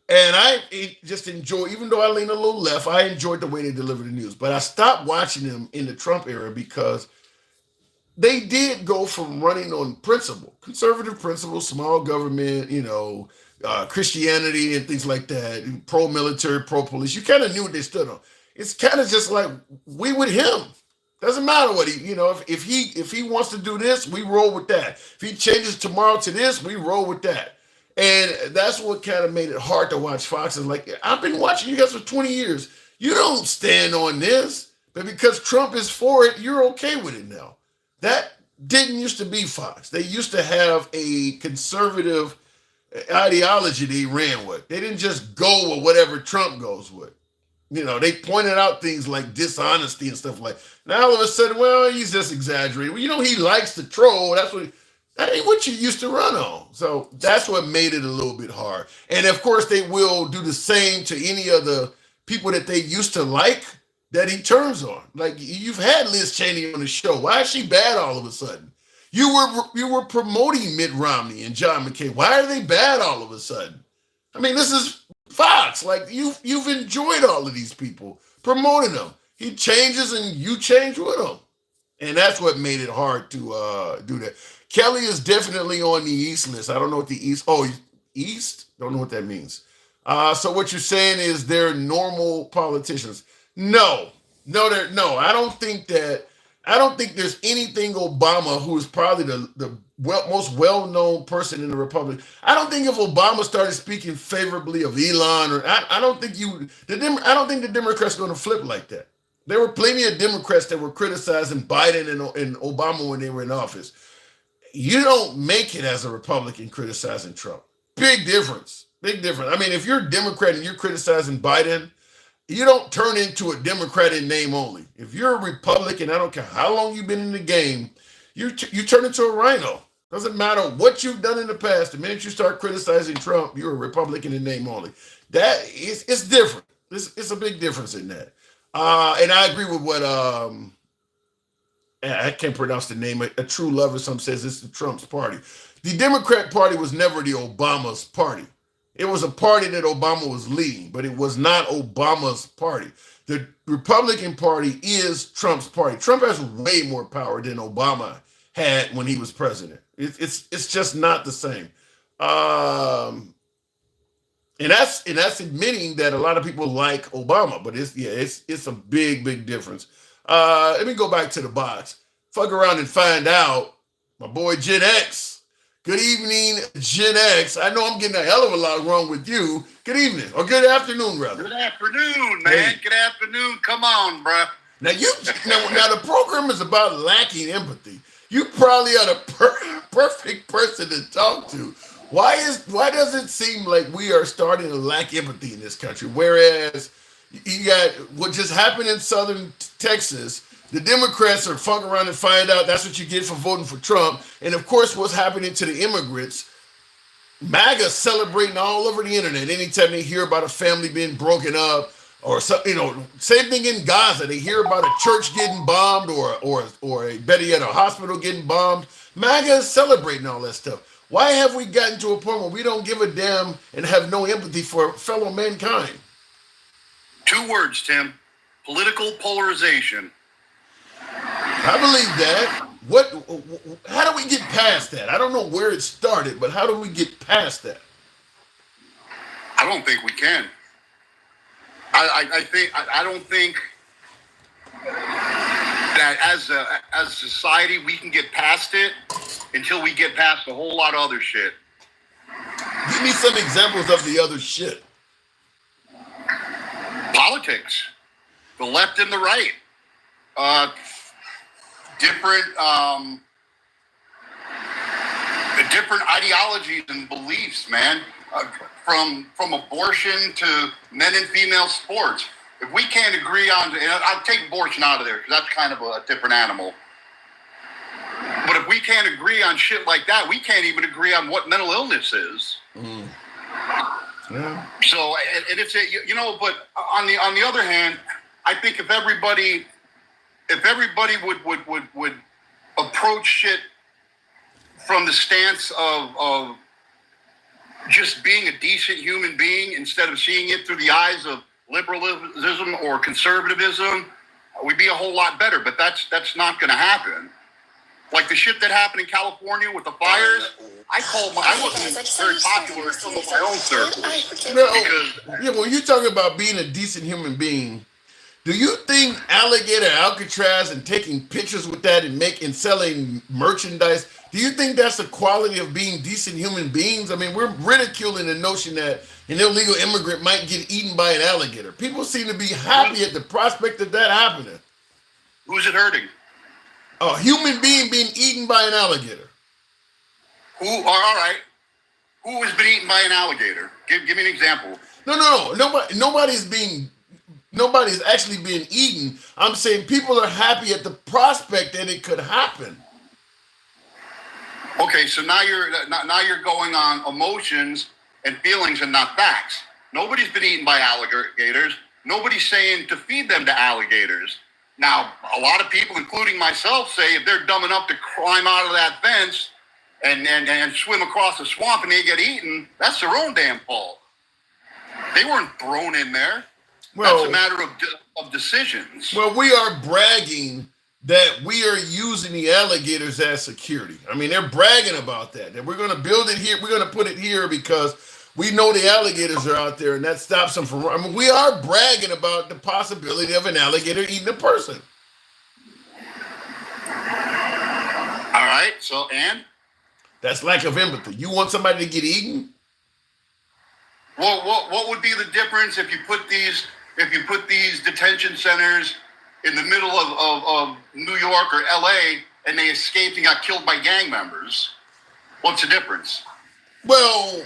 Speaker 1: And I just enjoy, even though I lean a little left, I enjoyed the way they deliver the news. But I stopped watching them in the Trump era because they did go from running on principle, conservative principles, small government, Christianity and things like that, pro-military, pro-police. You kind of knew what they stood on. It's kind of just like we with him. Doesn't matter what if he wants to do this, we roll with that. If he changes tomorrow to this, we roll with that. And that's what kind of made it hard to watch Fox. And like, I've been watching you guys for 20 years. You don't stand on this, but because Trump is for it, you're okay with it now. That didn't used to be Fox. They used to have a conservative ideology they ran with. They didn't just go with whatever Trump goes with. They pointed out things like dishonesty and stuff like. Now all of a sudden, well, he's just exaggerating. Well, he likes to troll. That ain't what you used to run on. So that's what made it a little bit hard. And of course, they will do the same to any of the people that they used to like that he turns on. Like, you've had Liz Cheney on the show. Why is she bad all of a sudden? You were promoting Mitt Romney and John McCain. Why are they bad all of a sudden? I mean, this is Fox. Like, you've enjoyed all of these people, promoting them. He changes and you change with him. And that's what made it hard to do that. Kelly is definitely on the East list. I don't know what the East? Don't know what that means. So what you're saying is they're normal politicians. No. I don't think there's anything Obama, who is probably the most well-known person in the Republic. I don't think if Obama started speaking favorably of Elon, I don't think the Democrats are going to flip like that. There were plenty of Democrats that were criticizing Biden and Obama when they were in office. you don't make it as a Republican criticizing Trump. Big difference. Big difference. I mean, if you're a Democrat and you're criticizing Biden, you don't turn into a Democrat in name only. If you're a Republican, I don't care how long you've been in the game, you turn into a rhino. Doesn't matter what you've done in the past. The minute you start criticizing Trump, you're a Republican in name only. That is, it's different. It's a big difference in that. And I agree with what I can't pronounce the name. A true lover, some says it's the Trump's party. The Democrat Party was never the Obama's party. It was a party that Obama was leading, but it was not Obama's party. The Republican Party is Trump's party. Trump has way more power than Obama had when he was president. It's just not the same. And that's admitting that a lot of people like Obama, but it's a big difference. Let me go back to the box. Fuck around and find out. My boy Gen X. Good evening, Gen X. I know I'm getting a hell of a lot wrong with you. Good evening, or good afternoon, rather.
Speaker 16: Good afternoon, man.
Speaker 1: Hey.
Speaker 16: Good afternoon. Come on, bruh.
Speaker 1: Now now the program is about lacking empathy. You probably are the perfect person to talk to. Why does it seem like we are starting to lack empathy in this country? Whereas you got what just happened in southern Texas. The Democrats are fuck around and find out that's what you get for voting for Trump. And of course, what's happening to the immigrants, MAGA celebrating all over the internet. Anytime they hear about a family being broken up or something, same thing in Gaza. They hear about a church getting bombed or better yet, a hospital getting bombed. MAGA is celebrating all that stuff. Why have we gotten to a point where we don't give a damn and have no empathy for fellow mankind?
Speaker 16: 2 words, Tim. Political polarization.
Speaker 1: I believe that. How do we get past that? I don't know where it started, but how do we get past that?
Speaker 16: I don't think we can. I don't think that as a society we can get past it until we get past a whole lot of other shit.
Speaker 1: Give me some examples of the other shit.
Speaker 16: Politics, the left and the right, different ideologies and beliefs, man. From abortion to men and female sports. If we can't agree on, and I'll take abortion out of there because that's kind of a different animal. But if we can't agree on shit like that, we can't even agree on what mental illness is.
Speaker 1: Mm. Yeah.
Speaker 16: So, and it's but on the other hand, I think if everybody would approach shit from the stance of just being a decent human being instead of seeing it through the eyes of liberalism or conservatism, we'd be a whole lot better. But that's not going to happen. Like the shit that happened in California with the fires, I wasn't very popular in some of my own circles.
Speaker 1: When you're talking about being a decent human being, do you think alligator Alcatraz and taking pictures with that and selling merchandise, do you think that's the quality of being decent human beings? I mean, we're ridiculing the notion that an illegal immigrant might get eaten by an alligator. People seem to be happy at the prospect of that happening.
Speaker 16: Who's it hurting?
Speaker 1: A human being being eaten by an alligator.
Speaker 16: All right. Who has been eaten by an alligator? Give me an example.
Speaker 1: No. Nobody's actually being eaten. I'm saying people are happy at the prospect that it could happen.
Speaker 16: Okay, so now you're going on emotions and feelings and not facts. Nobody's been eaten by alligators. Nobody's saying to feed them to alligators. Now, a lot of people, including myself, say if they're dumb enough to climb out of that fence and swim across the swamp and they get eaten, that's their own damn fault. They weren't thrown in there. Well, that's a matter of decisions.
Speaker 1: Well, we are bragging that we are using the alligators as security. I mean, they're bragging about that we're going to build it here. We're going to put it here because we know the alligators are out there and that stops them from, I mean, we are bragging about the possibility of an alligator eating a person.
Speaker 16: All right. So, and?
Speaker 1: That's lack of empathy. You want somebody to get eaten?
Speaker 16: Well, what would be the difference if you put these detention centers in the middle of New York or LA and they escaped and got killed by gang members. What's the difference?
Speaker 1: Well,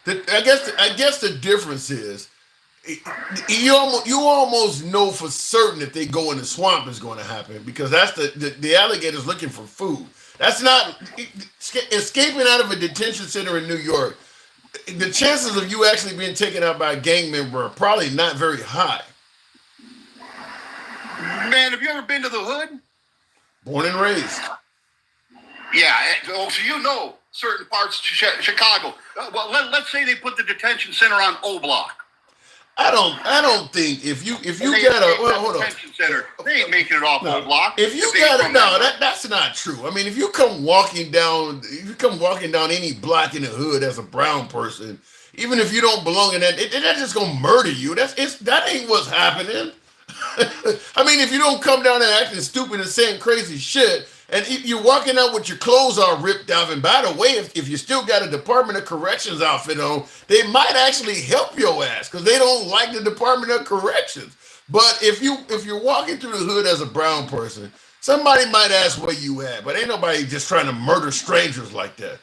Speaker 1: I guess the difference is you almost know for certain if they go in the swamp is going to happen, because that's the alligator's looking for food. That's not escaping out of a detention center in New York. The chances of you actually being taken out by a gang member are probably not very high.
Speaker 16: Man, have you ever been to the hood?
Speaker 1: Born and raised.
Speaker 16: Yeah, so you know certain parts of Chicago. Well, let's say they put the detention center on O Block.
Speaker 1: I don't think if you got a hold on.
Speaker 16: Detention center, they ain't making it off O Block.
Speaker 1: If you got a that's not true. I mean, if you come walking down any block in the hood as a brown person, even if you don't belong in that, they're just gonna murder you. That ain't what's happening. I mean, if you don't come down and acting stupid and saying crazy shit, and you're walking out with your clothes all ripped off, and by the way, if you still got a Department of Corrections outfit on, they might actually help your ass because they don't like the Department of Corrections. But if you're walking through the hood as a brown person, somebody might ask where you at, but ain't nobody just trying to murder strangers like that.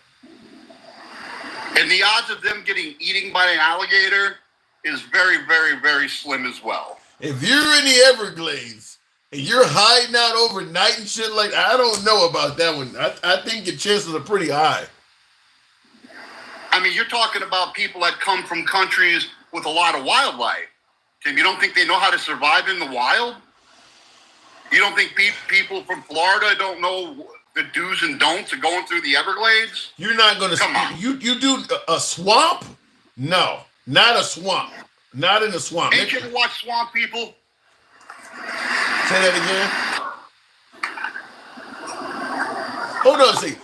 Speaker 16: And the odds of them getting eaten by an alligator is very, very, very slim as well.
Speaker 1: If you're in the Everglades and you're hiding out overnight and shit like that, I don't know about that one. I think your chances are pretty high.
Speaker 16: I mean, you're talking about people that come from countries with a lot of wildlife. Tim, you don't think they know how to survive in the wild? You don't think people from Florida don't know the do's and don'ts of going through the Everglades?
Speaker 1: You're not going to... Come on. You do a swamp? No, not a swamp. Not in the swamp.
Speaker 16: Ain't you ever watch Swamp People?
Speaker 1: Say that again. Hold on a second.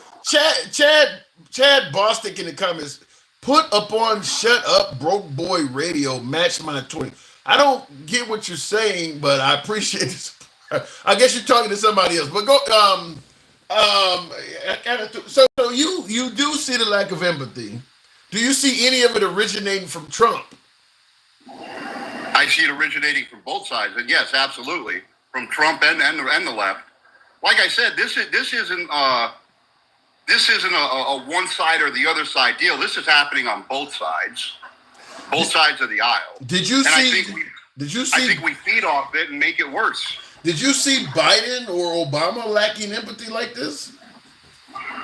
Speaker 1: Chad Bostic in the comments, put upon Shut Up Broke Boy Radio, match my 20. I don't get what you're saying, but I appreciate it. I guess you're talking to somebody else. But go so you do see the lack of empathy. Do you see any of it originating from Trump?
Speaker 16: I see it originating from both sides, and yes, absolutely, from Trump and the left. Like I said, this isn't a one side or the other side deal. This is happening on both sides of the aisle.
Speaker 1: Did you see?
Speaker 16: I think we feed off it and make it worse.
Speaker 1: Did you see Biden or Obama lacking empathy like this?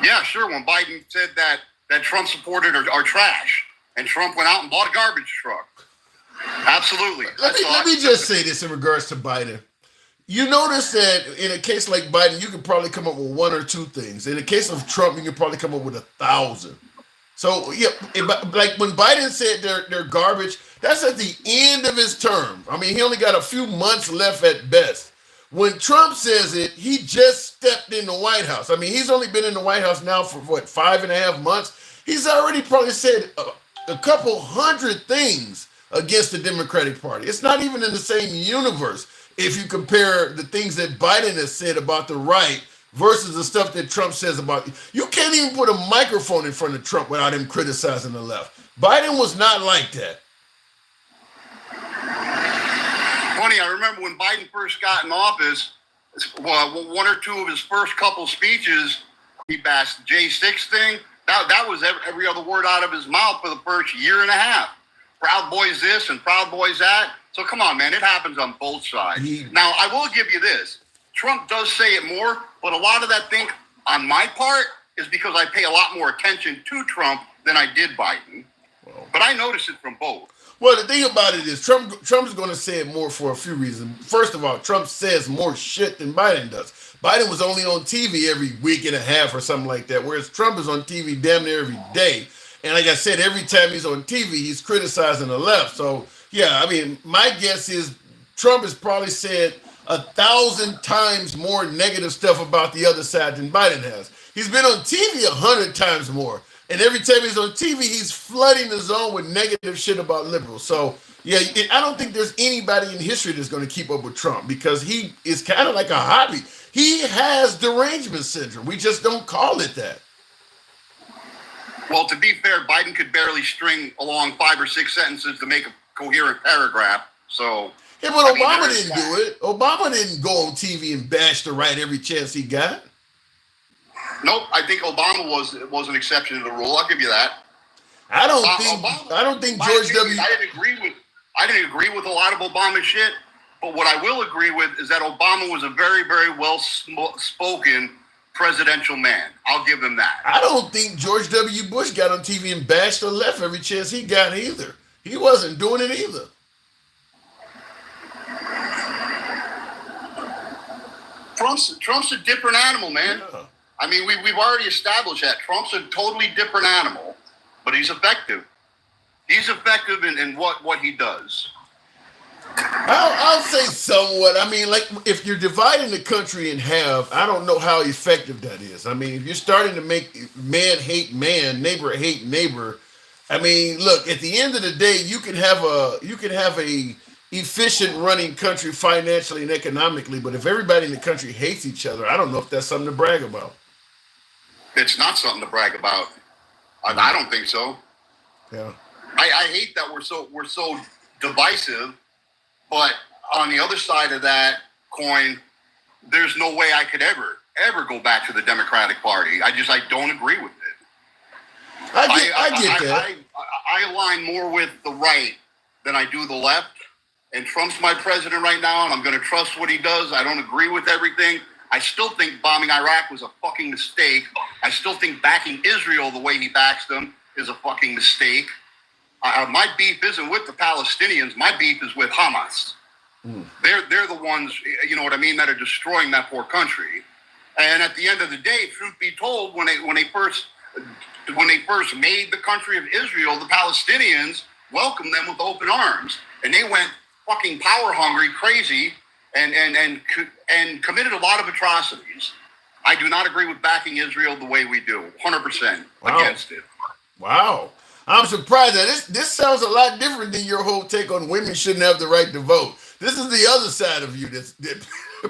Speaker 16: Yeah, sure. When Biden said that Trump supported our trash, and Trump went out and bought a garbage truck. Absolutely.
Speaker 1: Let me just say this in regards to Biden. You notice that in a case like Biden, you could probably come up with one or two things. In the case of Trump, you could probably come up with 1,000. So, yeah, like when Biden said they're garbage, that's at the end of his term. I mean, he only got a few months left at best. When Trump says it, he just stepped in the White House. I mean, he's only been in the White House now for, 5.5 months? He's already probably said a couple hundred things against the Democratic Party. It's not even in the same universe if you compare the things that Biden has said about the right versus the stuff that Trump says about... You can't even put a microphone in front of Trump without him criticizing the left. Biden was not like that.
Speaker 16: Funny, I remember when Biden first got in office, one or two of his first couple speeches, he bashed the J6 thing. That was every other word out of his mouth for the first year and a half. Proud Boys this and Proud Boys that. So come on, man, it happens on both sides. Now, I will give you this. Trump does say it more, but a lot of that thing on my part is because I pay a lot more attention to Trump than I did Biden. But I notice it from both.
Speaker 1: Well, the thing about it is Trump's going to say it more for a few reasons. First of all, Trump says more shit than Biden does. Biden was only on TV every week and a half or something like that, whereas Trump is on TV damn near every day. And like I said, every time he's on TV, he's criticizing the left. So, yeah, I mean, my guess is Trump has probably said 1,000 times more negative stuff about the other side than Biden has. He's been on TV 100 times more. And every time he's on TV, he's flooding the zone with negative shit about liberals. So, yeah, I don't think there's anybody in history that's going to keep up with Trump because he is kind of like a hobby. He has derangement syndrome. We just don't call it that.
Speaker 16: Well, to be fair, Biden could barely string along 5 or 6 sentences to make a coherent paragraph. So
Speaker 1: Yeah, but
Speaker 3: I mean,
Speaker 1: Obama
Speaker 3: there is
Speaker 1: didn't
Speaker 3: that.
Speaker 1: do it. Obama didn't go on TV and bash the right every chance he got.
Speaker 3: Nope, I think Obama was an exception to the rule. I'll give you that.
Speaker 1: I don't
Speaker 3: Obama,
Speaker 1: think
Speaker 3: my
Speaker 1: George
Speaker 3: opinion,
Speaker 1: W.
Speaker 3: I didn't agree with a lot of Obama shit, but what I will agree with is that Obama was a very, very well spoken presidential man. I'll give him that.
Speaker 1: I don't think George W. Bush got on TV and bashed the left every chance he got either. He wasn't doing it either.
Speaker 3: Trump's a different animal, man.
Speaker 1: Yeah.
Speaker 3: I mean, we've already established that. Trump's a totally different animal, but he's effective. He's effective in what he does.
Speaker 1: I'll say somewhat. I mean, like, if you're dividing the country in half, I don't know how effective that is. I mean, if you're starting to make man hate man, neighbor hate neighbor, I mean, look, at the end of the day, you can have a efficient running country financially and economically, but if everybody in the country hates each other, I don't know if that's something to brag about.
Speaker 3: It's not something to brag about. I don't think so.
Speaker 1: Yeah.
Speaker 3: I hate that we're so divisive, but on the other side of that coin, there's no way I could ever go back to the Democratic Party. I don't agree with it.
Speaker 1: I get that.
Speaker 3: I align more with the right than I do the left. And Trump's my president right now, and I'm going to trust what he does. I don't agree with everything. I still think bombing Iraq was a fucking mistake. I still think backing Israel the way he backs them is a fucking mistake. My beef isn't with the Palestinians. My beef is with Hamas. They're the ones, you know what I mean, that are destroying that poor country. And at the end of the day, truth be told, when they first made the country of Israel, the Palestinians welcomed them with open arms, and they went fucking power hungry, crazy, and committed a lot of atrocities. I do not agree with backing Israel the way we do. 100% against it.
Speaker 1: Wow. I'm surprised that this sounds a lot different than your whole take on women shouldn't have the right to vote. This is the other side of you that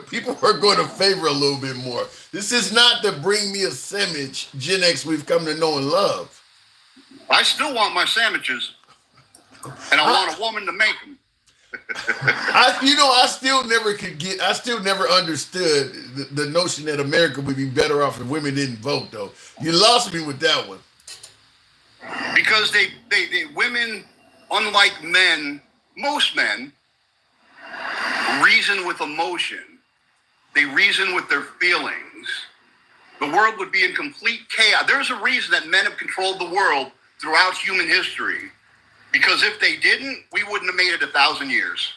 Speaker 1: people are going to favor a little bit more. This is not the bring me a sandwich Gen X we've come to know and love.
Speaker 3: I still want my sandwiches, and I want a woman to make them.
Speaker 1: I still never understood the notion that America would be better off if women didn't vote, though. You lost me with that one.
Speaker 3: Because they women, unlike men, most men, reason with emotion. They reason with their feelings. The world would be in complete chaos. There's a reason that men have controlled the world throughout human history. Because if they didn't, we wouldn't have made it 1,000 years.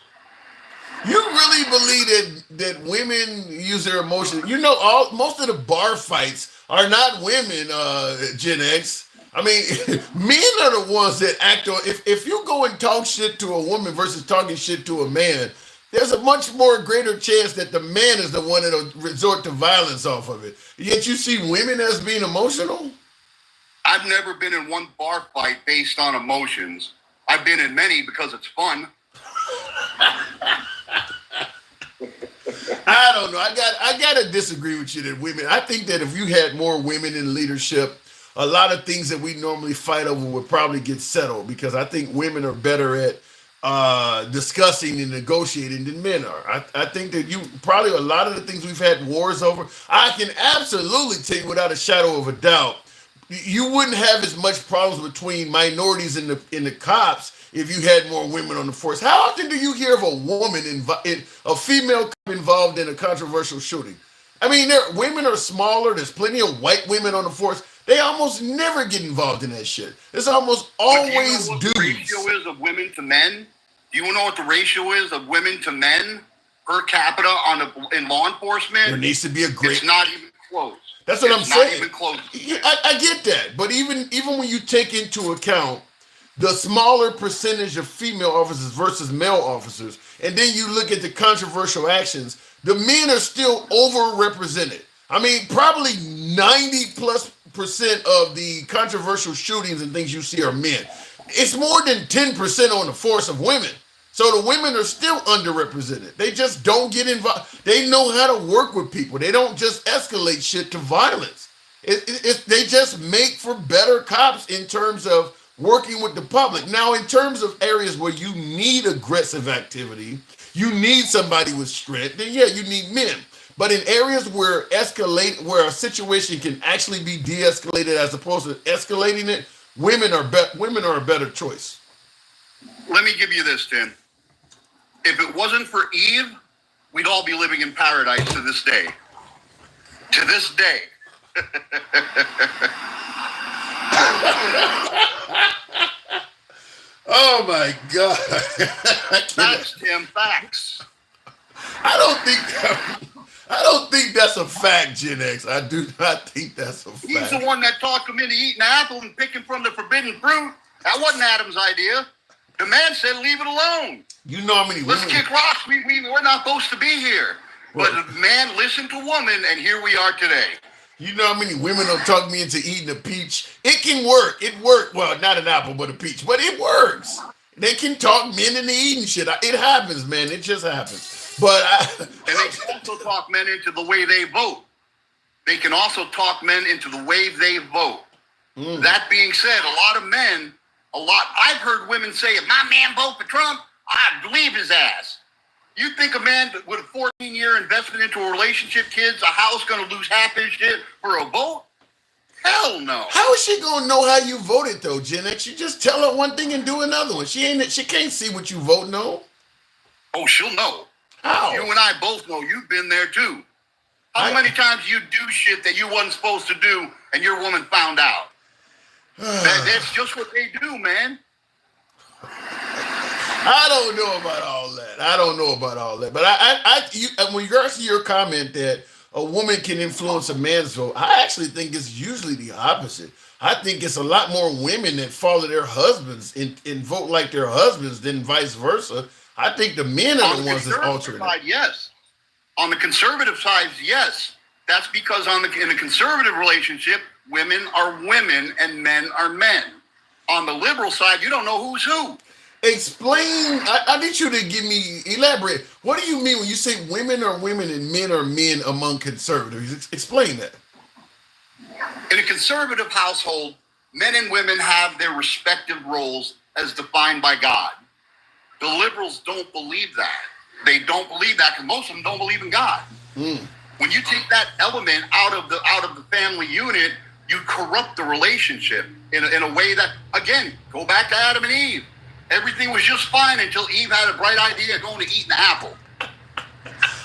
Speaker 1: You really believe that women use their emotions? You know, most of the bar fights are not women, Gen X. I mean, men are the ones that act on. If you go and talk shit to a woman versus talking shit to a man, there's a much more greater chance that the man is the one that'll resort to violence off of it. Yet you see women as being emotional?
Speaker 3: I've never been in one bar fight based on emotions. I've been in many because it's fun.
Speaker 1: I don't know. I gotta disagree with you that women. I think that if you had more women in leadership, a lot of things that we normally fight over would probably get settled, because I think women are better at discussing and negotiating than men are. I think that probably a lot of the things we've had wars over, I can absolutely tell you without a shadow of a doubt, you wouldn't have as much problems between minorities in the cops if you had more women on the force. How often do you hear of a woman, a female involved in a controversial shooting? I mean, women are smaller. There's plenty of white women on the force. They almost never get involved in that shit. It's almost always
Speaker 3: dudes.
Speaker 1: dudes.
Speaker 3: The ratio is of women to men? Do you know what the ratio is of women to men per capita in law enforcement?
Speaker 1: There needs to be a great.
Speaker 3: It's not even close.
Speaker 1: That's what I'm saying.
Speaker 3: Not even close.
Speaker 1: I get that, but even when you take into account the smaller percentage of female officers versus male officers, and then you look at the controversial actions, the men are still overrepresented. I mean, probably 90+% of the controversial shootings and things you see are men. It's more than 10% on the force of women. So the women are still underrepresented. They just don't get involved. They know how to work with people. They don't just escalate shit to violence. They just make for better cops in terms of working with the public. Now, in terms of areas where you need aggressive activity, you need somebody with strength, then yeah, you need men. But in areas where where a situation can actually be de-escalated as opposed to escalating it, women are a better choice.
Speaker 16: Let me give you this, Tim. If it wasn't for Eve, we'd all be living in paradise to this day. To this day.
Speaker 1: Oh my God.
Speaker 16: Facts, Tim, facts.
Speaker 1: I don't think that's a fact, Gen X. I do not think that's a fact.
Speaker 16: He's the one that talked him into eating an apple and picking from the forbidden fruit. That wasn't Adam's idea. The man said, leave it alone.
Speaker 1: You know how many
Speaker 16: Let's
Speaker 1: women...
Speaker 16: kick rocks. We're not supposed to be here. But the man listened to woman, and here we are today.
Speaker 1: You know how many women will talk me into eating a peach? It can work. It worked. Well, not an apple, but a peach. But it works. They can talk men into eating shit. It happens, man. It just happens. But
Speaker 16: and they can also talk men into the way they vote. They can also talk men into the way they vote. That being said, a lot of men, I've heard women say, if my man vote for Trump, I'd leave his ass. You think a man with a 14-year investment into a relationship, kids, a house, going to lose half his shit for a vote? Hell no.
Speaker 1: How is she going to know how you voted, though, Gen X? You just tell her one thing and do another one. She can't see what you vote, no.
Speaker 16: Oh, she'll know.
Speaker 1: How?
Speaker 16: You and I both know. You've been there, too. How many times you do shit that you wasn't supposed to do and your woman found out? That's just what they do, man.
Speaker 1: I don't know about all that. But when regards to your comment that a woman can influence a man's vote, I actually think it's usually the opposite. I think it's a lot more women that follow their husbands and vote like their husbands than vice versa. I think the men are the ones that's altering it.
Speaker 16: Yes. On the conservative side, yes. That's because in a conservative relationship, women are women and men are men. On the liberal side, you don't know who's who.
Speaker 1: Explain. I need you to elaborate. What do you mean when you say women are women and men are men among conservatives? Explain that.
Speaker 16: In a conservative household, men and women have their respective roles as defined by God. The liberals don't believe that. They don't believe that because most of them don't believe in God. When you take that element out of the family unit, you corrupt the relationship in a way that, again, go back to Adam and Eve. Everything was just fine until Eve had a bright idea of going to eat an apple.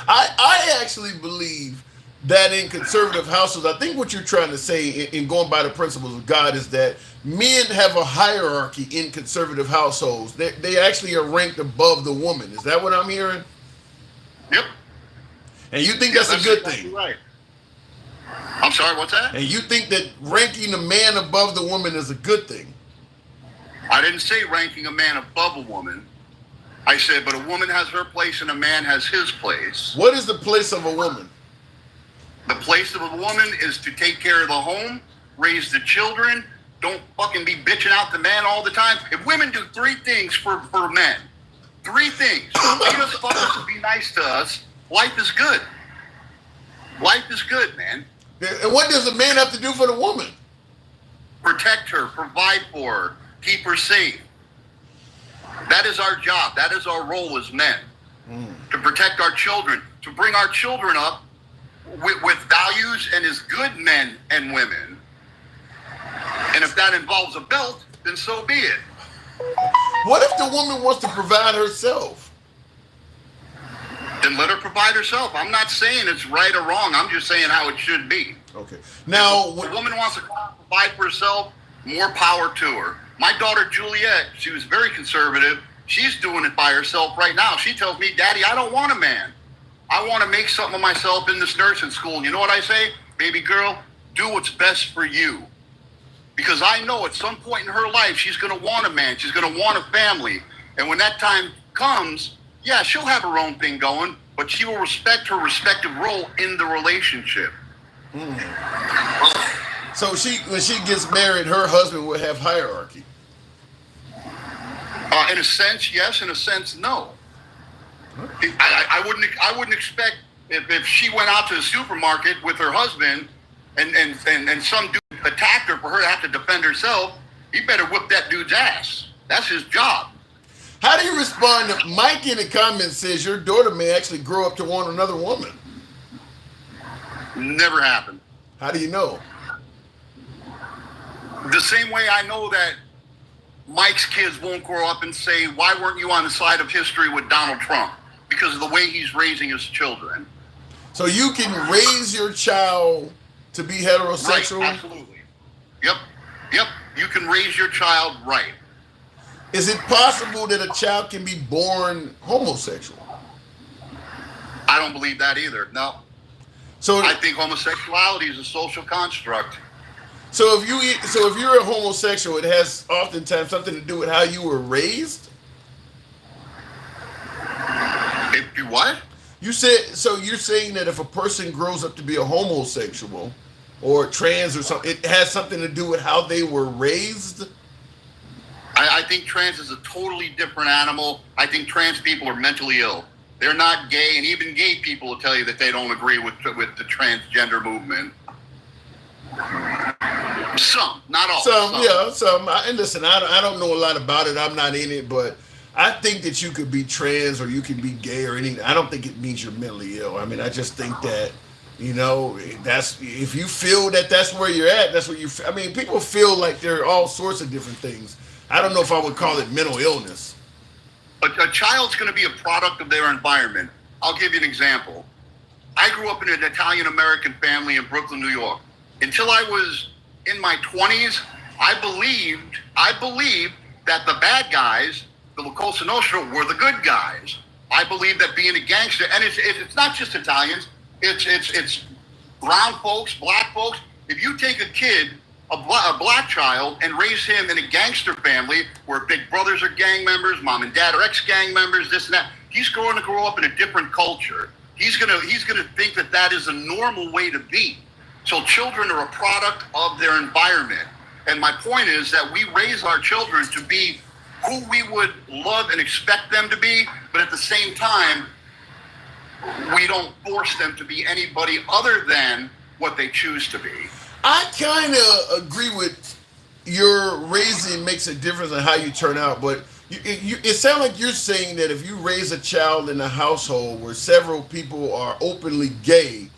Speaker 1: I actually believe that in conservative households, I think what you're trying to say in going by the principles of God is that men have a hierarchy in conservative households. They actually are ranked above the woman. Is that what I'm hearing?
Speaker 16: Yep.
Speaker 1: And you think that's a good thing?
Speaker 16: Right. I'm sorry, what's that?
Speaker 1: And you think that ranking a man above the woman is a good thing?
Speaker 16: I didn't say ranking a man above a woman. I said, but a woman has her place and a man has his place.
Speaker 1: What is the place of a woman?
Speaker 16: The place of a woman is to take care of the home, raise the children, don't fucking be bitching out the man all the time. If women do 3 things for men, 3 things, feed us, fuck us, and be nice to us, life is good. Life is good, man.
Speaker 1: And what does a man have to do for the woman?
Speaker 16: Protect her, provide for her, keep her safe. That is our job. That is our role as men. To protect our children, to bring our children up with values and as good men and women. And if that involves a belt, then so be it.
Speaker 1: What if the woman wants to provide herself?
Speaker 16: Then let her provide herself. I'm not saying it's right or wrong. I'm just saying how it should be.
Speaker 1: Okay. Now,
Speaker 16: if a woman wants to provide for herself, more power to her. My daughter, Juliet, she was very conservative. She's doing it by herself right now. She tells me, Daddy, I don't want a man. I want to make something of myself in this nursing school. And you know what I say? Baby girl, do what's best for you. Because I know at some point in her life, she's going to want a man. She's going to want a family. And when that time comes, yeah, she'll have her own thing going, but she will respect her respective role in the relationship.
Speaker 1: So when she gets married, her husband will have hierarchy.
Speaker 16: In a sense, yes. In a sense, no. I wouldn't expect if she went out to the supermarket with her husband and some dude attacked her for her to have to defend herself. He better whip that dude's ass. That's his job.
Speaker 1: How How do you respond to Mike in the comments says your daughter may actually grow up to want another woman?
Speaker 16: Never happened.
Speaker 1: How do you know?
Speaker 16: The same way I know that Mike's kids won't grow up and say, why weren't you on the side of history with Donald Trump? Because of the way he's raising his children.
Speaker 1: So you can raise your child to be heterosexual?
Speaker 16: Right, absolutely. Yep. You can raise your child right.
Speaker 1: Is it possible that a child can be born homosexual?
Speaker 16: I don't believe that either. No.
Speaker 1: So
Speaker 16: I think homosexuality is a social construct.
Speaker 1: So if you're a homosexual, it has oftentimes something to do with how you were raised.
Speaker 16: If you what?
Speaker 1: You said so. You're saying that if a person grows up to be a homosexual or trans or something, it has something to do with how they were raised.
Speaker 16: I think trans is a totally different animal. I think trans people are mentally ill. They're not gay, and even gay people will tell you that they don't agree with the transgender movement. Some, not all.
Speaker 1: Some. And listen, I don't know a lot about it. I'm not in it, but I think that you could be trans or you can be gay or anything. I don't think it means you're mentally ill. I mean, I just think that, that's if you feel that that's where you're at, that's what you. I mean, people feel like there are all sorts of different things. I don't know if I would call it mental illness.
Speaker 16: A child's going to be a product of their environment. I'll give you an example. I grew up in an Italian-American family in Brooklyn, New York. Until I was in my 20s, I believed that the bad guys, the La Cosa Nostra, were the good guys. I believe that being a gangster, and it's not just Italians, it's brown folks, black folks. If you take a kid, a black child, and raise him in a gangster family where big brothers are gang members, mom and dad are ex-gang members, this and that, he's going to grow up in a different culture. He's gonna think that is a normal way to be. So children are a product of their environment. And my point is that we raise our children to be who we would love and expect them to be, but at the same time, we don't force them to be anybody other than what they choose to be.
Speaker 1: I kind of agree with your raising makes a difference in how you turn out, but it sounds like you're saying that if you raise a child in a household where several people are openly gay,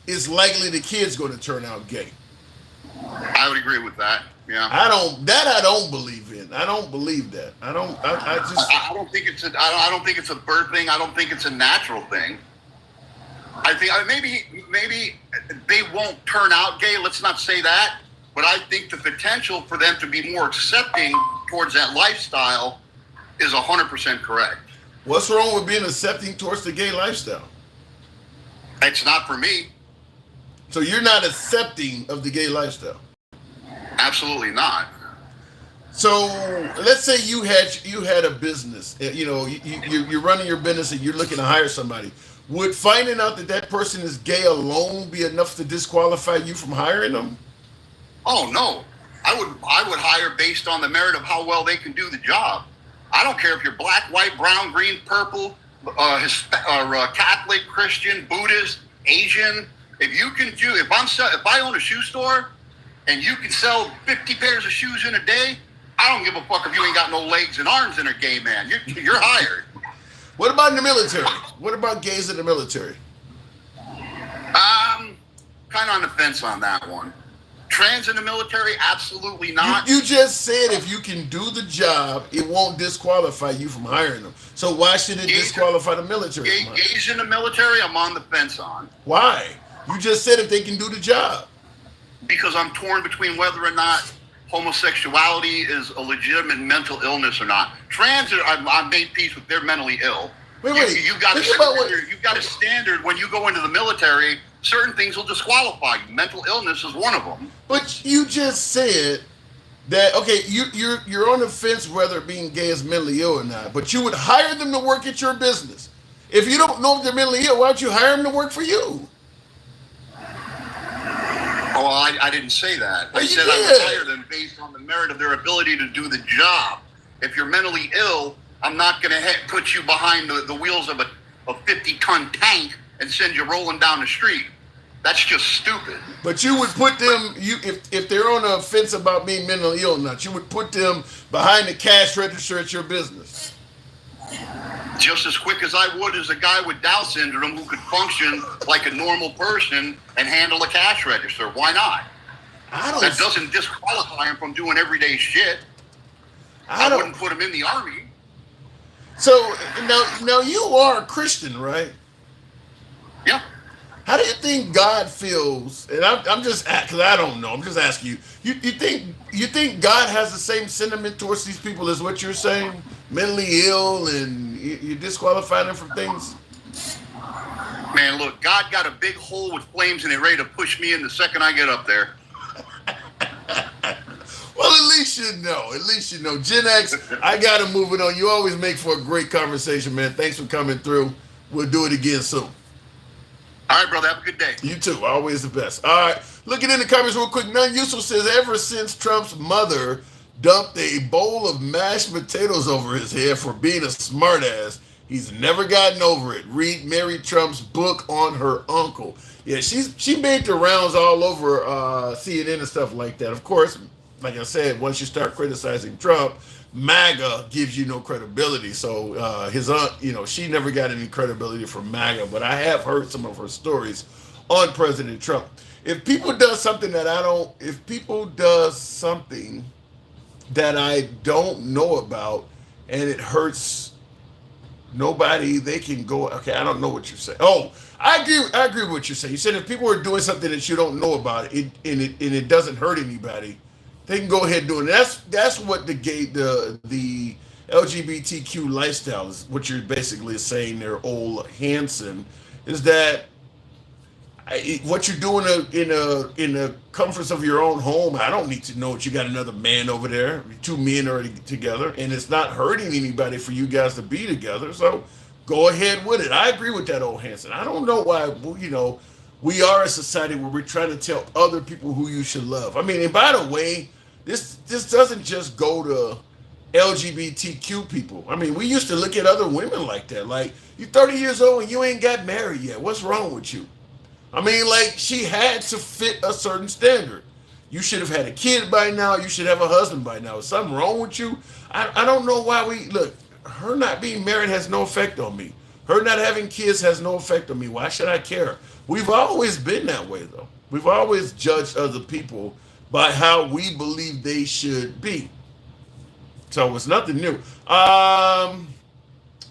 Speaker 1: it's likely the kid's going to turn out gay.
Speaker 16: I would agree with that. Yeah.
Speaker 1: I don't believe in. I don't believe that. I don't think it's a birth thing. I don't think it's a natural thing. I think maybe they won't turn out gay. Let's not say that. But I think the potential for them to be more accepting towards that lifestyle is 100% correct. What's wrong with being accepting towards the gay lifestyle?
Speaker 16: It's not for me.
Speaker 1: So you're not accepting of the gay lifestyle?
Speaker 16: Absolutely not.
Speaker 1: So let's say you had a business. You're running your business and you're looking to hire somebody. Would finding out that person is gay alone be enough to disqualify you from hiring them?
Speaker 16: Oh no, I would hire based on the merit of how well they can do the job. I don't care if you're black, white, brown, green, purple, Catholic, Christian, Buddhist, Asian. If I own a shoe store and you can sell 50 pairs of shoes in a day, I don't give a fuck if you ain't got no legs and arms and a gay man. You're hired.
Speaker 1: What about in the military? What about gays in the military?
Speaker 16: Kind of on the fence on that one. Trans in the military, absolutely not.
Speaker 1: You just said if you can do the job, it won't disqualify you from hiring them. So why should it disqualify the military?
Speaker 16: Gays in the military, I'm on the fence on.
Speaker 1: Why? You just said if they can do the job.
Speaker 16: Because I'm torn between whether or not homosexuality is a legitimate mental illness or not. Trans, I've made peace with, they're mentally ill.
Speaker 1: Wait.
Speaker 16: You've got a standard when you go into the military. Certain things will disqualify you. Mental illness is one of them.
Speaker 1: But you just said that, okay, you're on the fence whether being gay is mentally ill or not, but you would hire them to work at your business. If you don't know if they're mentally ill, why don't you hire them to work for you?
Speaker 16: Oh, I didn't say that. I said I would hire them based on the merit of their ability to do the job. If you're mentally ill, I'm not going to put you behind the wheels of a 50-ton tank and send you rolling down the street. That's just stupid.
Speaker 1: But you would put them, if they're on the fence about being mentally ill or not, you would put them behind the cash register at your business.
Speaker 16: just as quick as I would as a guy with Down syndrome who could function like a normal person and handle a cash register. Why not? That doesn't disqualify him from doing everyday shit. I wouldn't put him in the army.
Speaker 1: So now you are a Christian, right?
Speaker 16: Yeah.
Speaker 1: How do you think God feels? And I'm just because I don't know. I'm just asking you. You think God has the same sentiment towards these people as what you're saying? Mentally ill, and you disqualify them from things.
Speaker 16: Man, look, God got a big hole with flames in it ready to push me in the second I get up there.
Speaker 1: Well, at least you know. At least you know. Gen X, I got to move it on. You always make for a great conversation, man. Thanks for coming through. We'll do it again soon.
Speaker 16: All right, brother. Have a good day.
Speaker 1: You too. Always the best. All right. Looking in the comments real quick. None Useful says, ever since Trump's mother dumped a bowl of mashed potatoes over his head for being a smartass, he's never gotten over it. Read Mary Trump's book on her uncle. Yeah, she made the rounds all over CNN and stuff like that. Of course, like I said, once you start criticizing Trump, MAGA gives you no credibility. So his aunt, she never got any credibility from MAGA. But I have heard some of her stories on President Trump. If people does something that I don't know about, and it hurts nobody, they can go. Okay, I don't know what you're saying. Oh, I agree with what you're saying. You said if people are doing something that you don't know about, and it doesn't hurt anybody, they can go ahead and do it. That's what the LGBTQ lifestyle is. What you're basically saying there, old Hanson, is that what you're doing in the comforts of your own home. I don't need to know that you got another man over there. Two men are together, and it's not hurting anybody for you guys to be together. So go ahead with it. I agree with that, old Hanson. I don't know why we are a society where we're trying to tell other people who you should love. I mean, and by the way, this doesn't just go to LGBTQ people. I mean, we used to look at other women like that. Like, you're 30 years old and you ain't got married yet. What's wrong with you? I mean, like, she had to fit a certain standard. You should have had a kid by now. You should have a husband by now. Is something wrong with you? I don't know why look, her not being married has no effect on me. Her not having kids has no effect on me. Why should I care? We've always been that way, though. We've always judged other people by how we believe they should be. So it's nothing new.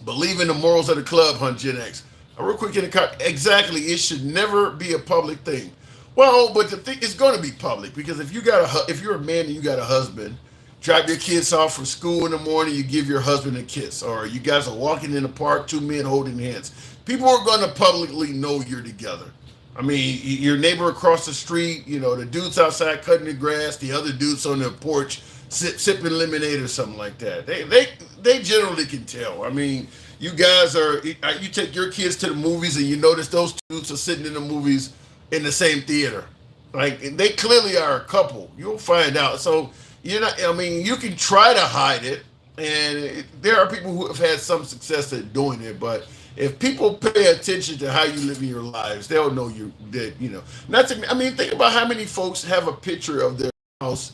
Speaker 1: Believe in the morals of the club, Gen X. Real quick in the car. Exactly, it should never be a public thing. Well, but the thing, it's going to be public, because if you're a man and you got a husband, drop your kids off from school in the morning, you give your husband a kiss, or you guys are walking in the park, two men holding hands. People are going to publicly know you're together. I mean, your neighbor across the street, the dude's outside cutting the grass, the other dude's on the porch sipping lemonade or something like that. They generally can tell. I mean, you take your kids to the movies and you notice those two dudes are sitting in the movies in the same theater. Like, they clearly are a couple. You'll find out. So you can try to hide it, and there are people who have had some success at doing it, but if people pay attention to how you live in your lives, they'll know you did, think about how many folks have a picture of their house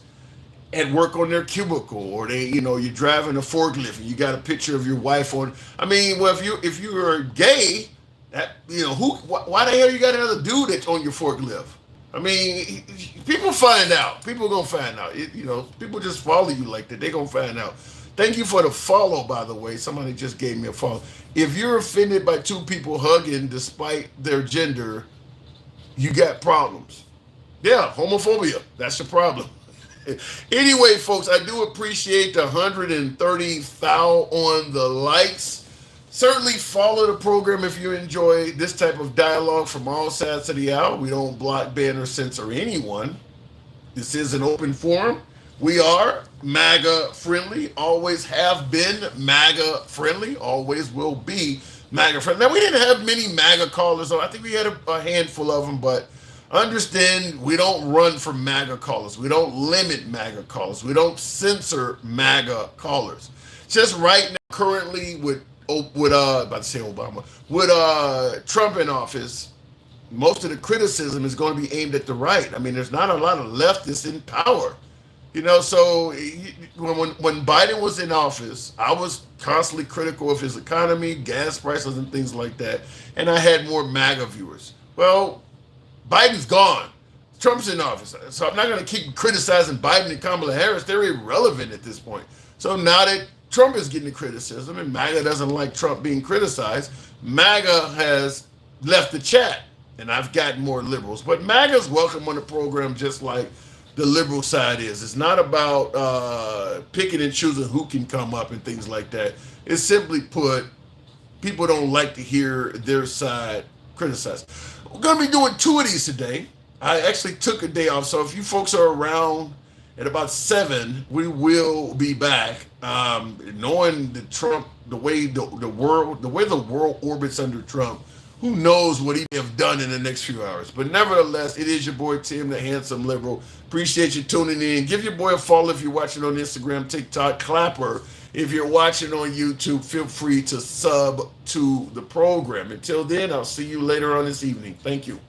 Speaker 1: at work on their cubicle, or you're driving a forklift and you got a picture of your wife on. I mean, well, if you're gay, why the hell you got another dude that's on your forklift? I mean, people find out. People gonna find out. People just follow you like that. They gonna find out. Thank you for the follow, by the way. Somebody just gave me a follow. If you're offended by two people hugging despite their gender, you got problems. Yeah, homophobia. That's the problem. Anyway, folks, I do appreciate the 130,000 on the likes. Certainly follow the program if you enjoy this type of dialogue from all sides of the aisle. We don't block, ban, or censor anyone. This is an open forum. We are MAGA friendly, always have been MAGA friendly, always will be MAGA friendly. Now, we didn't have many MAGA callers, though. I think we had a handful of them, but understand, we don't run from MAGA callers. We don't limit MAGA callers. We don't censor MAGA callers. Just right now, currently with Trump in office, most of the criticism is going to be aimed at the right. I mean, there's not a lot of leftists in power. So when Biden was in office, I was constantly critical of his economy, gas prices, and things like that, and I had more MAGA viewers. Well, Biden's gone. Trump's in office. So I'm not going to keep criticizing Biden and Kamala Harris. They're irrelevant at this point. So now that Trump is getting the criticism and MAGA doesn't like Trump being criticized, MAGA has left the chat and I've gotten more liberals. But MAGA's welcome on the program just like the liberal side is. It's not about picking and choosing who can come up and things like that. It's simply put, people don't like to hear their side criticized. We're going to be doing 2 of these today. I actually took a day off, so if you folks are around at about 7, we will be back. Knowing the Trump, the way the world orbits under Trump, who knows what he may have done in the next few hours. But nevertheless, it is your boy Tim, the handsome liberal. Appreciate you tuning in. Give your boy a follow if you're watching on Instagram, TikTok, Clapper. If you're watching on YouTube, feel free to sub to the program. Until then, I'll see you later on this evening. Thank you.